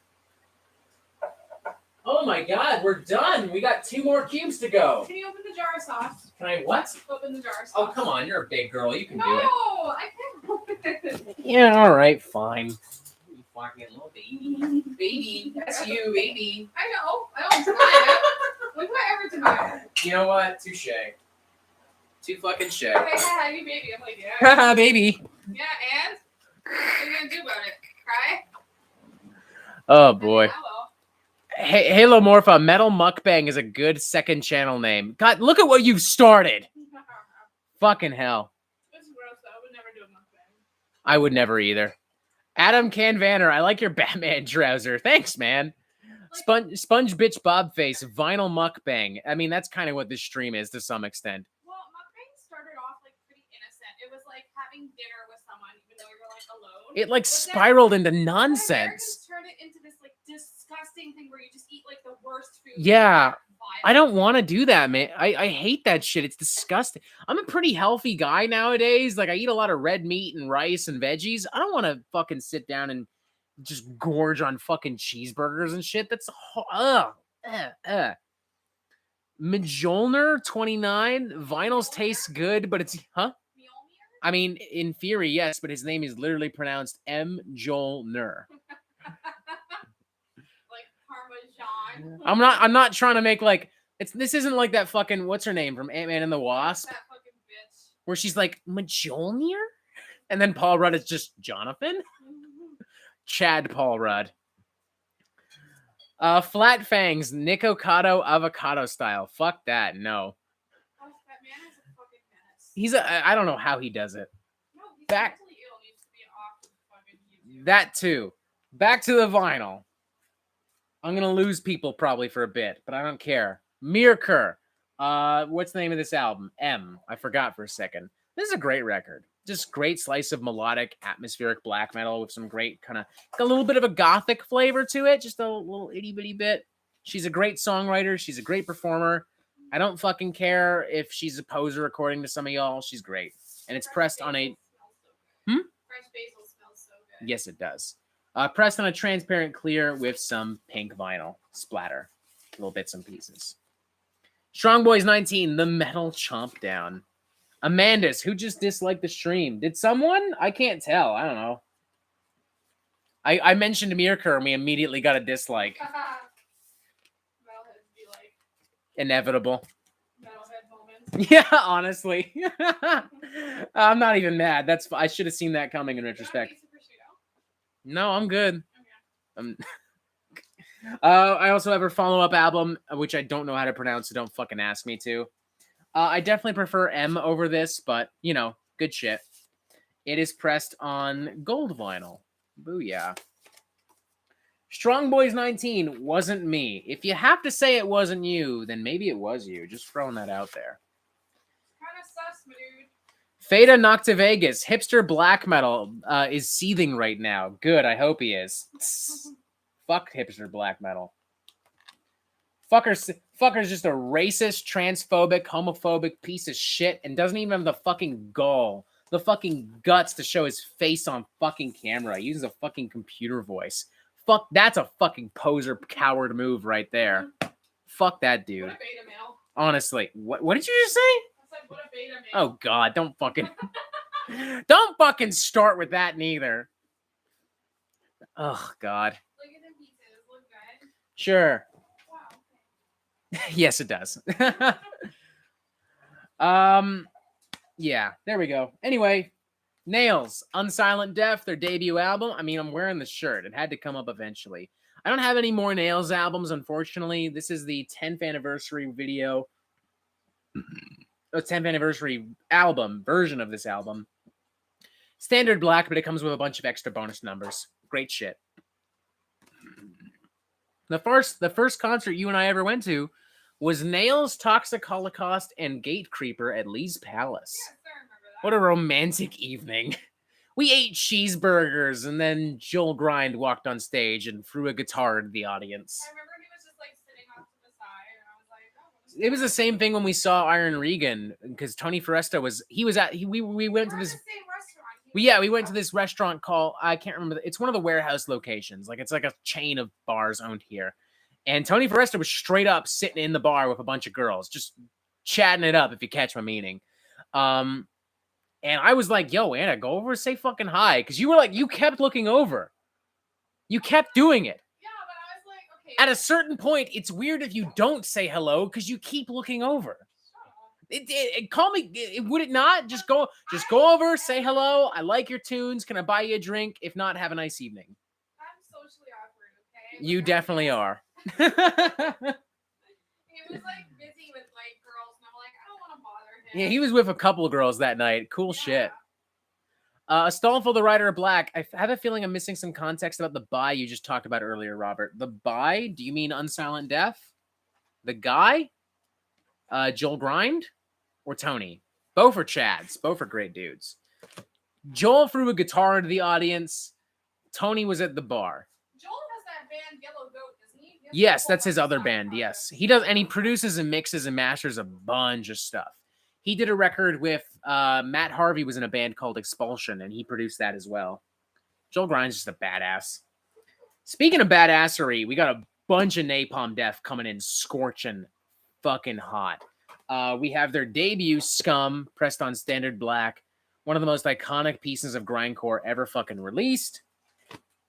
Oh my god, we're done. We got 2 more cubes to go. Can you open the jar of sauce? Can I what? Open the jar of sauce. Oh, come on. You're a big girl. You can No, do it. I can't open it. Yeah, all right, fine. You fucking little baby. Baby, that's you, baby. I know. I don't deny it. When do I ever deny it? You know what? Touche. Too fucking shay. Hey, hi, you baby. I'm like, yeah. Haha, baby. Yeah, and? What are you going to do about it? Cry? Oh, boy. Hello. Hey, Halo Morpha, Metal Mukbang is a good second channel name. God, look at what you've started. Fucking hell. This is gross, though. I would never do a mukbang. I would never either. Adam Canvander, I like your Batman trouser. Thanks, man. Sponge Bitch Bobface, Vinyl Mukbang. I mean, that's kind of what this stream is to some extent. Well, mukbang started off like pretty innocent. It was like having dinner with someone, even though we were like alone. It like But then- spiraled into then nonsense. Americans turned it into this like disgusting thing where you just eat like the worst food. Yeah, I don't Violent. want to do that, man. I hate that shit. It's disgusting. I'm a pretty healthy guy nowadays. Like I eat a lot of red meat and rice and veggies. I don't want to fucking sit down and just gorge on fucking cheeseburgers and shit. That's Mjolnir 29. Vinyls taste good, but it's Mjolnir? I mean, in theory, yes, but his name is literally pronounced Mjolnir. Like Parmesan. I'm not trying to make like this isn't like that fucking what's her name from Ant-Man and the Wasp, That fucking bitch. where she's like Mjolnir, and then Paul Rudd is just Jonathan. Chad Paul Rudd. Flat Fangs, Nick Ocado avocado style. Fuck that. No. Oh, that man is a fucking menace. He's I don't know how he does it. No, he's Back- mentally ill. Needs to be off the fucking YouTube. That too. Back to the vinyl. I'm gonna lose people probably for a bit, but I don't care. Mirker. What's the name of this album? M. I forgot for a second. This is a great record. Just great slice of melodic, atmospheric black metal with some great kind of a little bit of a gothic flavor to it. Just a little itty bitty bit. She's a great songwriter. She's a great performer. I don't fucking care if she's a poser according to some of y'all. She's great. And it's pressed on a... Fresh basil smells so good. Yes, it does. Pressed on a transparent clear with some pink vinyl splatter. Little bits and pieces. Strong Boys 19, the metal chomp down. Amanda's, who just disliked the stream? Did someone? I can't tell. I don't know. I mentioned Mirkur and we immediately got a dislike. Metalheads be like Inevitable. metalhead moments. Yeah, honestly. I'm not even mad. I should have seen that coming in retrospect. No, I'm good. Okay. I also have her follow-up album, which I don't know how to pronounce, so don't fucking ask me to. I definitely prefer M over this, but, you know, good shit. It is pressed on gold vinyl. Booyah. Strong Boys 19 wasn't me. If you have to say it wasn't you, then maybe it was you. Just throwing that out there. Kind of sus, my dude. Fada Nocta Vegas, hipster black metal, is seething right now. Good, I hope he is. Fuck hipster black metal. Fucker's just a racist, transphobic, homophobic piece of shit and doesn't even have the fucking gall, the fucking guts to show his face on fucking camera. He uses a fucking computer voice. Fuck, that's a fucking poser coward move right there. Fuck that dude. What a beta male. Honestly, what did you just say? I said, what a beta male. Oh god, don't fucking start with that neither. Oh god. Look at the pieces. Look good. Sure. Wow. Yes, it does. Yeah, there we go. Anyway, Nails, Unsilent Death, their debut album. I mean, I'm wearing the shirt. It had to come up eventually. I don't have any more Nails albums, unfortunately. This is the 10th anniversary video. The 10th anniversary album, version of this album. Standard black, but it comes with a bunch of extra bonus numbers. Great shit. The first concert you and I ever went to was Nails, Toxic Holocaust, and Gate Creeper at Lee's Palace. Yes, I remember that. What a romantic evening. We ate cheeseburgers, and then Joel Grind walked on stage and threw a guitar into the audience. I remember he was just like sitting off to the side, and I was like, oh. What is It was the same thing when we saw Iron Regan, because Tony Foresta we went to We're this... at the same restaurant. We went to this restaurant called, I can't remember, it's one of the warehouse locations. Like, it's like a chain of bars owned here. And Tony Foresta was straight up sitting in the bar with a bunch of girls, just chatting it up, if you catch my meaning. And I was like, yo, Anna, go over and say fucking hi. Because you were like, you kept looking over. You kept doing it. Yeah, but I was like, okay. At a certain point, it's weird if you don't say hello because you keep looking over. Call me. Would it not? Just go over, say hello. I like your tunes. Can I buy you a drink? If not, have a nice evening. I'm socially awkward, okay? You definitely are. He was like busy with like girls, and I'm like, I don't want to bother him. Yeah, he was with a couple of girls that night. Cool shit. A Stall for the Rider of Black. I have a feeling I'm missing some context about the buy you just talked about earlier, Robert. The buy? Do you mean Unsilent Death? The guy? Joel Grind? Or Tony? Both are Chads. Both are great dudes. Joel threw a guitar into the audience. Tony was at the bar. Joel has that band Yellow Goat, doesn't he? Yes, that's his other band. Yes, he does, and he produces and mixes and masters a bunch of stuff. He did a record with Matt Harvey was in a band called Expulsion, and he produced that as well. Joel Grind's just a badass. Speaking of badassery, we got a bunch of Napalm Death coming in scorching fucking hot. We have their debut, Scum, pressed on standard black. One of the most iconic pieces of grindcore ever fucking released.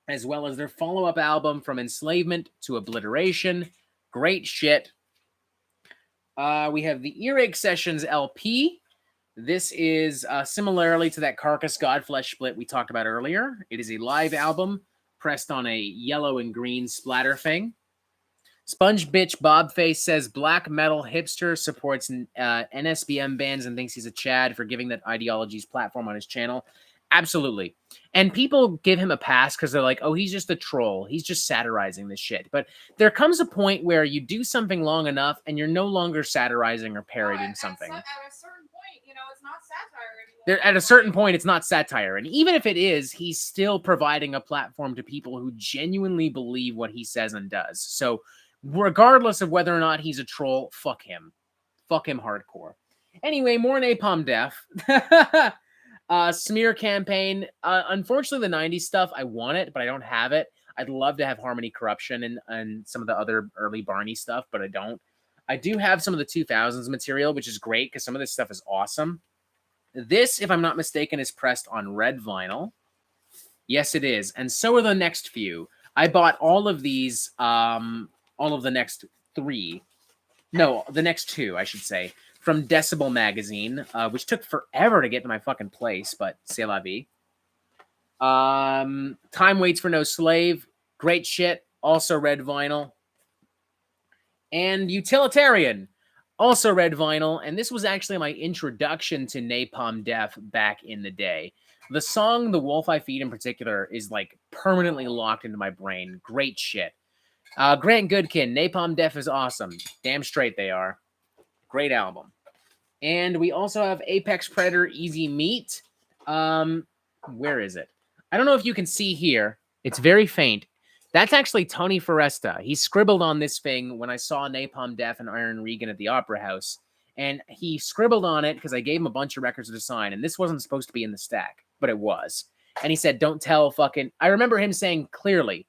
As well as their follow-up album, From Enslavement to Obliteration. Great shit. We have the Earache Sessions LP. This is similarly to that Carcass Godflesh split we talked about earlier. It is a live album pressed on a yellow and green splatter thing. Sponge Bitch Bobface says black metal hipster supports NSBM bands and thinks he's a Chad for giving that ideology's platform on his channel. Absolutely. And people give him a pass because they're like, oh, he's just a troll. He's just satirizing this shit. But there comes a point where you do something long enough and you're no longer satirizing or parodying something. At a certain point, you know, it's not satire anymore. At a certain point, it's not satire. And even if it is, he's still providing a platform to people who genuinely believe what he says and does. So regardless of whether or not he's a troll, fuck him. Fuck him hardcore. Anyway, more Napalm Death. Smear campaign. Unfortunately, the 90s stuff, I want it, but I don't have it. I'd love to have Harmony Corruption and some of the other early Barney stuff, but I don't. I do have some of the 2000s material, which is great because some of this stuff is awesome. This, if I'm not mistaken, is pressed on red vinyl. Yes, it is. And so are the next few. I bought all of these, all of the next three. No, the next two, I should say, from Decibel magazine, which took forever to get to my fucking place, but c'est la vie. Time Waits for No Slave. Great shit. Also red vinyl. And Utilitarian. Also red vinyl. And this was actually my introduction to Napalm Death back in the day. The song The Wolf I Feed in particular is like permanently locked into my brain. Great shit. Grant Goodkin, Napalm Death is awesome. Damn straight they are. Great album. And we also have Apex Predator Easy Meat. Where is it? I don't know if you can see here. It's very faint. That's actually Tony Foresta. He scribbled on this thing when I saw Napalm Death and Iron Regan at the Opera House. And he scribbled on it because I gave him a bunch of records to sign. And this wasn't supposed to be in the stack, but it was. And he said, don't tell fucking... I remember him saying clearly,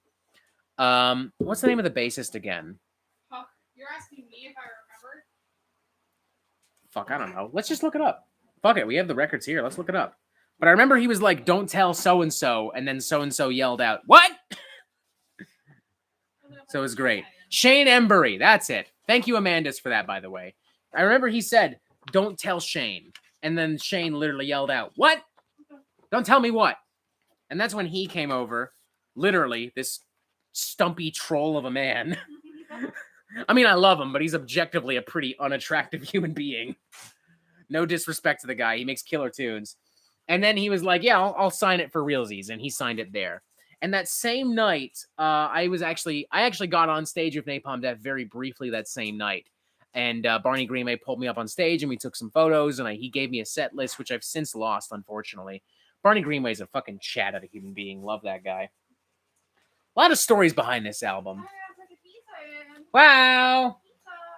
what's the name of the bassist again? Huh. You're asking me if I remember? Fuck, I don't know. Let's just look it up. Fuck it, we have the records here. Let's look it up. But I remember he was like, don't tell so-and-so, and then so-and-so yelled out, what? So it was great. Shane Embury, that's it. Thank you, Amandus, for that, by the way. I remember he said, don't tell Shane. And then Shane literally yelled out, what? Don't tell me what? And that's when he came over, literally, this stumpy troll of a man. I mean, I love him, but he's objectively a pretty unattractive human being. No disrespect to the guy. He makes killer tunes. And then he was like, yeah, I'll sign it for realsies. And he signed it there. And that same night, I actually got on stage with Napalm Death very briefly that same night. And Barney Greenway pulled me up on stage and we took some photos and he gave me a set list, which I've since lost, unfortunately. Barney Greenway's a fucking chat of a human being. Love that guy. A lot of stories behind this album. Wow.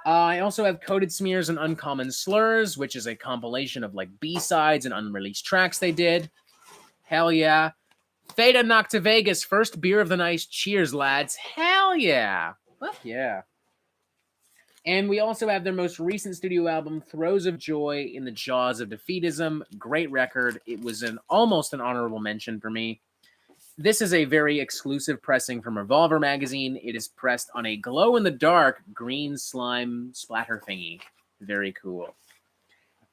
I also have Coded Smears and Uncommon Slurs, which is a compilation of like B-sides and unreleased tracks they did. Hell yeah. Theta Nocta Vegas, first beer of the night. Cheers, lads. Hell yeah. Fuck yeah. And we also have their most recent studio album, Throes of Joy in the Jaws of Defeatism. Great record. It was almost an honorable mention for me. This is a very exclusive pressing from Revolver magazine. It is pressed on a glow-in-the-dark green slime splatter thingy. Very cool.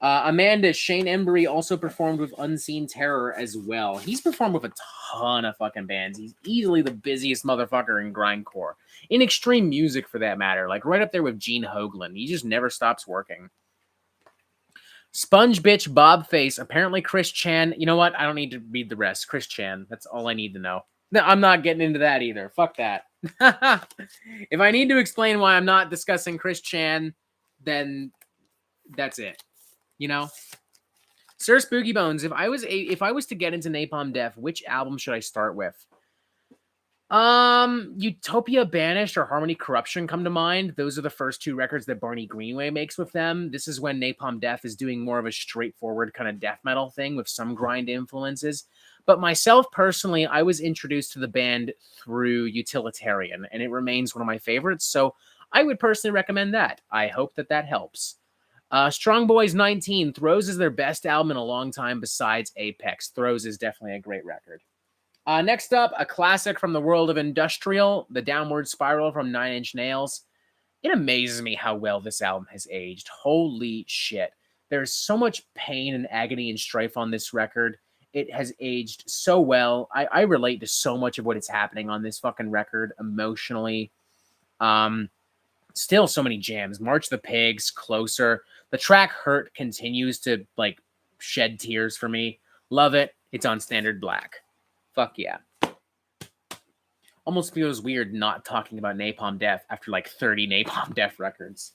Amanda, Shane Embury also performed with Unseen Terror as well. He's performed with a ton of fucking bands. He's easily the busiest motherfucker in grindcore. In extreme music, for that matter. Like, right up there with Gene Hoglan. He just never stops working. Sponge Bitch Bob Face. Apparently Chris Chan. You know what? I don't need to read the rest. Chris Chan. That's all I need to know. No, I'm not getting into that either. Fuck that. If I need to explain why I'm not discussing Chris Chan, then that's it. You know? Sir Spooky Bones, if I was to get into Napalm Death, which album should I start with? Utopia Banished or Harmony Corruption come to mind. Those are the first two records that Barney Greenway makes with them. This is when Napalm Death is doing more of a straightforward kind of death metal thing with some grind influences. But myself personally, I was introduced to the band through Utilitarian, and it remains one of my favorites. So I would personally recommend that. I hope that helps. Strong Boys 19. Throes is their best album in a long time besides Apex. Throes is definitely a great record. Next up, a classic from the world of industrial, The Downward Spiral from Nine Inch Nails. It amazes me how well this album has aged. Holy shit. There's so much pain and agony and strife on this record. It has aged so well. I relate to so much of what is happening on this fucking record emotionally. Still so many jams. March the Pigs, Closer. The track Hurt continues to like shed tears for me. Love it. It's on Standard Black. Fuck yeah. Almost feels weird not talking about Napalm Death after like 30 Napalm Death records.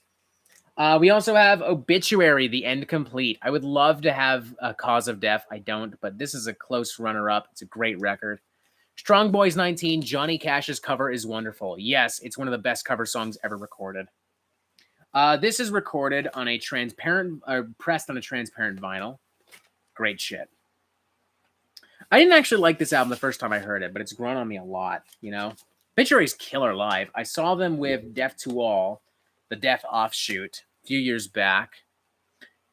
We also have Obituary, The End Complete. I would love to have a Cause of Death. I don't, but this is a close runner-up. It's a great record. Strong Boys 19, Johnny Cash's cover is wonderful. Yes, it's one of the best cover songs ever recorded. This is recorded on a transparent, pressed on a transparent vinyl. Great shit. I didn't actually like this album the first time I heard it, but it's grown on me a lot, you know? Obituary's killer live. I saw them with Deaf to All, the Deaf offshoot, a few years back.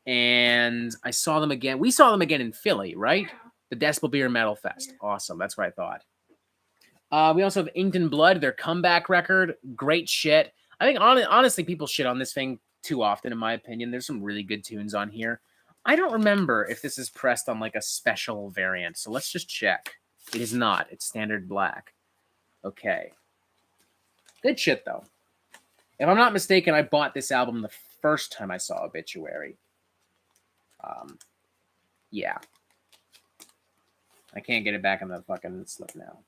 And I saw them again. We saw them again in Philly, right? Yeah. The Decibel Beer Metal Fest. Awesome. That's what I thought. We also have Inked in Blood, their comeback record. Great shit. I think, honestly, people shit on this thing too often, in my opinion. There's some really good tunes on here. I don't remember if this is pressed on like a special variant, so let's just check. It is not. It's standard black. Okay. Good shit, though. If I'm not mistaken, I bought this album the first time I saw Obituary. Yeah. I can't get it back on the fucking slip now.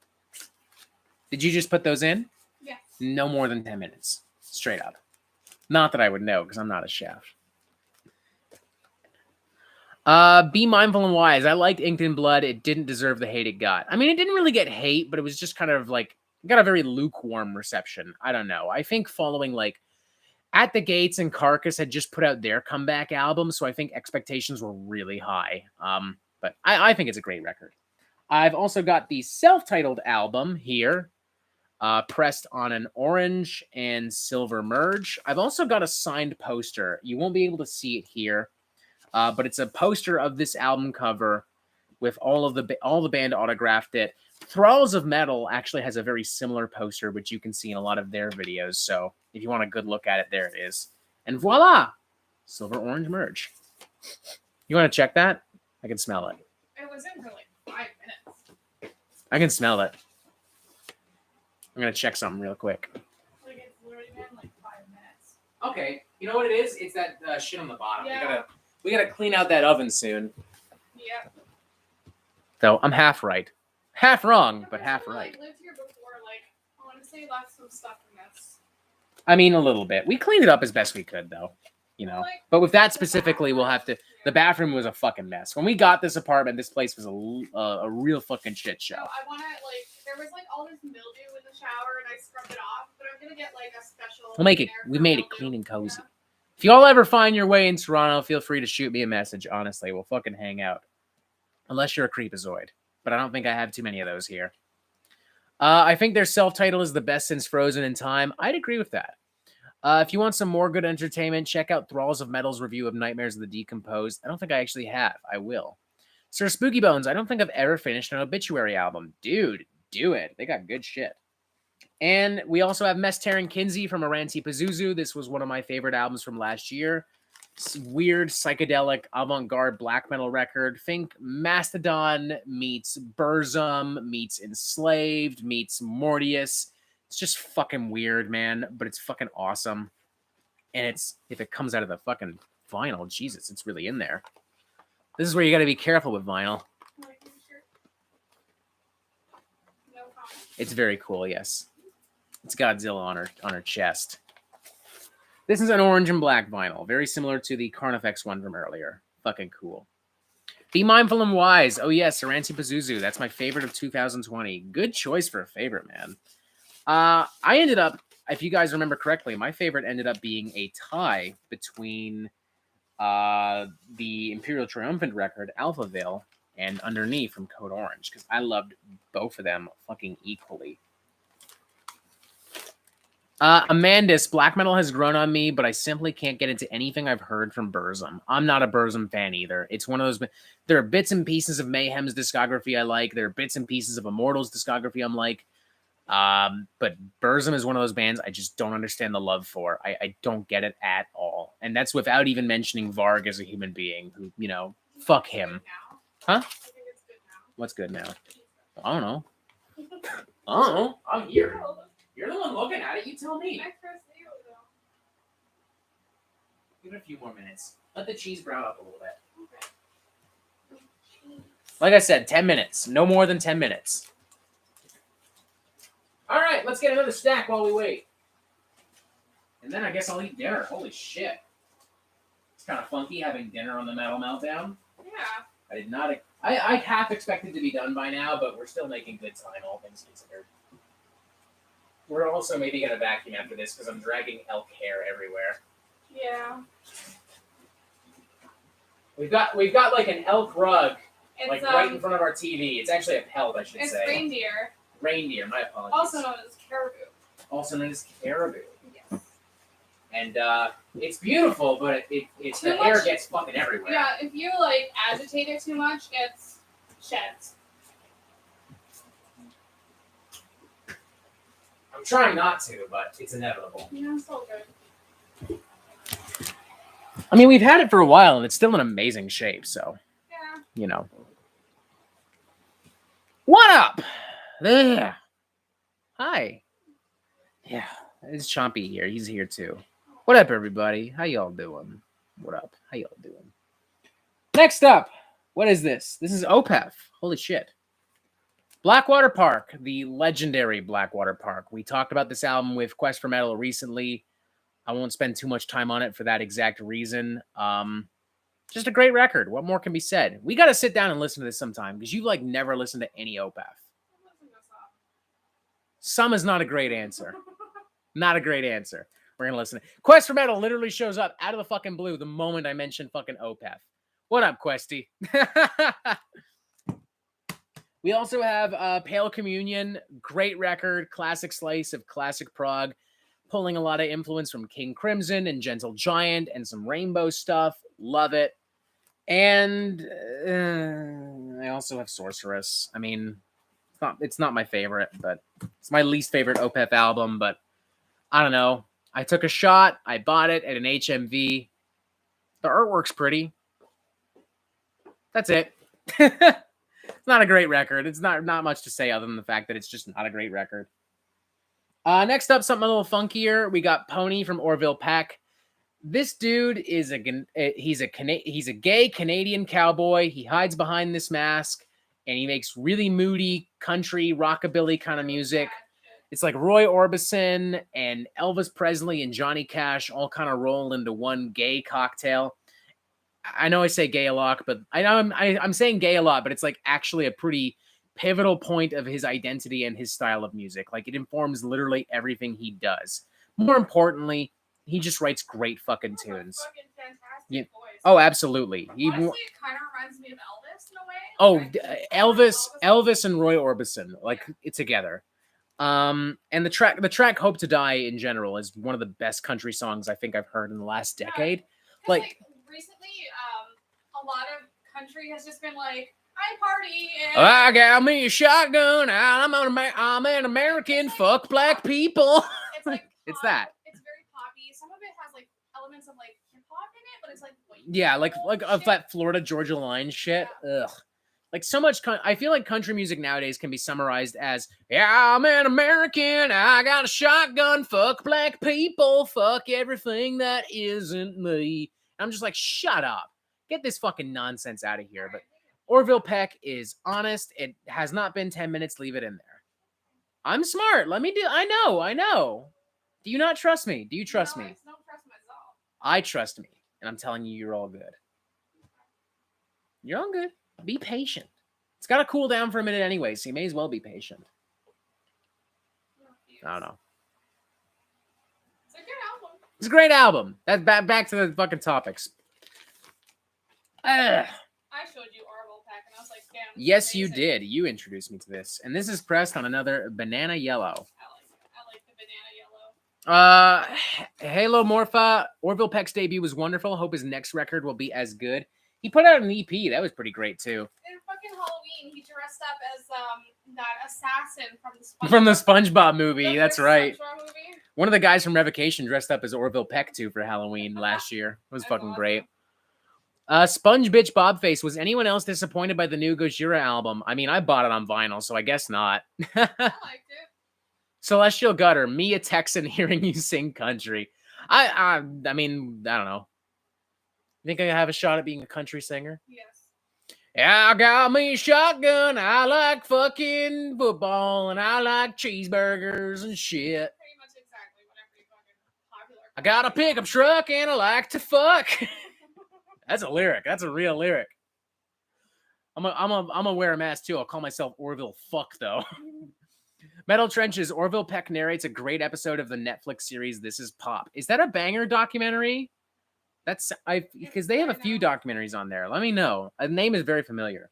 Did you just put those in? Yes. No more than 10 minutes. Straight up. Not that I would know, because I'm not a chef. Be mindful and wise. I liked Inked in Blood. It didn't deserve the hate it got. I mean, it didn't really get hate, but it was just kind of like, got a very lukewarm reception. I don't know. I think following like At the Gates and Carcass had just put out their comeback album, so I think expectations were really high. But I think it's a great record. I've also got the self-titled album here, pressed on an orange and silver merge. I've also got a signed poster. You won't be able to see it here, but it's a poster of this album cover with all the band autographed it. Thralls of Metal actually has a very similar poster, which you can see in a lot of their videos. So if you want a good look at it, there it is. And voila, silver orange merge. You want to check that? I can smell it. It was in for like 5 minutes. I can smell it. I'm gonna check something real quick. Like it's literally been like 5 minutes. Okay, you know what it is? It's that shit on the bottom. Yeah. We gotta clean out that oven soon. Yeah. So I'm half right, half wrong, but The half person who, right. Like, lived here before, like, I want to say left some stuff in this. I mean, a little bit. We cleaned it up as best we could, though. You know. Like, But with that specifically, we'll have to. The bathroom was a fucking mess. When we got this apartment, this place was a real fucking shit show. So I want to, like, there was like all this mildew in the shower, and I scrubbed it off. But I'm gonna get like a special. We'll make it. cleaner We for made it mildew. clean and cozy. Yeah. If y'all ever find your way in Toronto, feel free to shoot me a message. Honestly, we'll fucking hang out. Unless you're a creepazoid. But I don't think I have too many of those here. I think their self-title is the best since Frozen in Time. I'd agree with that. If you want some more good entertainment, check out Thralls of Metal's review of Nightmares of the Decomposed. I don't think I actually have. I will. Sir Spooky Bones, I don't think I've ever finished an Obituary album. Dude, do it. They got good shit. And we also have Mester and Kinsey from Aranti Pazuzu. This was one of my favorite albums from last year. Weird, psychedelic, avant-garde black metal record. Think Mastodon meets Burzum meets Enslaved meets Mortius. It's just fucking weird, man, but it's fucking awesome. And it's, if it comes out of the fucking vinyl, Jesus, it's really in there. This is where you got to be careful with vinyl. Like, sure. No comment. It's very cool, yes. It's Godzilla on her chest. This is an orange and black vinyl, very similar to the Carnifex one from earlier. Fucking cool. Be mindful and wise. Oh yes, Aranti Pazuzu. That's my favorite of 2020. Good choice for a favorite, man. I ended up, if you guys remember correctly, my favorite ended up being a tie between the Imperial Triumphant record, Alphaville, and Underneath from Code Orange, because I loved both of them fucking equally. Amandus, black metal has grown on me, but I simply can't get into anything I've heard from Burzum. I'm not a Burzum fan either. It's one of those. There are bits and pieces of Mayhem's discography I like. There are bits and pieces of Immortal's discography I'm like. But Burzum is one of those bands I just don't understand the love for. I don't get it at all. And that's without even mentioning Varg as a human being who, you know, fuck him. Huh? I think it's good now. What's good now? I don't know. I don't know. I'm here. You're the one looking at it. You tell me. I pressed you though. Give it a few more minutes. Let the cheese brown up a little bit. Okay. Like I said, 10 minutes. No more than 10 minutes. All right, let's get another stack while we wait. And then I guess I'll eat dinner. Holy shit. It's kind of funky having dinner on the Metal Meltdown. Yeah. I did not... I half expected to be done by now, but we're still making good time, all things considered. We're also maybe going to vacuum after this because I'm dragging elk hair everywhere. Yeah. We've got like an elk rug, It's, like right in front of our TV. It's actually a pelt, I should it's say. reindeer. Reindeer, my apologies. Also known as caribou. Also known as caribou. Yes. And it's beautiful, but it's the hair gets fucking everywhere. Yeah, if you like agitate it too much, it sheds. I'm trying not to, but it's inevitable. Yeah, it's so good. I mean, we've had it for a while, and it's still in amazing shape, so, Yeah. you know. What up? There. Hi. Yeah, it's Chompy here. He's here, too. What up, everybody? How y'all doing? What up? How y'all doing? Next up, what is this? This is OPEF. Holy shit. Blackwater Park, the legendary Blackwater Park. We talked about this album with Quest for Metal recently. I won't spend too much time on it for that exact reason. Just a great record. What more can be said? We got to sit down and listen to this sometime because you've like never listened to any OPEF. Some is not a great answer. Not a great answer. We're going to listen. Quest for Metal literally shows up out of the fucking blue the moment I mention fucking OPEF. What up, Questy? We also have Pale Communion. Great record. Classic slice of classic prog. Pulling a lot of influence from King Crimson and Gentle Giant and some Rainbow stuff. Love it. And I also have Sorceress. I mean, it's not my favorite, but it's my least favorite OPEF album. But I don't know. I took a shot. I bought it at an HMV. The artwork's pretty. That's it. It's not a great record. It's not much to say other than the fact that it's just not a great record. Next up, something a little funkier. We got Pony from Orville Peck. This dude is he's a gay Canadian cowboy. He hides behind this mask, and he makes really moody country rockabilly kind of music. It's like Roy Orbison and Elvis Presley and Johnny Cash all kind of roll into one gay cocktail. I know I say gay a lot, but I'm saying gay a lot, but it's like actually a pretty pivotal point of his identity and his style of music. Like it informs literally everything he does. More importantly, he just writes great fucking tunes. Fucking fantastic Yeah. voice. Oh, absolutely. Honestly, it kind of reminds me of Elvis in a way. Oh, Elvis and Roy Orbison, like it's together. And the track "Hope to Die" in general is one of the best country songs I think I've heard in the last decade. Like recently, a lot of country has just been like, I party and I got me a shotgun. I'm an American. Fuck black people. It's like it's that. It's very poppy. Some of it has like elements of like hip hop in it, but it's like yeah, like of that Florida Georgia Line shit. Yeah. Ugh. Like so much. I feel like country music nowadays can be summarized as, yeah, I'm an American. I got a shotgun. Fuck black people. Fuck everything that isn't me. I'm just like, shut up. Get this fucking nonsense out of here. But Orville Peck is honest. It has not been 10 minutes. Leave it in there. I'm smart. I know. Do you not trust me? Do you trust me? I don't trust myself. I trust me. And I'm telling you, you're all good. You're all good. Be patient. It's got to cool down for a minute anyway, so you may as well be patient. I don't know. It's a good album. It's a great album. That's back to the fucking topics. I showed you Orville Peck, and I was like, damn. Yes, you did. You introduced me to this. And this is pressed on another Banana Yellow. I like the Banana Yellow. Halo Morpha. Orville Peck's debut was wonderful. Hope his next record will be as good. He put out an EP. That was pretty great, too. In fucking Halloween, he dressed up as that assassin from the SpongeBob movie. That's right. Movie. One of the guys from Revocation dressed up as Orville Peck, too, for Halloween last year. It was fucking great. Sponge Bitch Bobface. Was anyone else disappointed by the new Gojira album? I mean, I bought it on vinyl, so I guess not. I liked it. Celestial Gutter. Me, a Texan, hearing you sing country. I mean, I don't know. You think I have a shot at being a country singer? Yes. Yeah, I got me a shotgun. I like fucking football, and I like cheeseburgers and shit. Pretty much exactly whatever you fucking popular. I got a pickup truck, and I like to fuck. That's a lyric. That's a real lyric. I'm a wear a mask too. I'll call myself Orville Fuck though. Metal Trenches. Orville Peck narrates a great episode of the Netflix series This Is Pop. Is that a banger documentary? That's because they have a few documentaries on there. Let me know. The name is very familiar.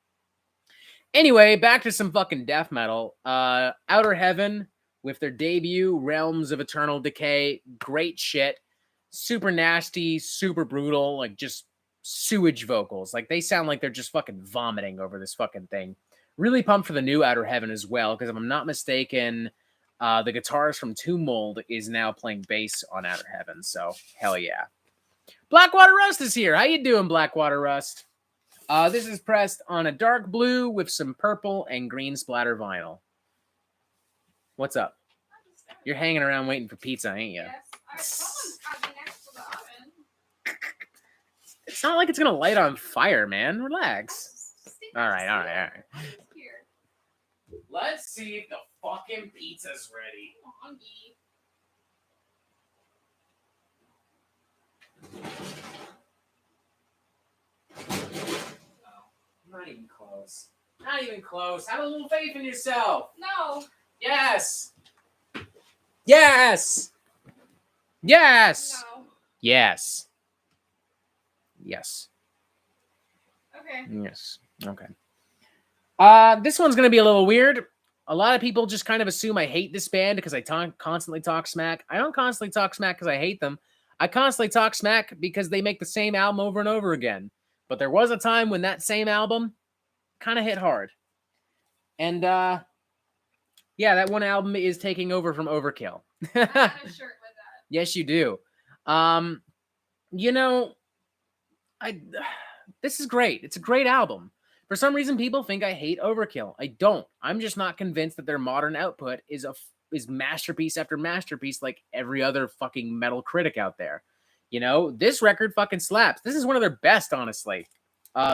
Anyway, back to some fucking death metal. Outer Heaven with their debut, Realms of Eternal Decay. Great shit. Super nasty, super brutal, like just sewage vocals. Like they sound like they're just fucking vomiting over this fucking thing. Really pumped for the new Outer Heaven as well, because if I'm not mistaken, the guitarist from Tomb Mold is now playing bass on Outer Heaven. So hell yeah. Blackwater Rust is here. How you doing, Blackwater Rust? This is pressed on a dark blue with some purple and green splatter vinyl. What's up? You're hanging around waiting for pizza, ain't you? Yes. Someone's got me next to the oven. It's not like it's gonna light on fire, man. Relax. All right. Let's see if the fucking pizza's ready. Come on, Gee. Not even close. Not even close. Have a little faith in yourself. No. Yes. Yes. Yes. No. Yes. Yes. Okay. Yes. Okay. This one's gonna be a little weird. A lot of people just kind of assume I hate this band because I constantly talk smack. I don't constantly talk smack because I hate them. I constantly talk smack because they make the same album over and over again. But there was a time when that same album kind of hit hard. And yeah, that one album is taking over from Overkill. I have a shirt with that. Yes, you do. You know, this is great. It's a great album. For some reason, people think I hate Overkill. I don't. I'm just not convinced that their modern output is masterpiece after masterpiece like every other fucking metal critic out there. You know, this record fucking slaps. This is one of their best, honestly.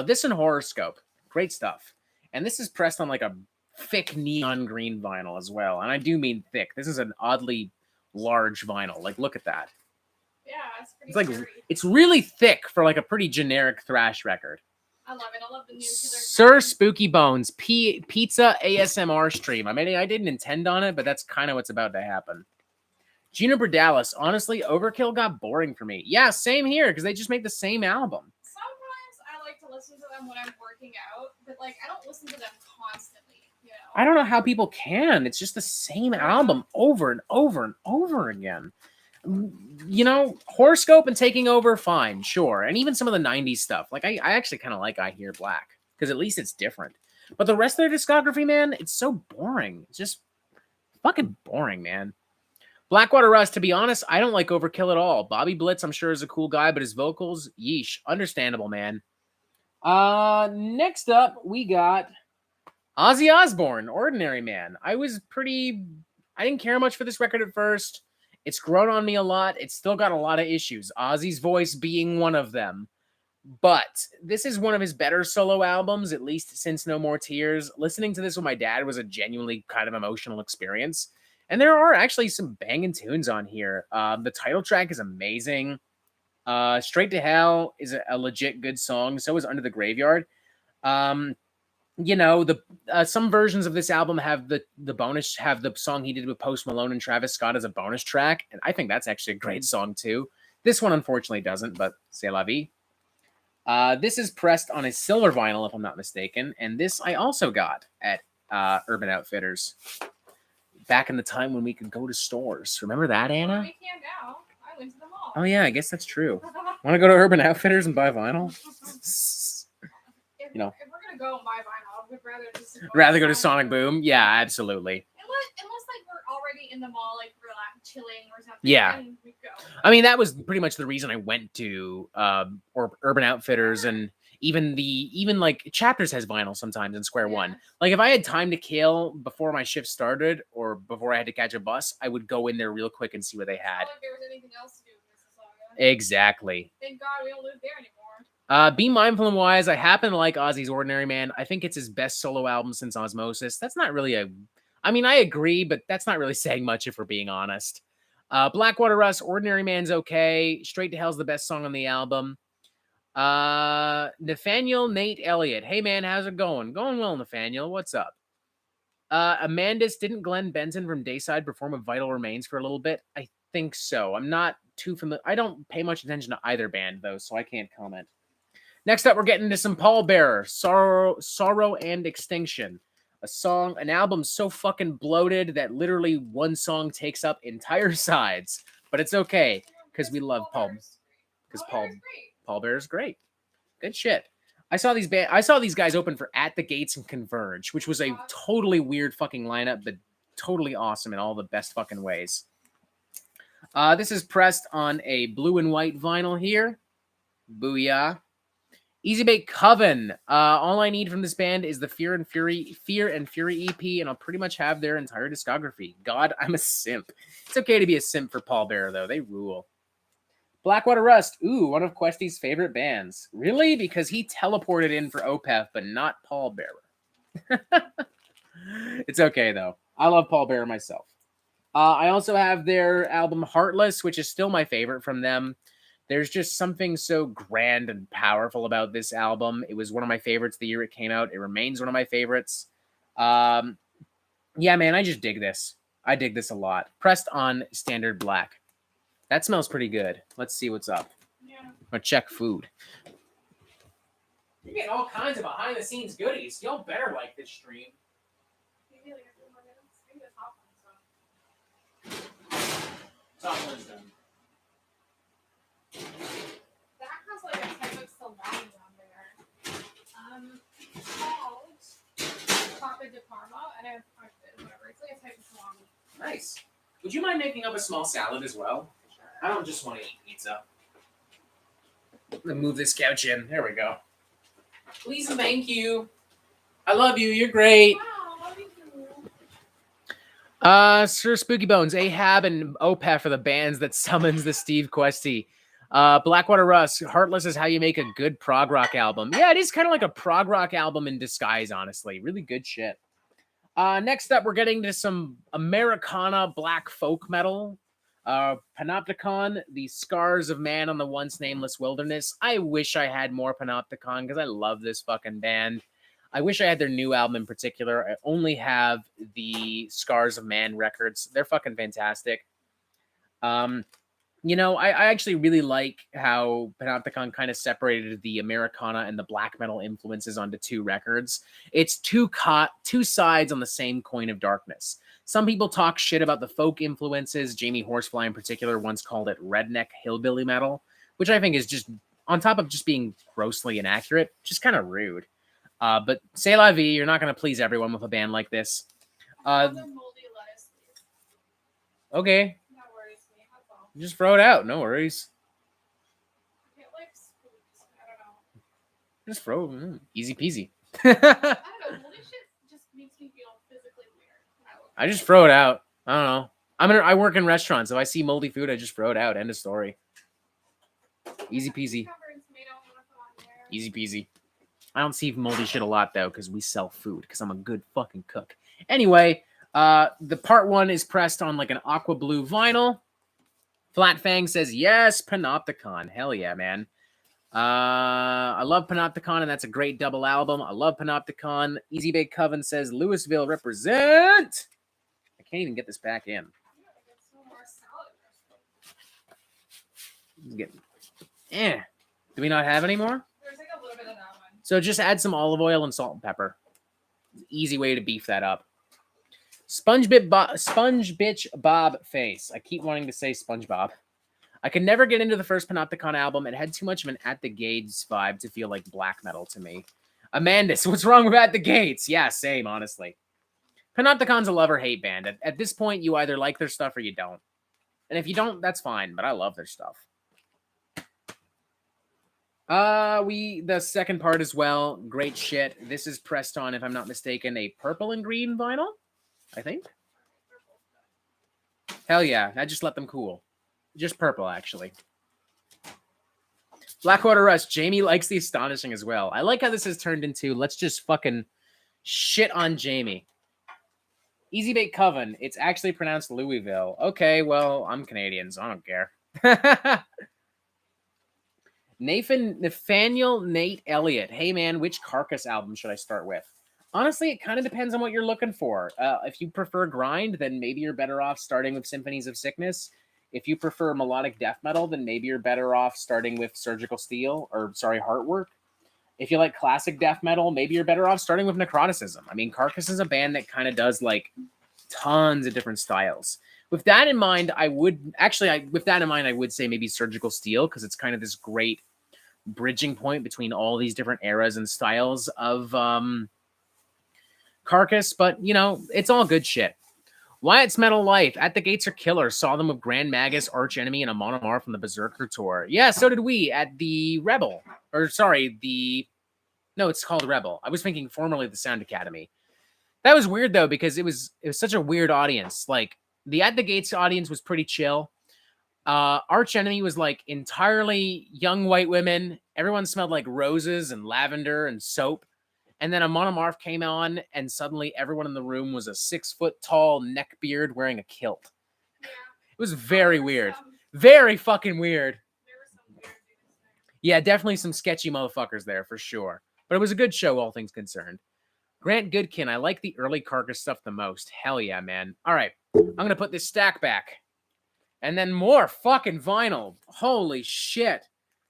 This and Horoscope. Great stuff. And this is pressed on like a thick neon green vinyl as well. And I do mean thick. This is an oddly large vinyl. Like, look at that. Yeah, it's pretty It's like scary. it's really thick for like a pretty generic thrash record. I love it. I love the new Sir Spooky Bones pizza ASMR stream. I mean, I didn't intend on it, but that's kind of what's about to happen. Juniper Dallas. Honestly, Overkill got boring for me. Yeah, same here because they just make the same album. Sometimes I like to listen to them when I'm working out, but like I don't listen to them constantly. You know. I don't know how people can. It's just the same album over and over and over again. You know, Horoscope and Taking Over, fine, sure. And even some of the 90s stuff. Like, I actually kind of like I Hear Black. Because at least it's different. But the rest of their discography, man, it's so boring. It's just fucking boring, man. Blackwater Rust, to be honest, I don't like Overkill at all. Bobby Blitz, I'm sure, is a cool guy, but his vocals, yeesh. Understandable, man. Next up, we got Ozzy Osbourne, Ordinary Man. I didn't care much for this record at first. It's grown on me a lot. It's still got a lot of issues. Ozzy's voice being one of them. But this is one of his better solo albums, at least since No More Tears. Listening to this with my dad was a genuinely kind of emotional experience. And there are actually some banging tunes on here. The title track is amazing. Straight to Hell is a legit good song. So is Under the Graveyard. You know, some versions of this album have the song he did with Post Malone and Travis Scott as a bonus track, and I think that's actually a great song too. This one unfortunately doesn't, but c'est la vie. This is pressed on a silver vinyl, if I'm not mistaken, and this I also got at Urban Outfitters back in the time when we could go to stores. Remember that, Anna? We can now. I went to the mall. Oh yeah, I guess that's true. Want to go to Urban Outfitters and buy vinyl? You know, if we're gonna go and buy vinyl, I would rather go to Sonic Boom. Yeah, absolutely. Unless like we're already in the mall, like we're like chilling or something. Yeah. Then we go. I mean, that was pretty much the reason I went to or Urban Outfitters, and even like Chapters has vinyl sometimes in Square One. Like if I had time to kill before my shift started or before I had to catch a bus, I would go in there real quick and see what they had. Not like there was anything else to do in Mississauga. Exactly. Thank God we don't live there anymore. Be Mindful and Wise. I happen to like Ozzy's Ordinary Man. I think it's his best solo album since Osmosis. That's not really I mean, I agree, but that's not really saying much if we're being honest. Blackwater Rust, Ordinary Man's okay. Straight to Hell's the best song on the album. Nathaniel Nate Elliott. Hey man, how's it going? Going well, Nathaniel. What's up? Amandus, didn't Glenn Benton from Dayside perform with Vital Remains for a little bit? I think so. I'm not too familiar. I don't pay much attention to either band though, so I can't comment. Next up, we're getting into some Pallbearer, Sorrow and Extinction. An album so fucking bloated that literally one song takes up entire sides. But it's okay, because we love Pallbearer's great. Good shit. I saw these guys open for At the Gates and Converge, which was a totally weird fucking lineup, but totally awesome in all the best fucking ways. This is pressed on a blue and white vinyl here. Booyah. Easy Bake Coven. All I need from this band is the Fear and Fury EP, and I'll pretty much have their entire discography. God, I'm a simp. It's okay to be a simp for Pallbearer, though. They rule. Blackwater Rust. Ooh, one of Questy's favorite bands. Really? Because he teleported in for OPEF, but not Pallbearer. It's okay, though. I love Pallbearer myself. I also have their album Heartless, which is still my favorite from them. There's just something so grand and powerful about this album. It was one of my favorites the year it came out. It remains one of my favorites. Yeah, man, I just dig this. I dig this a lot. Pressed on standard black. That smells pretty good. Let's see what's up. Yeah. I'm gonna check food. You're getting all kinds of behind-the-scenes goodies. Y'all better like this stream. Maybe like a few more minutes. Maybe the top one's done. Top one's done. That has like a type of salami on there. Called Papa de Parma, and I whatever. It's like a type of salami. Nice. Would you mind making up a small salad as well? Sure. I don't just want to eat pizza. Let me move this couch in. There we go. Please and thank you. I love you. You're great. Wow, love you too. Sir Spooky Bones, Ahab, and OPEF are the bands that summons the Steve Questy. Blackwater Rust, Heartless is how you make a good prog rock album. Yeah, it is kind of like a prog rock album in disguise, honestly. Really good shit. Next up, we're getting to some Americana black folk metal. Panopticon, The Scars of Man on the Once Nameless Wilderness. I wish I had more Panopticon because I love this fucking band. I wish I had their new album in particular. I only have the Scars of Man records. They're fucking fantastic. You know, I actually really like how Panopticon kind of separated the Americana and the black metal influences onto two records. It's two sides on the same coin of darkness. Some people talk shit about the folk influences. Jamie Horsefly in particular once called it redneck hillbilly metal, which I think is just, on top of just being grossly inaccurate, just kind of rude. But c'est la vie, you're not going to please everyone with a band like this. Moldy lettuce, please. Okay. No worries, me. That's all. Just throw it out. No worries. It like spooks. I don't know. Just throw it. Easy peasy. I don't know. Moldy shit just makes me feel physically weird. I just throw it out. I don't know. I work in restaurants. If I see moldy food, I just throw it out. End of story. Easy peasy. Easy peasy. I don't see moldy shit a lot though, because we sell food. Because I'm a good fucking cook. Anyway, the part one is pressed on like an aqua blue vinyl. Flat Fang says yes, Panopticon. Hell yeah, man. I love Panopticon, and that's a great double album. I love Panopticon. Easy Bake Coven says Louisville represent. I can't even get this back in. Do we not have any more? There's like a little bit of that one. So just add some olive oil and salt and pepper. Easy way to beef that up. Sponge Bitch Bob Face. I keep wanting to say SpongeBob. I could never get into the first Panopticon album. It had too much of an At the Gates vibe to feel like black metal to me. Amandus, what's wrong with At the Gates? Yeah, same, honestly. Panopticon's a love-or-hate band. At this point, you either like their stuff or you don't. And if you don't, that's fine, but I love their stuff. The second part as well. Great shit. This is pressed on, if I'm not mistaken, a purple and green vinyl, I think. Hell yeah, I just let them cool. Just purple, actually. Blackwater Rust. Jamie likes the astonishing as well. I like how this has turned into, let's just fucking shit on Jamie. Easy Bake Coven. It's actually pronounced Louisville. Okay, well, I'm Canadian, so I don't care. Nathaniel Nate Elliott. Hey, man, which Carcass album should I start with? Honestly, it kind of depends on what you're looking for. If you prefer grind, then maybe you're better off starting with Symphonies of Sickness. If you prefer melodic death metal, then maybe you're better off starting with Surgical Steel, or sorry, Heartwork. If you like classic death metal, maybe you're better off starting with Necroticism. I mean, Carcass is a band that kind of does like tons of different styles. With that in mind, I would say maybe Surgical Steel, because it's kind of this great bridging point between all these different eras and styles of Carcass. But you know, it's all good shit. Wyatt's Metal Life. At the Gates are Killer. Saw them with Grand Magus, Arch Enemy, and a Monomar from the Berserker tour. Yeah, so did we at the Rebel. Or sorry, no, it's called Rebel. I was thinking formerly the Sound Academy. That was weird though, because it was such a weird audience. Like the At the Gates audience was pretty chill. Arch Enemy was like entirely young white women. Everyone smelled like roses and lavender and soap. And then a Monomorph came on, and suddenly everyone in the room was a 6-foot-tall neckbeard wearing a kilt. Yeah. It was very weird. Very fucking weird. There were some weird dudes there. Yeah, definitely some sketchy motherfuckers there for sure. But it was a good show, all things concerned. Grant Goodkin, I like the early Carcass stuff the most. Hell yeah, man. All right, I'm going to put this stack back. And then more fucking vinyl. Holy shit.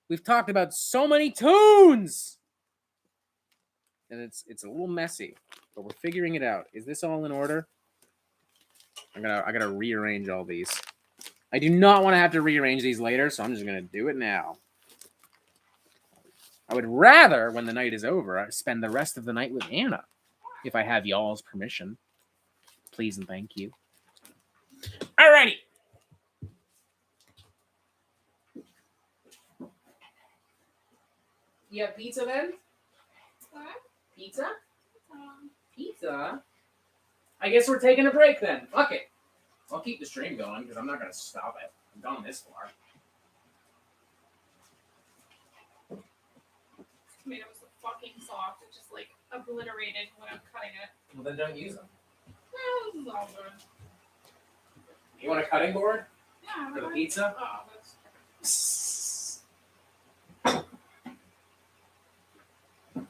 We've talked about so many tunes. And it's a little messy, but we're figuring it out. Is this all in order? I gotta rearrange all these. I do not want to have to rearrange these later, so I'm just gonna do it now. I would rather, when the night is over, spend the rest of the night with Anna, if I have y'all's permission. Please and thank you. Alrighty. You have pizza then? What? Pizza? Pizza? I guess we're taking a break then. Fuck it. I'll keep the stream going because I'm not going to stop it. I've gone this far. Tomato was so fucking soft. It just like obliterated when I'm cutting it. Well, then don't use them. Well, this is all good. You want a cutting board Yeah. for the pizza? Oh, that's.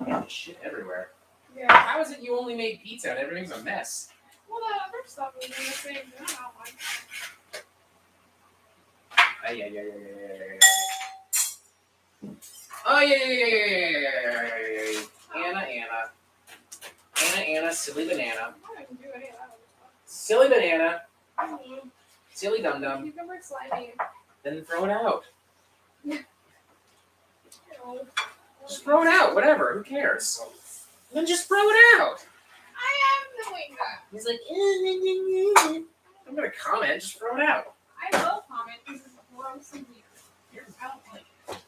Yeah, shit everywhere. Yeah. How is it you only made pizza and everything's a mess? Well, the other stuff was in the same. I don't like that. Yeah. Oh, yeah. Anna, silly banana. I didn't do any of that other stuff. Silly banana. Mm. Silly dum-dum. Cucumber slimy. Then throw it out. No. Just throw it out, whatever. Who cares? Then just throw it out. I am doing that. He's like, I'm gonna comment. Just throw it out. I will comment because it's gross and weird. I don't like it.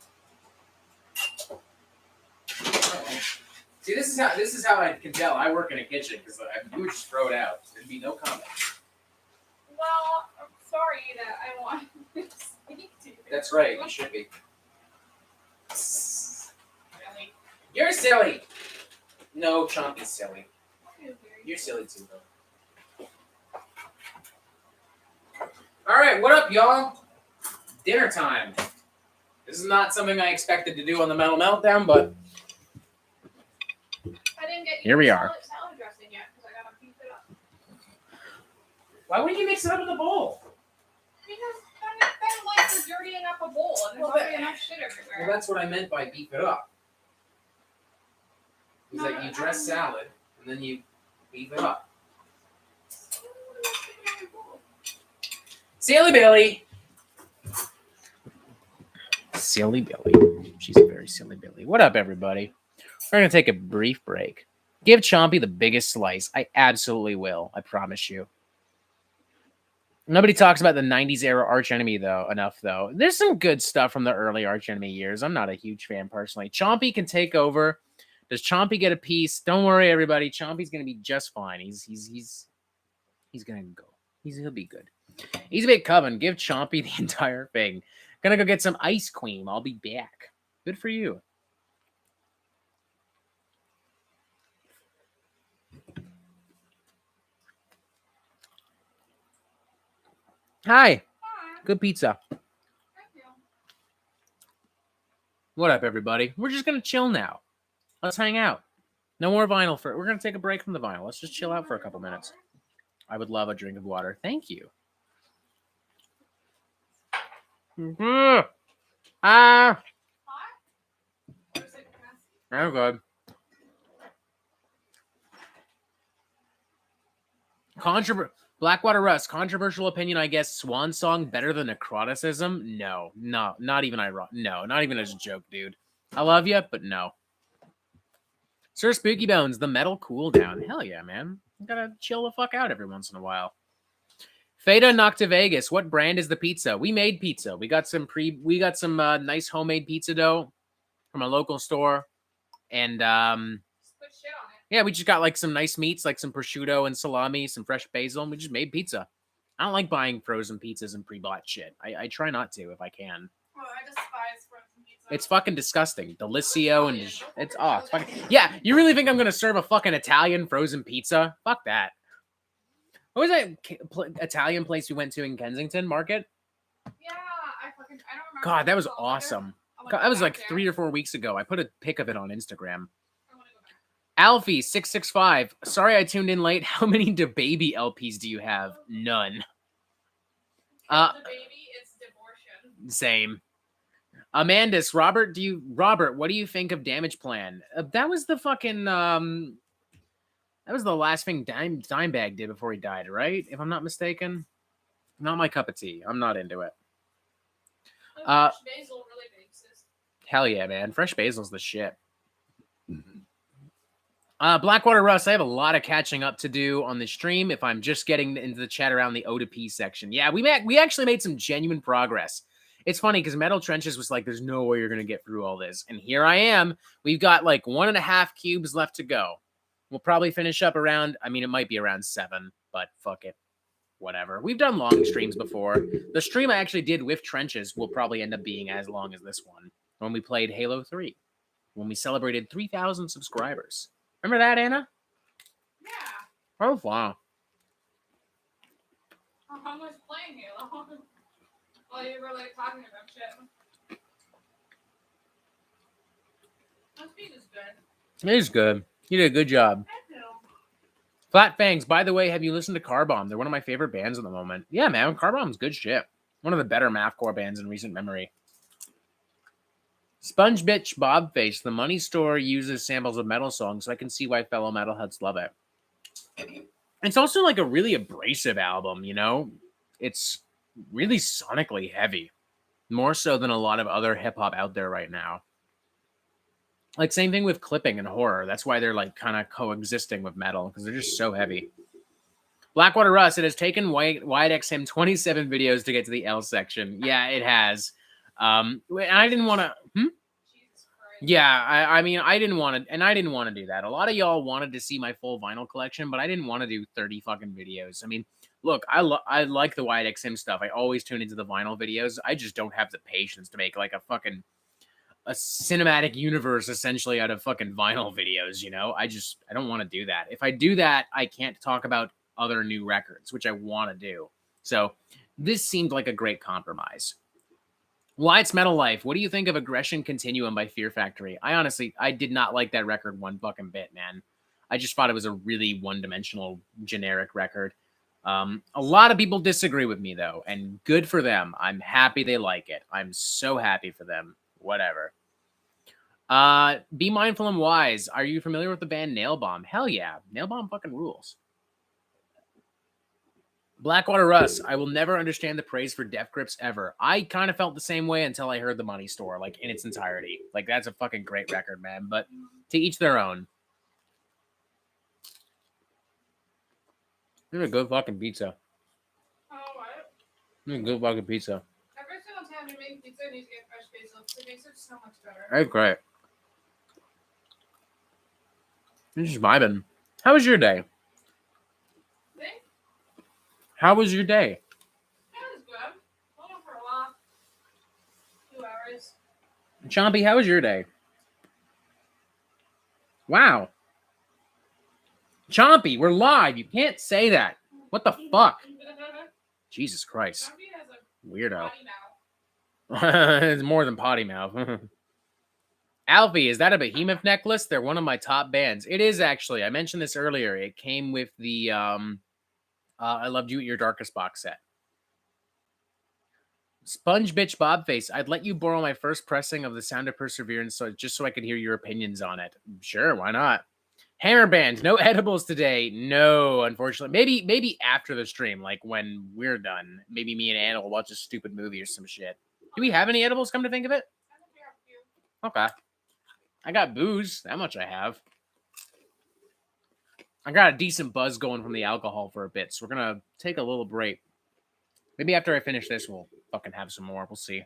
See, this is how I can tell I work in a kitchen, because you would just throw it out. There'd be no comment. Well, I'm sorry that I want to speak to you. That's right. You should be. Really? You're silly. No, Chompy's silly. You're silly too, though. All right, what up, y'all? Dinner time. This is not something I expected to do on the Metal Meltdown, but I didn't get you here we are. salad dressing yet because I gotta beef it up. Why wouldn't you mix it up in the bowl? Because then like you're dirtying up a bowl and there's already enough shit everywhere. Well, that's what I meant by beef it up. It's like you dress salad and then you beef it up. Silly Billy. Silly Billy. She's a very silly Billy. What up, everybody? We're going to take a brief break. Give Chompy the biggest slice. I absolutely will. I promise you. Nobody talks about the 90s era Arch Enemy enough though. There's some good stuff from the early Arch Enemy years. I'm not a huge fan personally. Chompy can take over. Does Chompy get a piece? Don't worry, everybody. Chompy's going to be just fine. He's going to go. He'll be good. Easy Bake Coven. Give Chompy the entire thing. Gonna go get some ice cream. I'll be back. Good for you. Hi. Good pizza. Thank you. What up, everybody? We're just gonna chill now. Let's hang out. No more vinyl we're gonna take a break from the vinyl. Let's just chill out for a couple minutes. I would love a drink of water. Thank you. Ah, Hot? Or is it messy? I'm good. Blackwater Rust, controversial opinion, I guess. Swan Song better than necroticism? No, not even ironic. No, not even as a joke, dude. I love you, but no. Sir Spooky Bones, the metal cooldown. Hell yeah, man. You gotta chill the fuck out every once in a while. Feta Noctivegas, what brand is the pizza? We made pizza. We got some nice homemade pizza dough from a local store, and Just put shit on it. yeah, we just got like some nice meats, like some prosciutto and salami, some fresh basil, and we just made pizza. I don't like buying frozen pizzas and pre-bought shit. I try not to if I can. Oh, I despise frozen pizza. It's fucking disgusting. Delicio and it's fucking yeah. You really think I'm gonna serve a fucking Italian frozen pizza? Fuck that. What was that Italian place we went to in Kensington Market? Yeah, I don't remember. God, that was what it's called awesome. either. God, that was like Back there. 3 or 4 weeks ago. I put a pic of it on Instagram. I wanna go back. Alfie665. Sorry I tuned in late. How many DaBaby LPs do you have? None. Kill the baby, it's divortion. Same. Amandus, Robert, what do you think of Damage Plan? That was the fucking that was the last thing Dimebag did before he died, right? If I'm not mistaken. Not my cup of tea. I'm not into it. Fresh basil really makes this. Hell yeah, man. Fresh basil's the shit. Blackwater Russ, I have a lot of catching up to do on the stream if I'm just getting into the chat around the O to P section. Yeah, we actually made some genuine progress. It's funny because Metal Trenches was like, there's no way you're going to get through all this. And here I am. We've got like 1.5 cubes left to go. We'll probably finish up around, I mean, it might be around 7, but fuck it. Whatever. We've done long streams before. The stream I actually did with Trenches will probably end up being as long as this one when we played Halo 3, when we celebrated 3,000 subscribers. Remember that, Anna? Yeah. Oh, wow. I was playing Halo. While you were like talking about shit. That speed is good. It is good. You did a good job. Thank you. Flat Fangs, by the way, have you listened to Carbomb? They're one of my favorite bands at the moment. Yeah, man, Carbomb's good shit. One of the better mathcore bands in recent memory. Sponge Bitch Bobface, the money store uses samples of metal songs, so I can see why fellow metalheads love it. It's also like a really abrasive album, you know? It's really sonically heavy. More so than a lot of other hip-hop out there right now. Like, same thing with clipping and horror. That's why they're, like, kind of coexisting with metal, because they're just so heavy. Blackwater Russ, it has taken WideXM 27 videos to get to the L section. Yeah, it has. And I didn't want to... Jesus Christ. Yeah, I mean, I didn't want to do that. A lot of y'all wanted to see my full vinyl collection, but I didn't want to do 30 fucking videos. I mean, look, I like the WideXM stuff. I always tune into the vinyl videos. I just don't have the patience to make, like, a cinematic universe essentially out of fucking vinyl videos, you know? I don't want to do that. If I do that, I can't talk about other new records, which I want to do. So this seemed like a great compromise. Why It's Metal Life. What do you think of Aggression Continuum by Fear Factory? I did not like that record one fucking bit, man. I just thought it was a really one-dimensional generic record. A lot of people disagree with me though, and good for them. I'm happy they like it. I'm so happy for them. Whatever. Be Mindful and Wise. Are you familiar with the band Nailbomb? Hell yeah. Nailbomb fucking rules. Blackwater Russ. I will never understand the praise for Death Grips ever. I kind of felt the same way until I heard The Money Store, like, in its entirety. Like, that's a fucking great record, man. But to each their own. This is a good fucking pizza. Oh, what? This is a good fucking pizza. Every single time you make pizza, you need to get fresh basil. It makes it so much better. That's great. This is vibing. How was your day? Think? How was your day? That was good. Went for a walk. 2 hours. Chompy, how was your day? Wow. Chompy, we're live. You can't say that. What the fuck? Jesus Christ. Zombie has a Weirdo. potty mouth. It's more than potty mouth. Alfie, is that a behemoth necklace? They're one of my top bands. It is actually. I mentioned this earlier. It came with the I Loved You at Your Darkest box set. Sponge Bitch Bobface, I'd let you borrow my first pressing of The Sound of Perseverance just so I could hear your opinions on it. Sure, why not? Hammer Band, no edibles today. No, unfortunately. Maybe after the stream, like when we're done. Maybe me and Anna will watch a stupid movie or some shit. Do we have any edibles, come to think of it? Okay. I got booze. That much I have. I got a decent buzz going from the alcohol for a bit, so we're gonna take a little break. Maybe after I finish this, we'll fucking have some more. We'll see.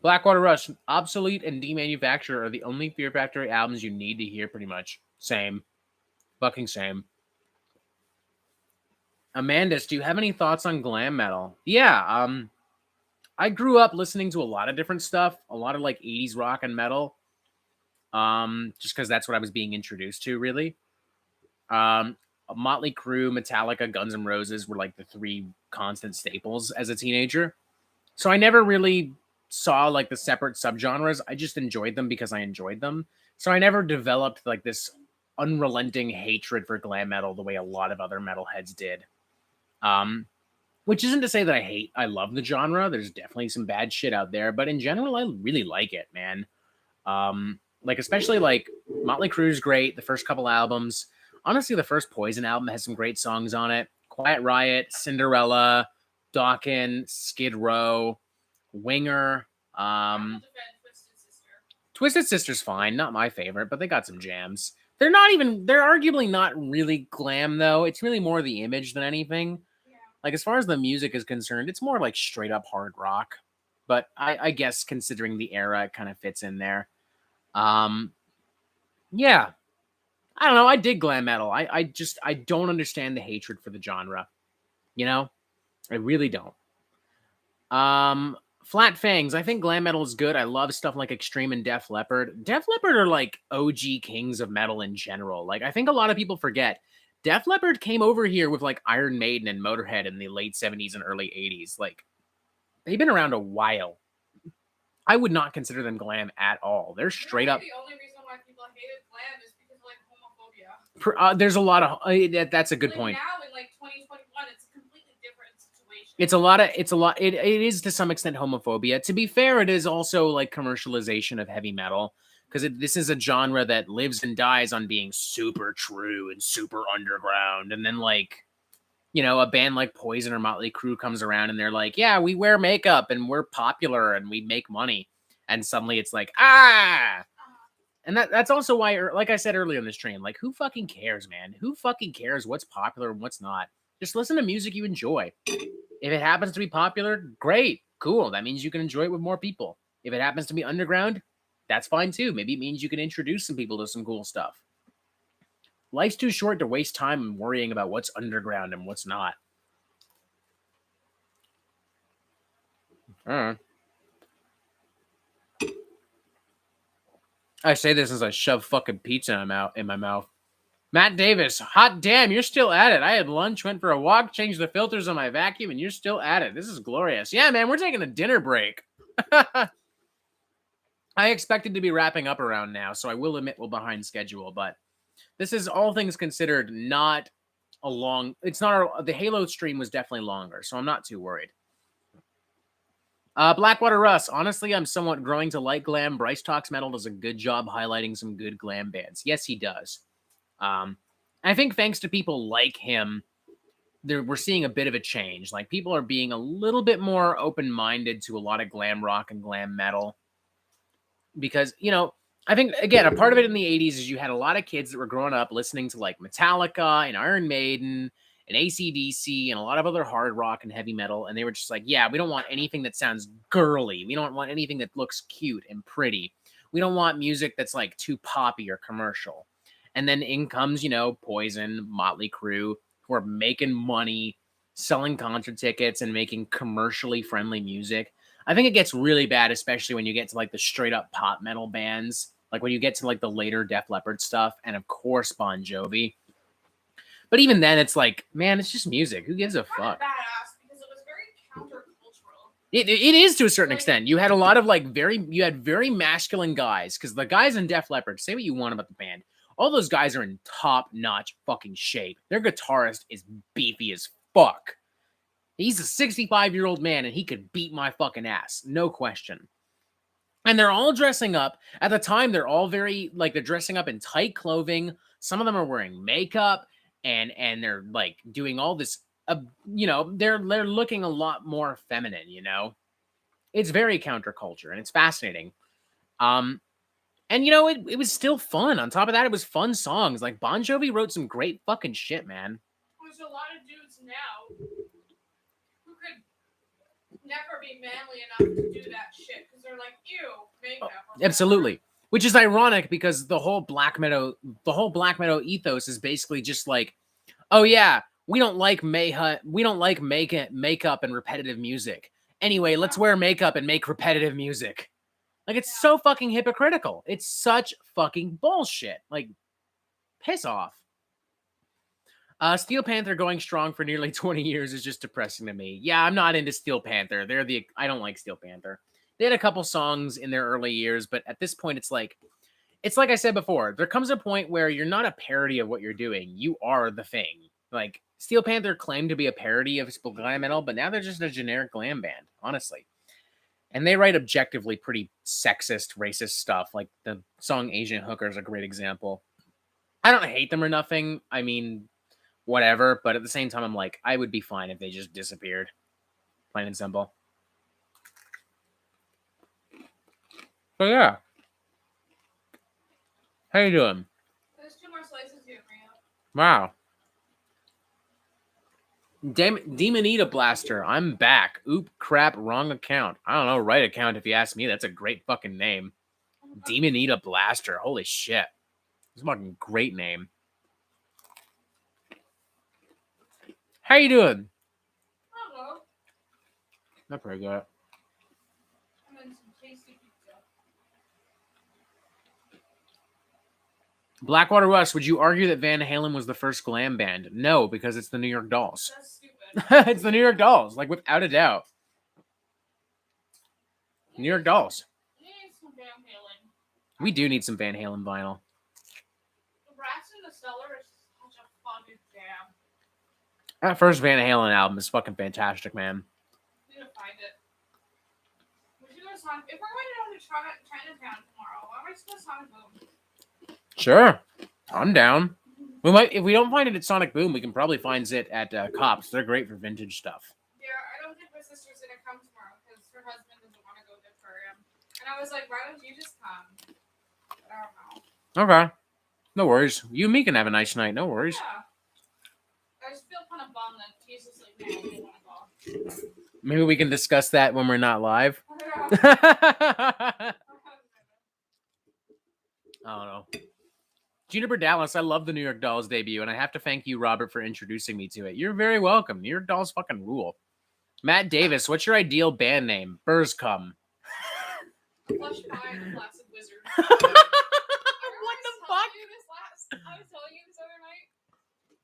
Blackwater Rush, Obsolete and Demanufacture are the only Fear Factory albums you need to hear, pretty much. Same. Fucking same. Amandus, do you have any thoughts on glam metal? Yeah, I grew up listening to a lot of different stuff, a lot of like 80s rock and metal. Just because that's what I was being introduced to, really. Motley Crue, Metallica, Guns N' Roses were like the three constant staples as a teenager. So I never really saw like the separate subgenres. I just enjoyed them because I enjoyed them. So I never developed like this unrelenting hatred for glam metal the way a lot of other metalheads did. Which isn't to say that I love the genre. There's definitely some bad shit out there, but in general, I really like it, man. Like especially like Motley Crue's great. The first couple albums, honestly, the first Poison album has some great songs on it. Quiet Riot, Cinderella, Dawkins, Skid Row, Winger. Twisted Sister's fine, not my favorite, but they got some jams. They're arguably not really glam though. It's really more the image than anything. Like as far as the music is concerned, it's more like straight up hard rock. But I guess considering the era, it kind of fits in there. Yeah. I don't know. I dig glam metal. I don't understand the hatred for the genre. You know? I really don't. Flat Fangs. I think glam metal is good. I love stuff like Extreme and Def Leppard. Def Leppard are like OG kings of metal in general. Like I think a lot of people forget Def Leppard came over here with like Iron Maiden and Motorhead in the late 70s and early 80s. Like they've been around a while. I would not consider them glam at all. They're straight up. The only reason why people hated glam is because of like homophobia. There's a lot of that's a good point. Now in like 2021, it's a completely different situation. It is to some extent homophobia. To be fair, it is also like commercialization of heavy metal because this is a genre that lives and dies on being super true and super underground. And then like, you know, a band like Poison or Motley Crue comes around and they're like, yeah, we wear makeup and we're popular and we make money. And suddenly it's like, And that's also why, like I said earlier in the stream, like who fucking cares, man? Who fucking cares what's popular and what's not? Just listen to music you enjoy. If it happens to be popular, great, cool. That means you can enjoy it with more people. If it happens to be underground, that's fine too. Maybe it means you can introduce some people to some cool stuff. Life's too short to waste time worrying about what's underground and what's not. I say this as I shove fucking pizza in my mouth. Matt Davis, hot damn, you're still at it. I had lunch, went for a walk, changed the filters on my vacuum, and you're still at it. This is glorious. Yeah, man, we're taking a dinner break. I expected to be wrapping up around now, so I will admit we're behind schedule, but this is all things considered not a long... the Halo stream was definitely longer, so I'm not too worried. Blackwater Russ, honestly, I'm somewhat growing to like glam. Bryce Talks Metal does a good job highlighting some good glam bands. Yes, he does. I think thanks to people like him, we're seeing a bit of a change. Like people are being a little bit more open-minded to a lot of glam rock and glam metal. Because, you know, I think, again, a part of it in the 80s is you had a lot of kids that were growing up listening to like Metallica and Iron Maiden and AC/DC and a lot of other hard rock and heavy metal. And they were just like, yeah, we don't want anything that sounds girly. We don't want anything that looks cute and pretty. We don't want music that's like too poppy or commercial. And then in comes, you know, Poison, Motley Crue, who are making money, selling concert tickets and making commercially friendly music. I think it gets really bad, especially when you get to like the straight up pop metal bands. Like when you get to like the later Def Leppard stuff and of course Bon Jovi. But even then it's like, man, it's just music. Who gives a fuck? Badass because it was very countercultural. It is to a certain extent. You had a lot of like very masculine guys because the guys in Def Leppard, say what you want about the band, All those guys are in top-notch fucking shape. Their guitarist is beefy as fuck. He's a 65-year-old man, and he could beat my fucking ass. No question. And they're all dressing up. At the time, they're all very, like, they're dressing up in tight clothing. Some of them are wearing makeup, and they're, like, doing all this, they're looking a lot more feminine, you know? It's very counterculture, and it's fascinating. And, it was still fun. On top of that, it was fun songs. Like, Bon Jovi wrote some great fucking shit, man. There's a lot of dudes now who could never be manly enough to do that shit because they're like, ew, makeup. Absolutely. Which is ironic because the whole Black Meadow ethos is basically just like, oh yeah, we don't like makeup and repetitive music. Anyway, let's wear makeup and make repetitive music. Like, it's so fucking hypocritical. It's such fucking bullshit. Like, piss off. Steel Panther going strong for nearly 20 years is just depressing to me. Yeah, I'm not into Steel Panther. I don't like Steel Panther. They had a couple songs in their early years, but at this point, it's like I said before, there comes a point where you're not a parody of what you're doing. You are the thing. Like, Steel Panther claimed to be a parody of glam metal, but now they're just a generic glam band, honestly. And they write objectively pretty sexist, racist stuff. Like, the song Asian Hooker is a great example. I don't hate them or nothing. I mean, whatever. But at the same time, I'm like, I would be fine if they just disappeared. Plain and simple. So, yeah. How you doing? There's 2 more slices here, Mario. Wow. Demonita Blaster, I'm back. Oop, crap, wrong account. I don't know, right account if you ask me. That's a great fucking name. Demonita Blaster, holy shit. It's a fucking great name. How you doing? Hello. Not very good. I'm in some tasty pizza. Blackwater Russ, would you argue that Van Halen was the first glam band? No, because it's the New York Dolls. That's stupid. It's the New York Dolls, like, without a doubt. New York Dolls. We need some Van Halen. We do need some Van Halen vinyl. The Rats in the Cellar is such a fucking jam. That first Van Halen album is fucking fantastic, man. We need to find it. We should go to Sonic. If we're going to Chinatown tomorrow, why don't we just go to Sonic Boom? Sure. I'm down. We might, if we don't find it at Sonic Boom, we can probably find it at Cops. They're great for vintage stuff. Yeah, I don't think my sister's going to come tomorrow because her husband doesn't want to go good for him. And I was like, why don't you just come? But I don't know. Okay. No worries. You and me can have a nice night. No worries. Yeah. I just feel kind of bummed that he's just like, no, I don't want to go. Maybe we can discuss that when we're not live. Yeah. I don't know. Juniper Dallas, I love the New York Dolls debut, and I have to thank you, Robert, for introducing me to it. You're very welcome. New York Dolls fucking rule. Matt Davis, what's your ideal band name? Burzcum. Plush Pie and Placid Wizard. What the fuck? I was telling you this other night.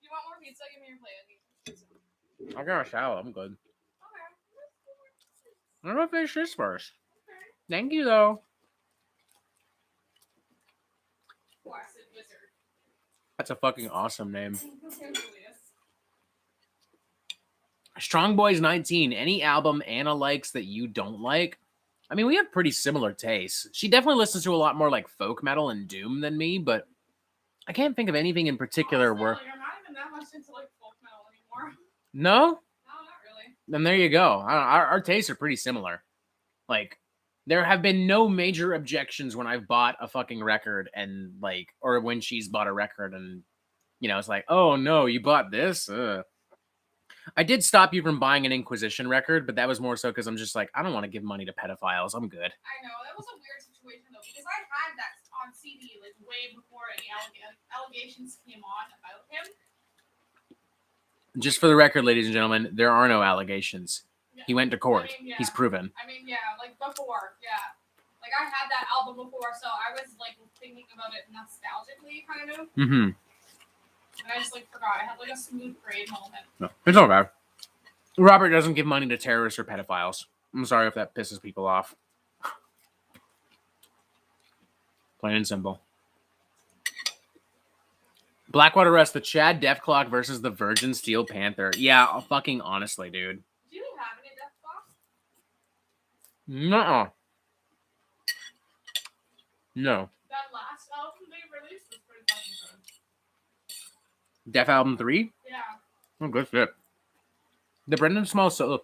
You want more pizza? Give me your plate. I'll get a salad. I'm good. Okay. I'm gonna finish this first. Okay. Thank you, though. Placid Wizard. That's a fucking awesome name. It really is. Strong Boys 19. Any album Anna likes that you don't like? I mean, we have pretty similar tastes. She definitely listens to a lot more like folk metal and doom than me, but I can't think of anything in particular Honestly, where. like, I'm not even that much into like folk metal anymore. No? No, not really. Then there you go. Our tastes are pretty similar. Like, there have been no major objections when I've bought a fucking record and like, or when she's bought a record and, it's like, oh no, you bought this? Ugh. I did stop you from buying an Inquisition record, but that was more so because I'm just like, I don't want to give money to pedophiles. I'm good. I know, that was a weird situation though, because I had that on CD like way before any allegations came on about him. Just for the record, ladies and gentlemen, there are no allegations. Yeah. He went to court. I mean, yeah. He's proven. I mean, yeah, like before, yeah. Like I had that album before, so I was like thinking about it nostalgically, kind of. Mm-hmm. And I just like forgot. I had like a smooth brain moment. No, it's all bad. Robert doesn't give money to terrorists or pedophiles. I'm sorry if that pisses people off. Plain and simple. Blackwater Rust, the Chad Death Clock versus the Virgin Steel Panther. Yeah, fucking honestly, dude. Do you have any Death Box? Nuh-uh. No. That last album they released was pretty fucking good. Death Album 3? Yeah. Oh, good shit. The Brendan Small solo...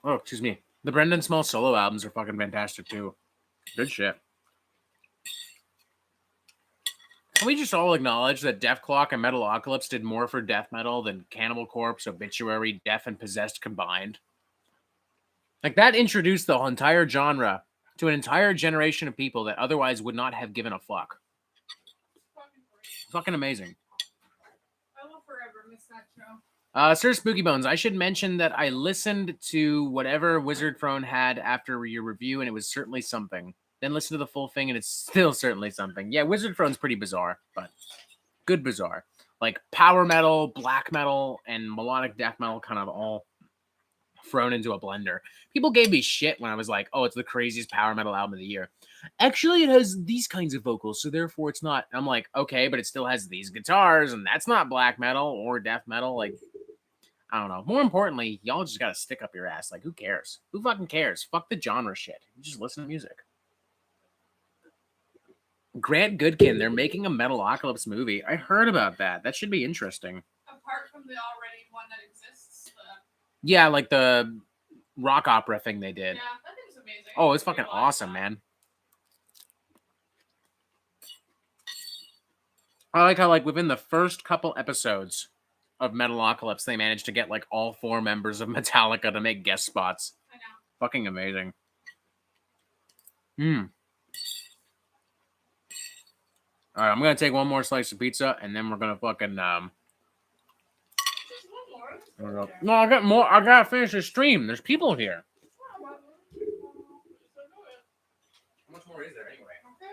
Oh, excuse me. The Brendan Small solo albums are fucking fantastic, too. Good shit. Can we just all acknowledge that Death Clock and Metalocalypse did more for death metal than Cannibal Corpse, Obituary, Death, and Possessed combined? Like, that introduced the entire genre to an entire generation of people that otherwise would not have given a fuck. Fucking great. Fucking amazing. I will forever miss that show. Sir Spooky Bones, I should mention that I listened to whatever Wizard Throne had after your review, and it was certainly something. Then listen to the full thing, and it's still certainly something. Yeah, Wizard Throne's pretty bizarre, but good bizarre. Like power metal, black metal, and melodic death metal kind of all thrown into a blender. People gave me shit when I was like, oh, it's the craziest power metal album of the year. Actually, it has these kinds of vocals, so therefore it's not. I'm like, okay, but it still has these guitars, and that's not black metal or death metal. Like, I don't know. More importantly, y'all just gotta stick up your ass. Like, who cares? Who fucking cares? Fuck the genre shit. You just listen to music. Grant Goodkin, they're making a Metalocalypse movie. I heard about that. That should be interesting. Apart from the already one that exists. Yeah, like the rock opera thing they did. Yeah, that thing's amazing. Oh, it's fucking awesome, man. I like how, like, within the first couple episodes of Metalocalypse, they managed to get, like, all 4 members of Metallica to make guest spots. I know. Fucking amazing. All right, I'm gonna take one more slice of pizza, and then we're gonna fucking Just one more. No, I got more. I gotta finish the stream. There's people here. How much more is there anyway? Okay.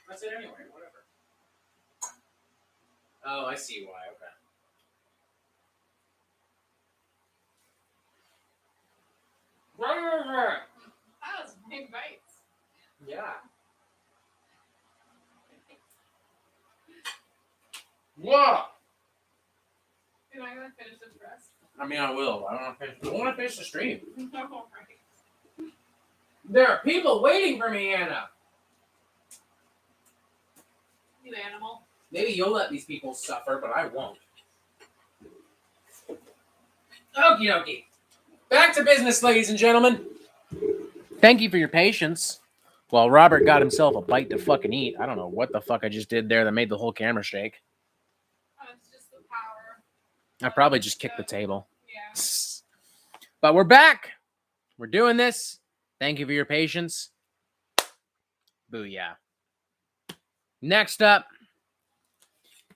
That's it anyway. Whatever. Oh, I see why. Okay. That was big bites. Yeah. Whoa. Am I gonna finish this rest? I mean, I will. I want to finish the stream. No, right. There are people waiting for me, Anna. You animal. Maybe you'll let these people suffer, but I won't. Okie dokie. Back to business, ladies and gentlemen. Thank you for your patience. While Robert got himself a bite to fucking eat. I don't know what the fuck I just did there that made the whole camera shake. It's just the power. I probably just kicked the table. Yeah. But we're back. We're doing this. Thank you for your patience. Booyah. Next up,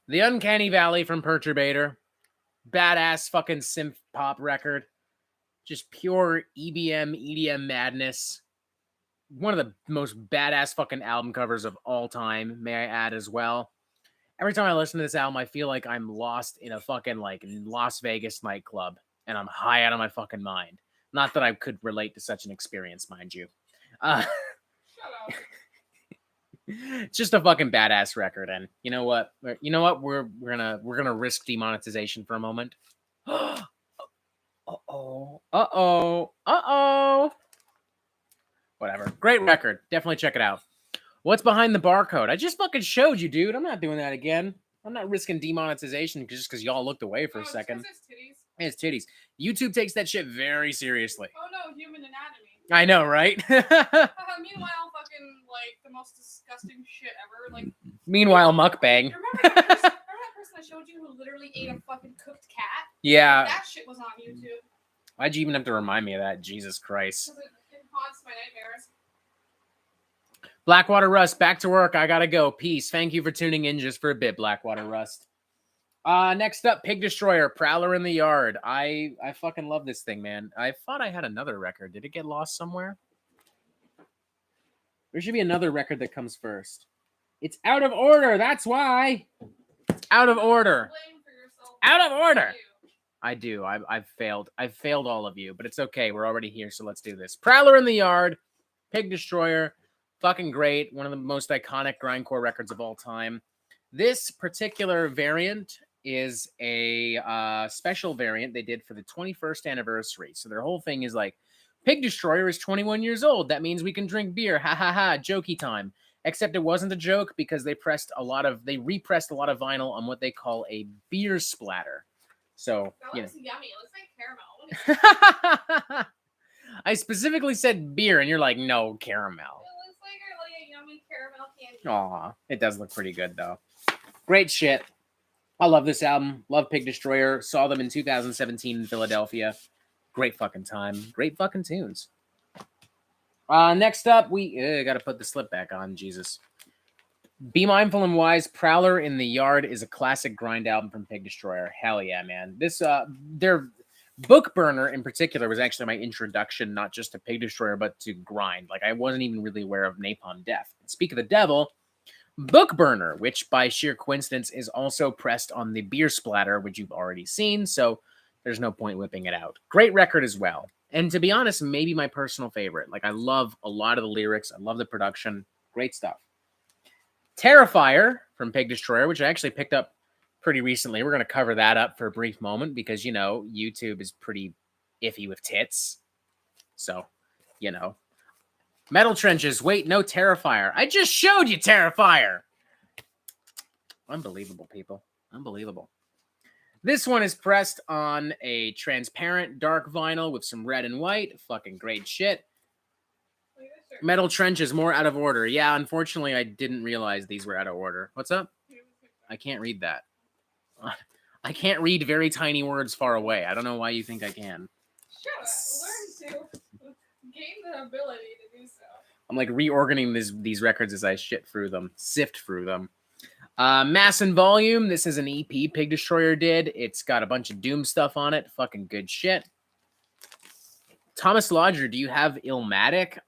The Uncanny Valley from Perturbator. Badass fucking synth pop record. Just pure EDM madness. One of the most badass fucking album covers of all time, may I add as well. Every time I listen to this album, I feel like I'm lost in a fucking, like, Las Vegas nightclub, and I'm high out of my fucking mind. Not that I could relate to such an experience, mind you. Shut up. Just a fucking badass record, and you know what? We're gonna risk demonetization for a moment. Whatever. Great record. Definitely check it out. What's behind the barcode? I just fucking showed you, dude. I'm not doing that again. I'm not risking demonetization just because y'all looked away for a second. It's titties. YouTube takes that shit very seriously. Oh no, human anatomy. I know, right? Meanwhile, fucking, like, the most disgusting shit ever. Like, Meanwhile, mukbang. Remember that person I showed you who literally ate a fucking cooked cat? Yeah. That shit was on YouTube. Why'd you even have to remind me of that? Jesus Christ. Because it haunts my nightmares. Blackwater Rust, back to work. I gotta go. Peace. Thank you for tuning in just for a bit, Blackwater Rust. Next up, Pig Destroyer, Prowler in the Yard. I fucking love this thing, man. I thought I had another record. Did it get lost somewhere? There should be another record that comes first. It's out of order. That's why. It's out of order. Out of order. I do. I've failed. I've failed all of you, but it's okay. We're already here, so let's do this. Prowler in the Yard, Pig Destroyer. Fucking great. One of the most iconic grindcore records of all time. This particular variant is a special variant they did for the 21st anniversary. So their whole thing is like, Pig Destroyer is 21 years old. That means we can drink beer. Ha ha ha. Jokey time. Except it wasn't a joke because they repressed a lot of vinyl on what they call a beer splatter. So, That looks yummy. It looks like caramel. I specifically said beer, and you're like, no, caramel. It looks like a yummy caramel candy. Aw, it does look pretty good, though. Great shit. I love this album. Love Pig Destroyer. Saw them in 2017 in Philadelphia. Great fucking time. Great fucking tunes. Next up, we got to put the slip back on. Jesus. Be Mindful and Wise. Prowler in the Yard is a classic grind album from Pig Destroyer. Hell yeah, man. This their Book Burner in particular was actually my introduction, not just to Pig Destroyer, but to grind. Like, I wasn't even really aware of Napalm Death. Speak of the devil, Book Burner, which by sheer coincidence is also pressed on the beer splatter, which you've already seen, so there's no point whipping it out. Great record as well. And to be honest, maybe my personal favorite. Like, I love a lot of the lyrics. I love the production. Great stuff. Terrifier from Pig Destroyer, which I actually picked up pretty recently. We're going to cover that up for a brief moment because, you know, YouTube is pretty iffy with tits. So, you know. Metal Trenches. Wait, no Terrifier. I just showed you Terrifier. Unbelievable, people. Unbelievable. This one is pressed on a transparent dark vinyl with some red and white. Fucking great shit. Metal Trenches, more out of order. Yeah, unfortunately, I didn't realize these were out of order. What's up? I can't read that. I can't read very tiny words far away. I don't know why you think I can. Shut up. Learn to gain the ability to do so. I'm like reorganizing these records as I sift through them. Mass and Volume. This is an EP Pig Destroyer did. It's got a bunch of Doom stuff on it. Fucking good shit. Thomas Lodger, do you have Illmatic?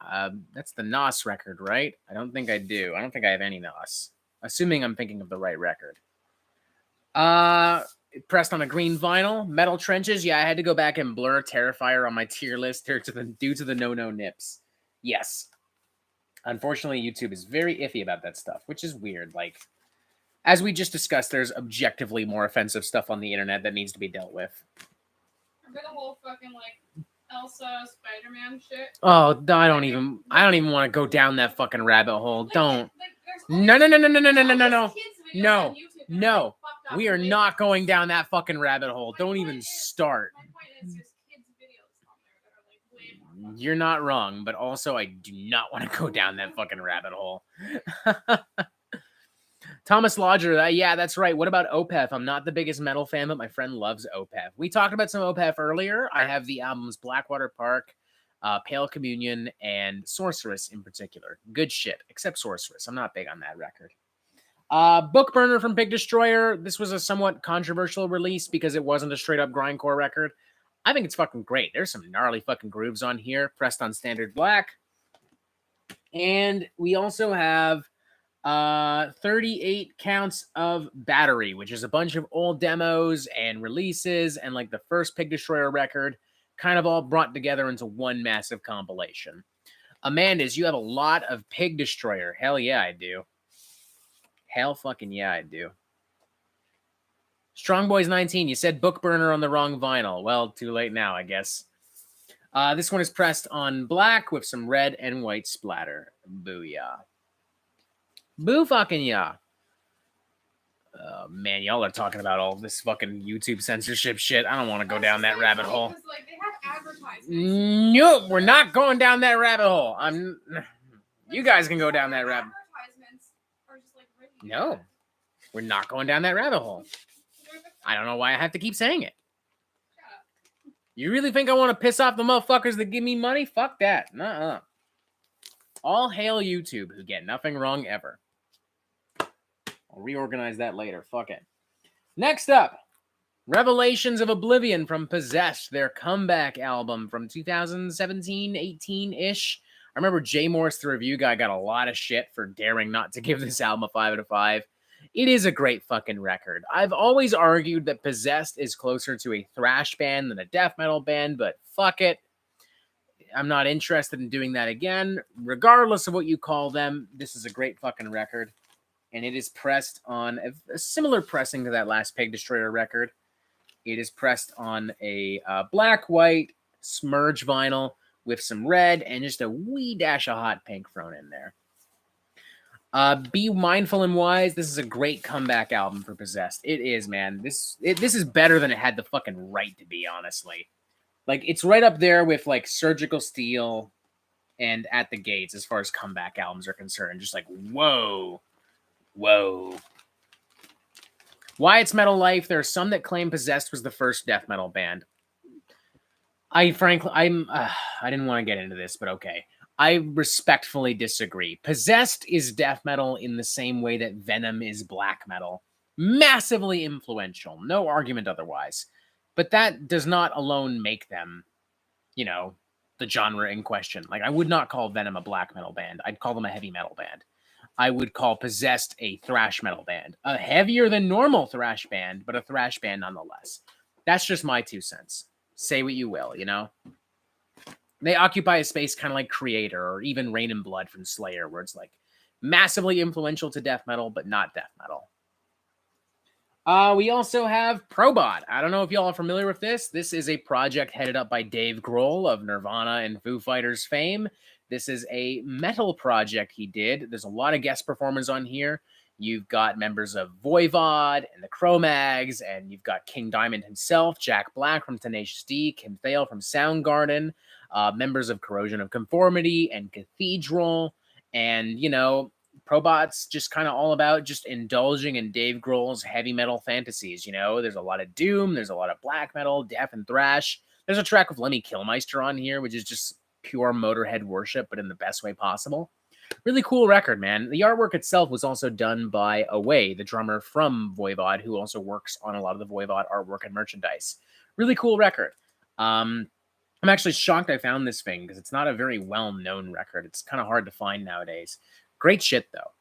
That's the Nos record, right? I don't think I do. I don't think I have any Nos. Assuming I'm thinking of the right record. Pressed on a green vinyl. Metal Trenches. Yeah, I had to go back and blur Terrifier on my tier list due to the no nips. Yes. Unfortunately, YouTube is very iffy about that stuff, which is weird. Like, as we just discussed, there's objectively more offensive stuff on the internet that needs to be dealt with. Remember the whole fucking, like, Elsa Spider-Man shit? Oh, I don't even want to go down that fucking rabbit hole. Don't. No. No. We are not going down that fucking rabbit hole. Don't even start. My point is, there's kids' videos on there that are, like, way more fun. You're not wrong, but also I do not want to go down that fucking rabbit hole. Thomas Lodger, yeah, that's right. What about Opeth? I'm not the biggest metal fan, but my friend loves Opeth. We talked about some Opeth earlier. I have the albums Blackwater Park, Pale Communion, and Sorceress in particular. Good shit, except Sorceress. I'm not big on that record. Book Burner from Pig Destroyer. This was a somewhat controversial release because it wasn't a straight-up grindcore record. I think it's fucking great. There's some gnarly fucking grooves on here, pressed on standard black. And we also have 38 counts of Battery, which is a bunch of old demos and releases and like the first Pig Destroyer record kind of all brought together into one massive compilation. Amanda's, you have a lot of Pig Destroyer. Hell yeah, I do. Hell fucking yeah, I do. Strong Boys 19, you said Book Burner on the wrong vinyl. Well, too late now, I guess. This one is pressed on black with some red and white splatter. Booyah. Boo fucking yeah. Man, y'all are talking about all this fucking YouTube censorship shit. I don't want to go down that rabbit hole. Like, they have advertisements. Nope, we're not going down that rabbit hole. You guys can go down that rabbit. Advertisements are just like really No, we're not going down that rabbit hole. I don't know why I have to keep saying it. Shut up. You really think I want to piss off the motherfuckers that give me money? Fuck that. Nuh-uh. All hail YouTube, who get nothing wrong ever. I'll reorganize that later. Fuck it. Next up, Revelations of Oblivion from Possessed, their comeback album from 2017, 18-ish. I remember Jay Morris, the review guy, got a lot of shit for daring not to give this album a 5 out of 5. It is a great fucking record. I've always argued that Possessed is closer to a thrash band than a death metal band, but fuck it. I'm not interested in doing that again. Regardless of what you call them, this is a great fucking record. and it is pressed on a similar pressing to that last Peg Destroyer record. It is pressed on a black-white smudge vinyl with some red and just a wee dash of hot pink thrown in there. Be mindful and wise. This is a great comeback album for Possessed. It is, man. This is better than it had the fucking right to be, honestly. Like, it's right up there with, like, Surgical Steel and At the Gates as far as comeback albums are concerned. Just like, whoa. Whoa. Wyatt's Metal Life. There are some that claim Possessed was the first death metal band. I didn't want to get into this, but okay. I respectfully disagree. Possessed is death metal in the same way that Venom is black metal. Massively influential. No argument otherwise. But that does not alone make them, you know, the genre in question. Like, I would not call Venom a black metal band. I'd call them a heavy metal band. I would call Possessed a thrash metal band. A heavier than normal thrash band, but a thrash band nonetheless. That's just my 2 cents. Say what you will, you know? They occupy a space kind of like Creator or even Rain and Blood from Slayer, where it's like massively influential to death metal, but not death metal. We also have Probot. I don't know if y'all are familiar with this. This is a project headed up by Dave Grohl of Nirvana and Foo Fighters fame. This is a metal project he did. There's a lot of guest performers on here. You've got members of Voivod and the Cro-Mags, and you've got King Diamond himself, Jack Black from Tenacious D, Kim Thale from Soundgarden, members of Corrosion of Conformity and Cathedral, and, you know, Probot's just kind of all about just indulging in Dave Grohl's heavy metal fantasies, you know? There's a lot of doom, there's a lot of black metal, death and thrash. There's a track with Lemmy Kilmister on here, which is just pure Motorhead worship, but in the best way possible. Really cool record, man. The artwork itself was also done by Away, the drummer from Voivod, who also works on a lot of the Voivod artwork and merchandise. Really cool record. I'm actually shocked I found this thing because it's not a very well-known record. It's kind of hard to find nowadays. Great shit, though.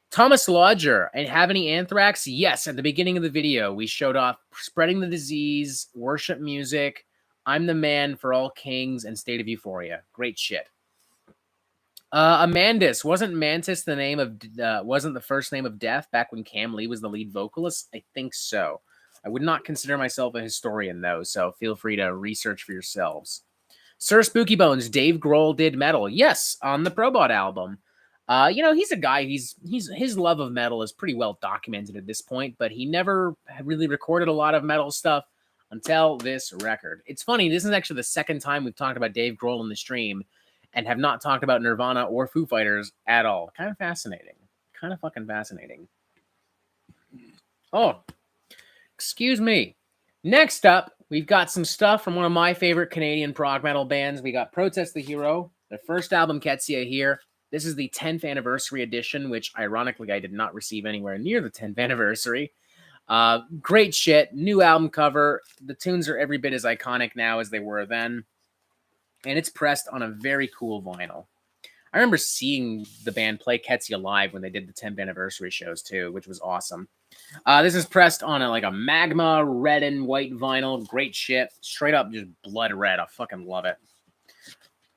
Thomas Lodger, and have any anthrax? Yes, at the beginning of the video, we showed off Spreading the Disease, Worship Music, I'm the Man for All Kings, and State of Euphoria. Great shit. Amandus, wasn't Mantis the name of wasn't the first name of Death back when Cam Lee was the lead vocalist? I think so. I would not consider myself a historian though, so feel free to research for yourselves. Sir Spooky Bones, Dave Grohl did metal. Yes, on the Probot album. You know, he's a guy, his love of metal is pretty well documented at this point, but he never really recorded a lot of metal stuff until this record. It's funny, this is actually the second time we've talked about Dave Grohl in the stream and have not talked about Nirvana or Foo Fighters at all. Kind of fascinating. Kind of fucking fascinating. Oh, excuse me. Next up, we've got some stuff from one of my favorite Canadian prog metal bands. We got Protest the Hero, their first album, Ketsia, here. This is the 10th anniversary edition, which ironically I did not receive anywhere near the 10th anniversary. Great shit. New album cover. The tunes are every bit as iconic now as they were then. And it's pressed on a very cool vinyl. I remember seeing the band play Ketsia live when they did the 10th anniversary shows too, which was awesome. This is pressed on a magma red and white vinyl. Great shit. Straight up just blood red. I fucking love it.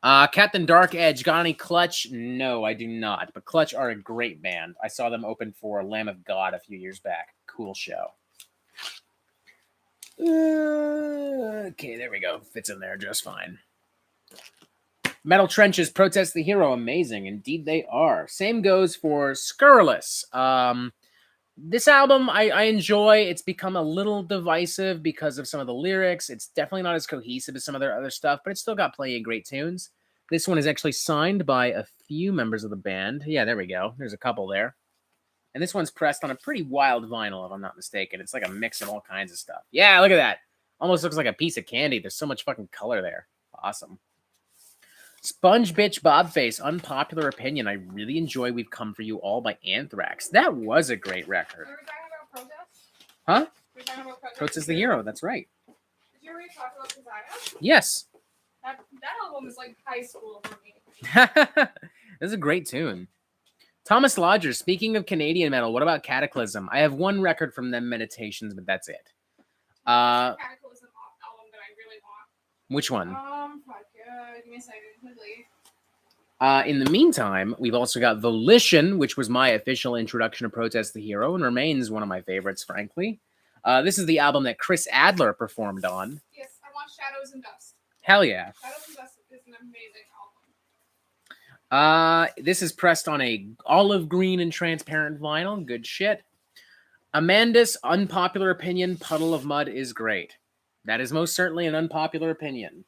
Captain Dark Edge, got any Clutch? No, I do not. But Clutch are a great band. I saw them open for Lamb of God a few years back. Cool show. Okay, there we go. Fits in there just fine. Metal Trenches, Protest the Hero, amazing. Indeed they are. Same goes for Scurrilous. This album I enjoy. It's become a little divisive because of some of the lyrics. It's definitely not as cohesive as some of their other stuff, but it's still got plenty of great tunes. This one is actually signed by a few members of the band. Yeah, there we go. There's a couple there. And this one's pressed on a pretty wild vinyl, if I'm not mistaken. It's like a mix of all kinds of stuff. Yeah, look at that. Almost looks like a piece of candy. There's so much fucking color there. Awesome. Sponge Bitch Bobface, unpopular opinion. I really enjoy We've Come For You All by Anthrax. That was a great record. We were talking about Protest? Huh? We were talking about Protest? Protest the Hero, that's right. Did you already talk about Desire? Yes. That album is like high school for me. This is a great tune. Thomas Lodger, speaking of Canadian metal, what about Cataclysm? I have one record from them, Meditations, but that's it. Cataclysm album that I really want. Which one? Fuck, give me a second, quickly. In the meantime, we've also got Volition, which was my official introduction to Protest the Hero and remains one of my favorites, frankly. This is the album that Chris Adler performed on. Yes, I want Shadows and Dust. Hell yeah. Shadows and Dust is an amazing album. This is pressed on a olive green and transparent vinyl. Good shit. Amanda's unpopular opinion, Puddle of Mud is great. That is most certainly an unpopular opinion.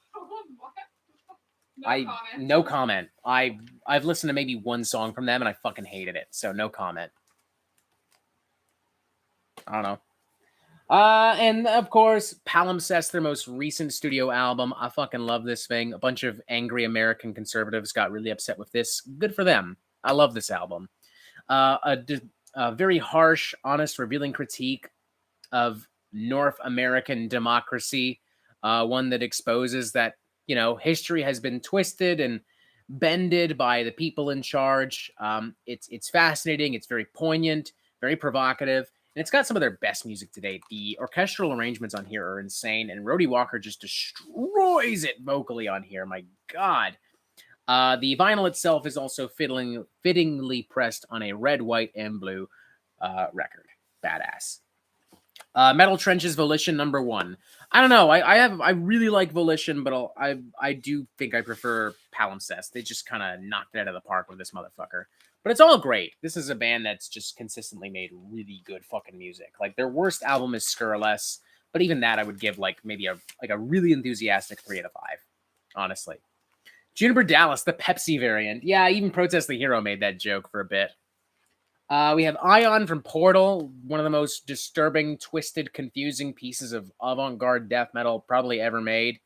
What? No comment. I've listened to maybe one song from them and I fucking hated it. So no comment. I don't know. And of course, Palimpsest, their most recent studio album. I fucking love this thing. A bunch of angry American conservatives got really upset with this. Good for them. I love this album. A very harsh, honest, revealing critique of North American democracy. One that exposes that, you know, history has been twisted and bended by the people in charge. It's fascinating. It's very poignant, very provocative. And it's got some of their best music to date. The orchestral arrangements on here are insane, and Rhodey Walker just destroys it vocally on here. My God. The vinyl itself is also fittingly pressed on a red, white, and blue record. Badass. Metal Trenches Volition #1. I don't know. I really like Volition, but I do think I prefer Palimpsest. They just kind of knocked it out of the park with this motherfucker. But it's all great. This is a band that's just consistently made really good fucking music. Like their worst album is Scurrilous, but even that I would give like maybe a really enthusiastic 3 out of 5. Honestly. Juniper Dallas, the Pepsi variant. Yeah, even Protest the Hero made that joke for a bit. We have Ion from Portal, one of the most disturbing, twisted, confusing pieces of avant-garde death metal probably ever made.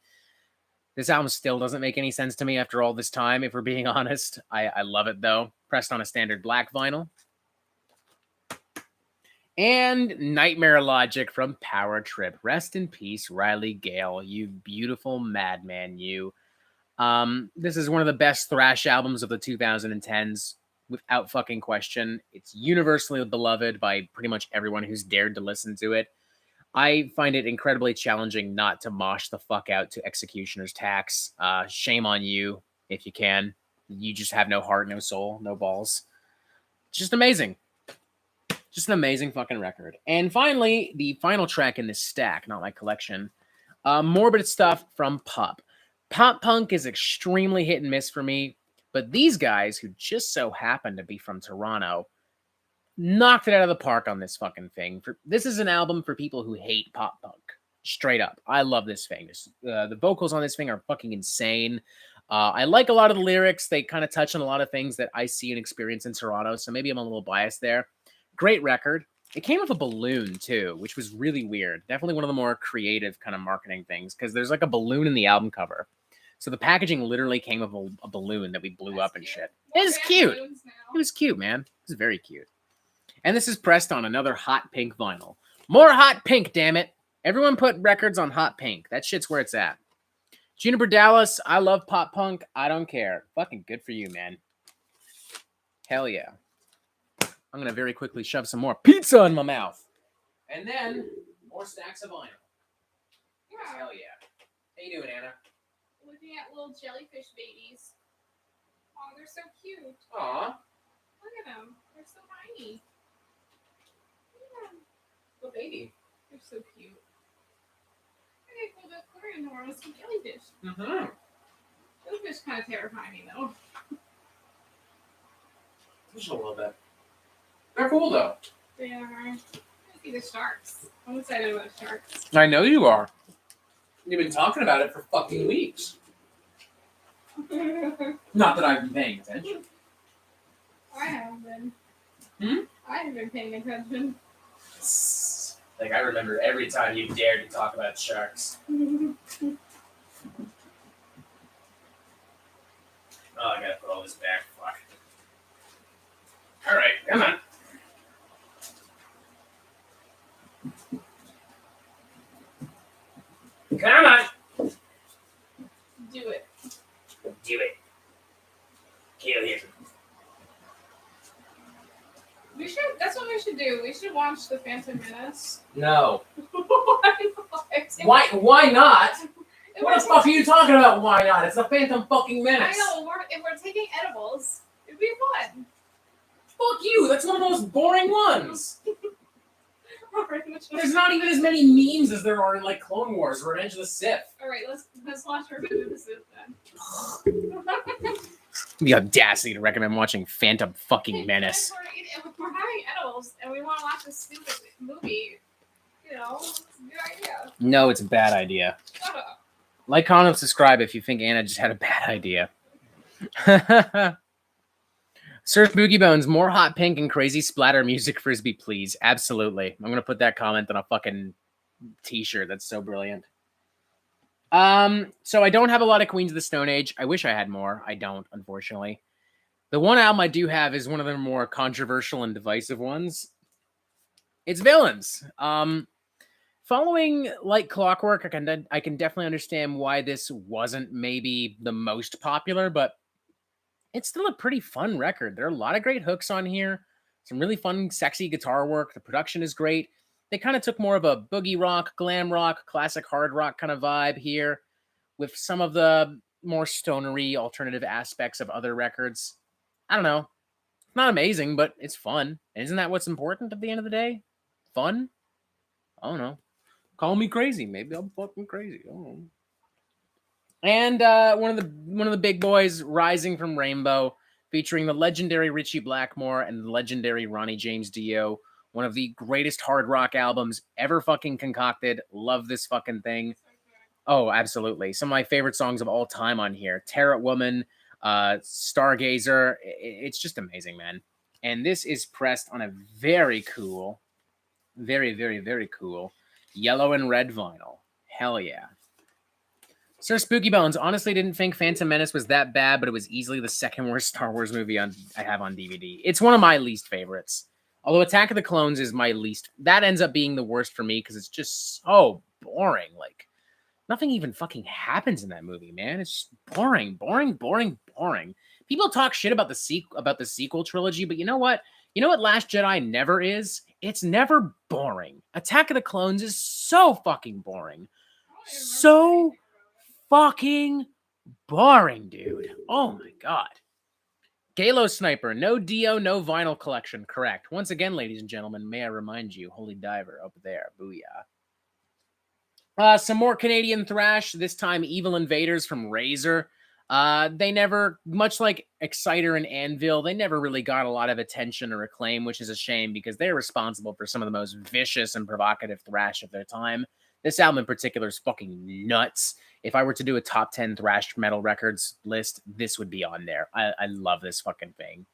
This album still doesn't make any sense to me after all this time, if we're being honest. I love it, though. Pressed on a standard black vinyl. And Nightmare Logic from Power Trip. Rest in peace, Riley Gale, you beautiful madman, you. This is one of the best thrash albums of the 2010s. Without fucking question. It's universally beloved by pretty much everyone who's dared to listen to it. I find it incredibly challenging not to mosh the fuck out to Executioner's Tax. Shame on you, if you can. You just have no heart, no soul, no balls. It's just amazing. Just an amazing fucking record. And finally, the final track in this stack, not my collection, Morbid Stuff from Pup. Pop punk is extremely hit and miss for me. But these guys, who just so happen to be from Toronto, knocked it out of the park on this fucking thing. This is an album for people who hate pop punk. Straight up. I love this thing. The vocals on this thing are fucking insane. I like a lot of the lyrics. They kind of touch on a lot of things that I see and experience in Toronto, so maybe I'm a little biased there. Great record. It came with a balloon, too, which was really weird. Definitely one of the more creative kind of marketing things, because there's like a balloon in the album cover. So the packaging literally came with a balloon that we blew up and shit. It was cute. It was cute, man. It was very cute. And this is pressed on another hot pink vinyl. More hot pink, damn it. Everyone put records on hot pink. That shit's where it's at. Juniper Dallas, I love pop punk. I don't care. Fucking good for you, man. Hell yeah. I'm going to very quickly shove some more pizza in my mouth. And then more stacks of vinyl. Yeah. Hell yeah. How you doing, Anna? Looking at little jellyfish babies. Oh, they're so cute. Aw. Look at them. They're so tiny. Yeah. Little baby. They're so cute. Okay, well, the aquarium tomorrow is some jellyfish. Mm-hmm. Jellyfish kind of terrify me, though. Just a little bit. They're cool, though. They are. I see the sharks. I'm excited about sharks. I know you are. You've been talking about it for fucking weeks. Not that I've been paying attention. I haven't been. Hmm? I haven't been paying attention. Like, I remember every time you dared to talk about sharks. Oh, I gotta put all this back. Fuck. Alright, come on. Come on! Do it. Do it. Kill him. We should. That's what we should do. We should watch The Phantom Menace. No. Why not? Why not? What the fuck are you talking about? Why not? It's the Phantom fucking Menace. I know. If we're taking edibles, it'd be fun. Fuck you. That's one of the most boring ones. Alright, There's not even as many memes as there are in like Clone Wars, Revenge of the Sith. Alright, let's watch Revenge of the Sith then. The audacity to recommend watching Phantom fucking Menace. We're having edibles and we want to watch this stupid movie. You know, it's a good idea. No, it's a bad idea. Shut up. Like, comment, and subscribe if you think Anna just had a bad idea. Surf Boogie Bones, more hot pink and crazy splatter music frisbee, please. Absolutely. I'm going to put that comment on a fucking t-shirt. That's so brilliant. So I don't have a lot of Queens of the Stone Age. I wish I had more. I don't, unfortunately. The one album I do have is one of the more controversial and divisive ones. It's Villains. Following Like Clockwork, I can definitely understand why this wasn't maybe the most popular, but it's still a pretty fun record. There are a lot of great hooks on here. Some really fun, sexy guitar work. The production is great. They kind of took more of a boogie rock, glam rock, classic hard rock kind of vibe here with some of the more stonery alternative aspects of other records. I don't know. It's not amazing, but it's fun. And isn't that what's important at the end of the day? Fun? I don't know. Call me crazy. Maybe I'm fucking crazy. I don't know. And one of the big boys, Rising from Rainbow, featuring the legendary Ritchie Blackmore and the legendary Ronnie James Dio. One of the greatest hard rock albums ever fucking concocted. Love this fucking thing. Oh, absolutely. Some of my favorite songs of all time on here. Terror Woman, Stargazer. It's just amazing, man. And this is pressed on a very cool, very, very, very cool yellow and red vinyl. Hell yeah. Sir Spooky Bones, honestly didn't think Phantom Menace was that bad, but it was easily the second worst Star Wars movie I have on DVD. It's one of my least favorites. Although Attack of the Clones is my least. That ends up being the worst for me because it's just so boring. Like, nothing even fucking happens in that movie, man. It's just boring, boring, boring, boring. People talk shit about the sequel trilogy, but you know what? You know what Last Jedi never is? It's never boring. Attack of the Clones is so fucking boring. So fucking boring, dude. Oh my god. Galo Sniper, no Dio, no vinyl collection. Correct. Once again, ladies and gentlemen, may I remind you, Holy Diver up there. Booyah. Some more Canadian thrash, this time Evil Invaders from Razor. They never, much like Exciter and Anvil, they never really got a lot of attention or acclaim, which is a shame because they're responsible for some of the most vicious and provocative thrash of their time. This album in particular is fucking nuts. If I were to do a top 10 thrash metal records list, this would be on there. I love this fucking thing.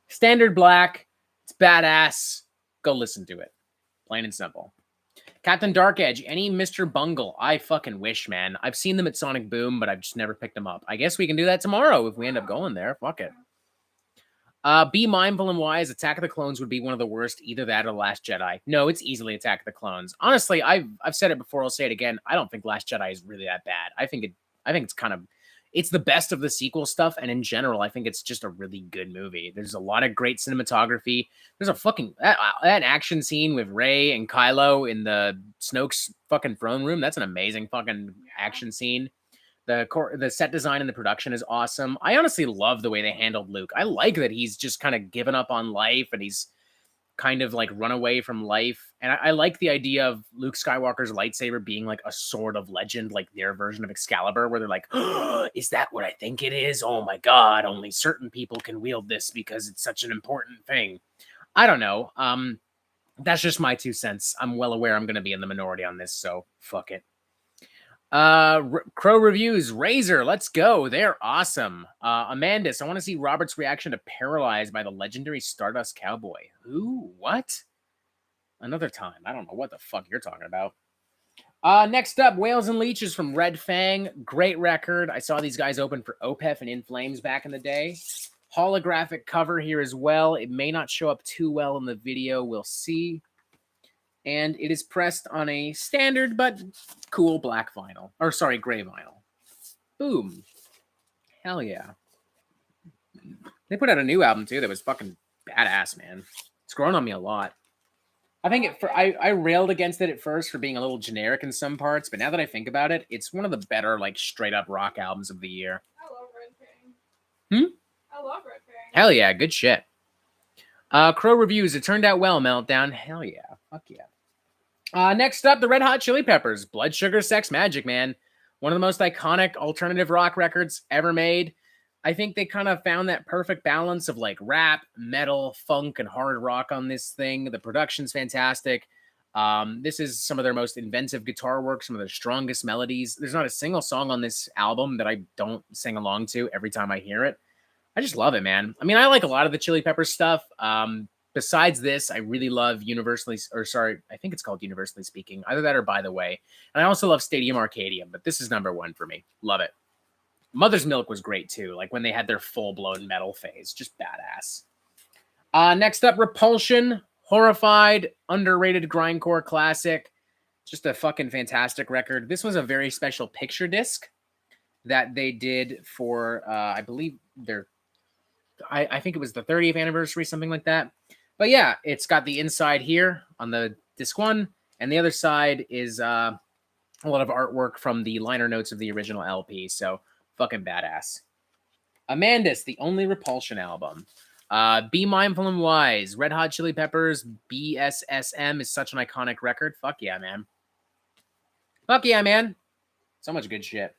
Standard Black. It's badass. Go listen to it. Plain and simple. Captain Dark Edge. Any Mr. Bungle. I fucking wish, man. I've seen them at Sonic Boom, but I've just never picked them up. I guess we can do that tomorrow if we end up going there. Fuck it. Be Mindful and Wise. Attack of the Clones would be one of the worst. Either that or Last Jedi. No, it's easily Attack of the Clones. Honestly, I've said it before. I'll say it again. I don't think Last Jedi is really that bad. I think it's kind of, it's the best of the sequel stuff. And in general, I think it's just a really good movie. There's a lot of great cinematography. There's a fucking, that action scene with Rey and Kylo in the Snoke's fucking throne room. That's an amazing fucking action scene. The set design and the production is awesome. I honestly love the way they handled Luke. I like that he's just kind of given up on life and he's kind of like run away from life. And I like the idea of Luke Skywalker's lightsaber being like a sword of legend, like their version of Excalibur, where they're like, oh, is that what I think it is? Oh my God, only certain people can wield this because it's such an important thing. I don't know. That's just my 2 cents. I'm well aware I'm going to be in the minority on this, so fuck it. Crow Reviews, Razor, let's go. They're awesome. Amandus, I want to see Robert's reaction to Paralyzed by the legendary Stardust Cowboy. Who? What? Another time. I don't know what the fuck you're talking about. Next up, Whales and Leeches from Red Fang. Great record. I saw these guys open for Opeth and In Flames back in the day. Holographic cover here as well. It may not show up too well in the video. We'll see. And it is pressed on a standard but cool black vinyl. Or sorry, gray vinyl. Boom. Hell yeah. They put out a new album too that was fucking badass, man. It's grown on me a lot. I think I railed against it at first for being a little generic in some parts, but now that I think about it, it's one of the better, like, straight up rock albums of the year. I love Red Fang. Hmm? I love Red Fang. Hell yeah, good shit. Crow reviews. It turned out well, Meltdown. Hell yeah. Fuck yeah. Next up, the Red Hot Chili Peppers. Blood Sugar Sex Magic, man. One of the most iconic alternative rock records ever made. I think they kind of found that perfect balance of like rap, metal, funk, and hard rock on this thing. The production's fantastic. This is some of their most inventive guitar work, some of their strongest melodies. There's not a single song on this album that I don't sing along to every time I hear it. I just love it, man. I mean, I like a lot of the Chili Peppers stuff. Besides this, I really love I think it's called Universally Speaking. Either that or By the Way. And I also love Stadium Arcadium, but this is number one for me. Love it. Mother's Milk was great too, like when they had their full-blown metal phase. Just badass. Next up, Repulsion. Horrified, underrated grindcore classic. Just a fucking fantastic record. This was a very special picture disc that they did for, I believe, I think it was the 30th anniversary, something like that. But yeah, it's got the inside here on the disc one, and the other side is a lot of artwork from the liner notes of the original LP. So fucking badass. Amandus, the only Repulsion album. Be Mindful and Wise. Red Hot Chili Peppers, BSSM is such an iconic record. Fuck yeah, man. Fuck yeah, man. So much good shit.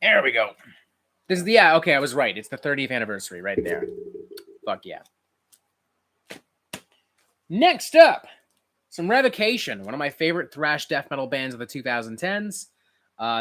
There we go. This is okay, I was right. It's the 30th anniversary right there. Fuck yeah. Next up, some Revocation, one of my favorite thrash death metal bands of the 2010s.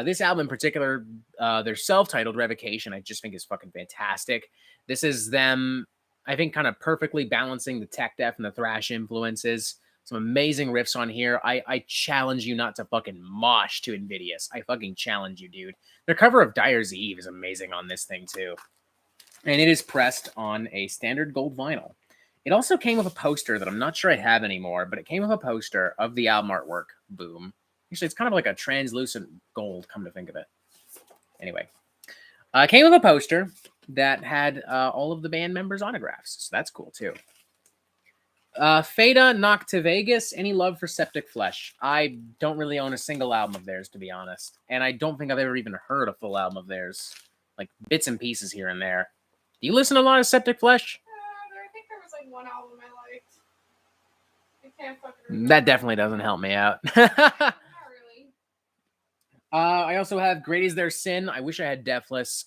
This album in particular, their self-titled Revocation, I just think is fucking fantastic. This is them, I think, kind of perfectly balancing the tech death and the thrash influences. Some amazing riffs on here. I challenge you not to fucking mosh to Invidious. I fucking challenge you, dude. Their cover of Dyer's Eve is amazing on this thing, too. And it is pressed on a standard gold vinyl. It also came with a poster that I'm not sure I have anymore, but it came with a poster of the album artwork. Boom. Actually, it's kind of like a translucent gold, come to think of it. Anyway. It came with a poster that had all of the band members' autographs. So that's cool, too. Fada Knock to Vegas. Any love for Septic Flesh? I don't really own a single album of theirs, to be honest. And I don't think I've ever even heard a full album of theirs. Like, bits and pieces here and there. Do you listen to a lot of Septic Flesh? I think there was like one album I liked. I can't fucking remember. That definitely doesn't help me out. Not really. I also have Great Is Their Sin. I wish I had Deathless.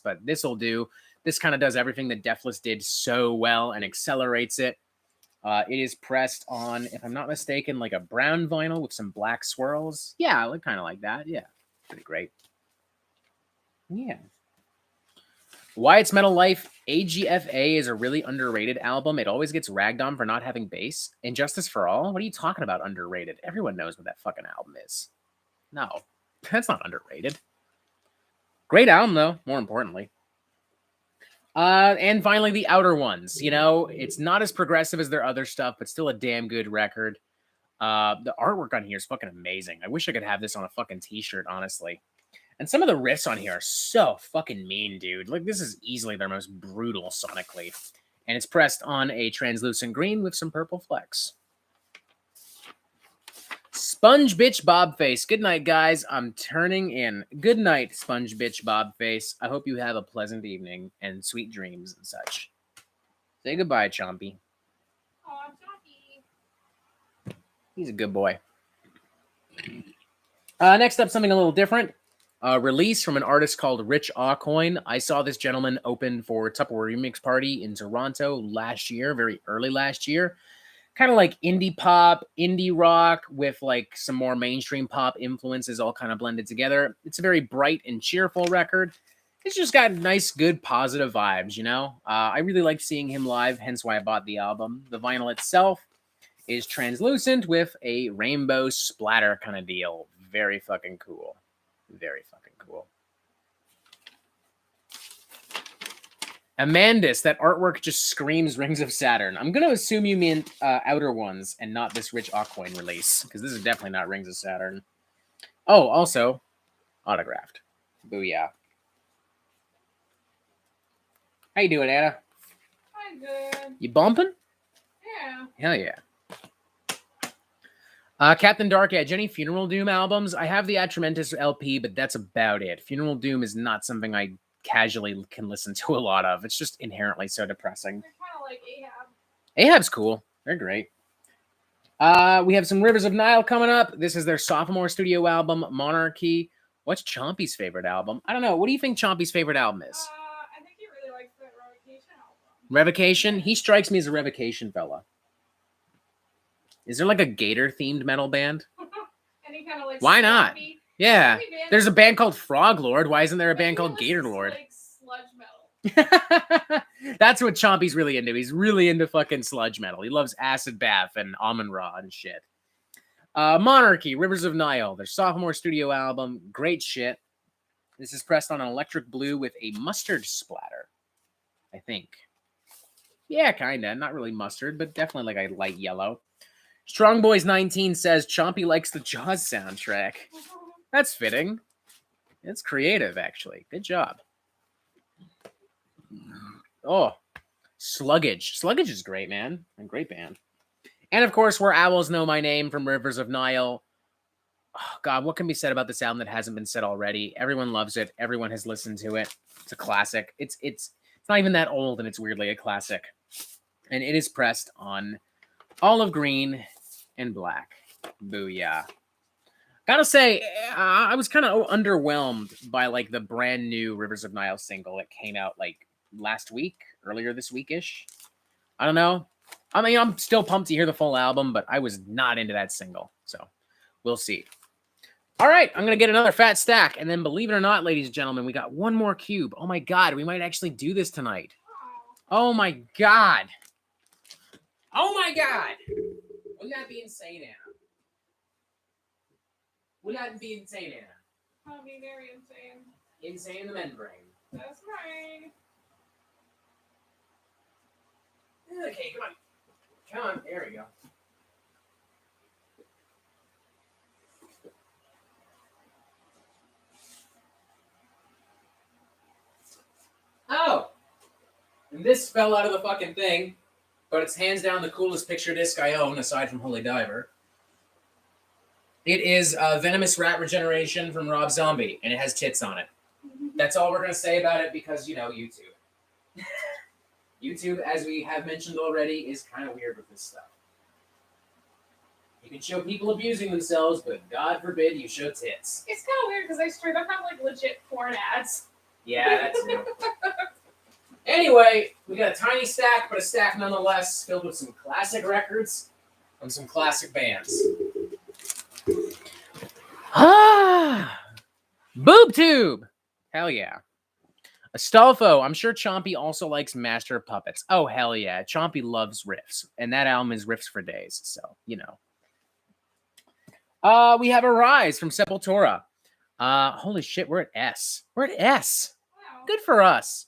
But this'll do. This kind of does everything that Deathless did so well and accelerates it. It is pressed on, if I'm not mistaken, like a brown vinyl with some black swirls. Yeah, look kind of like that. Yeah, pretty great. Yeah. Wyatt's Metal Life. AGFA is a really underrated album. It always gets ragged on for not having bass. Injustice for All? What are you talking about underrated? Everyone knows what that fucking album is. No, that's not underrated. Great album, though, more importantly. And finally, The Outer Ones. You know, it's not as progressive as their other stuff, but still a damn good record. The artwork on here is fucking amazing. I wish I could have this on a fucking t-shirt, honestly. And some of the riffs on here are so fucking mean, dude. Like, this is easily their most brutal sonically. And it's pressed on a translucent green with some purple flecks. Sponge Bitch Bobface. Good night, guys. I'm turning in. Good night, Sponge Bitch Bobface. I hope you have a pleasant evening and sweet dreams and such. Say goodbye, Chompy. Aw, Johnny. He's a good boy. Next up, something a little different. Release from an artist called Rich Aucoin. I saw this gentleman open for Tupperware Remix Party in Toronto last year, very early last year. Kind of like indie pop, indie rock with like some more mainstream pop influences all kind of blended together. It's a very bright and cheerful record. It's just got nice, good, positive vibes, you know? I really like seeing him live, hence why I bought the album. The vinyl itself is translucent with a rainbow splatter kind of deal. Very fucking cool. Very fucking cool. Amandus, that artwork just screams Rings of Saturn. I'm going to assume you mean Outer Ones and not this Rich Aucoin release, because this is definitely not Rings of Saturn. Oh, also, autographed. Booyah. How you doing, Anna? I'm good. You bumping? Yeah. Hell yeah. Captain Dark Edge, any Funeral Doom albums? I have the Atramentus LP, but that's about it. Funeral Doom is not something I casually can listen to a lot of. It's just inherently so depressing. They're kind of like Ahab. Ahab's cool. They're great. We have some Rivers of Nile coming up. This is their sophomore studio album, Monarchy. What's Chompy's favorite album? I don't know. What do you think Chompy's favorite album is? I think he really likes that Revocation album. Revocation? He strikes me as a Revocation fella. Is there like a gator-themed metal band? Any kind of like Why not? Yeah. Band. There's a band called Frog Lord. Why isn't there a band called Gator Lord? Like sludge metal. That's what Chompy's really into. He's really into fucking sludge metal. He loves Acid Bath and Amon Ra and shit. Monarchy, Rivers of Nile, their sophomore studio album. Great shit. This is pressed on an electric blue with a mustard splatter, I think. Yeah, kinda. Not really mustard, but definitely like a light yellow. Strong Boys 19 says Chompy likes the Jaws soundtrack. That's fitting. It's creative, actually. Good job. Oh, Sluggage. Sluggage is great, man. A great band. And of course, Where Owls Know My Name from Rivers of Nile. Oh, God, what can be said about this album that hasn't been said already? Everyone loves it. Everyone has listened to it. It's a classic. It's not even that old, and it's weirdly a classic. And it is pressed on olive green and black. Booyah. Gotta say, I was kind of underwhelmed by like the brand new Rivers of Nile single that came out like last week, earlier this week-ish. I don't know. I mean, I'm still pumped to hear the full album, but I was not into that single. So we'll see. All right, I'm going to get another fat stack. And then believe it or not, ladies and gentlemen, we got one more cube. Oh my God, we might actually do this tonight. Oh my God. Oh my God. Wouldn't that be insane, Anna? Wouldn't that be insane, Anna? That would be very insane. Insane in the membrane. That's right. Okay, come on. Come on, there we go. Oh! And this fell out of the fucking thing, but it's hands down the coolest picture disc I own, aside from Holy Diver. It is Venomous Rat Regeneration from Rob Zombie, and it has tits on it. That's all we're going to say about it because, you know, YouTube. YouTube, as we have mentioned already, is kind of weird with this stuff. You can show people abusing themselves, but God forbid you show tits. It's kind of weird because I straight up have like legit porn ads. Yeah, that's true. Anyway, we got a tiny stack, but a stack nonetheless, filled with some classic records and some classic bands. Ah! Boob Tube! Hell yeah. Astolfo, I'm sure Chompy also likes Master of Puppets. Oh, hell yeah. Chompy loves riffs, and that album is riffs for days, so, you know. We have Arise from Sepultura. Holy shit, we're at S. We're at S. Wow. Good for us.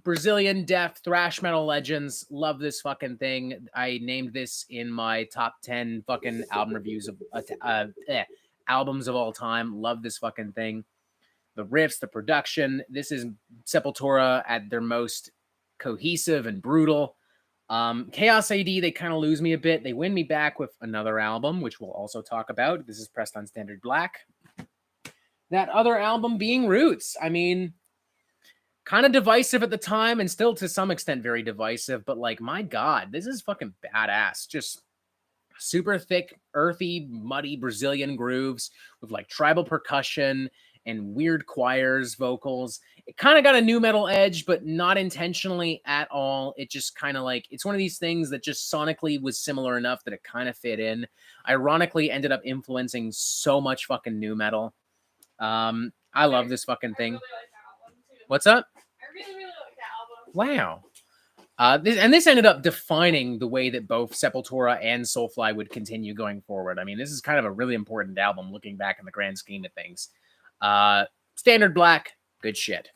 Brazilian death thrash metal legends. Love this fucking thing. I named this in my top 10 fucking album reviews of albums of all time. Love this fucking thing. The riffs, the production. This is Sepultura at their most cohesive and brutal. Chaos AD, they kind of lose me a bit. They win me back with another album, which we'll also talk about. This is pressed on standard black. That other album being Roots. I mean, kind of divisive at the time and still to some extent very divisive, but like, my God, this is fucking badass. Just super thick, earthy, muddy Brazilian grooves with like tribal percussion and weird choirs, vocals. It kind of got a new metal edge, but not intentionally at all. It just kind of like, it's one of these things that just sonically was similar enough that it kind of fit in. Ironically, ended up influencing so much fucking new metal. I love this fucking thing. I really like that album too. What's up? I really like that album. Wow. This ended up defining the way that both Sepultura and Soulfly would continue going forward. I mean, this is kind of a really important album looking back in the grand scheme of things. Standard black, good shit.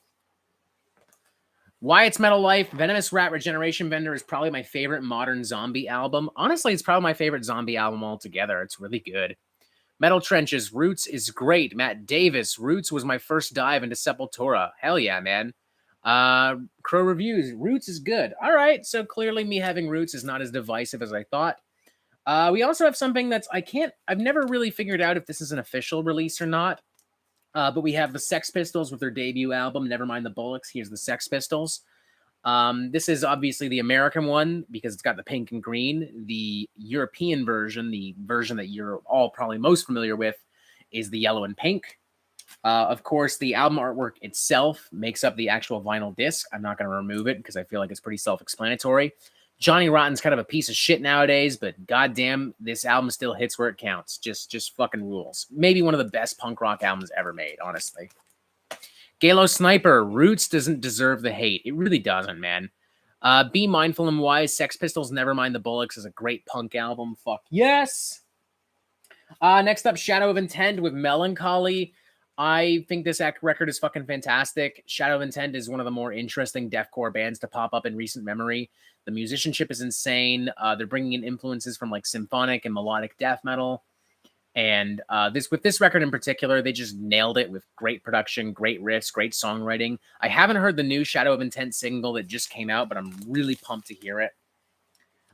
Wyatt's Metal Life, Venomous Rat Regeneration Vendor is probably my favorite modern zombie album. Honestly, it's probably my favorite zombie album altogether. It's really good. Metal Trenches, Roots is great. Matt Davis, Roots was my first dive into Sepultura. Hell yeah, man. Crow reviews. Roots is good. All right, so clearly me having Roots is not as divisive as I thought. We also have something that's I've never really figured out if this is an official release or not. But we have the Sex Pistols with their debut album, Nevermind the Bollocks. Here's the Sex Pistols. This is obviously the American one because it's got the pink and green. The European version, the version that you're all probably most familiar with, is the yellow and pink. Of course, the album artwork itself makes up the actual vinyl disc. I'm not going to remove it because I feel like it's pretty self-explanatory. Johnny Rotten's kind of a piece of shit nowadays, but goddamn, this album still hits where it counts. Just fucking rules. Maybe one of the best punk rock albums ever made, honestly. Galo Sniper, Roots doesn't deserve the hate. It really doesn't, man. Be Mindful and Wise, Sex Pistols, Nevermind the Bollocks is a great punk album. Fuck yes. Next up, Shadow of Intent with Melancholy. I think this record is fucking fantastic. Shadow of Intent is one of the more interesting deathcore bands to pop up in recent memory. The musicianship is insane. They're bringing in influences from like symphonic and melodic death metal. And with this record in particular, they just nailed it with great production, great riffs, great songwriting. I haven't heard the new Shadow of Intent single that just came out, but I'm really pumped to hear it.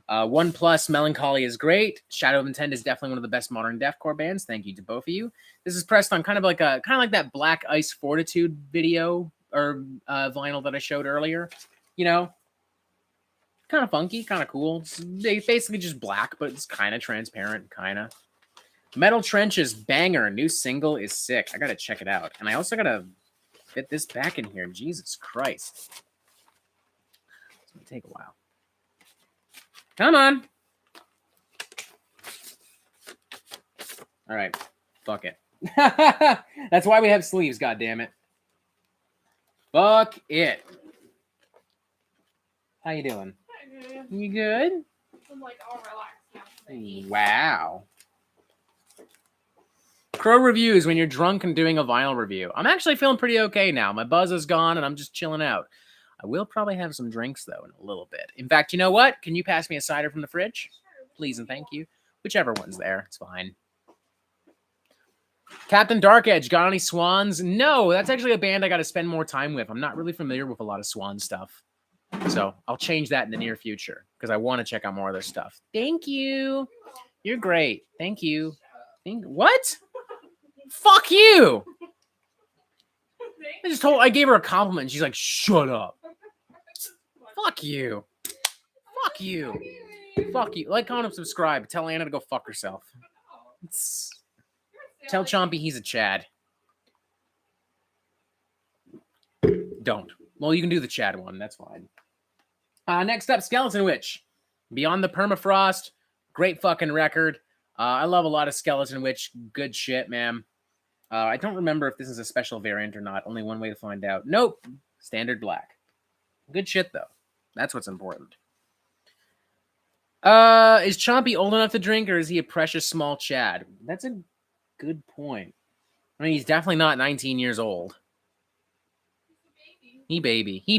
One Plus, Melancholy is great. Shadow of Intent is definitely one of the best modern deathcore bands. Thank you to both of you. This is pressed on kind of like that Black Ice Fortitude video or vinyl that I showed earlier. You know, kind of funky, kind of cool. It's basically just black, but it's kind of transparent, kind of. Metal Trenches, banger. New single is sick. I gotta check it out. And I also gotta fit this back in here. Jesus Christ. It's gonna take a while. Come on. All right. Fuck it. That's why we have sleeves, goddammit. Fuck it. How you doing? You good? I'm like all relaxed now. Wow. Crow reviews when you're drunk and doing a vinyl review. I'm actually feeling pretty okay now. My buzz is gone and I'm just chilling out. I will probably have some drinks, though, in a little bit. In fact, you know what? Can you pass me a cider from the fridge? Please and thank you. Whichever one's there. It's fine. Captain Dark Edge, got any Swans? No, that's actually a band I got to spend more time with. I'm not really familiar with a lot of Swan stuff. So I'll change that in the near future because I want to check out more of their stuff. Thank you. You're great. Thank you. What? Fuck you. I gave her a compliment. And she's like, shut up. Fuck you. Fuck you. Fuck you. Like, comment, and subscribe. Tell Anna to go fuck herself. Tell Chompy he's a Chad. Don't. Well, you can do the Chad one. That's fine. Next up, Skeleton Witch. Beyond the Permafrost. Great fucking record. I love a lot of Skeleton Witch. Good shit, man. I don't remember if this is a special variant or not. Only one way to find out. Nope. Standard black. Good shit, though. That's what's important. Is Chompy old enough to drink, or is he a precious small Chad? That's a good point. I mean, he's definitely not 19 years old. He baby. He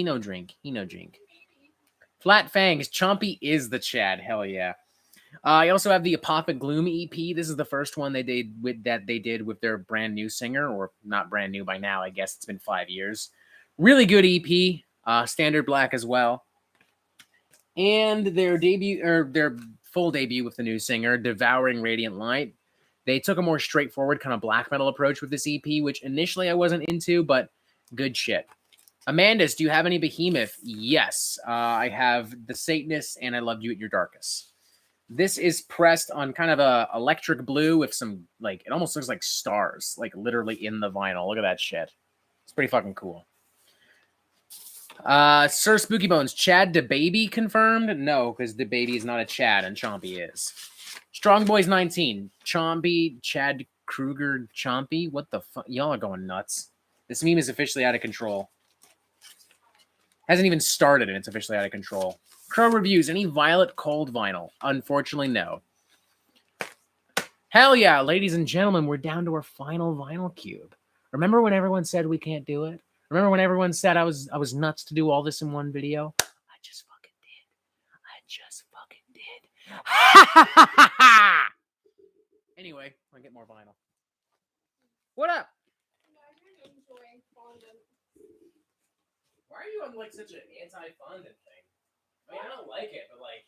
no drink. He no drink. Flat Fangs. Chompy is the Chad. Hell yeah. I also have the Apophic Gloom EP. This is the first one they did with their brand new singer, or not brand new by now. I guess it's been 5 years. Really good EP. Standard black as well. And their debut, or their full debut with the new singer, Devouring Radiant Light. They took a more straightforward kind of black metal approach with this EP, which initially I wasn't into, but good shit. Amandus, do you have any Behemoth? Yes. I have The Satanist and I Loved You at Your Darkest. This is pressed on kind of a electric blue with some, like, it almost looks like stars, like literally in the vinyl. Look at that shit. It's pretty fucking cool. Sir Spooky Bones, Chad DeBaby confirmed? No, because DeBaby is not a Chad and Chompy is. Strong Boys 19, Chompy, Chad Kruger, Chompy. What the fuck? Y'all are going nuts. This meme is officially out of control. Hasn't even started and it's officially out of control. Crow reviews, any Violet Cold vinyl? Unfortunately, no. Hell yeah, ladies and gentlemen, we're down to our final vinyl cube. Remember when everyone said we can't do it? Remember when everyone said I was nuts to do all this in one video? I just fucking did. Ha ha ha ha ha! Anyway, I get more vinyl. What up? Why are you on like such an anti-fondant thing? I mean, I don't like it, but like,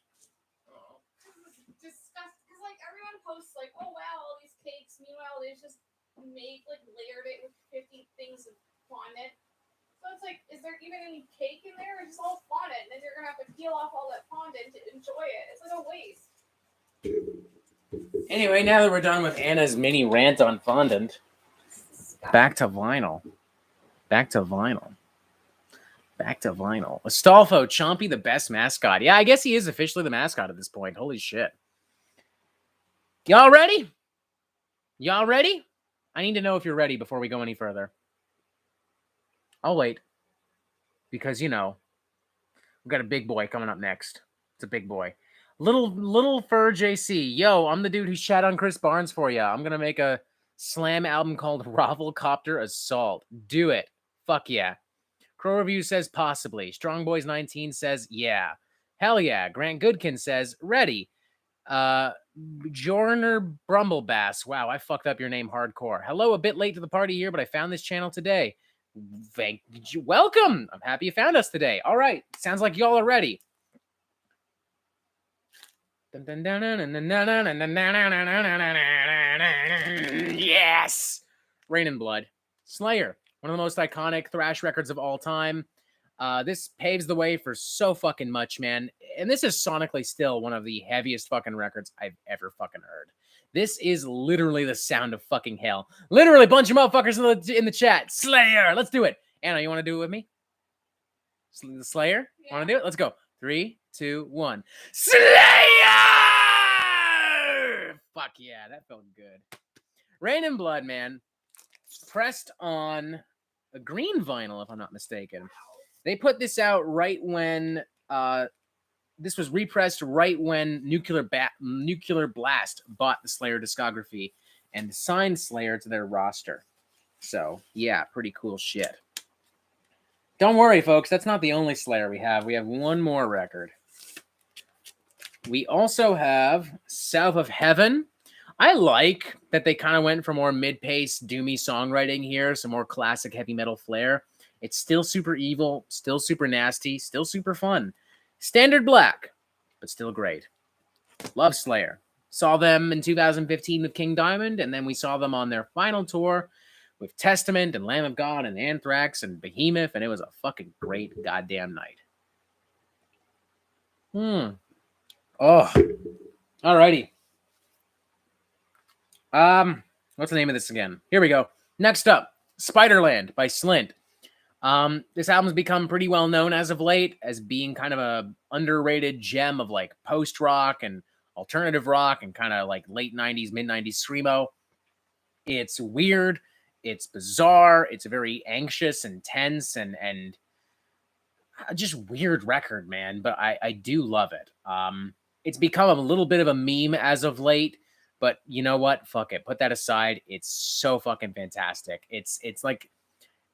oh. Disgusting. Because like everyone posts like, oh wow, all these cakes. Meanwhile, they just layered it with 50 things of fondant. So it's like, is there even any cake in there? Or just all fondant? And then you're gonna have to peel off all that fondant to enjoy it. It's like a waste. Anyway, now that we're done with Anna's mini rant on fondant, back to vinyl. Back to vinyl. Back to vinyl. Astolfo, Chompy, the best mascot. Yeah, I guess he is officially the mascot at this point. Holy shit. Y'all ready? Y'all ready? I need to know if you're ready before we go any further. I'll wait. Because, you know, we've got a big boy coming up next. It's a big boy. Little Fur JC. Yo, I'm the dude who shat on Chris Barnes for you. I'm going to make a slam album called Ravelcopter Assault. Do it. Fuck yeah. Crow Review says possibly. Strong Boys 19 says yeah. Hell yeah. Grant Goodkin says ready. Jorner Brumblebass. Wow, I fucked up your name hardcore. Hello, a bit late to the party here, but I found this channel today. Thank you. Welcome. I'm happy you found us today. All right. Sounds like y'all are ready. Yes. Rain and Blood. Slayer. One of the most iconic thrash records of all time. This paves the way for so fucking much, man. And this is sonically still one of the heaviest fucking records I've ever fucking heard. This is literally the sound of fucking hell. Literally, bunch of motherfuckers in the chat. Slayer. Let's do it. Anna, you want to do it with me? The Slayer? Yeah. Want to do it? Let's go. 3, 2, 1. Slayer! Fuck yeah, that felt good. Rain and Blood, man. Pressed on a green vinyl, if I'm not mistaken. They put this out right when this was repressed right when Nuclear Blast bought the Slayer discography and signed Slayer to their roster. So yeah, pretty cool shit. Don't worry, folks. That's not the only Slayer we have. We have one more record. We also have South of Heaven. I like that they kind of went for more mid-pace, doomy songwriting here, some more classic heavy metal flair. It's still super evil, still super nasty, still super fun. Standard black, but still great. Love Slayer. Saw them in 2015 with King Diamond, and then we saw them on their final tour with Testament and Lamb of God and Anthrax and Behemoth, and it was a fucking great goddamn night. Oh. Alrighty. What's the name of this again? Here we go. Next up, Spiderland by Slint. This album's become pretty well known as of late as being kind of a underrated gem of like post-rock and alternative rock and kind of like late 90s, mid-90s screamo. It's weird. It's bizarre. It's a very anxious and tense and just weird record, man. But I do love it. It's become a little bit of a meme as of late. But you know what? Fuck it. Put that aside. It's so fucking fantastic. It's like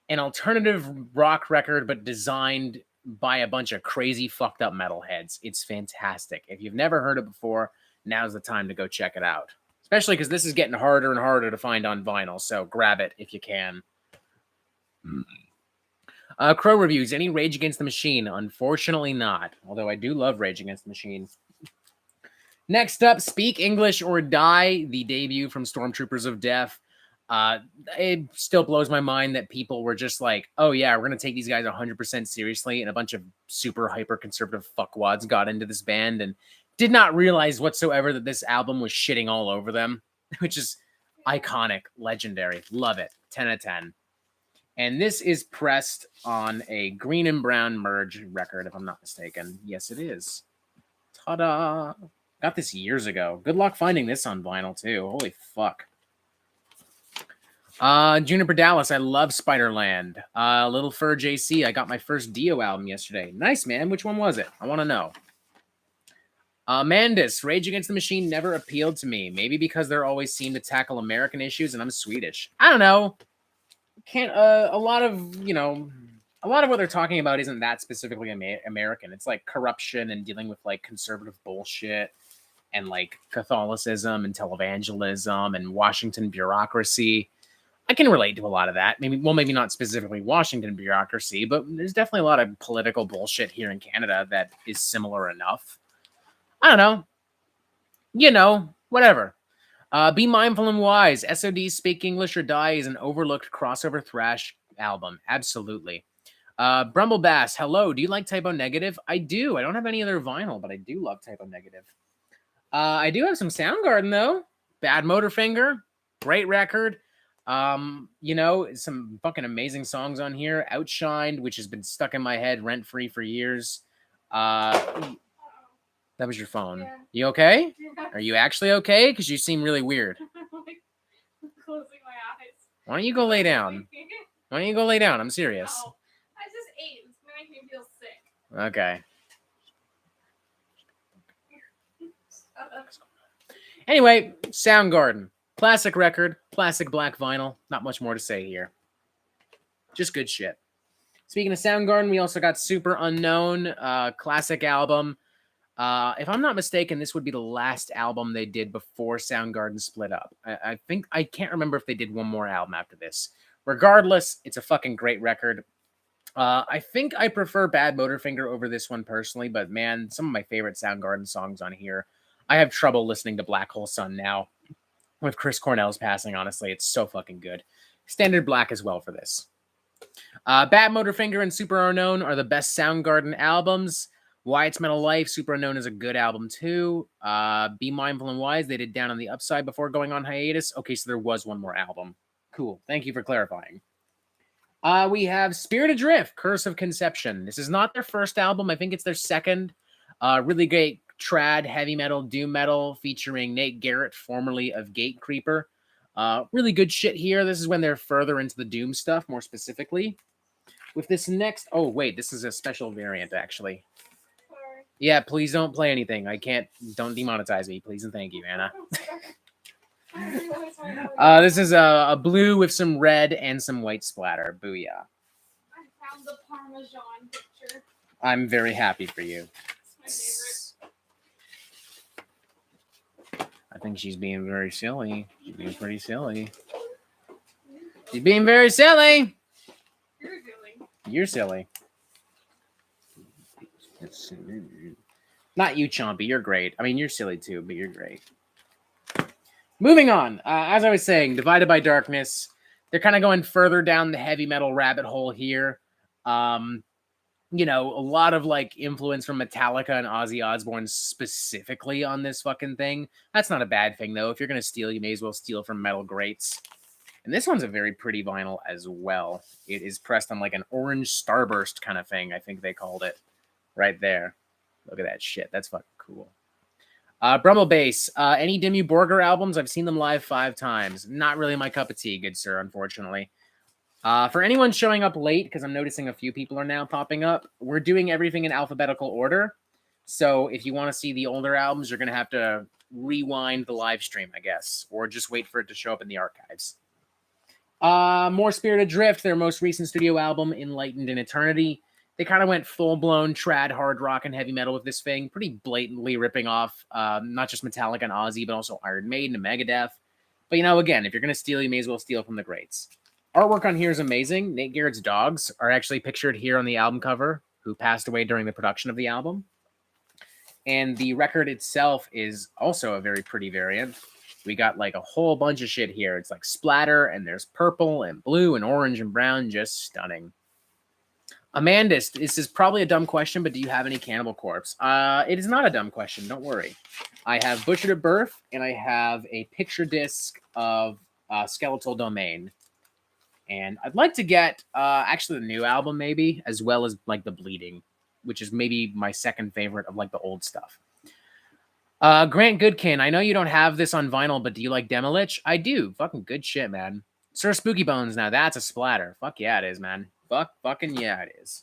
an alternative rock record, but designed by a bunch of crazy, fucked up metalheads. It's fantastic. If you've never heard it before, now's the time to go check it out. Especially because this is getting harder and harder to find on vinyl, so grab it if you can. Crow Reviews. Any Rage Against the Machine? Unfortunately not. Although I do love Rage Against the Machine. Next up, Speak English or Die, the debut from Stormtroopers of Death. It still blows my mind that people were just like, oh yeah, we're going to take these guys 100% seriously, and a bunch of super hyper-conservative fuckwads got into this band and did not realize whatsoever that this album was shitting all over them, which is iconic, legendary. Love it. 10 out of 10. And this is pressed on a green and brown merge record, if I'm not mistaken. Yes, it is. Ta-da! Got this years ago. Good luck finding this on vinyl, too. Holy fuck. Juniper Dallas, I love Spiderland. Little Fur JC, I got my first Dio album yesterday. Nice, man. Which one was it? I want to know. Mandis, Rage Against the Machine never appealed to me. Maybe because they're always seem to tackle American issues and I'm Swedish. I don't know. A lot of what they're talking about isn't that specifically American. It's like corruption and dealing with like conservative bullshit and like Catholicism and televangelism and Washington bureaucracy. I can relate to a lot of that. Maybe not specifically Washington bureaucracy, but there's definitely a lot of political bullshit here in Canada that is similar enough. I don't know. Whatever. Be Mindful and Wise. SOD Speak English or Die is an overlooked crossover thrash album. Absolutely. Brumble Bass, hello. Do you like Typo Negative? I do. I don't have any other vinyl, but I do love Typo Negative. I do have some Soundgarden, though. Bad Motorfinger. Great record. Some fucking amazing songs on here. Outshined, which has been stuck in my head rent-free for years. That was your phone. Yeah. You okay? Yeah. Are you actually okay? Because you seem really weird. Like, closing my eyes. Why don't you go lay down? Why don't you go lay down? I'm serious. No, I just ate. It's gonna make me feel sick. Okay. Anyway, Soundgarden. Classic record. Classic black vinyl. Not much more to say here. Just good shit. Speaking of Soundgarden, we also got Super Unknown. Classic album. If I'm not mistaken, this would be the last album they did before Soundgarden split up. I think I can't remember if they did one more album after this. Regardless, it's a fucking great record. I think I prefer Bad Motorfinger over this one personally, but man, some of my favorite Soundgarden songs on here. I have trouble listening to Black Hole Sun now with Chris Cornell's passing, honestly. It's so fucking good. Standard Black as well for this. Bad Motorfinger and Super Unknown are the best Soundgarden albums. Why It's Metal Life, Super Unknown is a good album too. Be Mindful and Wise, they did Down on the Upside before going on hiatus. Okay, so there was one more album. Cool. Thank you for clarifying. We have Spirit Adrift, Curse of Conception. This is not their first album. I think it's their second. Really great trad, heavy metal, doom metal featuring Nate Garrett, formerly of Gate Creeper. Really good shit here. This is when they're further into the doom stuff, more specifically. With this next... Oh, wait. This is a special variant, actually. Sorry. Yeah, please don't play anything. I can't... Don't demonetize me, please and thank you, Anna. This is a blue with some red and some white splatter. Booyah. I found the Parmesan picture. I'm very happy for you. It's my favorite. I think she's being very silly. She's being pretty silly. She's being very silly. You're doing. You're silly. Not you, Chompy. You're great. I mean, you're silly too, but you're great. Moving on. As I was saying, Divided by Darkness. They're kind of going further down the heavy metal rabbit hole here. A lot of like influence from Metallica and Ozzy Osbourne specifically on this fucking thing. That's not a bad thing though. If you're gonna steal, you may as well steal from metal greats. And this one's a very pretty vinyl as well. It is pressed on like an orange starburst kind of thing, I think they called it. Right there. Look at that shit. That's fucking cool. Brummel Bass. Any Dimmu Borgir albums? I've seen them live 5 times. Not really my cup of tea, good sir, unfortunately. For anyone showing up late, because I'm noticing a few people are now popping up, we're doing everything in alphabetical order. So if you want to see the older albums, you're going to have to rewind the live stream, I guess, or just wait for it to show up in the archives. More Spirit Adrift, their most recent studio album, Enlightened in Eternity. They kind of went full-blown trad, hard rock, and heavy metal with this thing, pretty blatantly ripping off not just Metallica and Ozzy, but also Iron Maiden and Megadeth. But, again, if you're going to steal, you may as well steal from the greats. Artwork on here is amazing. Nate Garrett's dogs are actually pictured here on the album cover, who passed away during the production of the album. And the record itself is also a very pretty variant. We got like a whole bunch of shit here. It's like splatter, and there's purple and blue and orange and brown. Just stunning. Amandus, this is probably a dumb question, but do you have any Cannibal Corpse? It is not a dumb question. Don't worry. I have Butchered at Birth, and I have a picture disc of Skeletal Domain. And I'd like to get actually the new album maybe, as well as like the Bleeding, which is maybe my second favorite of like the old stuff. Grant Goodkin, I know you don't have this on vinyl, but do you like Demolich? I do. Fucking good shit, man. Sir Spooky Bones, now that's a splatter. Fuck yeah, it is, man. Fucking yeah, it is.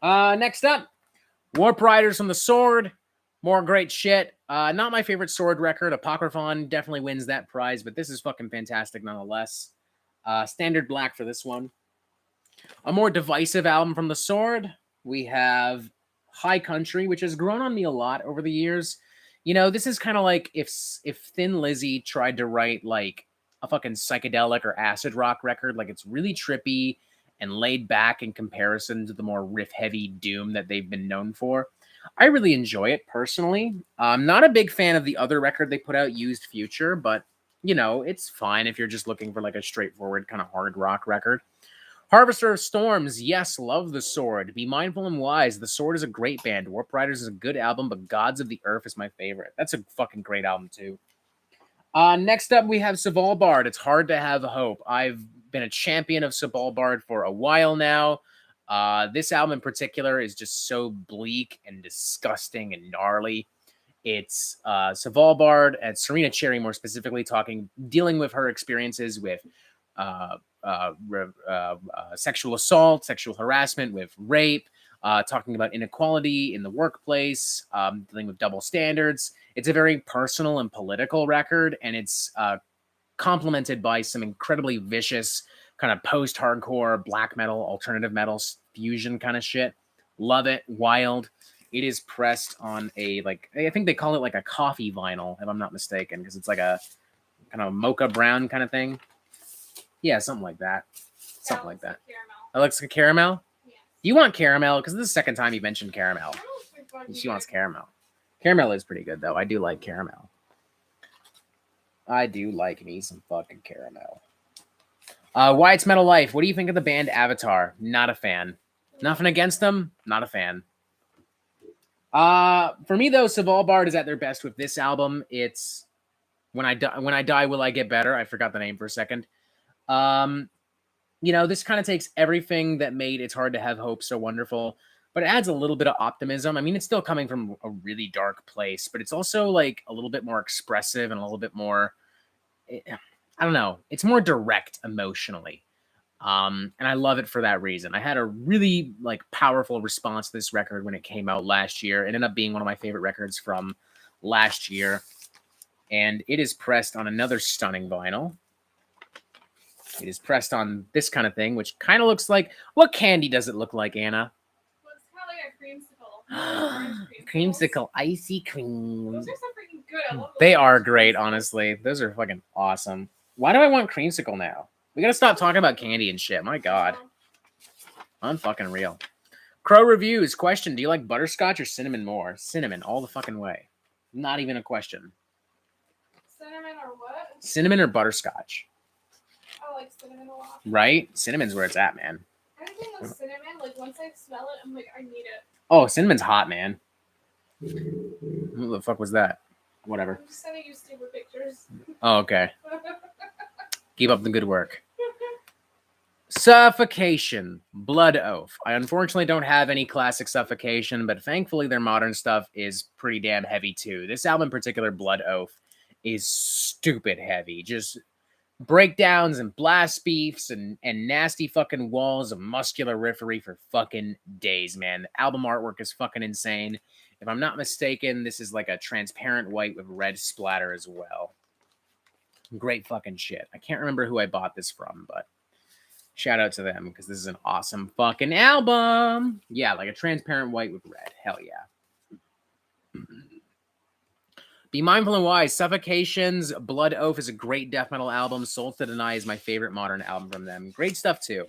Next up, Warp Riders from the Sword. More great shit. Not my favorite Sword record. Apocryphon definitely wins that prize, but this is fucking fantastic nonetheless. Standard Black for this one. A more divisive album from the Sword. We have High Country, which has grown on me a lot over the years. This is kind of like if Thin Lizzy tried to write like a fucking psychedelic or acid rock record. Like, it's really trippy and laid back in comparison to the more riff-heavy doom that they've been known for. I really enjoy it personally. I'm not a big fan of the other record they put out, Used Future, but you know, it's fine if you're just looking for like a straightforward kind of hard rock record. Harvester of Storms, yes, love The Sword. Be Mindful and Wise. The Sword is a great band. Warp Riders is a good album, but Gods of the Earth is my favorite. That's a fucking great album too. Next up, we have Svalbard. It's Hard to Have Hope. I've been a champion of Svalbard for a while now. This album in particular is just so bleak and disgusting and gnarly. It's Svalbard and Serena Cherry, more specifically, dealing with her experiences with sexual assault, sexual harassment, with rape, talking about inequality in the workplace, dealing with double standards. It's a very personal and political record, and it's complemented by some incredibly vicious kind of post-hardcore black metal, alternative metal fusion kind of shit. Love it. Wild. It is pressed on a, like, I think they call it like a coffee vinyl, if I'm not mistaken, because it's like a kind of mocha brown kind of thing. Yeah, something like that. Something like that. It looks like caramel? Yes. You want caramel? Because this is the second time you mentioned caramel. She wants caramel. Caramel is pretty good, though. I do like caramel. I do like me some fucking caramel. Why It's Metal Life. What do you think of the band Avatar? Not a fan. Nothing against them. Not a fan. For me, though, Svalbard is at their best with this album. It's When I Die, Will I Get Better? I forgot the name for a second. You know, this kind of takes everything that made It's Hard to Have Hope so wonderful, but it adds a little bit of optimism. I mean, it's still coming from a really dark place, but it's also like a little bit more expressive and a little bit more, I don't know, it's more direct emotionally. And I love it for that reason. I had a really like powerful response to this record when it came out last year. It ended up being one of my favorite records from last year. And it is pressed on another stunning vinyl. It is pressed on this kind of thing, which kind of looks like, what candy does it look like, Anna? Well, it's kind of like a creamsicle. Creamsicle icy cream. Those are so freaking good. I love those. They are great, honestly. Those are fucking awesome. Why do I want creamsicle now? We gotta stop talking about candy and shit. My God. Unfucking real. Crow Reviews. Question. Do you like butterscotch or cinnamon more? Cinnamon, all the fucking way. Not even a question. Cinnamon or what? Cinnamon or butterscotch? I like cinnamon a lot. Right? Cinnamon's where it's at, man. Anything with cinnamon, like once I smell it, I'm like, I need it. Oh, cinnamon's hot, man. Who the fuck was that? Whatever. I'm just sending you stupid pictures. Oh, okay. Keep up the good work. Suffocation. Blood Oath. I unfortunately don't have any classic Suffocation, but thankfully their modern stuff is pretty damn heavy too. This album in particular, Blood Oath, is stupid heavy. Just breakdowns and blast beefs and nasty fucking walls of muscular riffery for fucking days, man. The album artwork is fucking insane. If I'm not mistaken, this is like a transparent white with red splatter as well. Great fucking shit. I can't remember who I bought this from, but shout out to them because this is an awesome fucking album. Yeah, like a transparent white with red. Hell yeah. Be Mindful and Wise. Suffocation's Blood Oath is a great death metal album. Souls to Deny is my favorite modern album from them. Great stuff too.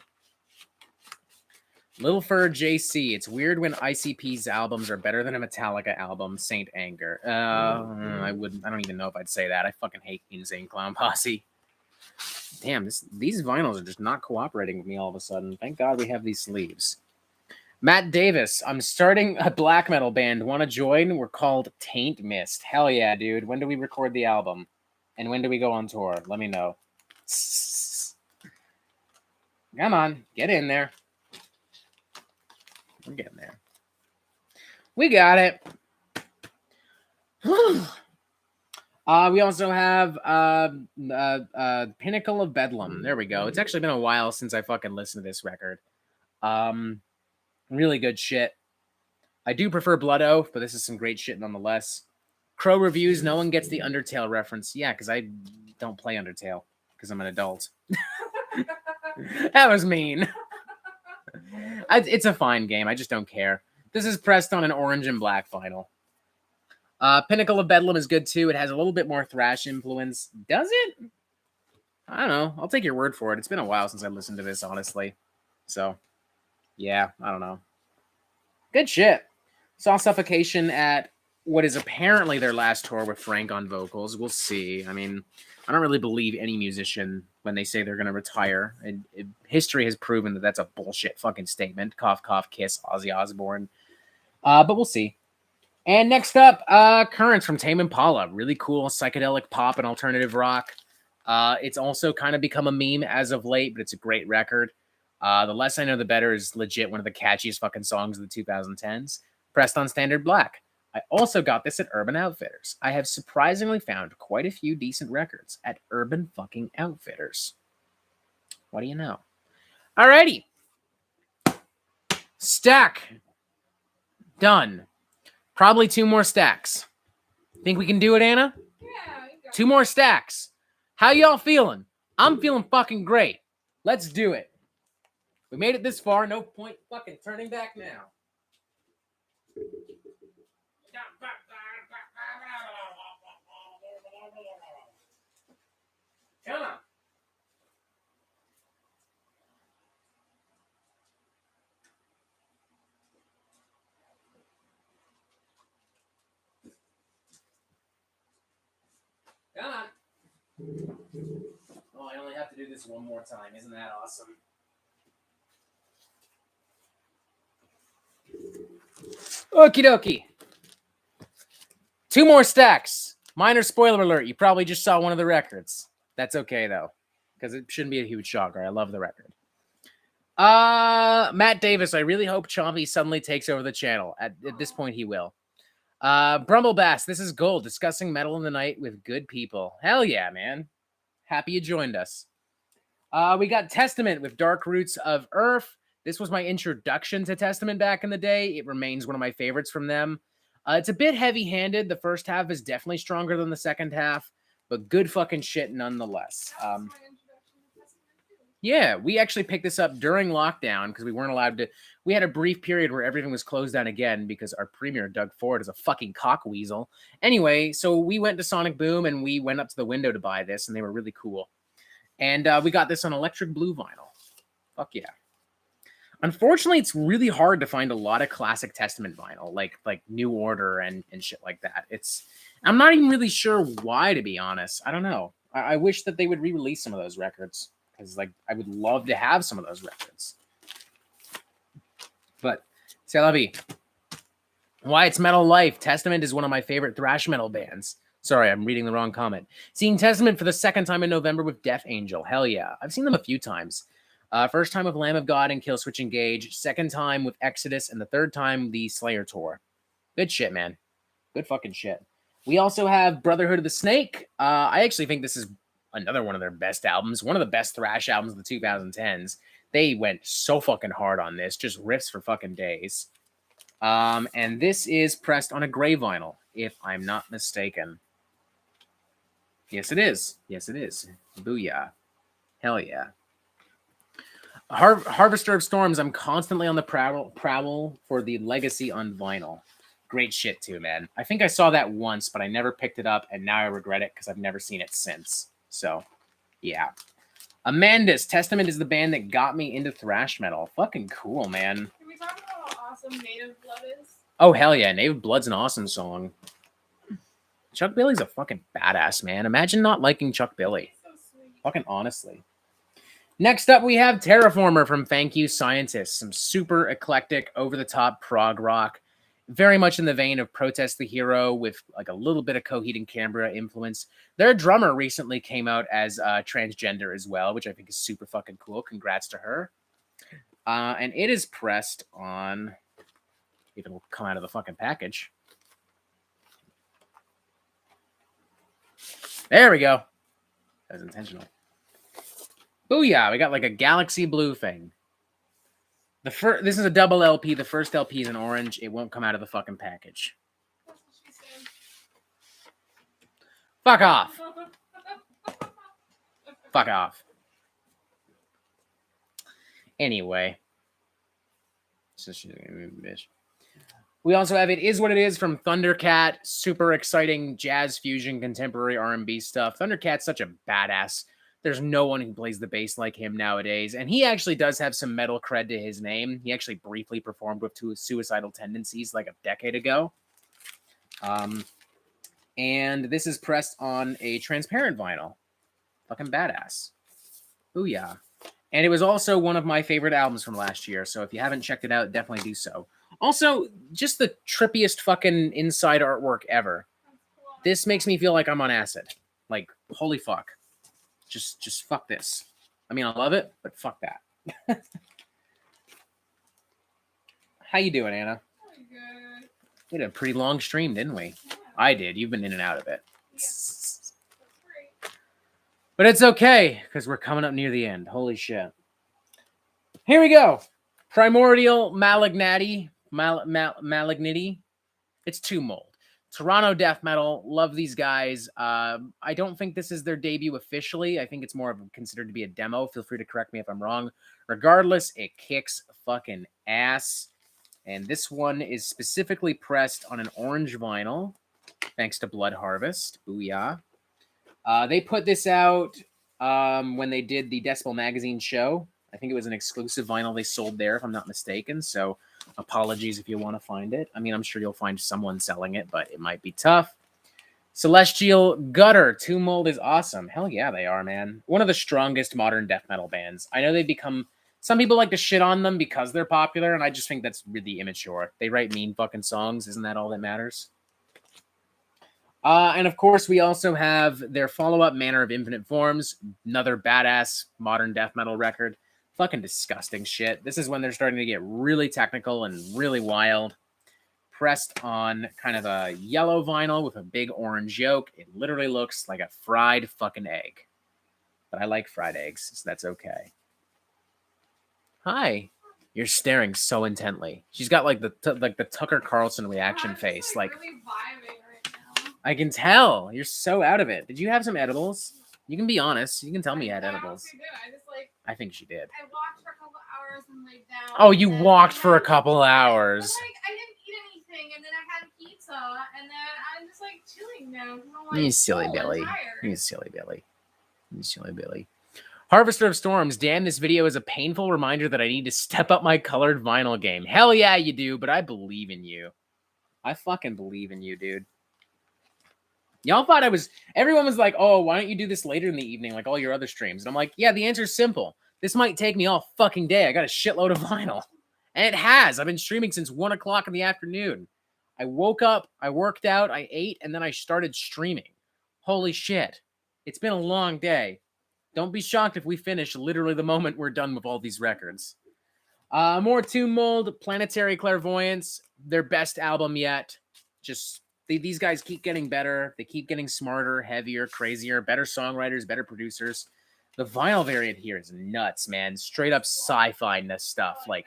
Little Fur JC. It's weird when ICP's albums are better than a Metallica album. Saint Anger. I don't even know if I'd say that. I fucking hate Insane Clown Posse. Damn, these vinyls are just not cooperating with me all of a sudden. Thank God we have these sleeves. Matt Davis. I'm starting a black metal band. Want to join? We're called Taint Mist. Hell yeah, dude. When do we record the album? And when do we go on tour? Let me know. Come on. Get in there. We're getting there. We got it. We also have Pinnacle of Bedlam. There we go. It's actually been a while since I fucking listened to this record. Really good shit. I do prefer Blood Oath, but this is some great shit nonetheless. Crow Reviews. No one gets the Undertale reference. Yeah, because I don't play Undertale because I'm an adult. That was mean. It's a fine game. I just don't care. This is pressed on an orange and black vinyl. Pinnacle of Bedlam is good too. It has a little bit more thrash influence. Does it? I don't know. I'll take your word for it. It's been a while since I listened to this, honestly. So, yeah, I don't know. Good shit. Saw Suffocation at what is apparently their last tour with Frank on vocals. We'll see. I mean, I don't really believe any musician when they say they're going to retire. And history has proven that that's a bullshit fucking statement. Cough, cough, kiss, Ozzy Osbourne. But we'll see. And next up, Currents from Tame Impala. Really cool psychedelic pop and alternative rock. It's also kind of become a meme as of late, but it's a great record. The Less I Know, the Better is legit one of the catchiest fucking songs of the 2010s. Pressed on Standard Black. I also got this at Urban Outfitters. I have surprisingly found quite a few decent records at Urban fucking Outfitters. What do you know? Alrighty. Stack. Done. Probably 2 more stacks. Think we can do it, Anna? Yeah, you got 2 more stacks. How y'all feeling? I'm feeling fucking great. Let's do it. We made it this far. No point fucking turning back now. Come on. Come on. Oh, I only have to do this one more time. Isn't that awesome? Okie dokie. 2 more stacks. Minor spoiler alert. You probably just saw one of the records. That's okay, though, because it shouldn't be a huge shocker. I love the record. Matt Davis. I really hope Chompy suddenly takes over the channel. At this point, he will. Brumble Bass. This is gold. Discussing metal in the night with good people. Hell yeah, man. Happy you joined us. We got Testament with Dark Roots of Earth. This was my introduction to Testament back in the day. It remains one of my favorites from them. It's a bit heavy-handed. The first half is definitely stronger than the second half, but good fucking shit nonetheless. my introduction to Testament too. Yeah, we actually picked this up during lockdown because we weren't allowed to. We had a brief period where everything was closed down again because our premier, Doug Ford, is a fucking cockweasel. Anyway, so we went to Sonic Boom and we went up to the window to buy this, and they were really cool. And we got this on electric blue vinyl. Fuck yeah. Unfortunately, it's really hard to find a lot of classic Testament vinyl, like New Order and shit like that. I'm not even really sure why, to be honest. I don't know. I wish that they would re-release some of those records because, I would love to have some of those records. But c'est la vie. Why it's Metal Life. Testament is one of my favorite thrash metal bands. Sorry, I'm reading the wrong comment. Seeing Testament for the second time in November with Death Angel. Hell yeah. I've seen them a few times. First time with Lamb of God and Killswitch Engage. Second time with Exodus. And the third time, the Slayer tour. Good shit, man. Good fucking shit. We also have Brotherhood of the Snake. I actually think this is another one of their best albums. One of the best thrash albums of the 2010s. They went so fucking hard on this. Just riffs for fucking days. And this is pressed on a gray vinyl, if I'm not mistaken. Yes, it is. Yes, it is. Booyah. Hell yeah. Harvester of Storms. I'm constantly on the prowl for the Legacy on vinyl. Great shit too, man. I think I saw that once, but I never picked it up, and now I regret it because I've never seen it since. So, yeah. Amandus. Testament is the band that got me into thrash metal. Fucking cool, man. Can we talk about how awesome Native Blood is? Oh, hell yeah. Native Blood's an awesome song. Chuck Billy's a fucking badass, man. Imagine not liking Chuck Billy. So sweet. Fucking honestly. Next up, we have Terraformer from Thank You Scientists. Some super eclectic, over-the-top prog rock. Very much in the vein of Protest the Hero with a little bit of Coheed and Cambria influence. Their drummer recently came out as transgender as well, which I think is super fucking cool. Congrats to her. And it is pressed on... If it'll come out of the fucking package. There we go. That was intentional. Booyah! We got a galaxy blue thing. This is a double LP. The first LP is in orange. It won't come out of the fucking package. That's what she said. Fuck off. Fuck off. Anyway. We also have It Is What It Is from Thundercat. Super exciting jazz fusion, contemporary R&B stuff. Thundercat's such a badass There's no one who plays the bass like him nowadays. And he actually does have some metal cred to his name. He actually briefly performed with Two Suicidal Tendencies like a decade ago. And this is pressed on a transparent vinyl. Fucking badass. Booyah. And it was also one of my favorite albums from last year. So if you haven't checked it out, definitely do so. Also, just the trippiest fucking inside artwork ever. This makes me feel like I'm on acid. Like, holy fuck. Just fuck this. I mean, I love it, but fuck that. How you doing, Anna? Good. We had a pretty long stream, didn't we? Yeah. I did. You've been in and out of it. That's great. But it's okay, because we're coming up near the end. Holy shit. Here we go. Primordial Malignity. Malignity. It's Two Mold. Toronto death metal. Love these guys. I don't think this is their debut officially. I think it's more of considered to be a demo. Feel free to correct me if I'm wrong. Regardless, it kicks fucking ass. And this one is specifically pressed on an orange vinyl, thanks to Blood Harvest. Booyah. They put this out when they did the Decibel Magazine show. I think it was an exclusive vinyl they sold there, if I'm not mistaken. So apologies if you want to find it. I mean, I'm sure you'll find someone selling it, but it might be tough. Celestial Gutter. Two Mold is awesome. Hell yeah, they are, man. One of the strongest modern death metal bands. I know they've become... Some people like to shit on them because they're popular, and I just think that's really immature. They write mean fucking songs. Isn't that all that matters? And of course, we also have their follow-up, Manner of Infinite Forms. Another badass modern death metal record. Fucking disgusting shit. This is when they're starting to get really technical and really wild. Pressed on kind of a yellow vinyl with a big orange yolk. It literally looks like a fried fucking egg. But I like fried eggs, so that's okay. Hi. You're staring so intently. She's got like the Tucker Carlson reaction face. Like really vibing right now. I can tell. You're so out of it. Did you have some edibles? You can be honest. You can tell me you had edibles. I think she did. I walked for a couple hours and laid down. Oh, you walked for a couple hours. But, like, I didn't eat anything, and then I had pizza, and then I'm just like chilling now. I'm, like, You silly full and Billy. tired. You silly Billy. You silly Billy. Harvester of Storms. Damn, this video is a painful reminder that I need to step up my colored vinyl game. Hell yeah, you do, but I believe in you. I fucking believe in you, dude. Y'all thought I was... Everyone was like, oh, why don't you do this later in the evening like all your other streams? And I'm like, yeah, the answer's simple. This might take me all fucking day. I got a shitload of vinyl. And it has. I've been streaming since 1 o'clock in the afternoon. I woke up, I worked out, I ate, and then I started streaming. Holy shit. It's been a long day. Don't be shocked if we finish literally the moment we're done with all these records. More Tomb Mold, Planetary Clairvoyance, their best album yet. Just, these guys keep getting better. They keep getting smarter, heavier, crazier, better songwriters, better producers. The vinyl variant here is nuts, man. Straight up sci-fi stuff. Like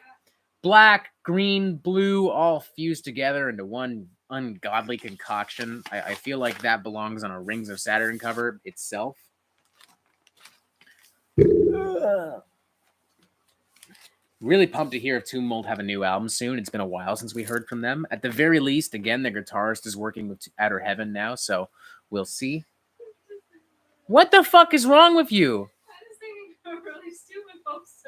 black, green, blue, all fused together into one ungodly concoction. I feel like that belongs on a Rings of Saturn cover itself. Really pumped to hear if Tomb Mold have a new album soon. It's been a while since we heard from them. At the very least, again, the guitarist is working with Outer Heaven now, so we'll see. What the fuck is wrong with you? I just think I'm really stupid folks.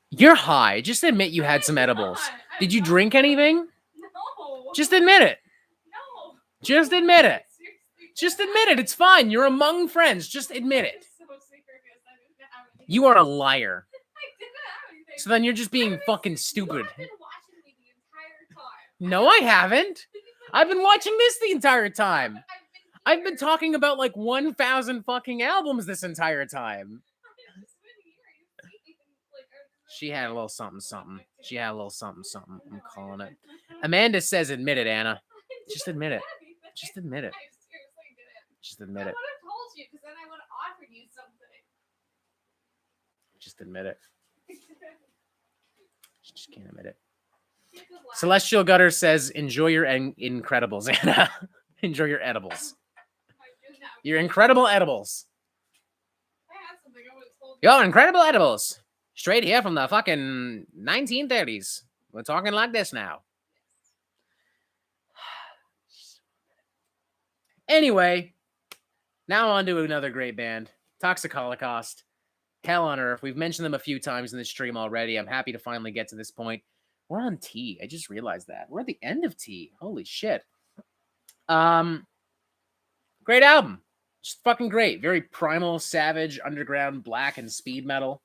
You're high. Just admit you had some edibles. Did you drink anything? No. Just admit it. No. Just admit it. Seriously. Just admit it. It's fine. You're among friends. Just admit it. So serious. I didn't have anything. You are a liar. I didn't have anything. So then you're just being I've been- fucking stupid. You've been watching me the entire time. No, I haven't. I've been watching this the entire time. I've been here. talking about like 1,000 fucking albums this entire time. I've just been here. You've seen, like, She had a little something, something. She had a little something, something. I'm calling it. Amanda says, admit it, Anna. Just admit it. Just admit it. I seriously didn't. Just admit I it. would have told you because then I would have offered you something. Just admit it. She just can't admit it. You could laugh. Celestial Gutter says, enjoy your Incredibles, Anna. Enjoy your edibles. I didn't have- Your incredible edibles. I had something I would have told you. Yo, incredible edibles. Straight here from the fucking 1930s. We're talking like this now. Anyway, now on to another great band. Toxic Holocaust, Hell on Earth. We've mentioned them a few times in the stream already. I'm happy to finally get to this point. We're on T. I just realized that. We're at the end of T. Holy shit. Great album. Just fucking great. Very primal, savage, underground, black, and speed metal.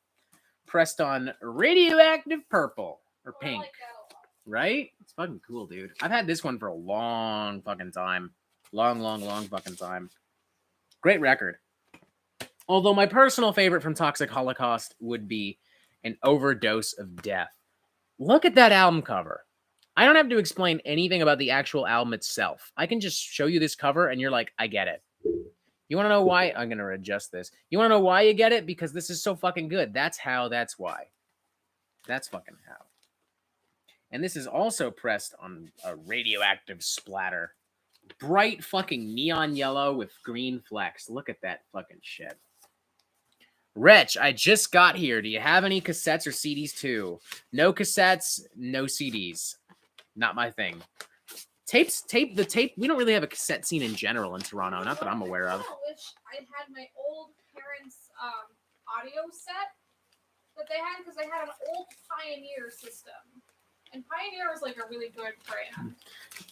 Pressed on radioactive purple or pink. I like that a lot. Right? It's fucking cool, dude. I've had this one for a long fucking time. Long fucking time. Great record. Although my personal favorite from Toxic Holocaust would be An Overdose of Death. Look at that album cover. I don't have to explain anything about the actual album itself. I can just show you this cover and you're like, I get it. You want to know why? I'm going to adjust this. You want to know why you get it? Because this is so fucking good. That's how, that's why. That's fucking how. And this is also pressed on a radioactive splatter. Bright fucking neon yellow with green flecks. Look at that fucking shit. Wretch, I just got here. Do you have any cassettes or CDs too? No cassettes, no CDs. Not my thing. The tape. We don't really have a cassette scene in general in Toronto. Not that I'm aware of. I wish I had my old parents' audio set that they had because they had an old Pioneer system. And Pioneer was like a really good brand.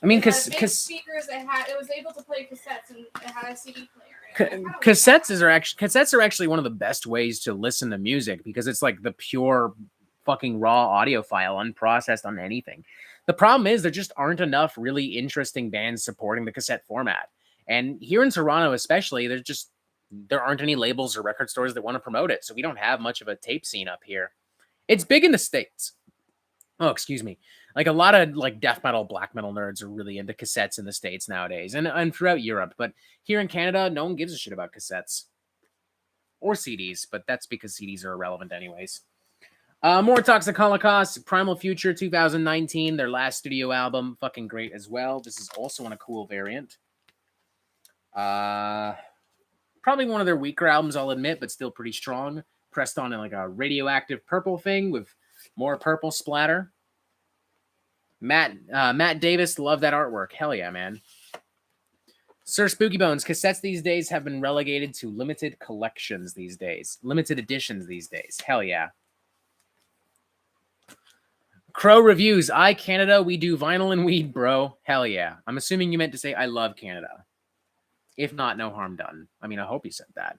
I mean, because speakers, it was able to play cassettes and it had a CD player. Cassettes are actually one of the best ways to listen to music because it's like the pure fucking raw audio file, unprocessed on anything. The problem is there just aren't enough really interesting bands supporting the cassette format. And here in Toronto especially, there aren't any labels or record stores that want to promote it. So we don't have much of a tape scene up here. It's big in the States. Oh, excuse me. Like a lot of like death metal, black metal nerds are really into cassettes in the States nowadays and throughout Europe. But here in Canada, no one gives a shit about cassettes or CDs, but that's because CDs are irrelevant anyways. More Toxic Holocaust, Primal Future 2019, their last studio album. Fucking great as well. This is also on a cool variant. Probably one of their weaker albums, I'll admit, but still pretty strong. Pressed on in like a radioactive purple thing with more purple splatter. Matt Davis, love that artwork. Hell yeah, man. Sir Spooky Bones, cassettes these days have been relegated to limited collections these days. Limited editions these days. Hell yeah. Crow Reviews, Canada, we do vinyl and weed, bro. Hell yeah. I'm assuming you meant to say I love Canada. If not, no harm done. I mean, I hope you said that.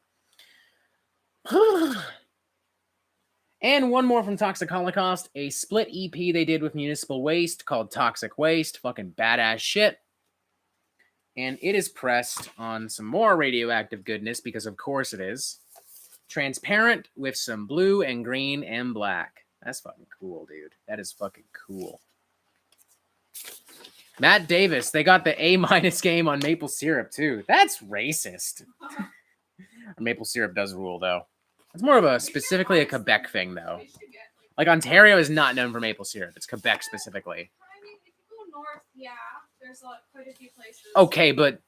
And one more from Toxic Holocaust, a split EP they did with Municipal Waste called Toxic Waste. Fucking badass shit. And it is pressed on some more radioactive goodness, because of course it is. Transparent with some blue and green and black. That's fucking cool, dude. That is fucking cool. Matt Davis, they got the A- game on maple syrup, too. That's racist. Maple syrup does rule, though. It's more of a specifically a Quebec thing, though. Like, Ontario is not known for maple syrup. It's Quebec specifically. I mean, if you go north, yeah, there's quite a few places. Okay, but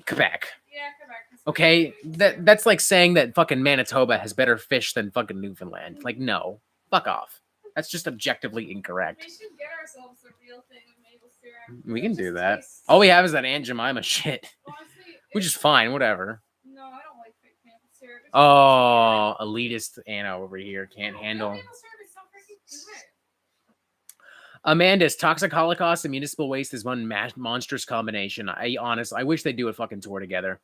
Quebec. Yeah, Quebec. Okay, that's like saying that fucking Manitoba has better fish than fucking Newfoundland. Like, no. Fuck off. That's just objectively incorrect. We should get ourselves a real thing of maple syrup. We can do that. All we have is that Aunt Jemima shit. Honestly, which is fine, whatever. No, I don't like fake maple syrup. Oh, elitist Anna over here can't handle. Maple syrup is so freaking good. Amanda's Toxic Holocaust and Municipal Waste is one monstrous combination. I wish they'd do a fucking tour together.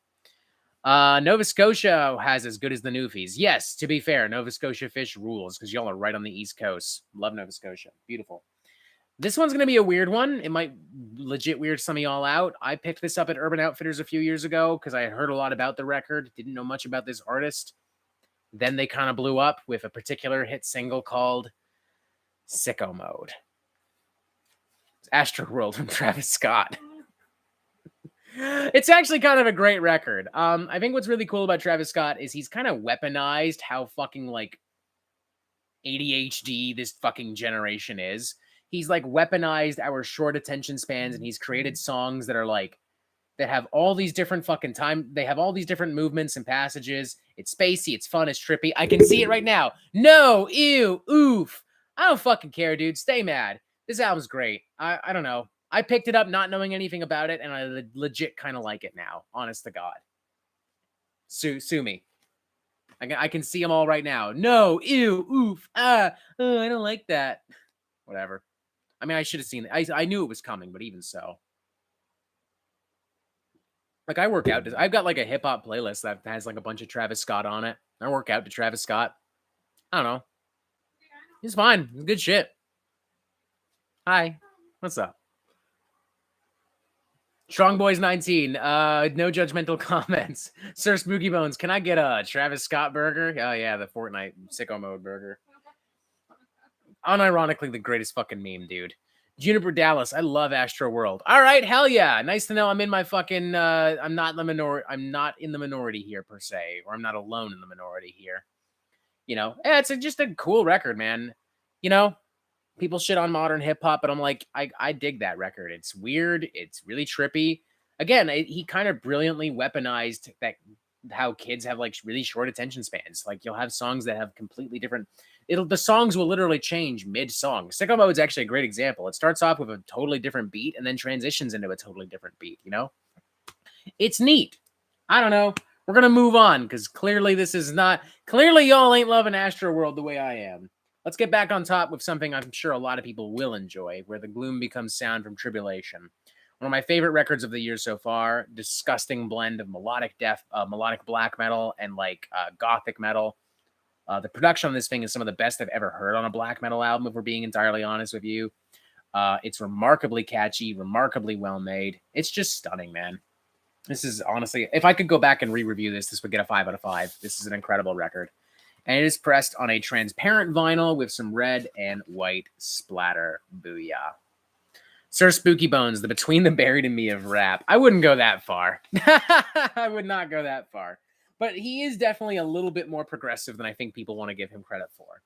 Nova Scotia has as good as the Newfies. Yes, to be fair, Nova Scotia fish rules because y'all are right on the East Coast. Love Nova Scotia. Beautiful. This one's going to be a weird one. It might legit weird some of y'all out. I picked this up at Urban Outfitters a few years ago because I had heard a lot about the record. Didn't know much about this artist. Then they kind of blew up with a particular hit single called Sicko Mode. It's Astro World from Travis Scott. It's actually kind of a great record. I think what's really cool about Travis Scott is he's kind of weaponized how fucking like ADHD this fucking generation is. He's like weaponized our short attention spans, and he's created songs that are like that have all these different fucking time. They have all these different movements and passages. It's spacey, it's fun, it's trippy. I can see it right now. No, ew, oof. I don't fucking care, dude. Stay mad. This album's great. I don't know. I picked it up not knowing anything about it, and I legit kind of like it now. Honest to God. Sue me. I can see them all right now. No, ew, oof, I don't like that. Whatever. I mean, I should have seen it. I knew it was coming, but even so. Like, I work out. I've got like a hip hop playlist that has like a bunch of Travis Scott on it. I work out to Travis Scott. I don't know. He's fine. He's good shit. Hi. What's up? Strong Boys 19. No judgmental comments. Sir Spooky Bones, can I get a Travis Scott burger? Oh yeah, the Fortnite sicko mode burger. Unironically, the greatest fucking meme, dude. Juniper Dallas, I love Astro World. All right, hell yeah. Nice to know I'm in my fucking I'm not in the minority. I'm not in the minority here per se, or I'm not alone in the minority here. You know, it's just a cool record, man. You know, people shit on modern hip hop, but I'm like, I dig that record. It's weird. It's really trippy. Again, he kind of brilliantly weaponized that how kids have like really short attention spans. Like you'll have songs that have completely different. The songs will literally change mid song. Sicko Mode's actually a great example. It starts off with a totally different beat and then transitions into a totally different beat. You know, it's neat. I don't know. We're gonna move on because clearly this is not. Clearly y'all ain't loving Astro World the way I am. Let's get back on top with something I'm sure a lot of people will enjoy, where the gloom becomes sound from tribulation. One of my favorite records of the year so far. Disgusting blend of melodic black metal, and like gothic metal. The production on this thing is some of the best I've ever heard on a black metal album, if we're being entirely honest with you. It's remarkably catchy, remarkably well made. It's just stunning, man. This is honestly, if I could go back and re-review this would get a 5 out of 5. This is an incredible record. And it is pressed on a transparent vinyl with some red and white splatter. Booyah. Sir Spooky Bones, the Between the Buried and Me of rap. I wouldn't go that far. I would not go that far. But he is definitely a little bit more progressive than I think people want to give him credit for.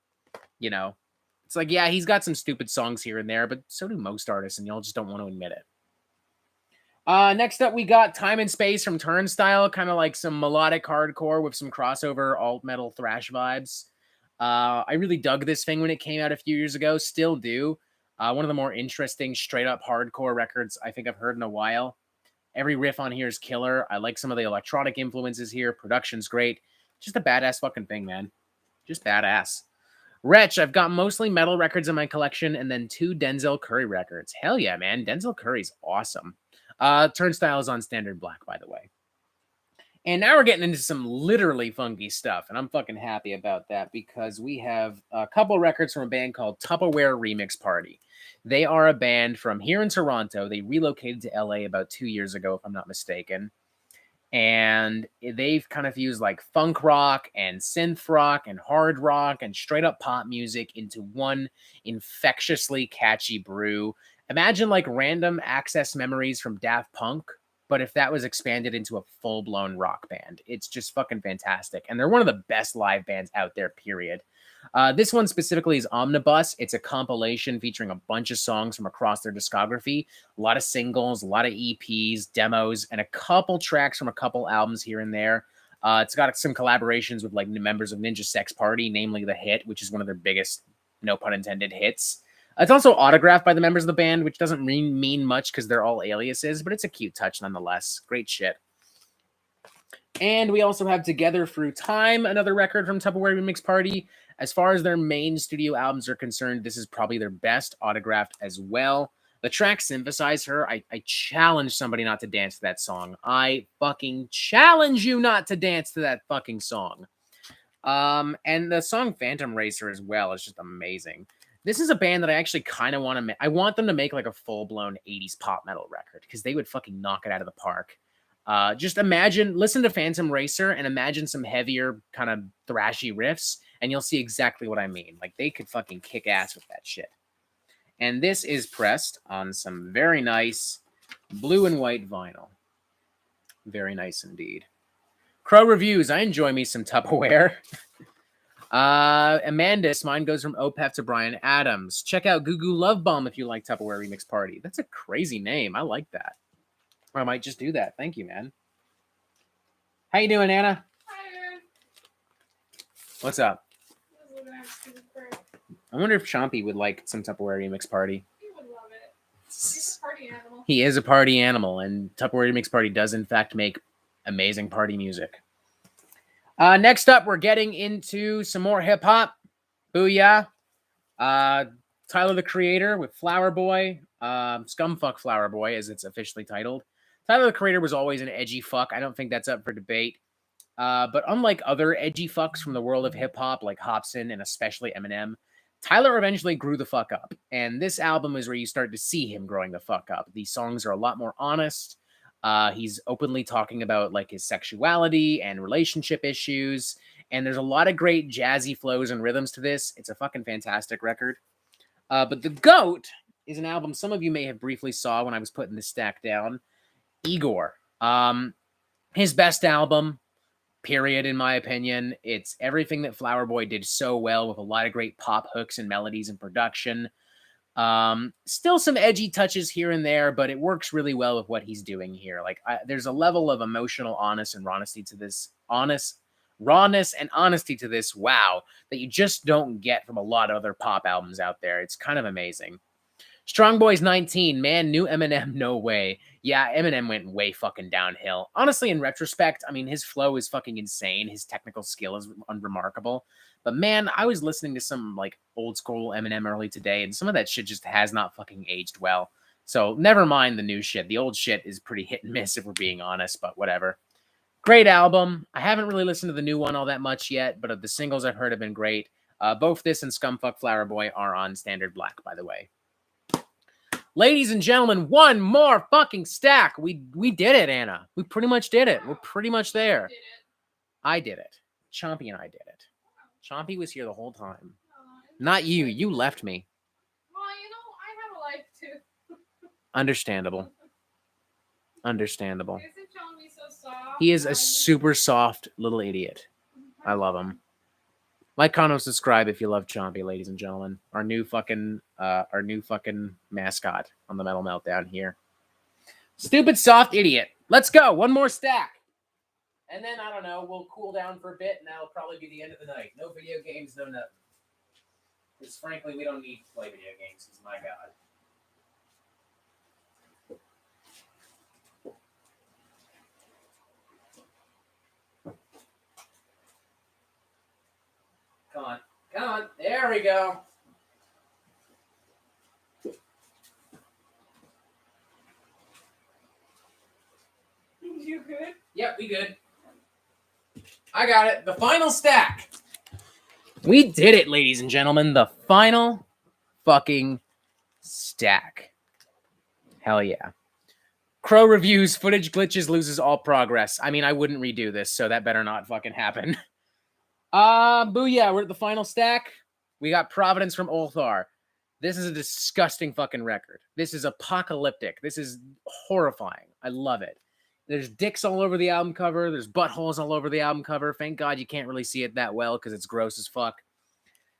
You know? It's like, yeah, he's got some stupid songs here and there, but so do most artists, and y'all just don't want to admit it. Next up, we got Time and Space from Turnstile, kind of like some melodic hardcore with some crossover alt metal thrash vibes. I really dug this thing when it came out a few years ago, still do. One of the more interesting straight up hardcore records I think I've heard in a while. Every riff on here is killer. I like some of the electronic influences here. Production's great. Just a badass fucking thing, man. Just badass. Wretch, I've got mostly metal records in my collection and then 2 Denzel Curry records. Hell yeah, man. Denzel Curry's awesome. Turnstile is on standard black, by the way. And now we're getting into some literally funky stuff, and I'm fucking happy about that because we have a couple records from a band called Tupperware Remix Party. They are a band from here in Toronto. They relocated to LA about 2 years ago, if I'm not mistaken. And they've kind of fused like funk rock and synth rock and hard rock and straight up pop music into one infectiously catchy brew. Imagine like Random Access Memories from Daft Punk, but if that was expanded into a full-blown rock band. It's just fucking fantastic. And they're one of the best live bands out there, period. This one specifically is Omnibus. It's a compilation featuring a bunch of songs from across their discography. A lot of singles, a lot of EPs, demos, and a couple tracks from a couple albums here and there. It's got some collaborations with like members of Ninja Sex Party, namely The Hit, which is one of their biggest, no pun intended, hits. It's also autographed by the members of the band, which doesn't mean much because they're all aliases, but it's a cute touch nonetheless. Great shit. And we also have Together Through Time, another record from Tupperware Remix Party. As far as their main studio albums are concerned, this is probably their best autographed as well. The track Synthesize Her, I challenge somebody not to dance to that song. I fucking challenge you not to dance to that fucking song. And the song Phantom Racer as well is just amazing. This is a band that I actually kind of want to make. I want them to make like a full-blown 80s pop metal record because they would fucking knock it out of the park. Just listen to Phantom Racer and imagine some heavier kind of thrashy riffs and you'll see exactly what I mean. Like they could fucking kick ass with that shit. And this is pressed on some very nice blue and white vinyl. Very nice indeed. Crow Reviews. I enjoy me some Tupperware. Amandus, mine goes from Opeth to Brian Adams. Check out Goo Goo Love Bomb if you like Tupperware Remix Party. That's a crazy name. I like that. Or I might just do that. Thank you, man. How you doing, Anna? Hi. What's up? I wonder if Chompy would like some Tupperware Remix Party. He would love it. He's a party animal. He is a party animal, and Tupperware Remix Party does, in fact, make amazing party music. Next up, we're getting into some more hip hop. Booyah. Tyler the Creator with Flower Boy. Scumfuck Flower Boy, as it's officially titled. Tyler the Creator was always an edgy fuck. I don't think that's up for debate. But unlike other edgy fucks from the world of hip hop, like Hopsin and especially Eminem, Tyler eventually grew the fuck up. And this album is where you start to see him growing the fuck up. These songs are a lot more honest. He's openly talking about like his sexuality and relationship issues. And there's a lot of great jazzy flows and rhythms to this. It's a fucking fantastic record. But The GOAT is an album some of you may have briefly saw when I was putting this stack down. Igor. His best album, period, in my opinion. It's everything that Flower Boy did so well with a lot of great pop hooks and melodies and production. Still some edgy touches here and there, but it works really well with what he's doing here. Like there's a level of emotional rawness and honesty to this. Rawness and honesty to this, wow, that you just don't get from a lot of other pop albums out there. It's kind of amazing. Strong Boy's 19, man, new Eminem, no way. Yeah, Eminem went way fucking downhill. Honestly, in retrospect, I mean, his flow is fucking insane. His technical skill is unremarkable. But man, I was listening to some like old school Eminem early today, and some of that shit just has not fucking aged well. So never mind the new shit. The old shit is pretty hit and miss if we're being honest, but whatever. Great album. I haven't really listened to the new one all that much yet, but of the singles I've heard have been great. Both this and Scumfuck Flower Boy are on Standard Black, by the way. Ladies and gentlemen, one more fucking stack. We did it, Anna. We pretty much did it. We're pretty much there. I did it. Chompy and I did it. Chompy was here the whole time. Not you. You left me. Well, I have a life too. Understandable. Understandable. Isn't Chompy so soft? He is a super soft little idiot. I love him. Like, comment, subscribe if you love Chompy, ladies and gentlemen. Our new fucking mascot on the Metal Meltdown here. Stupid soft idiot. Let's go. One more stack. And then, I don't know, we'll cool down for a bit, and that'll probably be the end of the night. No video games, no nothing. Because, frankly, we don't need to play video games, because, my God. Come on. Come on. There we go. You good? Yep, we good. I got it. The final stack. We did it, ladies and gentlemen. The final fucking stack. Hell yeah. Crow reviews, footage glitches, loses all progress. I mean, I wouldn't redo this, so that better not fucking happen. Booyah, we're at the final stack. We got Providence from Ulthar. This is a disgusting fucking record. This is apocalyptic. This is horrifying. I love it. There's dicks all over the album cover. There's buttholes all over the album cover. Thank God you can't really see it that well because it's gross as fuck.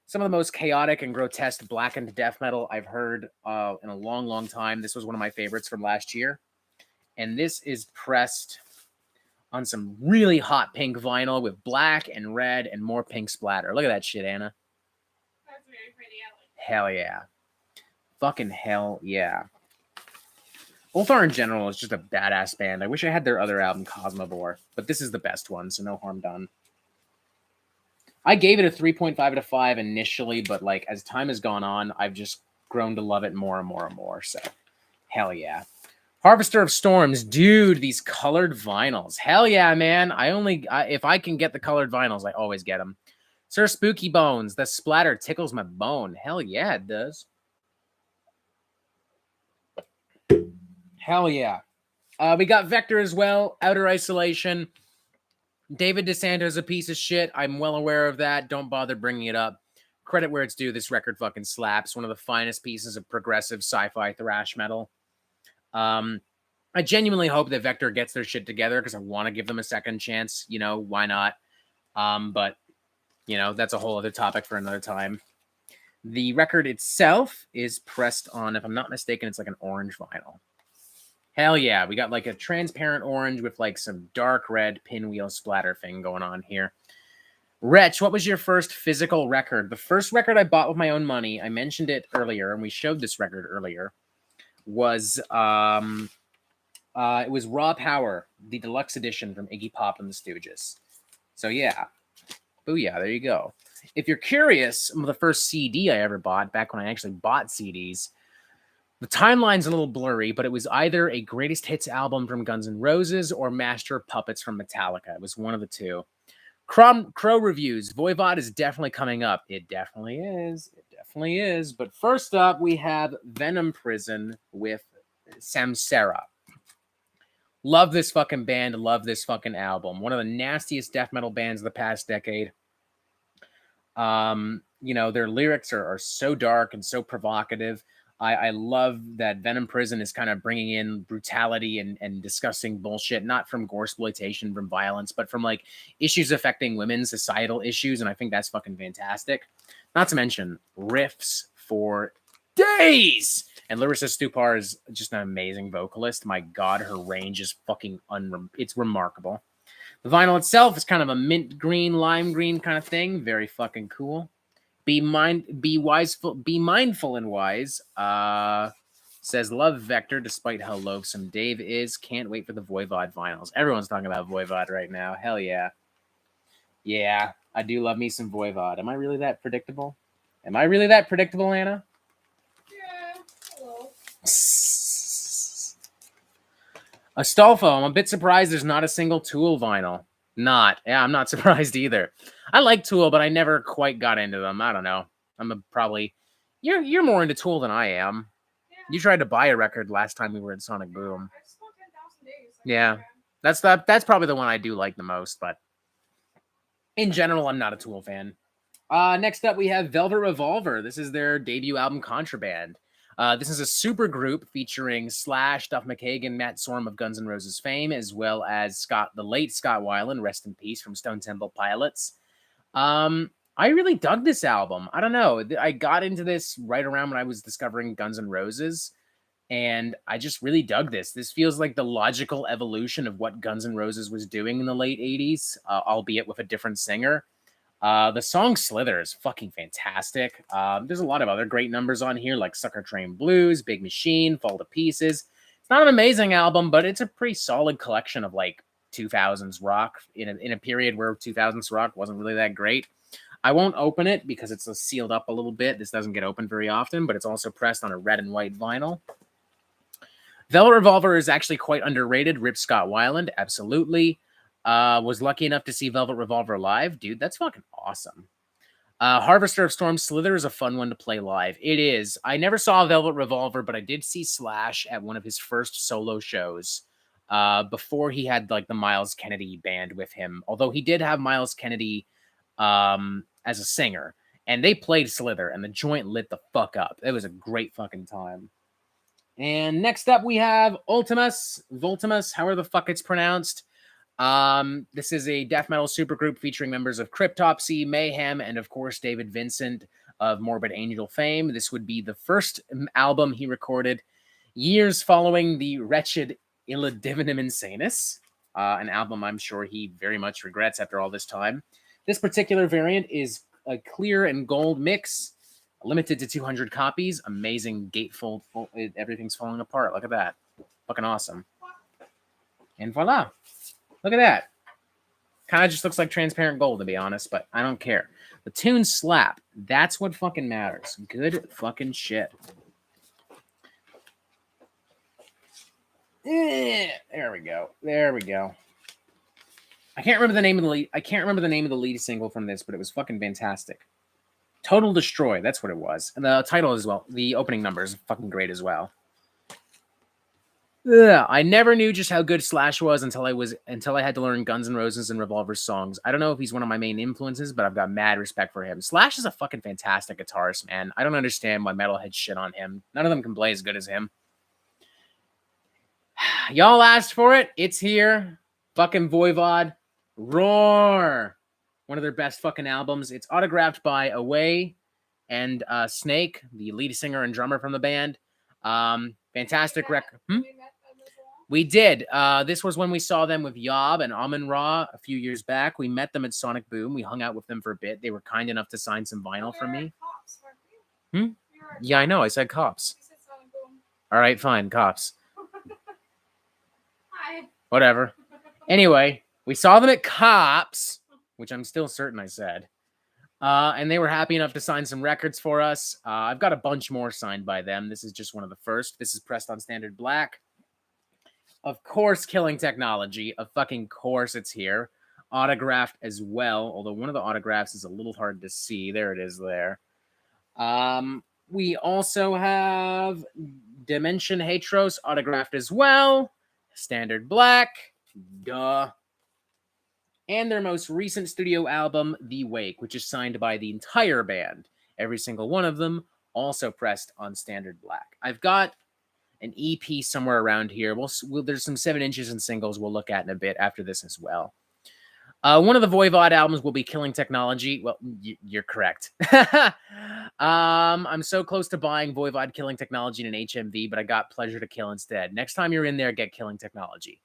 Some of the most chaotic and grotesque blackened death metal I've heard in a long, long time. This was one of my favorites from last year. And this is pressed on some really hot pink vinyl with black and red and more pink splatter. Look at that shit, Anna. That's very pretty. Hell yeah. Fucking hell yeah. Ulthar in general is just a badass band. I wish I had their other album, Cosmivore, but this is the best one, so no harm done. I gave it a 3.5 out of 5 initially, but like as time has gone on, I've just grown to love it more and more and more, so hell yeah. Harvester of Storms, dude, these colored vinyls. Hell yeah, man. If I can get the colored vinyls, I always get them. Sir Spooky Bones, the splatter tickles my bone. Hell yeah, it does. Hell yeah. We got Vector as well, Outer Isolation. David DeSanto's a piece of shit. I'm well aware of that. Don't bother bringing it up. Credit where it's due. This record fucking slaps. One of the finest pieces of progressive sci-fi thrash metal. I genuinely hope that Vector gets their shit together because I want to give them a second chance. You know, why not? But, you know, that's a whole other topic for another time. The record itself is pressed on, if I'm not mistaken, it's like an orange vinyl. Hell yeah. We got like a transparent orange with like some dark red pinwheel splatter thing going on here. Wretch, what was your first physical record? The first record I bought with my own money, I mentioned it earlier, and we showed this record earlier, was it was Raw Power, the deluxe edition from Iggy Pop and the Stooges. So yeah, booyah, there you go. If you're curious, the first CD I ever bought, back when I actually bought CDs, the timeline's a little blurry, but it was either a greatest hits album from Guns N' Roses or Master of Puppets from Metallica. It was one of the two. Crow reviews. Voivod is definitely coming up. It definitely is. It definitely is. But first up, we have Venom Prison with Samsara. Love this fucking band. Love this fucking album. One of the nastiest death metal bands of the past decade. Their lyrics are so dark and so provocative. I love that Venom Prison is kind of bringing in brutality and discussing bullshit, not from gore exploitation, from violence, but from like issues affecting women, societal issues. And I think that's fucking fantastic. Not to mention riffs for days. And Larissa Stupar is just an amazing vocalist. My God, her range is fucking it's remarkable. The vinyl itself is kind of a mint green, lime green kind of thing. Very fucking cool. Be mindful and wise. Says love Vector, despite how loathsome Dave is. Can't wait for the Voivod vinyls. Everyone's talking about Voivod right now. Hell yeah. Yeah, I do love me some Voivod. Am I really that predictable? Anna? Yeah. Hello. Astolfo, I'm a bit surprised there's not a single Tool vinyl. Yeah, I'm not surprised either. I like Tool, but I never quite got into them. I don't know. You're more into Tool than I am. Yeah. You tried to buy a record last time we were at Sonic Boom. I just want 10,000 days. Yeah. That's probably the one I do like the most, but in general, I'm not a Tool fan. Next up, we have Velvet Revolver. This is their debut album, Contraband. This is a super group featuring Slash, Duff McKagan, Matt Sorum of Guns N' Roses fame, as well as the late Scott Weiland, rest in peace, from Stone Temple Pilots. I really dug this album. I don't know. I got into this right around when I was discovering Guns N' Roses, and I just really dug this. This feels like the logical evolution of what Guns N' Roses was doing in the late 80s, albeit with a different singer. The song Slither is fucking fantastic. There's a lot of other great numbers on here, like Sucker Train Blues, Big Machine, Fall to Pieces. It's not an amazing album, but it's a pretty solid collection of like 2000s rock in a period where 2000s rock wasn't really that great. I won't open it because it's sealed up a little bit. This doesn't get opened very often, but it's also pressed on a red and white vinyl. Velvet Revolver is actually quite underrated. Rip Scott Weiland, absolutely. Was lucky enough to see Velvet Revolver live. Dude, that's fucking awesome. Harvester of Storm Slither is a fun one to play live. It is. I never saw Velvet Revolver, but I did see Slash at one of his first solo shows before he had like the Miles Kennedy band with him. Although he did have Miles Kennedy as a singer. And they played Slither, and the joint lit the fuck up. It was a great fucking time. And next up, we have Voltimus, however the fuck it's pronounced. This is a death metal supergroup featuring members of Cryptopsy, Mayhem, and of course David Vincent of Morbid Angel fame. This would be the first album he recorded years following the wretched Illa Divinum Insanus, an album I'm sure he very much regrets after all this time. This particular variant is a clear and gold mix, limited to 200 copies. Amazing gatefold, everything's falling apart. Look at that. Fucking awesome. And voila. Look at that. Kind of just looks like transparent gold, to be honest, but I don't care. The tunes slap. That's what fucking matters. Good fucking shit. There we go. I can't remember the name of the lead single from this, but it was fucking fantastic. Total Destroy. That's what it was. And the title as well. The opening number is fucking great as well. I never knew just how good Slash was until I had to learn Guns N' Roses and Revolver songs. I don't know if he's one of my main influences, but I've got mad respect for him. Slash is a fucking fantastic guitarist, man. I don't understand why metalheads shit on him. None of them can play as good as him. Y'all asked for it. It's here. Fucking Voivod. Roar. One of their best fucking albums. It's autographed by Away and Snake, the lead singer and drummer from the band. Fantastic record. We did. This was when we saw them with Yob and Amun Ra a few years back. We met them at Sonic Boom. We hung out with them for a bit. They were kind enough to sign some vinyl for me. Yeah, I know. I said Cops. All right, fine. Cops. Hi. Whatever. Anyway, we saw them at Cops. which I'm still certain I said. And they were happy enough to sign some records for us. I've got a bunch more signed by them. This is just one of the first. This is pressed on standard black. Of course, Killing Technology. Of fucking course it's here. Autographed as well, although one of the autographs is a little hard to see. There it is there. We also have Dimension Hatros autographed as well. Standard black. Duh. And their most recent studio album, The Wake, which is signed by the entire band. Every single one of them, also pressed on standard black. I've got an EP somewhere around here. There's some 7 inches and singles we'll look at in a bit after this as well. One of the Voivod albums will be Killing Technology. Well, you're correct. I'm so close to buying Voivod Killing Technology in an HMV, but I got Pleasure to Kill instead. Next time you're in there, get Killing Technology.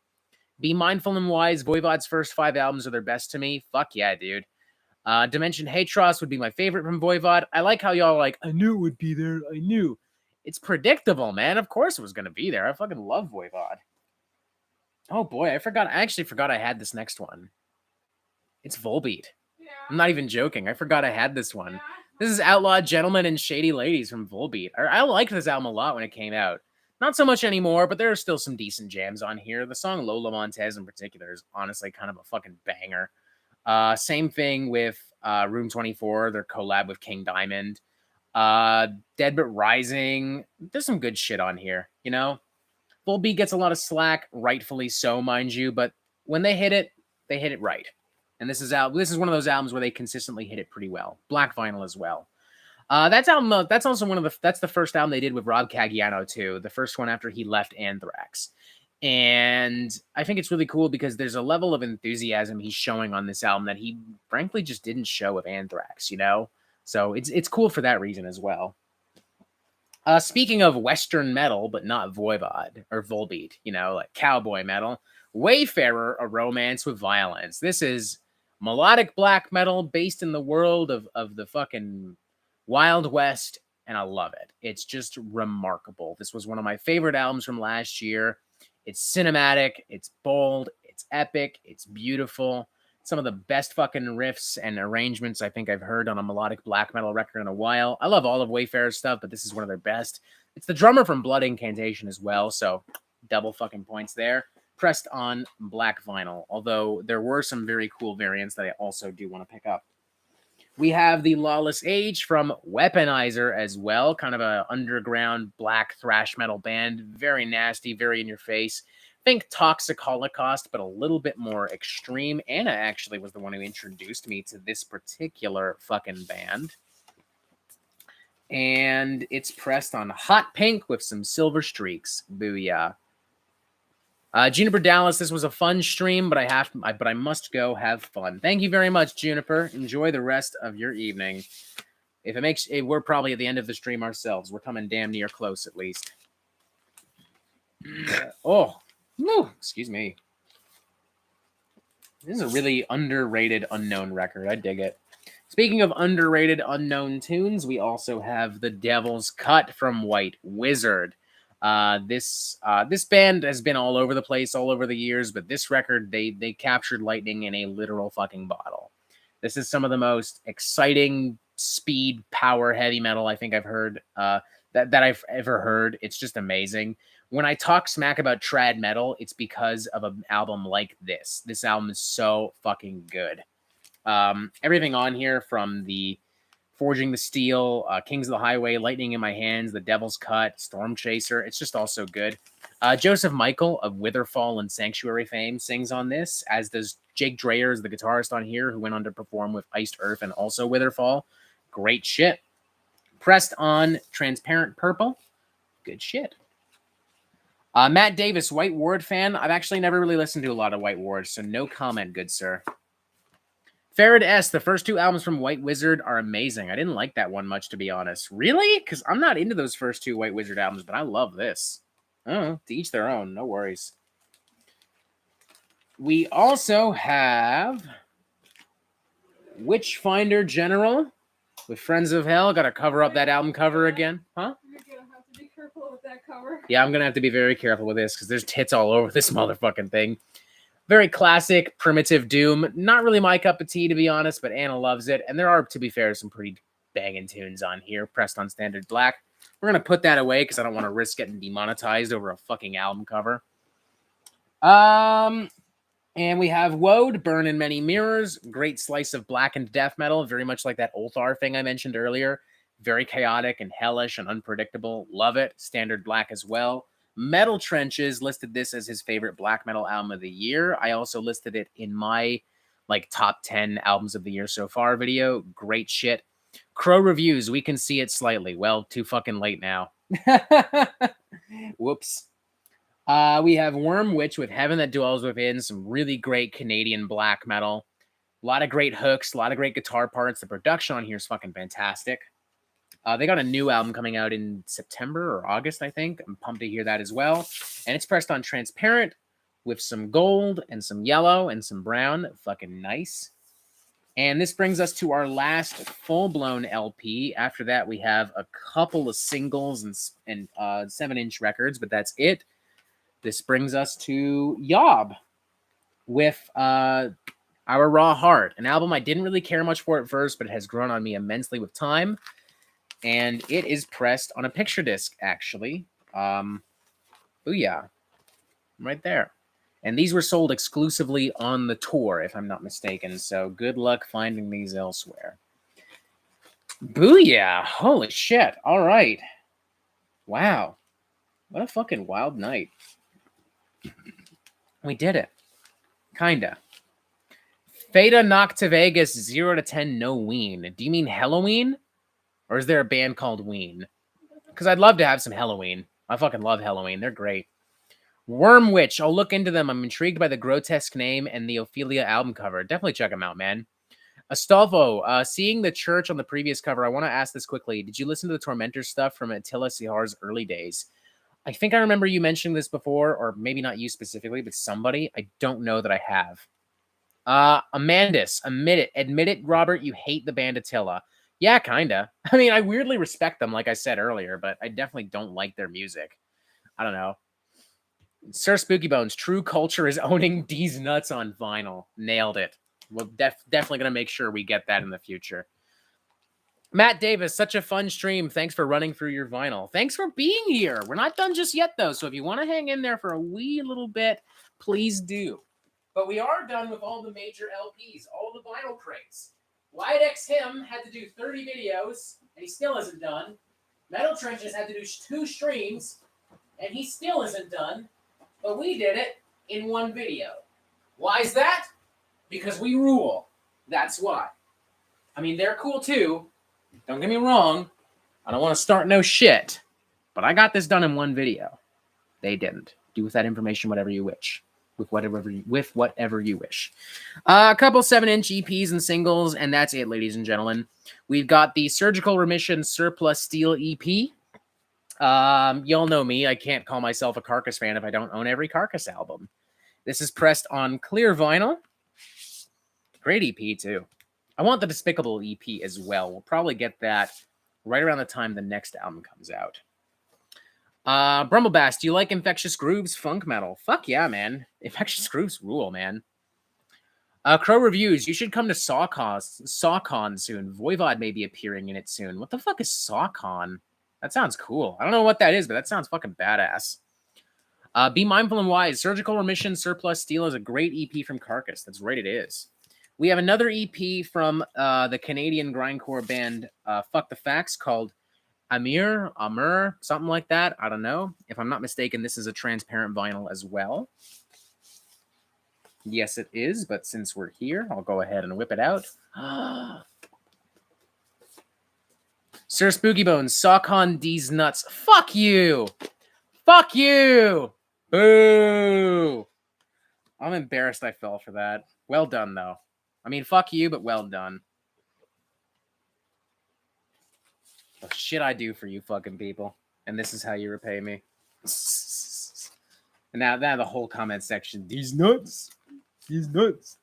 Be mindful and wise. Voivod's first 5 albums are their best to me. Fuck yeah, dude. Dimension Hatros would be my favorite from Voivod. I like how y'all are like, I knew it would be there. I knew. It's predictable, man. Of course it was going to be there. I fucking love Voivod. Oh, boy. I actually forgot I had this next one. It's Volbeat. Yeah. I'm not even joking. I forgot I had this one. Yeah. This is Outlawed Gentlemen and Shady Ladies from Volbeat. I liked this album a lot when it came out. Not so much anymore, but there are still some decent jams on here. The song Lola Montez in particular is honestly kind of a fucking banger. Same thing with Room 24, their collab with King Diamond. Dead But Rising. There's some good shit on here, you know? Volbeat gets a lot of slack, rightfully so, mind you, but when they hit it right. And this is one of those albums where they consistently hit it pretty well. Black vinyl as well. That's also that's the first album they did with Rob Caggiano too. The first one after he left Anthrax. And I think it's really cool because there's a level of enthusiasm he's showing on this album that he frankly just didn't show with Anthrax, you know? So it's cool for that reason as well. Speaking of Western metal, but not Voivod or Volbeat, you know, like cowboy metal, Wayfarer, A Romance with Violence. This is melodic black metal based in the world of the fucking Wild West, and I love it. It's just remarkable. This was one of my favorite albums from last year. It's cinematic, it's bold, it's epic, it's beautiful. Some of the best fucking riffs and arrangements I think I've heard on a melodic black metal record in a while. I love all of Wayfarer's stuff, but this is one of their best. It's the drummer from Blood Incantation as well, so double fucking points there. Pressed on black vinyl, although there were some very cool variants that I also do want to pick up. We have the Lawless Age from Weaponizer as well, kind of a underground black thrash metal band. Very nasty, very in your face. Think Toxic Holocaust, but a little bit more extreme. Anna actually was the one who introduced me to this particular fucking band. And it's pressed on hot pink with some silver streaks. Booyah. Juniper Dallas, this was a fun stream, but I must go have fun. Thank you very much, Juniper. Enjoy the rest of your evening. We're probably at the end of the stream ourselves. We're coming damn near close, at least. Excuse me. This is a really underrated unknown record. I dig it. Speaking of underrated unknown tunes, we also have The Devil's Cut from White Wizard. This band has been all over the place all over the years, but this record, they captured lightning in a literal fucking bottle. This is some of the most exciting speed, power, heavy metal I think I've heard, that I've ever heard. It's just amazing. When I talk smack about trad metal, it's because of an album like this. This album is so fucking good. Everything on here from the Forging the Steel, Kings of the Highway, Lightning in My Hands, The Devil's Cut, Storm Chaser. It's just also good. Joseph Michael of Witherfall and Sanctuary fame sings on this, as does Jake Dreyer, the guitarist on here, who went on to perform with Iced Earth and also Witherfall. Great shit. Pressed on Transparent Purple. Good shit. Matt Davis, White Ward fan. I've actually never really listened to a lot of White Ward, so no comment, good sir. Farad S., the first 2 albums from White Wizard are amazing. I didn't like that one much, to be honest. Really? Because I'm not into those first 2 White Wizard albums, but I love this. Oh, to each their own. No worries. We also have Witchfinder General with Friends of Hell. Got to cover up that album cover again. Huh? You're gonna have to be careful with that cover. Yeah, I'm going to have to be very careful with this because there's tits all over this motherfucking thing. Very classic, primitive doom. Not really my cup of tea, to be honest, but Anna loves it. And there are, to be fair, some pretty banging tunes on here, pressed on standard black. We're going to put that away because I don't want to risk getting demonetized over a fucking album cover. And we have Woad, Burn in Many Mirrors. Great slice of blackened death metal, very much like that Ulthar thing I mentioned earlier. Very chaotic and hellish and unpredictable. Love it. Standard black as well. Metal Trenches listed this as his favorite black metal album of the year. I also listed it in my top 10 albums of the year so far video. Great shit. Crow Reviews, we can see it slightly. Well, too fucking late now. Whoops. We have Worm Witch with Heaven That Dwells Within, some really great Canadian black metal. A lot of great hooks, a lot of great guitar parts. The production on here is fucking fantastic. They got a new album coming out in September or August, I think. I'm pumped to hear that as well. And it's pressed on transparent with some gold and some yellow and some brown. Fucking nice. And this brings us to our last full-blown LP. After that, we have a couple of singles and 7-inch records, but that's it. This brings us to Yob with Our Raw Heart, an album I didn't really care much for at first, but it has grown on me immensely with time. And it is pressed on a picture disc, actually. Booyah. Right there. And these were sold exclusively on the tour, if I'm not mistaken. So good luck finding these elsewhere. Booyah. Holy shit. All right. Wow. What a fucking wild night. We did it. Kinda. Feta Knock to Vegas 0 to 10 no Ween. Do you mean Halloween? Or is there a band called Ween? Because I'd love to have some Halloween. I fucking love Halloween. They're great. Worm Witch. I'll look into them. I'm intrigued by the grotesque name and the Ophelia album cover. Definitely check them out, man. Astolfo. Seeing the church on the previous cover, I want to ask this quickly. Did you listen to the Tormentor stuff from Attila Sihar's early days? I think I remember you mentioning this before, or maybe not you specifically, but somebody. I don't know that I have. Amandus. Admit it, Robert, you hate the band Attila. Yeah, kinda. I mean, I weirdly respect them, like I said earlier, but I definitely don't like their music. I don't know. Sir Spooky Bones, True Culture is owning D's Nuts on vinyl. Nailed it. We're definitely going to make sure we get that in the future. Matt Davis, such a fun stream. Thanks for running through your vinyl. Thanks for being here. We're not done just yet, though, so if you want to hang in there for a wee little bit, please do. But we are done with all the major LPs, all the vinyl crates. Wyatt X Him had to do 30 videos, and he still isn't done. Metal Trenches had to do 2 streams, and he still isn't done. But we did it in 1 video. Why is that? Because we rule. That's why. I mean, they're cool too. Don't get me wrong. I don't want to start no shit. But I got this done in 1 video. They didn't. Do with that information whatever you wish. With whatever you wish. A couple 7-inch EPs and singles, and that's it, ladies and gentlemen. We've got the Surgical Remission Surplus Steel EP. Y'all know me. I can't call myself a Carcass fan if I don't own every Carcass album. This is pressed on clear vinyl. Great EP, too. I want the Despicable EP as well. We'll probably get that right around the time the next album comes out. Brumblebass, do you like Infectious Grooves funk metal? Fuck yeah, man. Infectious Grooves rule, man. Crow Reviews, you should come to SawCon soon. Voivod may be appearing in it soon. What the fuck is SawCon? That sounds cool. I don't know what that is, but that sounds fucking badass. Be Mindful and Wise. Surgical Remission Surplus Steel is a great EP from Carcass. That's right, it is. We have another EP from the Canadian grindcore band Fuck the Facts called Amur, something like that. I don't know. If I'm not mistaken, this is a transparent vinyl as well. Yes, it is, but since we're here, I'll go ahead and whip it out. Sir Spooky Bones, SawCon D's Nuts. Fuck you! Fuck you! Boo! I'm embarrassed I fell for that. Well done, though. I mean, fuck you, but well done. The shit I do for you fucking people. And this is how you repay me. And now the whole comment section. These nuts. These nuts.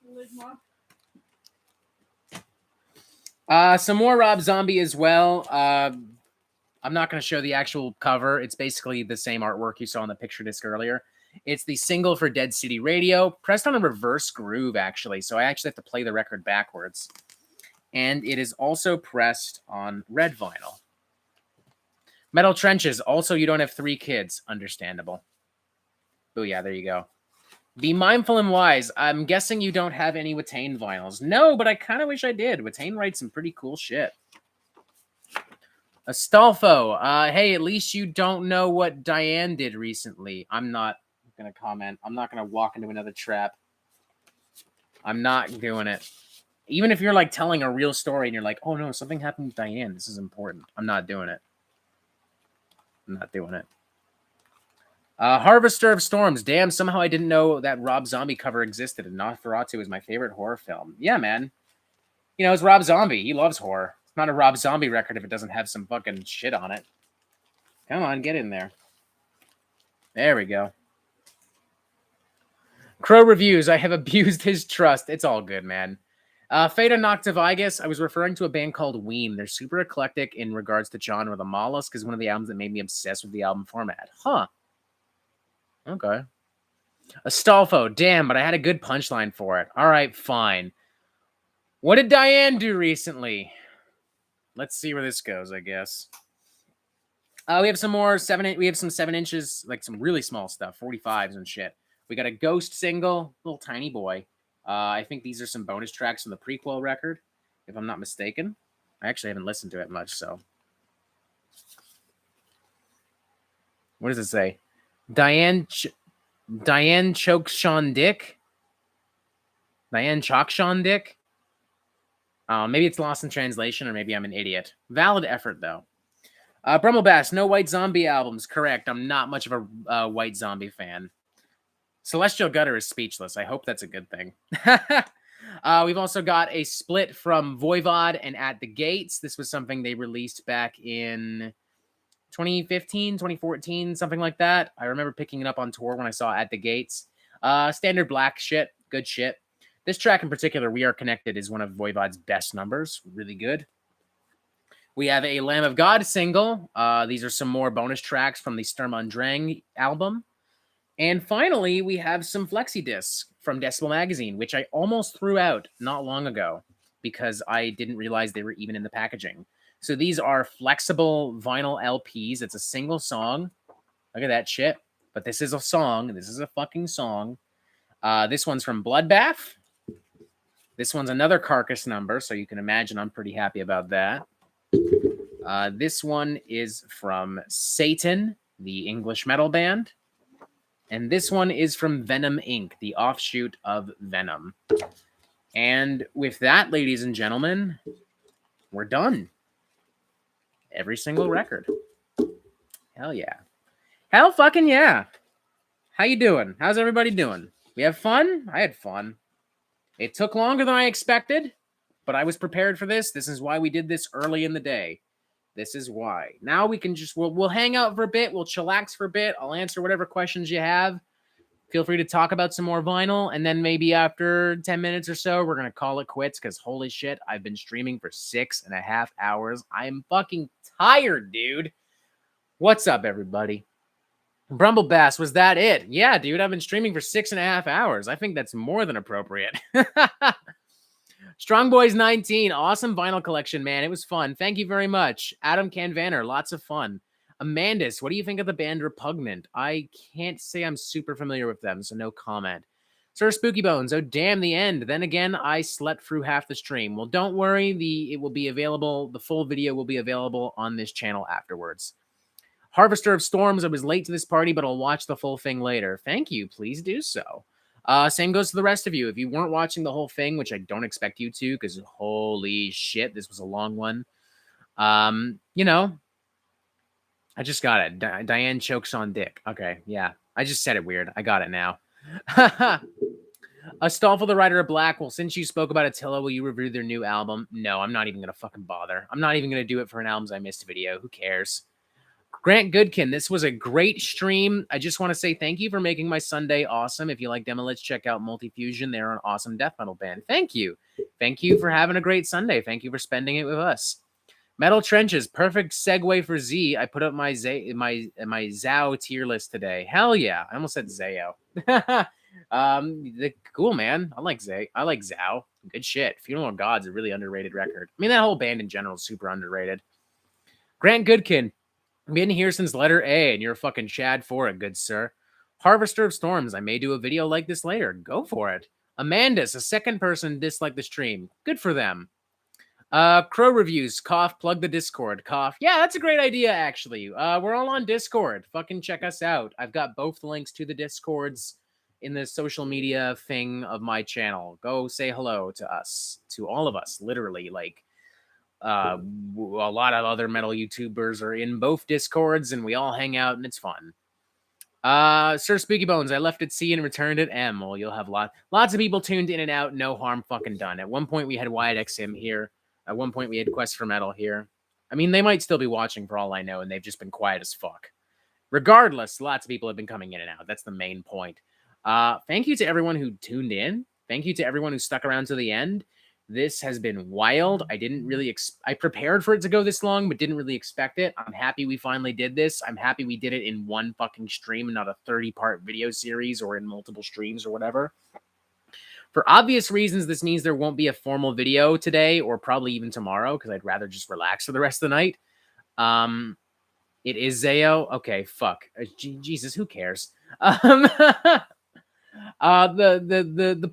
Some more Rob Zombie as well. I'm not going to show the actual cover. It's basically the same artwork you saw on the picture disc earlier. It's the single for Dead City Radio, pressed on a reverse groove, actually. So I actually have to play the record backwards. And it is also pressed on red vinyl. Metal Trenches. Also, you don't have 3 kids. Understandable. Booyah, there you go. Be mindful and wise. I'm guessing you don't have any Watain vinyls. No, but I kind of wish I did. Watain writes some pretty cool shit. Astolfo. Hey, at least you don't know what Diane did recently. I'm not going to comment. I'm not going to walk into another trap. I'm not doing it. Even if you're like telling a real story and you're like, oh no, something happened with Diane. This is important. I'm not doing it. I'm not doing it. Harvester of Storms. Damn, somehow I didn't know that Rob Zombie cover existed, and Nosferatu is my favorite horror film. Yeah, man. You know, it's Rob Zombie. He loves horror. It's not a Rob Zombie record if it doesn't have some fucking shit on it. Come on, get in there. There we go. Crow Reviews. I have abused his trust. It's all good, man. Fata Noctivigus. I was referring to a band called Ween. They're super eclectic in regards to genre. The Mollusk is one of the albums that made me obsessed with the album format. Huh. Okay. Astolfo, damn, but I had a good punchline for it. All right, fine. What did Diane do recently? Let's see where this goes, I guess. We have some more 7. We have some 7 inches, like some really small stuff, 45s and shit. We got a Ghost single, little tiny boy. I think these are some bonus tracks from the prequel record, if I'm not mistaken. I actually haven't listened to it much, so. What does it say? Diane chokes Sean Dick. Diane chalk Sean Dick. Maybe it's lost in translation, or maybe I'm an idiot. Valid effort, though. Brumblebass, no White Zombie albums. Correct. I'm not much of a White Zombie fan. Celestial Gutter is speechless. I hope that's a good thing. We've also got a split from Voivod and At the Gates. This was something they released back in 2015, 2014, something like that. I remember picking it up on tour when I saw At the Gates. Standard black shit. Good shit. This track in particular, We Are Connected, is one of Voivod's best numbers. Really good. We have a Lamb of God single. These are some more bonus tracks from the Sturm und Drang album. And finally, we have some flexi discs from Decibel Magazine, which I almost threw out not long ago because I didn't realize they were even in the packaging. So these are flexible vinyl LPs. It's a single song. Look at that shit. But this is a song. This is a fucking song. This one's from Bloodbath. This one's another Carcass number, so you can imagine I'm pretty happy about that. This one is from Satan, the English metal band. And this one is from Venom Inc., the offshoot of Venom. And with that, ladies and gentlemen, we're done. Every single record. Hell yeah. Hell fucking yeah. How you doing? How's everybody doing? We have fun? I had fun. It took longer than I expected, but I was prepared for this. This is why we did this early in the day. This is why. Now we can just, we'll hang out for a bit. We'll chillax for a bit. I'll answer whatever questions you have. Feel free to talk about some more vinyl. And then maybe after 10 minutes or so, we're going to call it quits because holy shit, I've been streaming for 6.5 hours. I'm fucking tired, dude. What's up, everybody? Brumblebass, was that it? Yeah, dude, I've been streaming for 6.5 hours. I think that's more than appropriate. Strong Boys 19, awesome vinyl collection, man. It was fun. Thank you very much. Adam Canvanner, lots of fun. Amandus, what do you think of the band Repugnant? I can't say I'm super familiar with them, so no comment. Sir Spooky Bones, oh damn, the end. Then again, I slept through half the stream. Well, don't worry, it will be available. The full video will be available on this channel afterwards. Harvester of Storms, I was late to this party, but I'll watch the full thing later. Thank you, please do so. Same goes to the rest of you. If you weren't watching the whole thing, which I don't expect you to, because holy shit, this was a long one. You know, I just got it. Diane chokes on dick. Okay, yeah. I just said it weird. I got it now. Astolfo the Rider of Black. Well, since you spoke about Attila, will you review their new album? No, I'm not even going to fucking bother. I'm not even going to do it for an Albums I Missed video. Who cares? Grant Goodkin, this was a great stream. I just want to say thank you for making my Sunday awesome. If you like Demolitz, check out Multifusion. They're an awesome death metal band. Thank you. Thank you for having a great Sunday. Thank you for spending it with us. Metal Trenches, perfect segue for Z. I put up my Zao tier list today. Hell yeah! I almost said Zayo. Cool man. I like Zao. Good shit. Funeral of God's a really underrated record. I mean, that whole band in general is super underrated. Grant Goodkin, been here since letter A, and you're a fucking Chad for it, good sir. Harvester of Storms, I may do a video like this later. Go for it. Amanda's a second person disliked the stream. Good for them. Crow reviews, cough, plug the Discord, cough. Yeah, that's a great idea, actually. We're all on Discord. Fucking check us out. I've got both the links to the Discords in the social media thing of my channel. Go say hello to us, to all of us, literally. Like, a lot of other metal YouTubers are in both Discords, and we all hang out, and it's fun. Sir Spooky Bones, I left at C and returned at M. Well, you'll have lots of people tuned in and out. No harm fucking done. At one point, we had Wyatt XM here. At one point, we had Quest for Metal here. I mean, they might still be watching for all I know, and they've just been quiet as fuck. Regardless, lots of people have been coming in and out. That's the main point. Thank you to everyone who tuned in. Thank you to everyone who stuck around to the end. This has been wild. I didn't really I prepared for it to go this long, but didn't really expect it. I'm happy we finally did this. I'm happy we did it in one fucking stream and not a 30-part video series or in multiple streams or whatever. For obvious reasons, this means there won't be a formal video today or probably even tomorrow because I'd rather just relax for the rest of the night. It is Zayo. Okay, fuck. Jesus, who cares? The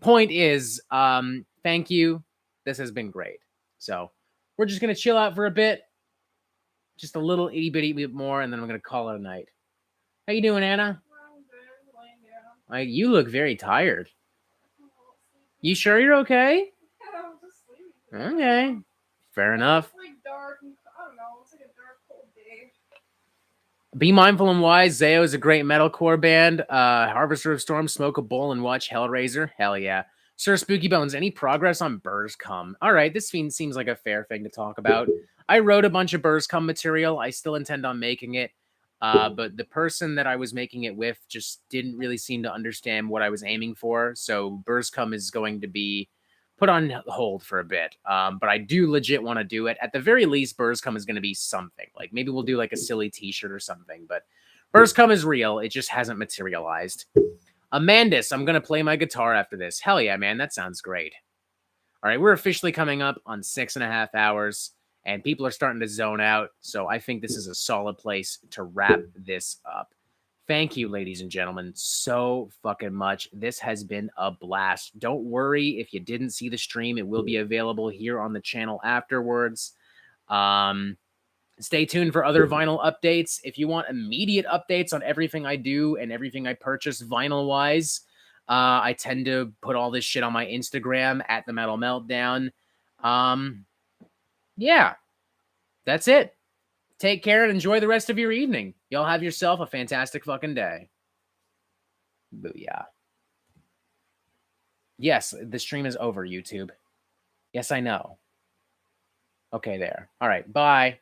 point is, thank you. This has been great. So we're just gonna chill out for a bit, just a little itty bitty bit more, and then I'm gonna call it a night. How you doing, Anna? You look very tired. You sure you're okay? Okay, fair enough. It's like dark. I don't know. It's like a dark, cold day. Be mindful and wise. Zayo is a great metalcore band. Harvester of Storm, smoke a bowl and watch Hellraiser. Hell yeah. Sir Spooky Bones, any progress on Burrs Come? All right, this seems like a fair thing to talk about. I wrote a bunch of Burrs Come material. I still intend on making it. But the person that I was making it with just didn't really seem to understand what I was aiming for. So Burrs Come is going to be put on hold for a bit. But I do legit want to do it. At the very least, Burrs Come is going to be something. Like maybe we'll do like a silly t-shirt or something. But Burrs Come is real. It just hasn't materialized. Amandus, I'm going to play my guitar after this. Hell yeah, man. That sounds great. All right, we're officially coming up on 6.5 hours, and people are starting to zone out. So I think this is a solid place to wrap this up. Thank you, ladies and gentlemen, so fucking much. This has been a blast. Don't worry if you didn't see the stream. It will be available here on the channel afterwards. Stay tuned for other vinyl updates. If you want immediate updates on everything I do and everything I purchase vinyl-wise, I tend to put all this shit on my Instagram at the Metal Meltdown. Yeah, that's it. Take care and enjoy the rest of your evening. Y'all have yourself a fantastic fucking day. Booyah. Yes, the stream is over, YouTube. Yes, I know. Okay, there. All right, bye.